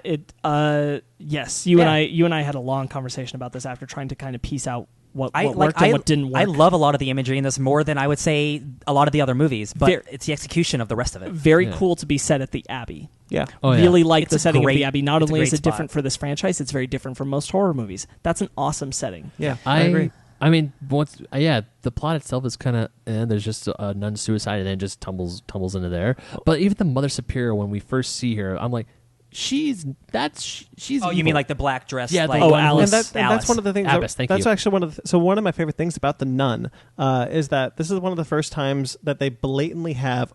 Speaker 4: yes, you and I had a long conversation about this after trying to kind of piece out what worked and what didn't work.
Speaker 3: I love a lot of the imagery in this more than I would say a lot of the other movies, but it's the execution of the rest of it.
Speaker 4: Very cool to be set at the Abbey.
Speaker 1: Yeah.
Speaker 2: Oh, yeah.
Speaker 4: Really like
Speaker 3: It's
Speaker 4: the
Speaker 3: a
Speaker 4: setting
Speaker 3: great-
Speaker 4: of the Abbey. Not
Speaker 3: it's a
Speaker 4: only is
Speaker 3: great
Speaker 4: it different
Speaker 3: spot.
Speaker 4: for this franchise, it's very different from most horror movies. That's an awesome setting.
Speaker 1: Yeah, I agree.
Speaker 2: I mean, the plot itself is kind of, there's just a nun suicide and then it just tumbles into there. But even the Mother Superior, when we first see her, I'm like, she's
Speaker 3: Oh, you mean like the black dress?
Speaker 2: Yeah,
Speaker 3: like,
Speaker 2: the-
Speaker 4: Alice.
Speaker 1: And that's one of the things.
Speaker 2: Abbas, thank
Speaker 1: that's
Speaker 2: you.
Speaker 1: actually one of my favorite things about the Nun is that this is one of the first times that they blatantly have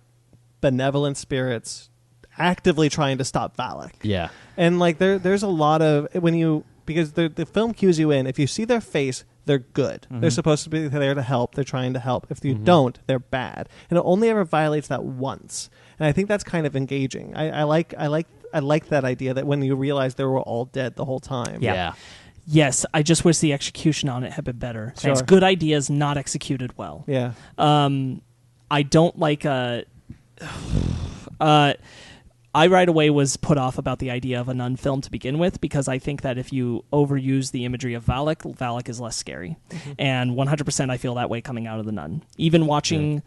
Speaker 1: benevolent spirits actively trying to stop Valak.
Speaker 2: Yeah.
Speaker 1: And there's a lot of because the film cues you in. If you see their face, they're good.
Speaker 3: Mm-hmm.
Speaker 1: They're supposed to be there to help. They're trying to help. If you don't, they're bad. And it only ever violates that once. And I think that's kind of engaging. I like that idea that when you realize they were all dead the whole time.
Speaker 3: Yeah.
Speaker 4: Yes, I just wish the execution on it had been better.
Speaker 1: Sure.
Speaker 4: It's good ideas, not executed well.
Speaker 1: Yeah.
Speaker 4: I don't like I right away was put off about the idea of a nun film to begin with because I think that if you overuse the imagery of Valak is less scary. And 100% I feel that way coming out of the Nun. Even watching,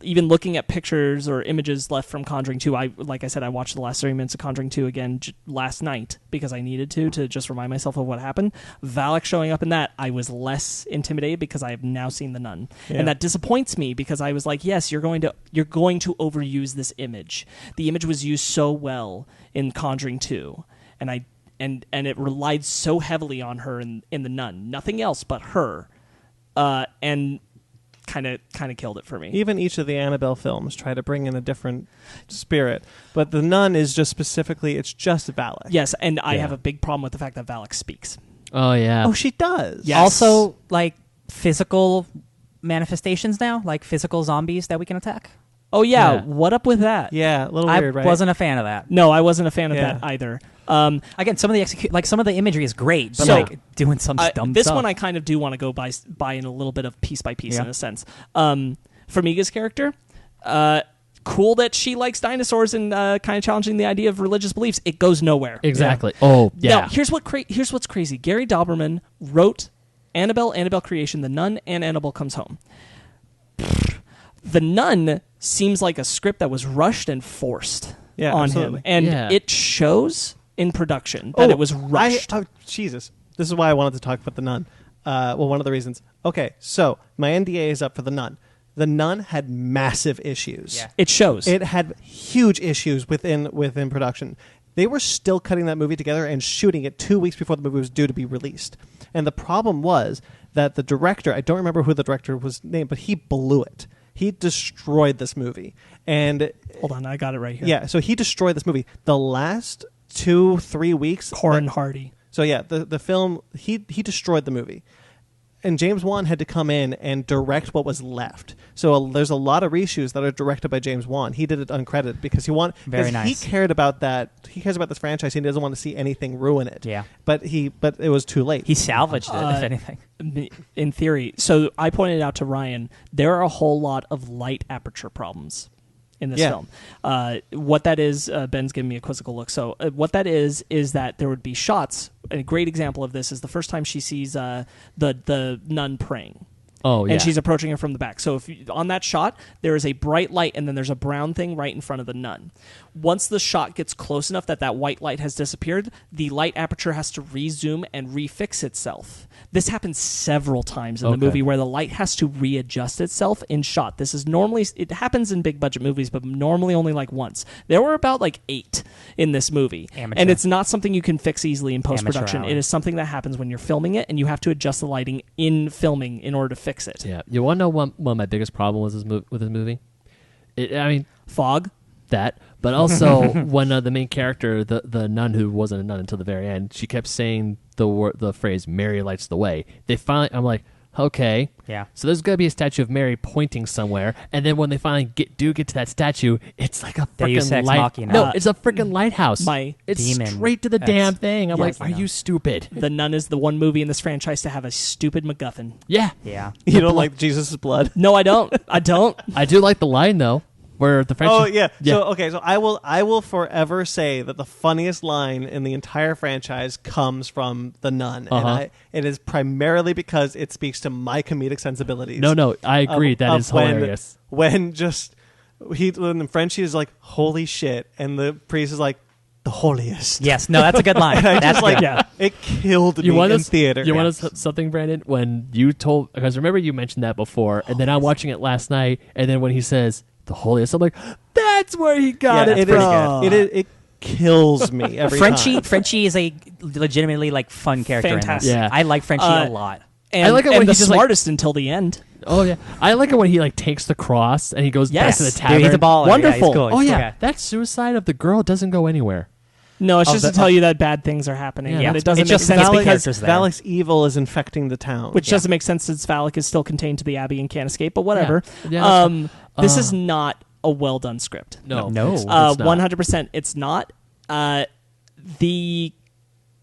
Speaker 4: even looking at pictures or images left from Conjuring 2, like I said, I watched the last 30 minutes of Conjuring 2 again last night because I needed to just remind myself of what happened. Valak showing up in that, I was less intimidated because I have now seen the Nun.
Speaker 1: Yeah.
Speaker 4: And that disappoints me because I was like, yes, you're going to overuse this image. The image was used so well in Conjuring 2, and it relied so heavily on her in the Nun. Nothing else but her. And kind of killed it for me.
Speaker 1: Even each of the Annabelle films try to bring in a different spirit, but the Nun is just specifically, it's just Valak.
Speaker 4: Yes, and I have a big problem with the fact that Valak speaks.
Speaker 2: Oh, yeah.
Speaker 1: Oh, she does.
Speaker 4: Yes.
Speaker 3: Also, physical manifestations now, like physical zombies that we can attack.
Speaker 4: Oh yeah,
Speaker 2: Yeah.
Speaker 4: what up with that?
Speaker 1: Yeah, a little
Speaker 3: I
Speaker 1: weird, right?
Speaker 3: wasn't a fan of that.
Speaker 4: No, I wasn't a fan of
Speaker 1: Yeah.
Speaker 4: that either.
Speaker 3: Again, some of the some of the imagery is great, but
Speaker 4: So,
Speaker 3: doing some dumb
Speaker 4: this
Speaker 3: stuff.
Speaker 4: one I kind of do want to go by in a little bit of piece by piece in a sense. Farmiga's character, cool that she likes dinosaurs and kind of challenging the idea of religious beliefs. It goes nowhere.
Speaker 2: Exactly. Oh, yeah.
Speaker 4: Now, here's what's crazy. Gary Dauberman wrote Annabelle Creation, The Nun, and Annabelle Comes Home. The Nun seems like a script that was rushed and forced on
Speaker 1: absolutely.
Speaker 4: him, and
Speaker 2: Yeah.
Speaker 4: it shows in production that it was rushed.
Speaker 1: Jesus. This is why I wanted to talk about the Nun. One of the reasons. Okay, so my NDA is up for the Nun. The Nun had massive issues.
Speaker 3: Yeah.
Speaker 4: It shows.
Speaker 1: It had huge issues within production. They were still cutting that movie together and shooting it 2 weeks before the movie was due to be released. And the problem was that the director, I don't remember who the director was named, but he blew it. he destroyed this movie. And
Speaker 4: Hold on, I got it right here.
Speaker 1: yeah, so he destroyed this movie. The last 2-3 weeks,
Speaker 4: Corin Hardy.
Speaker 1: so yeah, the film, he destroyed the movie. And James Wan had to come in and direct what was left. So there's a lot of reshoots that are directed by James Wan. He did it uncredited because
Speaker 3: Very nice.
Speaker 1: he cared about that. He cares about this franchise. He doesn't want to see anything ruin it.
Speaker 3: Yeah.
Speaker 1: But it was too late.
Speaker 3: He salvaged it, if anything.
Speaker 4: In theory. So I pointed out to Ryan, there are a whole lot of light aperture problems in this
Speaker 1: Yeah.
Speaker 4: film. What that is, Ben's giving me a quizzical look. So what that is that there would be shots. A great example of this is the first time she sees the nun praying.
Speaker 2: Oh, yeah.
Speaker 4: And she's approaching her from the back. So on that shot, there is a bright light and then there's a brown thing right in front of the nun. Once the shot gets close enough that white light has disappeared, the light aperture has to rezoom and refix itself. This happens several times in the movie where the light has to readjust itself in shot. This is normally, it happens in big budget movies, but normally only like once. There were about like 8 in this movie.
Speaker 3: Amateur.
Speaker 4: And it's not something you can fix easily in post-production.
Speaker 3: Amateur hour.
Speaker 4: It is something that happens when you're filming it and you have to adjust the lighting in filming in order to fix it.
Speaker 2: Yeah. You want to know one of my biggest problems with this movie?
Speaker 4: Fog.
Speaker 2: That, but also when the main character, the nun who wasn't a nun until the very end, she kept saying the phrase "Mary lights the way." I'm like, okay,
Speaker 3: Yeah.
Speaker 2: So there's gonna be a statue of Mary pointing somewhere, and then when they finally get to that statue, it's like a
Speaker 3: Deus
Speaker 2: freaking
Speaker 3: Ex
Speaker 2: light.
Speaker 3: Machina.
Speaker 2: No, it's a freaking lighthouse.
Speaker 4: It's
Speaker 2: It's
Speaker 3: Demon
Speaker 2: straight to the
Speaker 3: X.
Speaker 2: damn thing. I'm
Speaker 3: Yes,
Speaker 2: like,
Speaker 3: I
Speaker 2: are
Speaker 3: know.
Speaker 2: you stupid?
Speaker 4: The Nun is the one movie in this franchise to have a stupid MacGuffin.
Speaker 2: Yeah,
Speaker 3: Yeah.
Speaker 1: You don't like Jesus' blood?
Speaker 4: No, I don't. I don't.
Speaker 2: I do like the line though, where the French.
Speaker 1: Oh yeah. So I will forever say that the funniest line in the entire franchise comes from the nun, and it is primarily because it speaks to my comedic sensibilities.
Speaker 2: No, I agree. That is hilarious.
Speaker 1: When the Frenchie is like, "Holy shit," and the priest is like, "The holiest."
Speaker 3: Yes. No, that's a good line.
Speaker 1: I
Speaker 3: That's
Speaker 1: just like
Speaker 3: good.
Speaker 1: it killed me
Speaker 2: You want
Speaker 1: in
Speaker 2: us,
Speaker 1: theater.
Speaker 2: You want us something, Brandon? When you told, because remember you mentioned that before, and then I'm watching it last night, and then when he says the holiest, I'm like, that's where he got
Speaker 1: Yeah,
Speaker 2: it
Speaker 1: it
Speaker 2: from.
Speaker 1: is. It kills me every time.
Speaker 3: Frenchie is a legitimately like fun character.
Speaker 4: Fantastic.
Speaker 3: In this.
Speaker 2: Yeah.
Speaker 3: I like Frenchie a lot.
Speaker 4: And,
Speaker 2: I like it when
Speaker 4: and the
Speaker 2: he's just like-
Speaker 4: smartest until the end.
Speaker 2: Oh yeah, I like it when he like takes the cross and he goes back
Speaker 4: Yes.
Speaker 2: to the
Speaker 3: Dude,
Speaker 2: tavern.
Speaker 3: he's a baller.
Speaker 4: Wonderful.
Speaker 3: Yeah, he's cool.
Speaker 2: Oh
Speaker 3: He's
Speaker 2: yeah,
Speaker 3: cool guy.
Speaker 2: that suicide of the girl doesn't go anywhere.
Speaker 4: No, it's
Speaker 2: Oh,
Speaker 4: just to
Speaker 2: that-
Speaker 4: tell you that bad things are happening.
Speaker 2: Yeah.
Speaker 4: And it doesn't
Speaker 3: It's
Speaker 4: make
Speaker 3: just
Speaker 4: sense
Speaker 3: Valak-
Speaker 4: because
Speaker 3: characters there.
Speaker 1: Valak's evil is infecting the town.
Speaker 4: which doesn't make sense since Valak is still contained to the Abbey and can't escape. But whatever.
Speaker 2: Yeah, that's
Speaker 4: This is not a well done script.
Speaker 2: No,
Speaker 3: No.
Speaker 2: it's not.
Speaker 4: 100%. It's not. The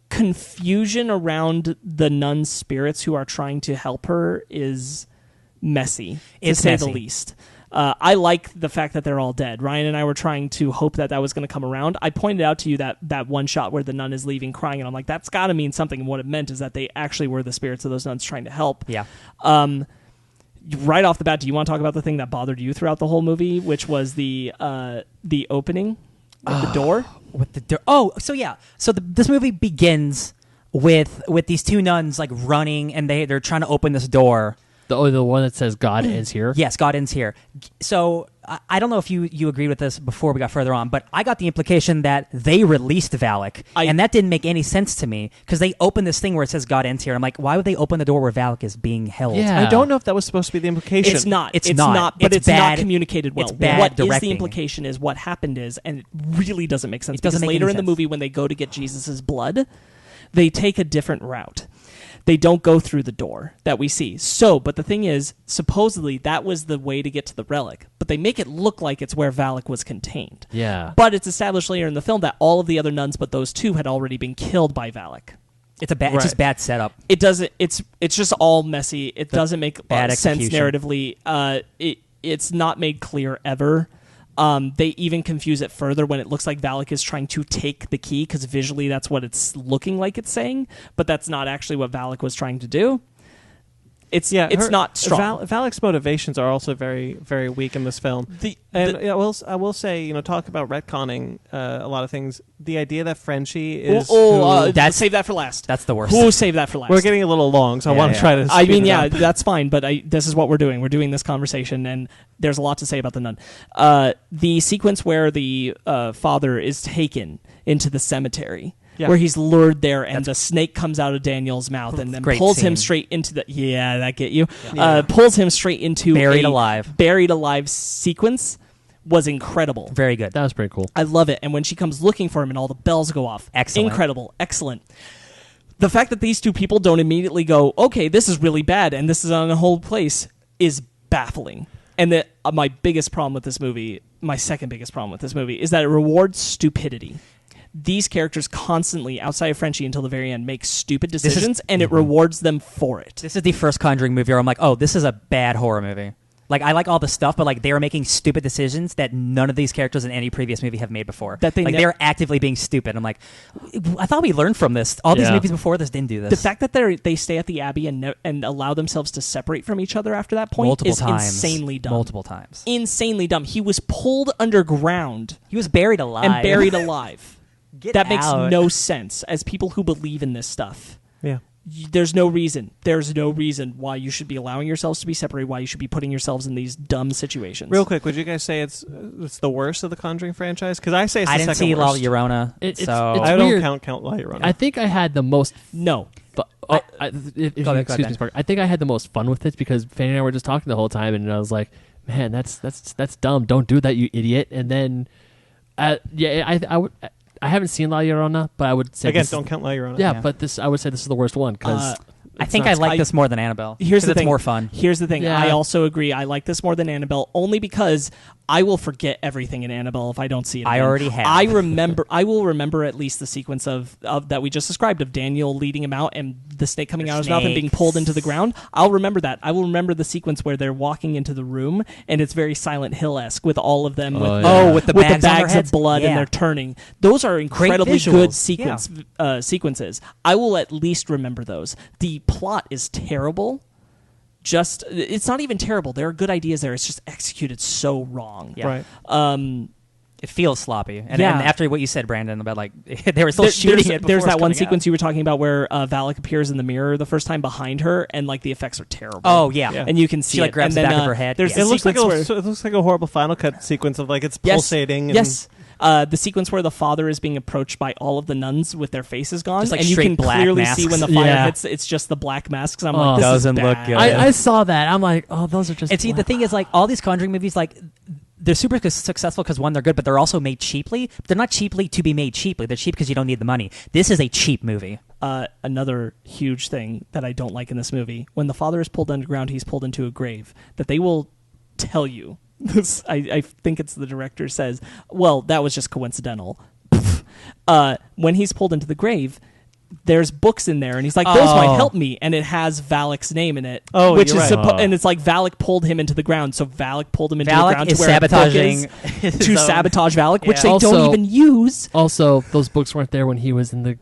Speaker 4: confusion around the nun's spirits who are trying to help her is messy,
Speaker 3: It's
Speaker 4: to say
Speaker 3: messy.
Speaker 4: the least. I like the fact that they're all dead. Ryan and I were trying to hope that was going to come around. I pointed out to you that one shot where the nun is leaving crying, and I'm like, that's got to mean something. And what it meant is that they actually were the spirits of those nuns trying to help.
Speaker 3: Yeah.
Speaker 4: Right off the bat, do you want to talk about the thing that bothered you throughout the whole movie, which was the opening of the door?
Speaker 3: With the door. Oh, so yeah. So this movie begins with these two nuns like running, and they're trying to open this door.
Speaker 2: The one that says God ends here.
Speaker 3: Yes, God ends here. So I don't know if you agreed with this before we got further on, but I got the implication that they released Valak, and that didn't make any sense to me because they opened this thing where it says God ends here. I'm like, why would they open the door where Valak is being held?
Speaker 2: Yeah.
Speaker 1: I don't know if that was supposed to be the implication.
Speaker 4: It's not.
Speaker 3: It's
Speaker 4: It's
Speaker 3: not.
Speaker 4: not. But
Speaker 3: It's
Speaker 4: it's not
Speaker 3: bad-
Speaker 4: communicated well.
Speaker 3: it's bad
Speaker 4: What is the
Speaker 3: directing.
Speaker 4: implication is what happened is, and it really doesn't make sense.
Speaker 3: It doesn't
Speaker 4: because
Speaker 3: make
Speaker 4: later
Speaker 3: any
Speaker 4: in the
Speaker 3: sense.
Speaker 4: movie, when they go to get Jesus' blood, they take a different route. They don't go through the door that we see. So, but the thing is, supposedly that was the way to get to the relic, but they make it look like it's where Valak was contained.
Speaker 2: Yeah.
Speaker 4: But it's established later in the film that all of the other nuns but those two had already been killed by Valak.
Speaker 3: It's it's just bad setup.
Speaker 4: It doesn't. It's just all messy. It doesn't make
Speaker 3: bad
Speaker 4: sense
Speaker 3: execution.
Speaker 4: narratively. It's not made clear ever. They even confuse it further when it looks like Valak is trying to take the key because visually that's what it's looking like it's saying, but that's not actually what Valak was trying to do. It's not strong.
Speaker 1: Valak's motivations are also very, very weak in this film. I will say, talk about retconning a lot of things. The idea that Frenchie is
Speaker 4: save that for last.
Speaker 3: That's the worst.
Speaker 4: We'll save that for last.
Speaker 1: we're getting a little long, so I want to try to.
Speaker 4: I
Speaker 1: speed
Speaker 4: mean,
Speaker 1: it
Speaker 4: yeah,
Speaker 1: up.
Speaker 4: that's fine, but this is what we're doing. We're doing this conversation, and there's a lot to say about the nun. The sequence where the father is taken into the cemetery
Speaker 1: Yeah.
Speaker 4: where he's lured there and the snake comes out of Daniel's mouth and then
Speaker 3: Great
Speaker 4: pulls him
Speaker 3: scene.
Speaker 4: straight into the that get you
Speaker 1: Yeah.
Speaker 4: pulls him straight into
Speaker 3: Buried
Speaker 4: a
Speaker 3: alive
Speaker 4: sequence was incredible.
Speaker 3: Very good.
Speaker 2: That was pretty cool.
Speaker 4: I love it. And when she comes looking for him and all the bells go off,
Speaker 3: Excellent.
Speaker 4: incredible, excellent. The fact that these two people don't immediately go, okay, this is really bad and this is on a whole place, is baffling. And that my biggest problem with this movie, my second biggest problem with this movie, is that it rewards stupidity. These characters constantly, outside of Frenchie until the very end, make stupid decisions, and it rewards them for it.
Speaker 3: This is the first Conjuring movie where I'm like, oh, this is a bad horror movie. Like, I like all the stuff, but like they are making stupid decisions that none of these characters in any previous movie have made before.
Speaker 4: That they
Speaker 3: they're actively being stupid. I'm like, I thought we learned from this. All these
Speaker 2: Yeah.
Speaker 3: movies before this didn't do this.
Speaker 4: The fact that they stay at the Abbey and allow themselves to separate from each other after that point
Speaker 3: multiple
Speaker 4: is
Speaker 3: times,
Speaker 4: insanely dumb.
Speaker 3: Multiple times.
Speaker 4: Insanely dumb. He was pulled underground
Speaker 3: He was buried alive.
Speaker 4: and buried alive.
Speaker 3: Get
Speaker 4: That makes
Speaker 3: out.
Speaker 4: no sense. As people who believe in this stuff,
Speaker 1: Yeah.
Speaker 4: there's no reason. There's no reason why you should be allowing yourselves to be separated. Why you should be putting yourselves in these dumb situations.
Speaker 1: Real quick, would you guys say it's the worst of the Conjuring franchise? Because I say it's
Speaker 3: I
Speaker 1: the
Speaker 3: didn't
Speaker 1: second
Speaker 3: see La
Speaker 1: worst.
Speaker 3: Llorona,
Speaker 2: It's
Speaker 3: so
Speaker 1: I don't
Speaker 2: weird.
Speaker 1: count La Llorona.
Speaker 2: I think I had the most.
Speaker 4: No.
Speaker 2: But if
Speaker 3: Go
Speaker 2: you
Speaker 3: ahead,
Speaker 2: excuse me, Spark, I think I had the most fun with it because Fanny and I were just talking the whole time, and I was like, "Man, that's dumb. Don't do that, you idiot." And then, I haven't seen La Llorona, but I would say
Speaker 1: Again,
Speaker 2: this-
Speaker 1: don't count La Llorona.
Speaker 2: Yeah,
Speaker 3: Yeah.
Speaker 2: but I would say this is the worst one because
Speaker 3: I think I like this more than Annabelle.
Speaker 4: Here's
Speaker 3: 'cause
Speaker 4: the
Speaker 3: it's
Speaker 4: thing.
Speaker 3: more fun.
Speaker 4: Here's the thing.
Speaker 2: Yeah.
Speaker 4: I also agree. I like this more than Annabelle only because I will forget everything in Annabelle if I don't see it.
Speaker 3: I
Speaker 4: again.
Speaker 3: already have.
Speaker 4: I will remember at least the sequence of that we just described of Daniel leading him out and the snake coming out of his mouth and being pulled into the ground. I'll remember that. I will remember the sequence where they're walking into the room and it's very Silent Hill-esque with all of them with,
Speaker 2: yeah.
Speaker 3: with the
Speaker 4: with
Speaker 3: bags
Speaker 4: the
Speaker 3: on their
Speaker 4: bags
Speaker 3: heads?
Speaker 4: of blood
Speaker 3: Yeah.
Speaker 4: and they're turning. Those are incredibly good
Speaker 3: visuals.
Speaker 4: sequences. I will at least remember those. The plot is terrible. It's not even terrible. There are good ideas there. It's just executed so wrong.
Speaker 3: Yeah.
Speaker 1: Right.
Speaker 3: It feels sloppy. And
Speaker 4: Yeah.
Speaker 3: after what you said, Brandon, about like they were still shooting it.
Speaker 4: There's
Speaker 3: before
Speaker 4: that one
Speaker 3: it's coming
Speaker 4: sequence you were talking about where Valak appears in the mirror the first time behind her, and like the effects are terrible.
Speaker 3: Oh yeah.
Speaker 1: Yeah.
Speaker 4: and you can see
Speaker 3: She, like,
Speaker 4: it.
Speaker 3: grabs
Speaker 4: and
Speaker 3: the
Speaker 4: then,
Speaker 3: back of her head.
Speaker 4: There's
Speaker 3: Yeah.
Speaker 1: It
Speaker 4: the
Speaker 1: looks like
Speaker 4: sequence where
Speaker 1: it looks like a horrible Final Cut sequence of like it's
Speaker 4: Yes.
Speaker 1: pulsating. And
Speaker 4: yes. The sequence where the father is being approached by all of the nuns with their faces gone,
Speaker 3: Just, like,
Speaker 4: and you
Speaker 3: straight
Speaker 4: can
Speaker 3: black
Speaker 4: clearly
Speaker 3: masks.
Speaker 4: see when the fire
Speaker 2: Yeah.
Speaker 4: hits. It's just the black masks. I'm
Speaker 2: Oh.
Speaker 4: like, this
Speaker 3: Doesn't
Speaker 4: is
Speaker 3: look
Speaker 4: bad.
Speaker 3: good.
Speaker 2: I saw that. I'm like, oh, those are just.
Speaker 3: And see, the thing is, like, all these Conjuring movies, like, they're super successful because, one, they're good, but they're also made cheaply. They're not cheaply to be made cheaply. They're cheap because you don't need the money. This is a cheap movie.
Speaker 4: Another huge thing that I don't like in this movie: when the father is pulled underground, he's pulled into a grave. That they will tell you. This, I think it's the director says, "Well, that was just coincidental." When he's pulled into the grave, there's books in there, and he's like, "Those might help me," and it has Valak's name in it.
Speaker 1: Oh,
Speaker 4: which
Speaker 1: you're
Speaker 4: is
Speaker 1: right.
Speaker 4: and it's like Valak pulled him into the ground, so Valak pulled him into the
Speaker 3: Valak
Speaker 4: ground
Speaker 3: is
Speaker 4: to where a book
Speaker 3: sabotaging
Speaker 4: is,
Speaker 3: his
Speaker 4: to
Speaker 3: own-
Speaker 4: sabotage Valak, which
Speaker 3: Yeah.
Speaker 4: they
Speaker 2: Also-
Speaker 4: don't even use.
Speaker 2: Also, those books weren't there when he was in the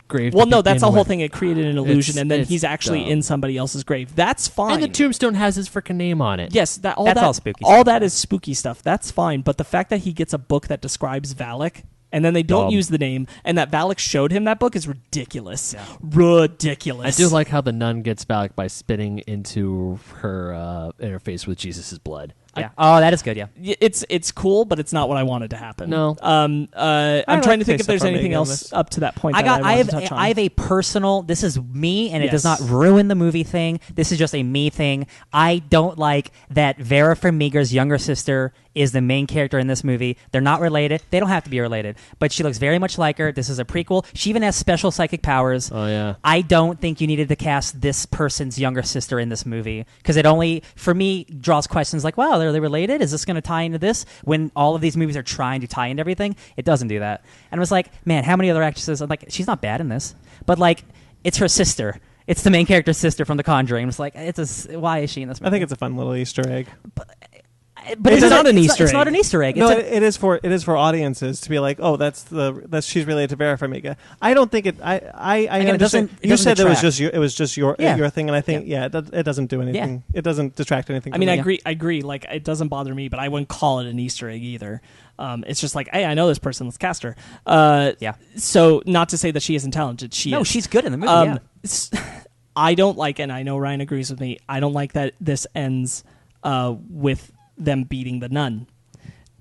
Speaker 2: grave.
Speaker 4: Well,
Speaker 2: to
Speaker 4: no, that's
Speaker 2: begin
Speaker 4: the whole
Speaker 2: with.
Speaker 4: thing. It created an illusion, and then
Speaker 2: it's
Speaker 4: he's actually
Speaker 2: dumb.
Speaker 4: in somebody else's grave. That's fine.
Speaker 2: And the tombstone has his freaking name on it.
Speaker 4: Yes,
Speaker 3: That's
Speaker 4: that
Speaker 3: all spooky
Speaker 4: All
Speaker 3: stuff,
Speaker 4: that
Speaker 3: yeah.
Speaker 4: is spooky stuff. That's fine. But the fact that he gets a book that describes Valak and then they don't
Speaker 2: Dumb.
Speaker 4: use the name, and that Valak showed him that book is ridiculous. Ridiculous.
Speaker 2: I do like how the nun gets back by spitting into her interface with Jesus' blood.
Speaker 3: Yeah. Oh, that is good, yeah.
Speaker 4: It's cool, but it's not what I wanted to happen.
Speaker 2: No.
Speaker 4: I'm
Speaker 1: like
Speaker 4: trying to
Speaker 1: to
Speaker 4: think
Speaker 1: say
Speaker 4: if there's
Speaker 1: stuff on
Speaker 4: anything
Speaker 1: Megan on
Speaker 4: else
Speaker 1: this.
Speaker 4: up to that point.
Speaker 3: I
Speaker 4: that
Speaker 3: I
Speaker 4: wanted to touch on.
Speaker 3: have a personal. This is me, and it does
Speaker 4: Yes.
Speaker 3: not ruin the movie thing. This is just a me thing. I don't like that Vera Farmiga's younger sister is the main character in this movie. They're not related. They don't have to be related, but she looks very much like her. This is a prequel. She even has special psychic powers.
Speaker 2: Oh, yeah.
Speaker 3: I don't think you needed to cast this person's younger sister in this movie because it only, for me, draws questions like, wow, are they related? Is this going to tie into this? When all of these movies are trying to tie into everything, it doesn't do that. And I was like, man, how many other actresses? I'm like, she's not bad in this, but like, it's her sister. It's the main character's sister from The Conjuring. It's like, why is she in this movie?
Speaker 1: I think it's a fun little Easter egg.
Speaker 3: but
Speaker 4: It's not an Easter
Speaker 3: It's not
Speaker 4: egg.
Speaker 3: an Easter egg.
Speaker 1: No,
Speaker 3: It's a,
Speaker 1: it is for audiences to be like, oh, that's she's related to Vera Farmiga. I don't think it. I
Speaker 3: Again, it
Speaker 1: understand.
Speaker 3: doesn't
Speaker 1: You said it was
Speaker 3: detract.
Speaker 1: just your
Speaker 3: Yeah.
Speaker 1: your thing, and I think it doesn't do anything. It doesn't detract anything.
Speaker 4: I mean,
Speaker 1: from
Speaker 4: I
Speaker 1: it.
Speaker 4: agree. Like, it doesn't bother me, but I wouldn't call it an Easter egg either. It's just like, hey, I know this person. Let's cast her.
Speaker 3: Yeah.
Speaker 4: So, not to say that she isn't talented. She
Speaker 3: no,
Speaker 4: is.
Speaker 3: she's good in the movie.
Speaker 4: I don't like, and I know Ryan agrees with me. I don't like that this ends with them beating the nun.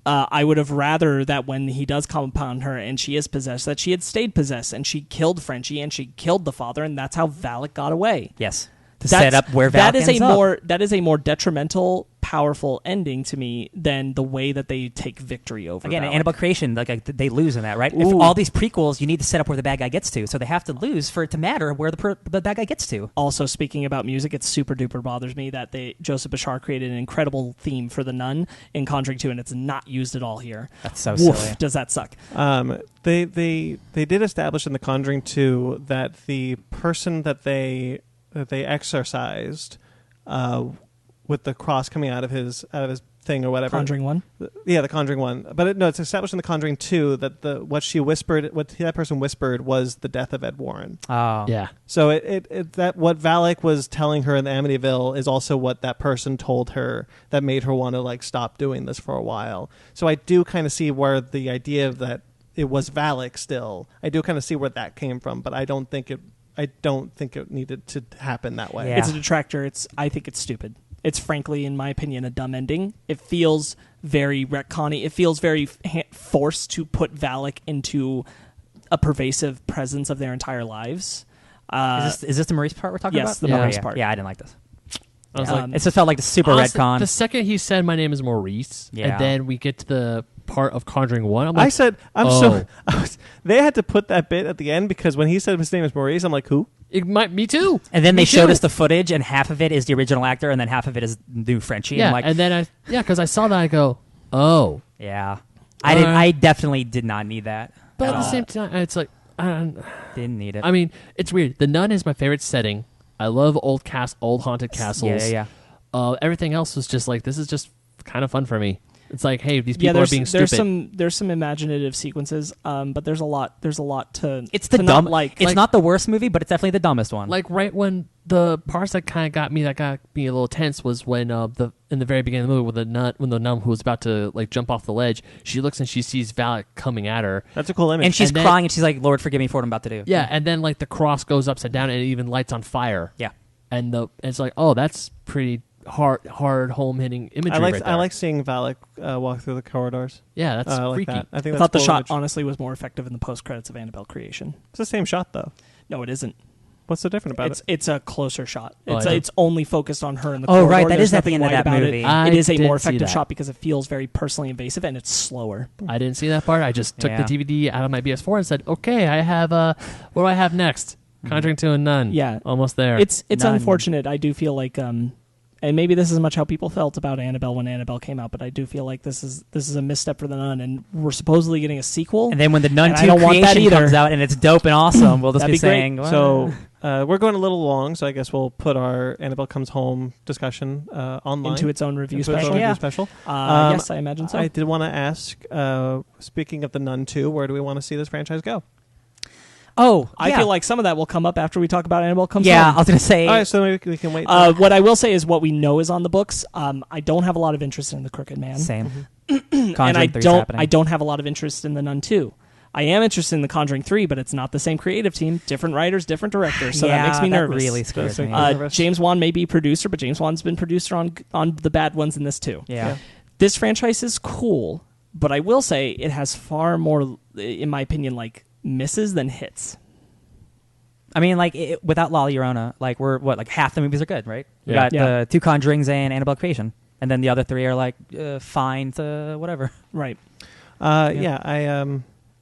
Speaker 4: I would have rather that when he does come upon her and she is possessed, that she had stayed possessed and she killed Frenchie and she killed the father, and that's how Valak got away.
Speaker 3: Yes. To set up where Valak ends up.
Speaker 4: That is a more detrimental, powerful ending to me than the way that they take victory over.
Speaker 3: Again,
Speaker 4: Valak.
Speaker 3: Annabelle Creation, like they lose in that, right? If
Speaker 4: Ooh.
Speaker 3: all these prequels, you need to set up where the bad guy gets to, so they have to lose for it to matter where the bad guy gets to.
Speaker 4: Also, speaking about music, it super duper bothers me that Joseph Bashar created an incredible theme for the Nun in Conjuring 2, and it's not used at all here.
Speaker 3: That's so
Speaker 4: Woof,
Speaker 3: silly.
Speaker 4: does that suck?
Speaker 1: They did establish in The Conjuring 2 that the person that they exorcised with the cross coming out of his thing or whatever.
Speaker 4: Conjuring 1?
Speaker 1: Yeah, The Conjuring 1. But it's established in The Conjuring 2 that what that person whispered was the death of Ed Warren.
Speaker 3: Oh.
Speaker 2: Yeah.
Speaker 1: So that what Valak was telling her in Amityville is also what that person told her that made her want to like stop doing this for a while. So I do kind of see where the idea of that it was Valak still. I do kind of see where that came from, but I don't think it needed to happen that way.
Speaker 3: Yeah.
Speaker 4: It's a detractor. I think it's stupid. It's frankly, in my opinion, a dumb ending. It feels very retconny. It feels very forced to put Valak into a pervasive presence of their entire lives.
Speaker 3: Is this the Maurice part we're talking about?
Speaker 4: Yes, the
Speaker 2: Maurice
Speaker 4: part.
Speaker 3: Yeah, I didn't like this.
Speaker 2: I was
Speaker 3: Yeah.
Speaker 2: like,
Speaker 3: It just felt like the super
Speaker 2: honestly,
Speaker 3: retcon.
Speaker 2: the second he said my name is Maurice,
Speaker 3: Yeah.
Speaker 2: and then we get to the part of Conjuring 1, I'm like,
Speaker 1: I said,
Speaker 2: oh.
Speaker 1: they had to put that bit at the end because when he said his name is Maurice, I'm like, who?
Speaker 2: me too.
Speaker 3: And then
Speaker 2: Me
Speaker 3: they showed
Speaker 2: too.
Speaker 3: us the footage, and half of it is the original actor, and then half of it is new Frenchie.
Speaker 2: Yeah,
Speaker 3: I'm like,
Speaker 2: and then because I saw that, I go, oh.
Speaker 3: yeah, I definitely did not need that.
Speaker 2: But at the
Speaker 3: all.
Speaker 2: same time, it's like,
Speaker 3: Didn't need it.
Speaker 2: I mean, it's weird. The Nun is my favorite setting. I love old haunted castles.
Speaker 3: Yeah.
Speaker 2: Everything else was just like, this is just kind of fun for me. It's like, hey, these people are being stupid.
Speaker 4: There's some imaginative sequences, but there's a lot to.
Speaker 3: It's the
Speaker 4: to
Speaker 3: dumb.
Speaker 4: not like.
Speaker 3: It's not the worst movie, but it's definitely the dumbest one.
Speaker 2: Like right when the parts that kind of got me a little tense was when in the very beginning of the movie when the nun who was about to like jump off the ledge, she looks and she sees Valak coming at her.
Speaker 1: That's a cool image.
Speaker 3: and she's
Speaker 2: and then-
Speaker 3: crying, and she's like, "Lord, forgive me for what I'm about to do."
Speaker 2: Yeah, and then like the cross goes upside down and it even lights on fire.
Speaker 3: Yeah.
Speaker 2: And it's like, oh, that's pretty hard home hitting imagery.
Speaker 1: I
Speaker 2: right there.
Speaker 1: like seeing Valak walk through the corridors.
Speaker 2: Yeah, that's
Speaker 1: I like
Speaker 2: freaky.
Speaker 1: that. I think
Speaker 4: I
Speaker 1: that's
Speaker 4: thought the
Speaker 1: cool
Speaker 4: shot
Speaker 1: image.
Speaker 4: honestly was more effective in the post credits of Annabelle Creation.
Speaker 1: It's the same shot though.
Speaker 4: No, it isn't.
Speaker 1: What's so different about it?
Speaker 4: It's a closer shot.
Speaker 2: Oh,
Speaker 4: It's
Speaker 2: I know.
Speaker 4: it's only focused on her in the
Speaker 3: Oh,
Speaker 4: corridor.
Speaker 3: right, that
Speaker 4: There's
Speaker 3: is at the
Speaker 4: nothing
Speaker 3: end of
Speaker 4: white
Speaker 3: that
Speaker 4: about
Speaker 3: movie.
Speaker 2: I
Speaker 4: It is a
Speaker 2: didn't
Speaker 4: more
Speaker 2: see
Speaker 4: effective
Speaker 2: that.
Speaker 4: shot because it feels very personally invasive and it's slower.
Speaker 2: I didn't see that part. I just took
Speaker 3: Yeah.
Speaker 2: the DVD out of my PS4 and said, okay, I have what do I have next? Conjuring 2 and Nun.
Speaker 4: Yeah.
Speaker 2: Almost there.
Speaker 4: It's
Speaker 3: None.
Speaker 4: unfortunate. I do feel like and maybe this is much how people felt about Annabelle when Annabelle came out, but I do feel like this is a misstep for the Nun, and we're supposedly getting a sequel.
Speaker 3: And then when the Nun
Speaker 4: And I
Speaker 3: 2
Speaker 4: don't want that
Speaker 3: creation
Speaker 4: either.
Speaker 3: comes out and it's dope and awesome, we'll just
Speaker 4: That'd
Speaker 3: be
Speaker 4: be great.
Speaker 3: saying, well,
Speaker 1: So we're going a little long, so I guess we'll put our Annabelle Comes Home discussion online.
Speaker 4: into its own review
Speaker 1: Into its
Speaker 4: special.
Speaker 1: own
Speaker 3: Yeah.
Speaker 1: review special.
Speaker 4: Yes, I imagine so.
Speaker 1: I did want to ask, speaking of the Nun 2, where do we want to see this franchise go?
Speaker 4: I feel like some of that will come up after we talk about Annabelle Comes
Speaker 3: yeah,
Speaker 4: Home.
Speaker 3: I was going to say,
Speaker 1: All right, so maybe we can wait.
Speaker 4: What I will say is what we know is on the books. I don't have a lot of interest in the Crooked Man,
Speaker 3: same.
Speaker 4: and
Speaker 3: Conjuring 3 's happening.
Speaker 4: I don't have a lot of interest in the Nun 2. I am interested in the Conjuring 3, but it's not the same creative team, different writers, different directors, so that makes me nervous.
Speaker 3: really scares me.
Speaker 1: Nervous.
Speaker 4: James Wan may be producer, but James Wan's been producer on the bad ones in this too.
Speaker 3: yeah.
Speaker 4: This franchise is cool, but I will say it has far more, in my opinion, like misses than hits.
Speaker 3: I mean, like, without La Llorona, like, like, half the movies are good, right? We
Speaker 2: Yeah.
Speaker 3: got the 2 Conjurings and Annabelle Creation. And then the other 3 are, like, fine to whatever.
Speaker 4: Right.
Speaker 1: Yeah, I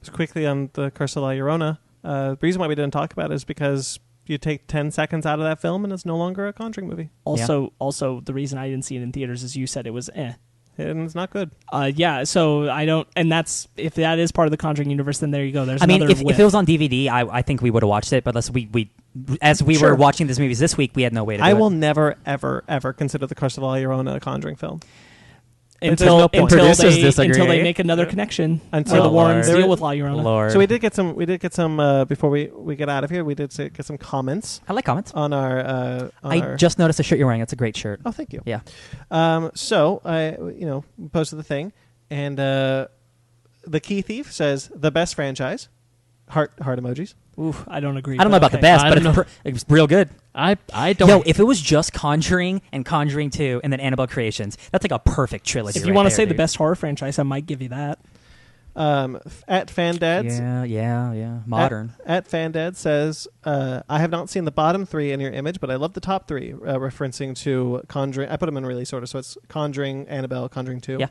Speaker 1: was quickly on the Curse of La Llorona. The reason why we didn't talk about it is because you take 10 seconds out of that film and it's no longer a Conjuring movie.
Speaker 4: Also, the reason I didn't see it in theaters is you said it was eh.
Speaker 1: And it's not good.
Speaker 4: Yeah, so I don't, and that's, if that is part of the Conjuring universe, then there you go. There's
Speaker 3: I mean,
Speaker 4: another
Speaker 3: if
Speaker 4: whiff.
Speaker 3: it was on DVD, I think we would have watched it, but as we
Speaker 1: Sure.
Speaker 3: were watching these movies this week, we had no way to do
Speaker 1: I
Speaker 3: it.
Speaker 1: will never, ever, ever consider the Curse of La Llorona a Conjuring film.
Speaker 4: until
Speaker 1: there's no point.
Speaker 3: Producers
Speaker 4: they
Speaker 3: disagree.
Speaker 4: make another connection
Speaker 1: Until
Speaker 4: where the
Speaker 3: Oh,
Speaker 4: Warrens
Speaker 3: Lord.
Speaker 4: deal with La Llorona.
Speaker 3: Lord.
Speaker 1: So we did get some before we get out of here. We did get some comments
Speaker 3: I like comments.
Speaker 1: on our.
Speaker 3: I just noticed the shirt you're wearing. It's a great shirt.
Speaker 1: Oh, thank you.
Speaker 3: Yeah.
Speaker 1: So I posted the thing, and the Key Thief says the best franchise. Heart emojis.
Speaker 4: Oof, I don't agree.
Speaker 3: I don't know
Speaker 4: but
Speaker 3: about the
Speaker 4: okay.
Speaker 3: best,
Speaker 2: I
Speaker 3: but
Speaker 2: don't know.
Speaker 3: it's real good.
Speaker 2: I don't.
Speaker 3: Yo, if it was just Conjuring and Conjuring 2 and then Annabelle Creations, that's like a perfect trilogy.
Speaker 4: If you want to say the best horror franchise, I might give you that.
Speaker 1: At Fandads,
Speaker 3: yeah, modern.
Speaker 1: At Fandad says, I have not seen the bottom 3 in your image, but I love the top 3, referencing to Conjuring. I put them in release order, so it's Conjuring, Annabelle, Conjuring 2.
Speaker 3: Yeah.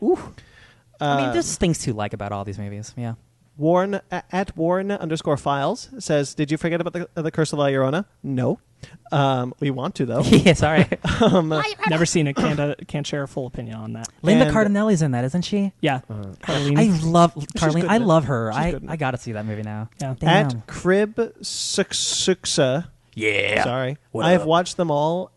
Speaker 3: I mean, there's things to like about all these movies. Yeah.
Speaker 1: Warren at Warren_Files says, did you forget about the Curse of La Llorona? No. We want to, though.
Speaker 3: Yeah, sorry.
Speaker 4: Never seen it. Can't share a full opinion on that.
Speaker 3: Linda
Speaker 1: And-
Speaker 3: Cardinelli's in that, isn't she?
Speaker 4: Yeah. Carlene.
Speaker 3: I love Carlene.
Speaker 1: good
Speaker 3: I
Speaker 1: in it.
Speaker 3: love her.
Speaker 1: She's good in
Speaker 3: I
Speaker 1: it.
Speaker 3: got to see that movie now.
Speaker 4: Yeah.
Speaker 3: Damn.
Speaker 1: At Crib Suksa.
Speaker 3: Yeah.
Speaker 1: Sorry.
Speaker 3: What
Speaker 1: I have
Speaker 3: up?
Speaker 1: watched them all.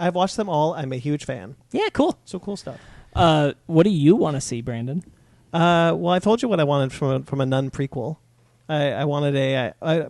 Speaker 1: I've watched them all. I'm a huge fan.
Speaker 3: Yeah, cool.
Speaker 1: So cool stuff.
Speaker 4: What do you want to see, Brandon?
Speaker 1: Well, I told you what I wanted from a Nun prequel. I wanted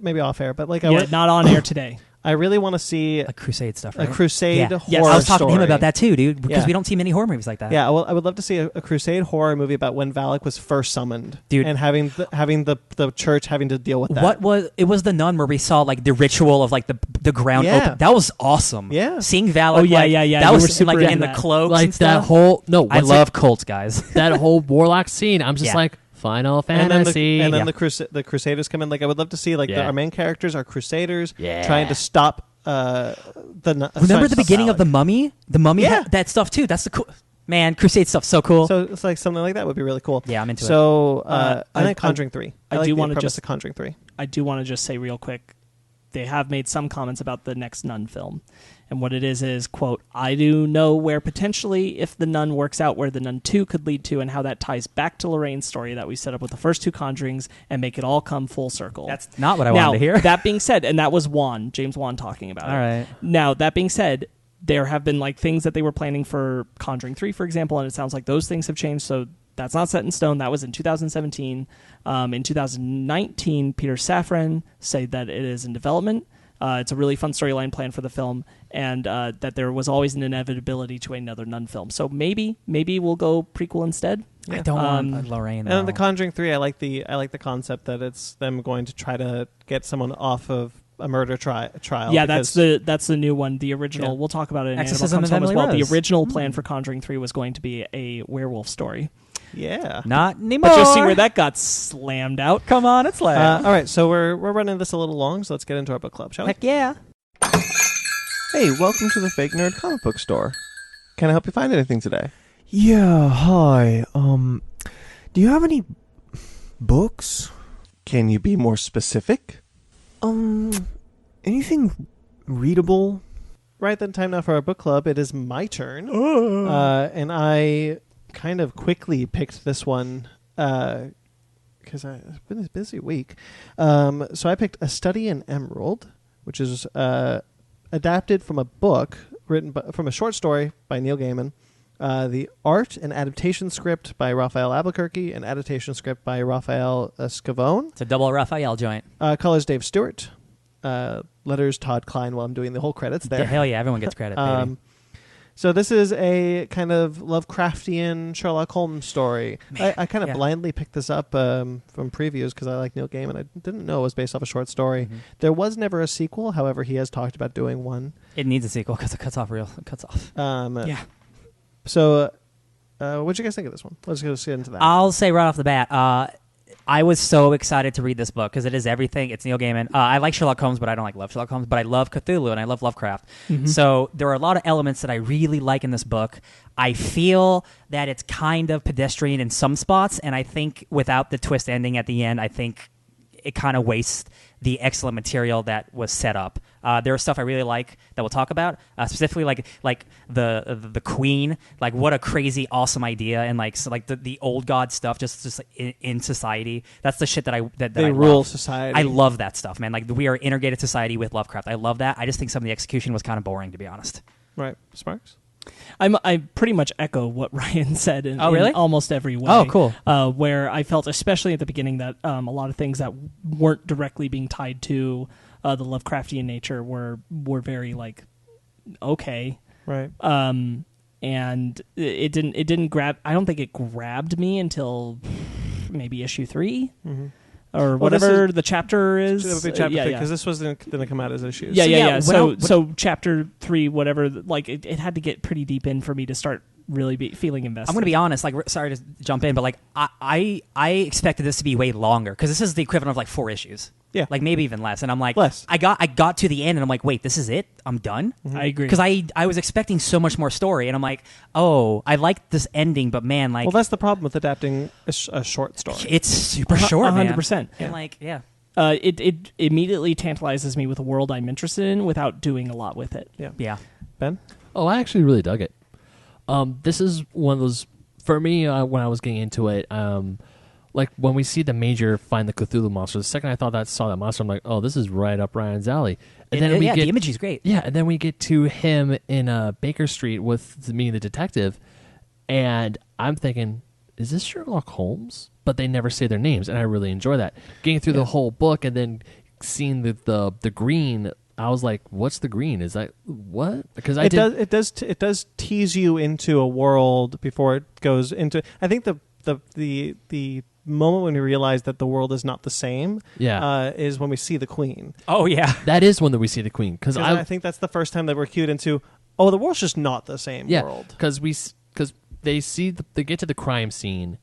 Speaker 1: maybe off air, but like
Speaker 4: Not on air today.
Speaker 1: I really want to see
Speaker 3: Like Crusade stuff,
Speaker 1: a
Speaker 3: right?
Speaker 1: Crusade
Speaker 3: yeah.
Speaker 1: horror
Speaker 3: Yes, I was talking to him
Speaker 1: story.
Speaker 3: about that too, dude, because
Speaker 1: Yeah.
Speaker 3: we don't see many horror movies like that.
Speaker 1: Yeah, well, I would love to see a Crusade horror movie about when Valak was first summoned,
Speaker 3: Dude.
Speaker 1: and having the church having to deal with that.
Speaker 3: What was it? Was the Nun where we saw like the ritual of like the ground
Speaker 1: Yeah.
Speaker 3: open? That was awesome.
Speaker 1: Yeah.
Speaker 3: Seeing Valak.
Speaker 4: Oh, yeah,
Speaker 3: like,
Speaker 4: yeah, yeah.
Speaker 3: That
Speaker 4: You
Speaker 3: was
Speaker 4: were super
Speaker 3: like
Speaker 4: into
Speaker 3: in the
Speaker 4: that.
Speaker 3: cloaks
Speaker 2: like
Speaker 3: and
Speaker 2: that
Speaker 3: stuff.
Speaker 2: whole
Speaker 3: I love cults, guys.
Speaker 2: that whole warlock scene. I'm just
Speaker 3: Yeah.
Speaker 2: like Final
Speaker 1: And then
Speaker 2: Fantasy.
Speaker 1: the
Speaker 3: Yeah.
Speaker 1: the Crusaders come in. Like I would love to see like
Speaker 2: Yeah.
Speaker 1: our main characters are Crusaders
Speaker 2: Yeah.
Speaker 1: trying to stop the.
Speaker 3: Remember the beginning of the
Speaker 1: Valak.
Speaker 3: Mummy? The Mummy
Speaker 1: Yeah.
Speaker 3: had that stuff too. That's the cool. Man, Crusade stuff's so cool.
Speaker 1: So it's like something like that would be really cool.
Speaker 3: Yeah, I'm into it.
Speaker 1: So
Speaker 4: I-
Speaker 1: and then Conjuring 3.
Speaker 4: I
Speaker 1: like
Speaker 4: do
Speaker 1: the
Speaker 4: wanna
Speaker 1: premise
Speaker 4: just-
Speaker 1: of Conjuring 3.
Speaker 4: I do want to just say real quick, they have made some comments about the next Nun film. And what it is, quote, I do know where potentially, if the Nun works out, where the Nun 2 could lead to and how that ties back to Lorraine's story that we set up with the first 2 Conjurings and make it all come full circle.
Speaker 3: That's not what I
Speaker 4: now,
Speaker 3: wanted to hear.
Speaker 4: That being said, and that was James Wan talking about it.
Speaker 3: All right.
Speaker 4: Now, that being said, there have been like things that they were planning for Conjuring 3, for example, and it sounds like those things have changed, so that's not set in stone. That was in 2017. In 2019, Peter Safran said that it is in development. It's a really fun storyline plan for the film, and that there was always an inevitability to another Nun film. So maybe we'll go prequel instead.
Speaker 3: I don't want Lorraine.
Speaker 1: And then the Conjuring 3, I like the concept that it's them going to try to get someone off of a murder trial.
Speaker 4: Yeah,
Speaker 1: because-
Speaker 4: that's the new one. The original.
Speaker 1: Yeah.
Speaker 4: We'll talk about it in
Speaker 3: Exorcism
Speaker 4: Annabelle Comes
Speaker 3: of
Speaker 4: Home as well.
Speaker 3: Emily
Speaker 4: The
Speaker 3: Rose.
Speaker 4: original plan for Conjuring 3 was going to be a werewolf story,
Speaker 1: yeah.
Speaker 3: Not anymore.
Speaker 4: but you'll see where that got slammed out.
Speaker 3: Come on, it's like
Speaker 1: All right, so we're running this a little long, so let's get into our book club, shall we?
Speaker 3: heck yeah.
Speaker 1: Hey, welcome to the Fake Nerd Comic Book Store. Can I help you find anything today?
Speaker 5: Yeah, hi. Do you have any books?
Speaker 1: Can you be more specific?
Speaker 5: Anything readable?
Speaker 1: Right then, time now for our book club. It is my turn. And I kind of quickly picked this one because it's been a busy week. So I picked A Study in Emerald, which is adapted from a book written from a short story by Neil Gaiman. The art and adaptation script by Raphael Albuquerque and adaptation script by Raphael Scavone.
Speaker 3: It's a double Raphael joint.
Speaker 1: Colors Dave Stewart. Letters Todd Klein while I'm doing the whole credits there.
Speaker 3: Hell yeah, everyone gets credit, baby.
Speaker 1: So this is a kind of Lovecraftian Sherlock Holmes story. I kind of
Speaker 3: yeah.
Speaker 1: blindly picked this up from previews because I like Neil Gaiman. I didn't know it was based off a short story.
Speaker 3: Mhm.
Speaker 1: There was never a sequel. However, he has talked about doing one.
Speaker 3: It needs a sequel because it cuts off.
Speaker 4: Yeah.
Speaker 1: So what'd you guys think of this one? Let's get into that.
Speaker 3: I'll say right off the bat, I was so excited to read this book because it is everything. It's Neil Gaiman. I like Sherlock Holmes, but I don't love Sherlock Holmes. But I love Cthulhu and I love Lovecraft.
Speaker 4: Mm-hmm.
Speaker 3: So there are a lot of elements that I really like in this book. I feel that it's kind of pedestrian in some spots, and I think without the twist ending at the end, I think it kind of wastes the excellent material that was set up. There is stuff I really like that we'll talk about, specifically like the Queen, like what a crazy awesome idea, and like so like the old god stuff, just in society. That's the shit that
Speaker 1: they
Speaker 3: I
Speaker 1: rule
Speaker 3: love.
Speaker 1: society.
Speaker 3: I love that stuff, man. Like we are integrated society with Lovecraft. I love that. I just think some of the execution was kind of boring, to be honest.
Speaker 1: Right, Sparks.
Speaker 4: I pretty much echo what Ryan said in
Speaker 3: really?
Speaker 4: almost every way.
Speaker 3: Oh, cool.
Speaker 4: Where I felt, especially at the beginning, that a lot of things that weren't directly being tied to the Lovecraftian nature were very like okay.
Speaker 1: Right.
Speaker 4: And it didn't grab. I don't think it grabbed me until maybe issue 3.
Speaker 1: Mm-hmm.
Speaker 4: or
Speaker 1: Well, this
Speaker 4: whatever the chapter is.
Speaker 1: That would be chapter 3
Speaker 4: yeah.
Speaker 1: because this was going to come out as issues.
Speaker 4: Yeah,
Speaker 3: So,
Speaker 4: yeah,
Speaker 3: yeah,
Speaker 4: yeah.
Speaker 3: when
Speaker 4: So,
Speaker 3: I-
Speaker 4: so chapter 3, whatever. Like, it had to get pretty deep in for me to start really feeling invested.
Speaker 3: I'm going to be honest. Like, sorry to jump in, but like, I expected this to be way longer because this is the equivalent of like 4 issues.
Speaker 1: Yeah.
Speaker 3: Like maybe even less. And I'm like,
Speaker 1: Less.
Speaker 3: I got to the end, and I'm like, wait, this is it? I'm done.
Speaker 4: I agree.
Speaker 3: Because I was expecting so much more story, and I'm like, oh, I like this ending, but man, like,
Speaker 1: Well, that's the problem with adapting a short story.
Speaker 3: it's super short, man.
Speaker 4: 100%.
Speaker 3: And like, yeah.
Speaker 4: It immediately tantalizes me with a world I'm interested in without doing a lot with it.
Speaker 3: Yeah.
Speaker 1: Ben?
Speaker 2: Oh, I actually really dug it. This is one of those for me when I was getting into it. Like when we see the Major find the Cthulhu monster, the second I saw that monster, I'm like, oh, this is right up Ryan's alley. And then we
Speaker 3: yeah,
Speaker 2: get
Speaker 3: the imagery's great.
Speaker 2: Yeah, and then we get to him in Baker Street with me, the detective, and I'm thinking, is this Sherlock Holmes? But they never say their names, and I really enjoy that. Getting through the whole book and then seeing the green, I was like, what's the green? Is that what? Because
Speaker 1: It does tease you into a world before it goes into. I think the moment when we realize that the world is not the same, is when we see the Queen.
Speaker 3: Oh yeah.
Speaker 2: that is when we see the Queen. Because
Speaker 1: I think that's the first time that we're cued into. Oh, the world's just not the same world.
Speaker 2: Because they get to the crime scene,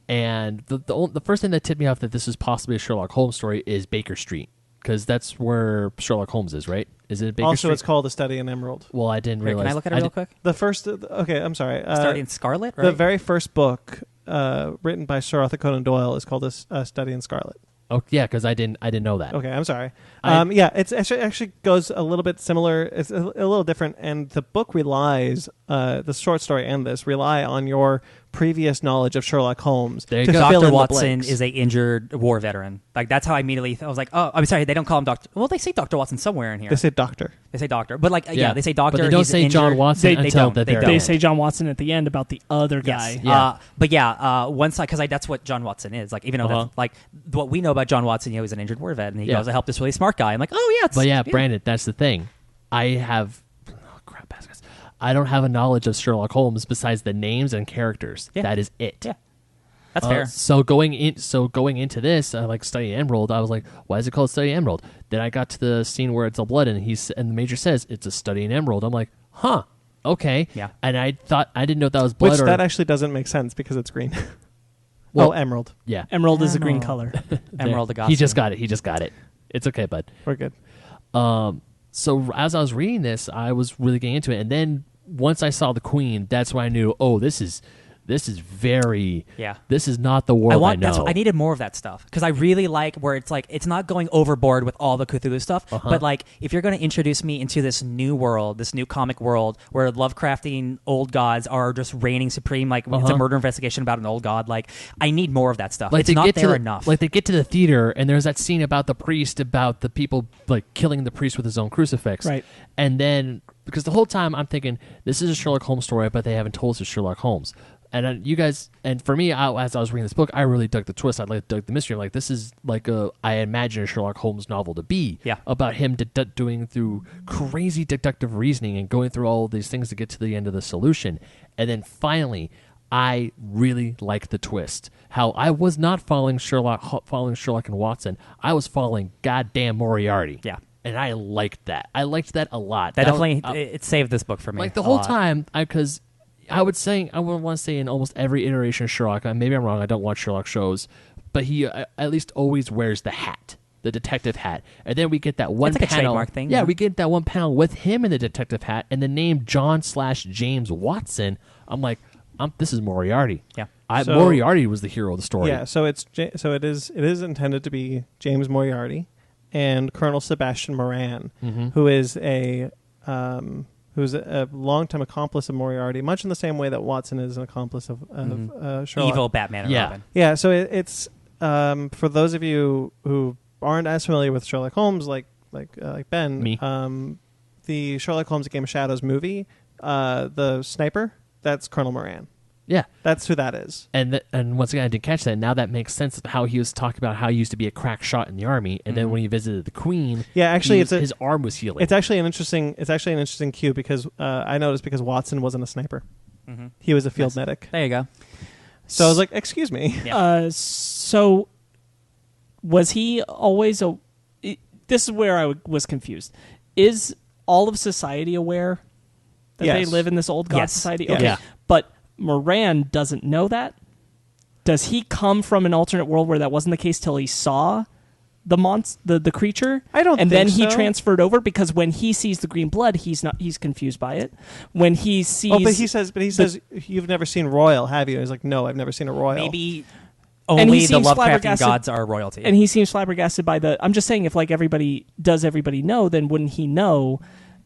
Speaker 2: and the first thing that tipped me off that this is possibly a Sherlock Holmes story is Baker Street, because that's where Sherlock Holmes is, right? Is it Baker
Speaker 1: Also,
Speaker 2: Street?
Speaker 1: it's called A Study in Emerald.
Speaker 2: Well, I didn't
Speaker 3: Here,
Speaker 2: realize.
Speaker 3: can I look at it real quick?
Speaker 1: The first, okay, I'm sorry.
Speaker 3: Starting in Scarlet, right?
Speaker 1: The very first book written by Sir Arthur Conan Doyle is called A Study in Scarlet.
Speaker 2: Oh yeah, because I didn't know that.
Speaker 1: Okay, I'm sorry.
Speaker 2: I-
Speaker 1: Yeah, it's actually goes a little bit similar. It's a little different, and the book relies, the short story and this rely on your previous knowledge of Sherlock Holmes
Speaker 2: There you
Speaker 1: to
Speaker 2: go.
Speaker 1: fill
Speaker 3: Dr.
Speaker 1: in the
Speaker 3: Watson
Speaker 1: blanks.
Speaker 3: is a injured war veteran. Like that's how I immediately I was like, oh, I'm sorry, they don't call him Doctor. Well, they say Dr. Watson somewhere in here.
Speaker 1: They say doctor.
Speaker 3: They say doctor, but like yeah, they say doctor.
Speaker 2: But they don't
Speaker 3: he's
Speaker 2: say John
Speaker 3: injured.
Speaker 2: Watson
Speaker 3: They
Speaker 2: until
Speaker 3: don't.
Speaker 2: the
Speaker 3: They
Speaker 2: very
Speaker 3: don't.
Speaker 4: They
Speaker 2: end.
Speaker 4: say John Watson at the end about the other guy.
Speaker 3: Yes.
Speaker 2: Yeah.
Speaker 3: But yeah, once because that's what John Watson is. Like even though that's, like what we know about John Watson, he's an injured war vet, and he goes, I helped this really smart guy. I'm like, oh yeah,
Speaker 2: But yeah, Brandon, that's the thing. I have, crap, baskets. I don't have a knowledge of Sherlock Holmes besides the names and characters.
Speaker 3: Yeah.
Speaker 2: That is it.
Speaker 3: Yeah. That's fair.
Speaker 2: So going into this, like Study Emerald, I was like, why is it called Study Emerald? Then I got to the scene where it's a blood, and the Major says it's a Study in Emerald. I'm like, huh, okay.
Speaker 3: Yeah.
Speaker 2: And I didn't know that was blood.
Speaker 1: Which
Speaker 2: or,
Speaker 1: that actually doesn't make sense because it's green.
Speaker 2: Well-
Speaker 1: emerald.
Speaker 2: yeah,
Speaker 4: Emerald is a green
Speaker 3: Emerald.
Speaker 4: color.
Speaker 3: Emerald
Speaker 2: He just got it. He just got it. It's okay, bud.
Speaker 1: We're good.
Speaker 2: So as I was reading this, I was really getting into it, and then once I saw the Queen, that's when I knew, oh, this is very, this is not the world I know.
Speaker 3: I needed more of that stuff because I really like where it's like it's not going overboard with all the Cthulhu stuff, but like if you're going to introduce me into this new world, this new comic world where Lovecraftian old gods are just reigning supreme, like it's a murder investigation about an old god, like I need more of that stuff.
Speaker 2: Like
Speaker 3: it's not there
Speaker 2: to
Speaker 3: enough.
Speaker 2: Like they get to the theater, and there's that scene about the priest, about the people like killing the priest with his own crucifix,
Speaker 4: Right.
Speaker 2: And then because the whole time I'm thinking this is a Sherlock Holmes story, but they haven't told us it's Sherlock Holmes. And you guys, and for me, as I was reading this book, I really dug the twist. I dug the mystery. I'm like, this is like I imagine a Sherlock Holmes novel to be.
Speaker 3: Yeah.
Speaker 2: About him doing through crazy deductive reasoning and going through all these things to get to the end of the solution. And then finally, I really liked the twist. How I was not following Sherlock and Watson. I was following goddamn Moriarty.
Speaker 3: Yeah.
Speaker 2: And I liked that. I liked that a lot.
Speaker 3: that
Speaker 2: was-
Speaker 3: definitely it saved this book for me.
Speaker 2: like the
Speaker 3: a
Speaker 2: whole
Speaker 3: lot.
Speaker 2: time, because I would want to say in almost every iteration of Sherlock, maybe I'm wrong, I don't watch Sherlock shows, but he at least always wears the hat, the detective hat. And then we get that one
Speaker 3: It's like a
Speaker 2: panel.
Speaker 3: trademark thing,
Speaker 2: Yeah,
Speaker 3: yeah.
Speaker 2: we get that one panel with him in the detective hat and the name John/James Watson. I'm like, this is Moriarty.
Speaker 3: Yeah.
Speaker 1: So-
Speaker 2: Moriarty was the hero of the story.
Speaker 1: Yeah, so it is intended to be James Moriarty and Colonel Sebastian Moran, who is who's a longtime accomplice of Moriarty, much in the same way that Watson is an accomplice of Sherlock.
Speaker 3: Evil Batman and
Speaker 2: Yeah.
Speaker 3: Robin.
Speaker 1: Yeah, so it's for those of you who aren't as familiar with Sherlock Holmes, like Ben,
Speaker 2: Me.
Speaker 1: The Sherlock Holmes: A Game of Shadows movie, the sniper, that's Colonel Moran.
Speaker 2: Yeah.
Speaker 1: That's who that is.
Speaker 2: And once again, I didn't catch that. Now that makes sense of how he was talking about how he used to be a crack shot in the army, and then when he visited the Queen,
Speaker 1: Yeah, actually,
Speaker 2: his arm was healing.
Speaker 1: It's actually an interesting cue because I noticed because Watson wasn't a sniper. He was a field medic.
Speaker 3: There you go.
Speaker 1: So I was like, excuse me.
Speaker 3: Yeah.
Speaker 4: So Was he always this is where I was confused. Is all of society aware that they
Speaker 1: Yes.
Speaker 4: live in this old god
Speaker 3: Yes.
Speaker 4: society?
Speaker 1: Yes.
Speaker 4: Okay.
Speaker 2: Yeah.
Speaker 4: But Moran doesn't know that? Does he come from an alternate world where that wasn't the case till he saw the creature?
Speaker 1: I don't
Speaker 4: and
Speaker 1: think
Speaker 4: then he
Speaker 1: so.
Speaker 4: transferred over, because when he sees the green blood, he's confused by it. When he sees
Speaker 1: Oh, but he says, you've never seen Royal, have you? He's like, no, I've never seen a Royal.
Speaker 3: Maybe
Speaker 4: And
Speaker 3: only
Speaker 4: he
Speaker 3: the
Speaker 4: seems
Speaker 3: Lovecraftian
Speaker 4: flabbergasted-
Speaker 3: gods are royalty.
Speaker 4: and he seems flabbergasted by the. I'm just saying, if like everybody know, then wouldn't he know?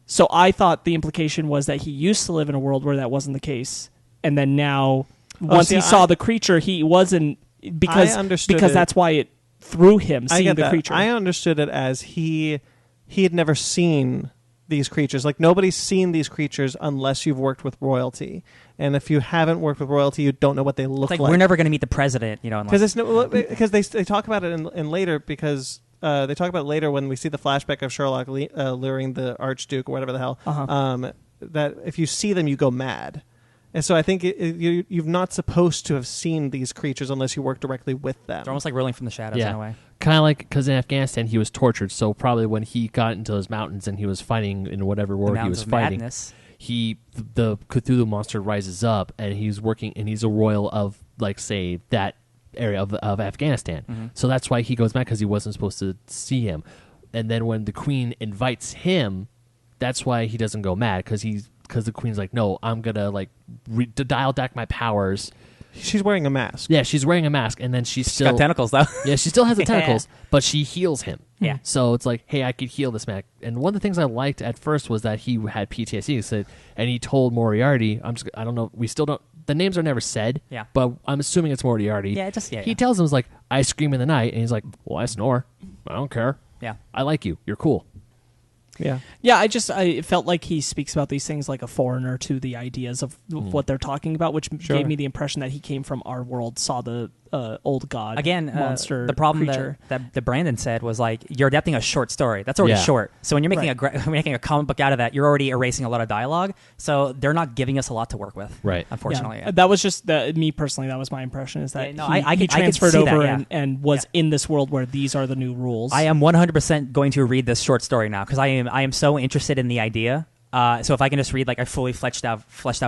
Speaker 4: So I thought the implication was that he used to live in a world where that wasn't the case, and then now once
Speaker 1: see,
Speaker 4: he saw the creature, he wasn't because
Speaker 1: I understood
Speaker 4: because
Speaker 1: it.
Speaker 4: that's why it threw him
Speaker 1: I
Speaker 4: seeing
Speaker 1: get
Speaker 4: the
Speaker 1: that.
Speaker 4: creature.
Speaker 1: I understood it as he had never seen these creatures. Like, nobody's seen these creatures unless you've worked with royalty. And if you haven't worked with royalty, you don't know what they look
Speaker 3: it's like
Speaker 1: like.
Speaker 3: we're never going to meet the president, unless
Speaker 1: Because they talk about it in later, because they talk about it later when we see the flashback of Sherlock luring the Archduke or whatever the hell. That if you see them, you go mad. And so I think you're not supposed to have seen these creatures unless you work directly with them.
Speaker 3: they're almost like ruling from the shadows in a way.
Speaker 2: Kind of like, because in Afghanistan he was tortured, so probably when he got into those mountains and he was fighting in whatever war
Speaker 3: The
Speaker 2: he
Speaker 3: Mountains
Speaker 2: was
Speaker 3: of
Speaker 2: fighting,
Speaker 3: Madness.
Speaker 2: the Cthulhu monster rises up and he's working, and he's a royal of, like, say, that area of Afghanistan.
Speaker 3: Mm-hmm.
Speaker 2: So that's why he goes back, because he wasn't supposed to see him. And then when the queen invites him, that's why he doesn't go mad, because the queen's like, no, I'm gonna like to dial back my powers.
Speaker 1: She's wearing a mask.
Speaker 2: Yeah, she's wearing a mask, and then she's
Speaker 3: She's
Speaker 2: still
Speaker 3: got tentacles though.
Speaker 2: yeah, she still has the
Speaker 3: Yeah.
Speaker 2: tentacles, but she heals him.
Speaker 3: Yeah.
Speaker 2: So it's like, hey, I could heal this man. And one of the things I liked at first was that he had PTSD, and he told Moriarty, I don't know, we still don't, the names are never said,
Speaker 3: Yeah.
Speaker 2: but I'm assuming it's Moriarty.
Speaker 3: Yeah,
Speaker 2: He tells him, like, I scream in the night, and he's like, well, I snore. I don't care.
Speaker 3: Yeah.
Speaker 2: I like you. You're cool.
Speaker 1: Yeah.
Speaker 4: Yeah, I felt like he speaks about these things like a foreigner to the ideas of what they're talking about, which
Speaker 1: Sure.
Speaker 4: gave me the impression that he came from our world, saw the old god
Speaker 3: Again,
Speaker 4: monster.
Speaker 3: the problem
Speaker 4: creature.
Speaker 3: that Brandon said was like you're adapting a short story. That's already
Speaker 2: Yeah.
Speaker 3: short. So when you're making
Speaker 4: Right.
Speaker 3: making a comic book out of that, you're already erasing a lot of dialogue. So they're not giving us a lot to work with.
Speaker 2: Right.
Speaker 3: Unfortunately.
Speaker 4: Yeah. That was just me personally. That was my impression. Is that
Speaker 3: Yeah, no,
Speaker 4: he,
Speaker 3: I
Speaker 4: he
Speaker 3: could- I could
Speaker 4: transferred
Speaker 3: see that,
Speaker 4: over
Speaker 3: yeah.
Speaker 4: and was in this world where these are the new rules.
Speaker 3: I am 100% going to read this short story now because I am so interested in the idea. So if I can just read like a fully fleshed out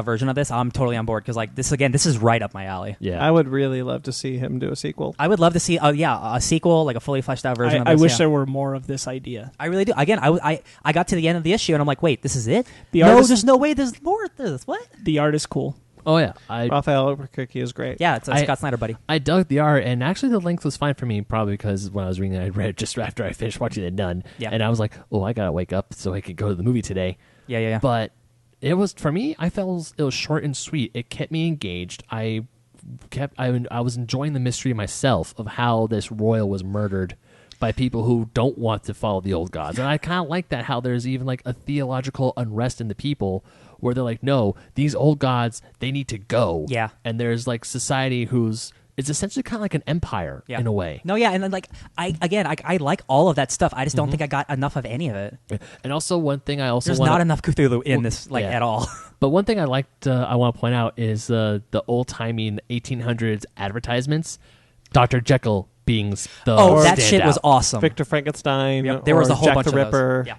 Speaker 3: version of this, I'm totally on board because like this is right up my alley.
Speaker 2: Yeah.
Speaker 1: I would really love to see him do a sequel.
Speaker 3: I would love to see a sequel, like a fully fleshed out version of
Speaker 4: I
Speaker 3: this.
Speaker 4: wish
Speaker 3: yeah.
Speaker 4: there were more of this idea.
Speaker 3: I really do. Again, I got to the end of the issue and I'm like, wait, this is it?
Speaker 4: The
Speaker 3: no,
Speaker 4: artist-
Speaker 3: there's no way there's more of this. What?
Speaker 4: The art is cool.
Speaker 2: oh, yeah.
Speaker 1: Raphael Albuquerque is great.
Speaker 3: Yeah, it's a
Speaker 2: I-
Speaker 3: Scott Snyder buddy.
Speaker 2: I dug the art, and actually the length was fine for me, probably because when I was reading it, I read it just after I finished watching The Nun.
Speaker 3: Yeah.
Speaker 2: And I was like, oh, I gotta wake up so I could go to the movie today.
Speaker 3: Yeah.
Speaker 2: But it was, for me, I felt it was short and sweet. It kept me engaged. I was enjoying the mystery myself of how this royal was murdered by people who don't want to follow the old gods. And I kind of like that, how there's even like a theological unrest in the people where they're like, no, these old gods, they need to go.
Speaker 3: Yeah.
Speaker 2: And there's like society it's essentially kind of like an empire in a way.
Speaker 3: No, yeah, and then like I like all of that stuff. I just don't think I got enough of any of it.
Speaker 2: And also one thing I also
Speaker 3: There's
Speaker 2: wanna,
Speaker 3: not enough Cthulhu in this
Speaker 2: yeah.
Speaker 3: at all.
Speaker 2: But one thing I liked, I want to point out is the old-timey 1800s advertisements. Dr. Jekyll being the
Speaker 3: That shit
Speaker 2: standout.
Speaker 3: was awesome.
Speaker 1: Victor Frankenstein.
Speaker 3: Yep, there was
Speaker 1: or
Speaker 3: a whole
Speaker 1: Jack
Speaker 3: bunch
Speaker 1: the
Speaker 3: of those.
Speaker 1: Ripper.
Speaker 3: Yeah.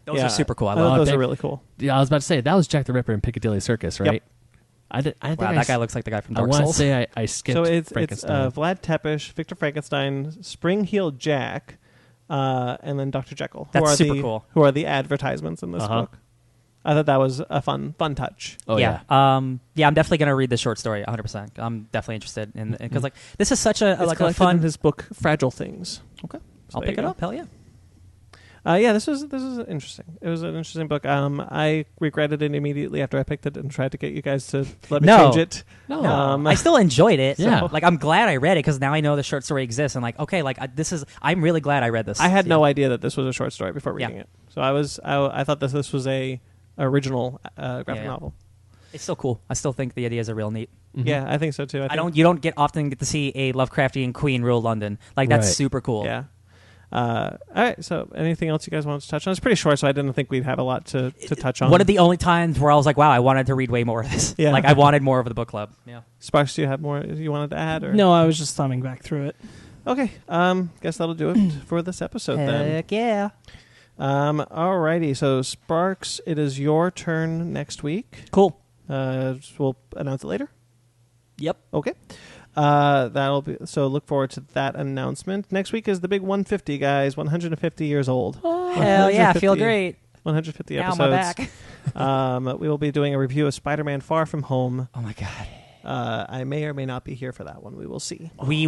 Speaker 3: Those
Speaker 1: Yeah.
Speaker 3: are super cool. I
Speaker 1: thought
Speaker 3: love
Speaker 1: those
Speaker 2: Big-
Speaker 1: are really cool.
Speaker 2: Yeah, I was about to say that was Jack the Ripper in Piccadilly Circus, right?
Speaker 1: Yep.
Speaker 2: I think
Speaker 3: Wow, that guy looks like the guy from
Speaker 2: I
Speaker 3: Dark
Speaker 2: want to
Speaker 3: Souls.
Speaker 2: say I skipped
Speaker 1: So it's
Speaker 2: Frankenstein.
Speaker 1: Vlad Tepes, Victor Frankenstein, Spring-Heeled Jack, and then Dr. Jekyll.
Speaker 3: That's
Speaker 1: who are
Speaker 3: super cool.
Speaker 1: Who are the advertisements in this book? I thought that was a fun touch.
Speaker 2: oh
Speaker 3: yeah. I'm definitely gonna read this short story 100%. I'm definitely interested in because like this is such a
Speaker 1: It's
Speaker 3: like a
Speaker 1: collected
Speaker 3: fun.
Speaker 1: in his book Fragile Things.
Speaker 3: Okay,
Speaker 1: So
Speaker 3: I'll
Speaker 1: there
Speaker 3: pick
Speaker 1: you
Speaker 3: it
Speaker 1: go.
Speaker 3: up. Hell yeah.
Speaker 1: Yeah, this was interesting. It was an interesting book. I regretted it immediately after I picked it and tried to get you guys to let me
Speaker 3: No.
Speaker 1: change it.
Speaker 2: No.
Speaker 3: I still enjoyed it.
Speaker 2: Yeah.
Speaker 3: So, like I'm glad I read it because now I know the short story exists and like okay, like I'm really glad I read this.
Speaker 1: I had no
Speaker 3: Yeah.
Speaker 1: idea that this was a short story before reading it. So I thought that this was a original graphic
Speaker 3: Yeah.
Speaker 1: novel.
Speaker 3: It's still cool. I still think the ideas are real neat.
Speaker 1: Yeah, I think so too.
Speaker 3: You don't often get to see a Lovecraftian queen rule London. Like that's
Speaker 2: Right.
Speaker 3: super cool.
Speaker 1: Yeah. All right. So, anything else you guys want to touch on? It's pretty short, so I didn't think we'd have a lot to touch on.
Speaker 3: One of the only times where I was like, wow, I wanted to read way more of this.
Speaker 1: Yeah.
Speaker 3: Like I wanted more of the book club. Yeah.
Speaker 1: Sparks, do you have more you wanted to add? Or?
Speaker 4: No, I was just thumbing back through it.
Speaker 1: Okay. Guess that'll do it for this episode then.
Speaker 3: Heck yeah.
Speaker 1: Alrighty. So Sparks, it is your turn next week.
Speaker 4: Cool.
Speaker 1: We'll announce it later.
Speaker 4: Yep.
Speaker 1: Okay. That'll be so. Look forward to that announcement. Next week is the big 150, guys. 150 years old.
Speaker 3: Oh, hell yeah. I feel great.
Speaker 1: 150
Speaker 3: Ow,
Speaker 1: episodes.
Speaker 3: my back.
Speaker 1: We will be doing a review of Spider-Man: Far From Home.
Speaker 3: Oh my god.
Speaker 1: I may or may not be here for that one. We will see.
Speaker 3: We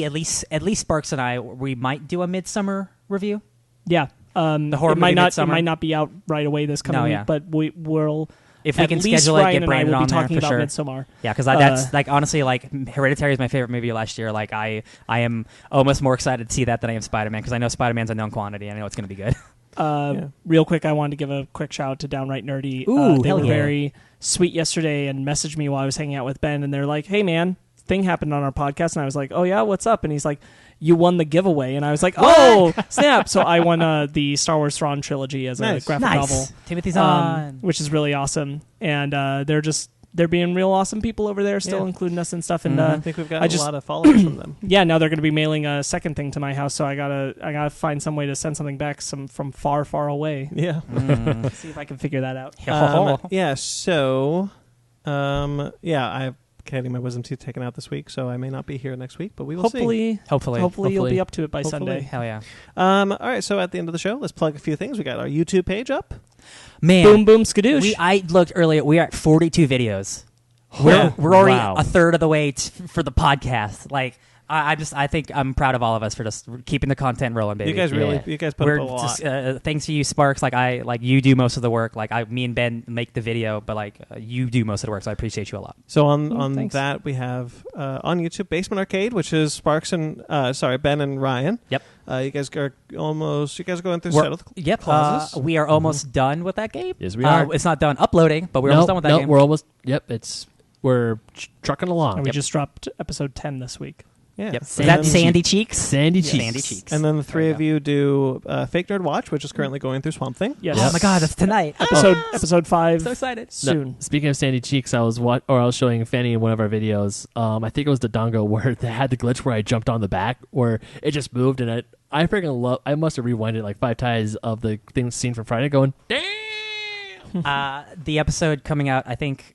Speaker 3: at least Sparks and I, we might do a Midsummer review.
Speaker 4: Yeah.
Speaker 3: The horror
Speaker 4: it might
Speaker 3: movie
Speaker 4: not.
Speaker 3: Midsummer.
Speaker 4: It might not be out right away this coming
Speaker 3: No,
Speaker 4: week,
Speaker 3: yeah.
Speaker 4: but we'll.
Speaker 3: If we
Speaker 4: at
Speaker 3: can
Speaker 4: least
Speaker 3: schedule it,
Speaker 4: Ryan
Speaker 3: get
Speaker 4: and I
Speaker 3: Brandon
Speaker 4: will
Speaker 3: on
Speaker 4: be
Speaker 3: there
Speaker 4: talking
Speaker 3: for
Speaker 4: about
Speaker 3: sure.
Speaker 4: Midsommar.
Speaker 3: Yeah, because that's like honestly, like Hereditary is my favorite movie last year. Like I am almost more excited to see that than I am Spider-Man because I know Spider-Man's a known quantity. I know it's going to be good.
Speaker 4: Real quick, I wanted to give a quick shout out to Downright Nerdy.
Speaker 3: Ooh,
Speaker 4: they
Speaker 3: hell
Speaker 4: were
Speaker 3: yeah.
Speaker 4: very sweet yesterday and messaged me while I was hanging out with Ben, and they're like, "Hey, man, thing happened on our podcast," and I was like, "Oh yeah, what's up?" And he's like, "You won the giveaway," and I was like, "Oh snap!" So I won the Star Wars Thrawn trilogy as
Speaker 1: Nice.
Speaker 4: a graphic novel,
Speaker 3: Timothy's on.
Speaker 4: which is really awesome, and they're being real awesome people over there, still
Speaker 1: Yeah.
Speaker 4: including us and stuff. And
Speaker 1: I think we've got
Speaker 4: I
Speaker 1: a
Speaker 4: just-
Speaker 1: lot of followers from them.
Speaker 4: yeah, now they're going to be mailing a second thing to my house, so I gotta find some way to send something back from far, far away.
Speaker 1: Yeah.
Speaker 4: See if I can figure that out.
Speaker 1: Yeah. So, I've getting my wisdom teeth taken out this week, so I may not be here next week, but we will see.
Speaker 3: Hopefully.
Speaker 4: You'll be up to it by
Speaker 1: Hopefully.
Speaker 4: Sunday.
Speaker 3: Hell yeah.
Speaker 1: All right. So at the end of the show, let's plug a few things. We got our YouTube page up.
Speaker 3: Man,
Speaker 4: Boom, boom, skadoosh.
Speaker 3: I looked earlier. We are at 42 videos.
Speaker 1: Yeah.
Speaker 3: We're already
Speaker 2: Wow.
Speaker 3: a third of the way for the podcast. Like I think I'm proud of all of us for just keeping the content rolling, baby.
Speaker 1: You guys really, you guys put
Speaker 3: We're
Speaker 1: up a lot.
Speaker 3: just, thanks to you, Sparks. Like you do most of the work. Like me and Ben make the video, but you do most of the work. So I appreciate you a lot.
Speaker 1: So on
Speaker 4: thanks.
Speaker 1: that we have on YouTube Basement Arcade, which is Sparks and Ben and Ryan.
Speaker 3: Yep.
Speaker 1: You guys are going through
Speaker 3: We're-
Speaker 1: Shadow
Speaker 3: Yep.
Speaker 1: Clauses.
Speaker 3: We are almost done with that game.
Speaker 2: Yes, we are.
Speaker 3: It's not done uploading, but we're almost done with that game.
Speaker 2: We're almost. Yep, we're trucking along.
Speaker 4: And we
Speaker 2: Yep.
Speaker 4: just dropped episode 10 this week.
Speaker 1: Yeah.
Speaker 3: Yep.
Speaker 2: Sandy
Speaker 3: Is that
Speaker 2: Cheeks.
Speaker 3: Sandy Cheeks?
Speaker 2: Sandy
Speaker 3: Yeah.
Speaker 2: Cheeks.
Speaker 3: Sandy Cheeks.
Speaker 1: And then the three
Speaker 3: There
Speaker 1: of you do Fake Nerd Watch, which is currently going through Swamp Thing.
Speaker 4: Yes.
Speaker 3: Oh my God, that's tonight.
Speaker 4: Episode 5
Speaker 3: So excited.
Speaker 4: soon.
Speaker 2: No, speaking of Sandy Cheeks, I was showing Fanny in one of our videos. I think it was the Dongo where they had the glitch where I jumped on the back, where it just moved, and I freaking love. I must have rewinded like 5 times of the things seen from Friday, going damn.
Speaker 3: The episode coming out, I think,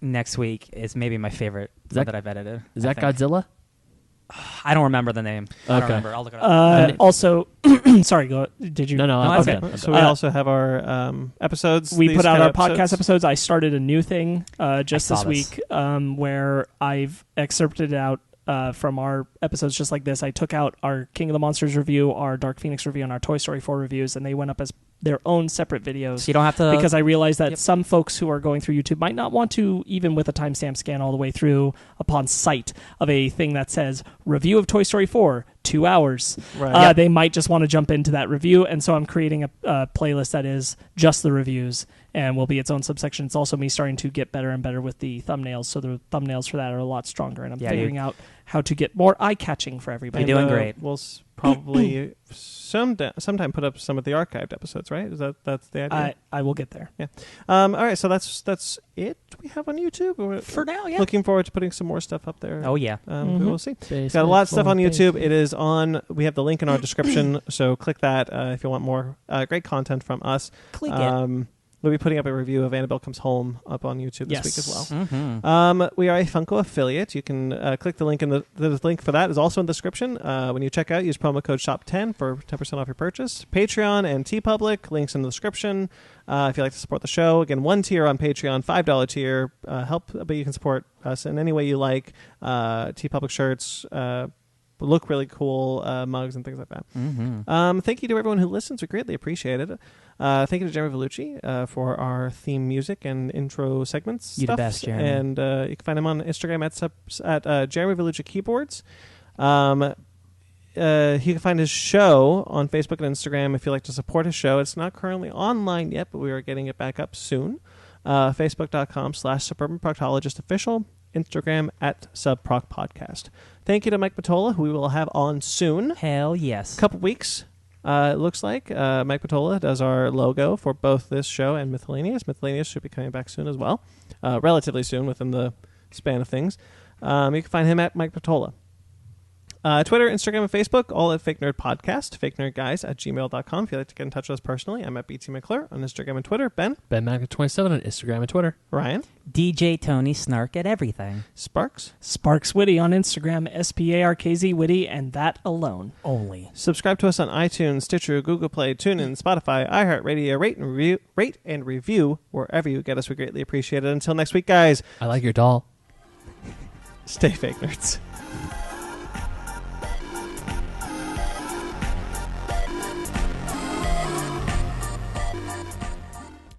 Speaker 3: next week is maybe my favorite
Speaker 2: that-
Speaker 3: that I've edited.
Speaker 2: Is that
Speaker 3: I think.
Speaker 2: Godzilla?
Speaker 3: I don't remember the name. I don't
Speaker 2: Okay.
Speaker 3: remember. I'll look it up.
Speaker 4: Also, sorry, go. Did you?
Speaker 2: No,
Speaker 3: that's
Speaker 2: okay.
Speaker 3: good.
Speaker 1: So we also have our episodes.
Speaker 4: We
Speaker 1: these
Speaker 4: put out
Speaker 1: kind
Speaker 4: our
Speaker 1: of
Speaker 4: podcast episodes. I started a new thing just
Speaker 3: I
Speaker 4: this
Speaker 3: saw this.
Speaker 4: week where I've excerpted out from our episodes just like this. I took out our King of the Monsters review, our Dark Phoenix review, and our Toy Story 4 reviews, and they went up as their own separate videos.
Speaker 3: So you don't have to.
Speaker 4: Because I realized that
Speaker 3: Yep.
Speaker 4: some folks who are going through YouTube might not want to, even with a timestamp scan all the way through upon sight of a thing that says review of Toy Story 4, 2 hours.
Speaker 1: Right.
Speaker 4: They might just want to jump into that review. And so I'm creating a playlist that is just the reviews and will be its own subsection. It's also me starting to get better and better with the thumbnails. So the thumbnails for that are a lot stronger. And I'm
Speaker 3: Yeah,
Speaker 4: figuring out how to get more eye-catching for everybody.
Speaker 3: You're doing great.
Speaker 1: We'll probably sometime put up some of the archived episodes, right? That's the idea?
Speaker 4: I will get there.
Speaker 1: Yeah. All right. So that's it we have on YouTube. We're
Speaker 3: For now, yeah.
Speaker 1: looking forward to putting some more stuff up there.
Speaker 3: Oh yeah.
Speaker 1: We will see.
Speaker 2: Basement
Speaker 1: Got a lot of stuff on
Speaker 2: Boom
Speaker 1: YouTube.
Speaker 2: Basement.
Speaker 1: It is on. We have the link in our description, so click that if you want more great content from us.
Speaker 3: Click it.
Speaker 1: We'll be putting up a review of Annabelle Comes Home up on YouTube this week as well.
Speaker 3: Mm-hmm.
Speaker 1: We are a Funko affiliate. You can click the link in the link for that is also in the description. When you check out, use promo code SHOP10 for 10% off your purchase. Patreon and TeePublic, links in the description. If you'd like to support the show, again, 1 tier on Patreon, $5 tier. Help, but you can support us in any way you like. TeePublic shirts, look really cool, mugs and things like that.
Speaker 3: Mm-hmm.
Speaker 1: Thank you to everyone who listens. We greatly appreciate it. Thank you to Jeremy Vellucci for our theme music and intro segments.
Speaker 3: You the
Speaker 1: stuff.
Speaker 3: best, Jeremy.
Speaker 1: And you can find him on Instagram at Jeremy Vellucci Keyboards. You can find his show on Facebook and Instagram if you'd like to support his show. It's not currently online yet, but we are getting it back up soon. Facebook.com/SuburbanProctologist official. Instagram at SubProcPodcast. Thank you to Mike Patola, who we will have on soon.
Speaker 3: Hell yes.
Speaker 1: Couple weeks, it looks like. Mike Patola does our logo for both this show and Miscellaneous. Miscellaneous should be coming back soon as well. Relatively soon, within the span of things. You can find him at Mike Patola. Twitter, Instagram, and Facebook, all at Fake Nerd Podcast, fakenerdguys@gmail.com. If you'd like to get in touch with us personally, I'm at BT McClure on Instagram and Twitter. Ben
Speaker 2: Mac27 on Instagram and Twitter.
Speaker 1: Ryan
Speaker 3: DJ Tony Snark at everything.
Speaker 1: Sparks
Speaker 4: Sparks Witty on Instagram, SPARKZ Witty, and that alone.
Speaker 3: Only.
Speaker 1: Subscribe to us on iTunes, Stitcher, Google Play, TuneIn, Spotify, iHeartRadio. Rate and review wherever you get us. We greatly appreciate it. Until next week, guys.
Speaker 2: I like your doll.
Speaker 1: Stay fake nerds.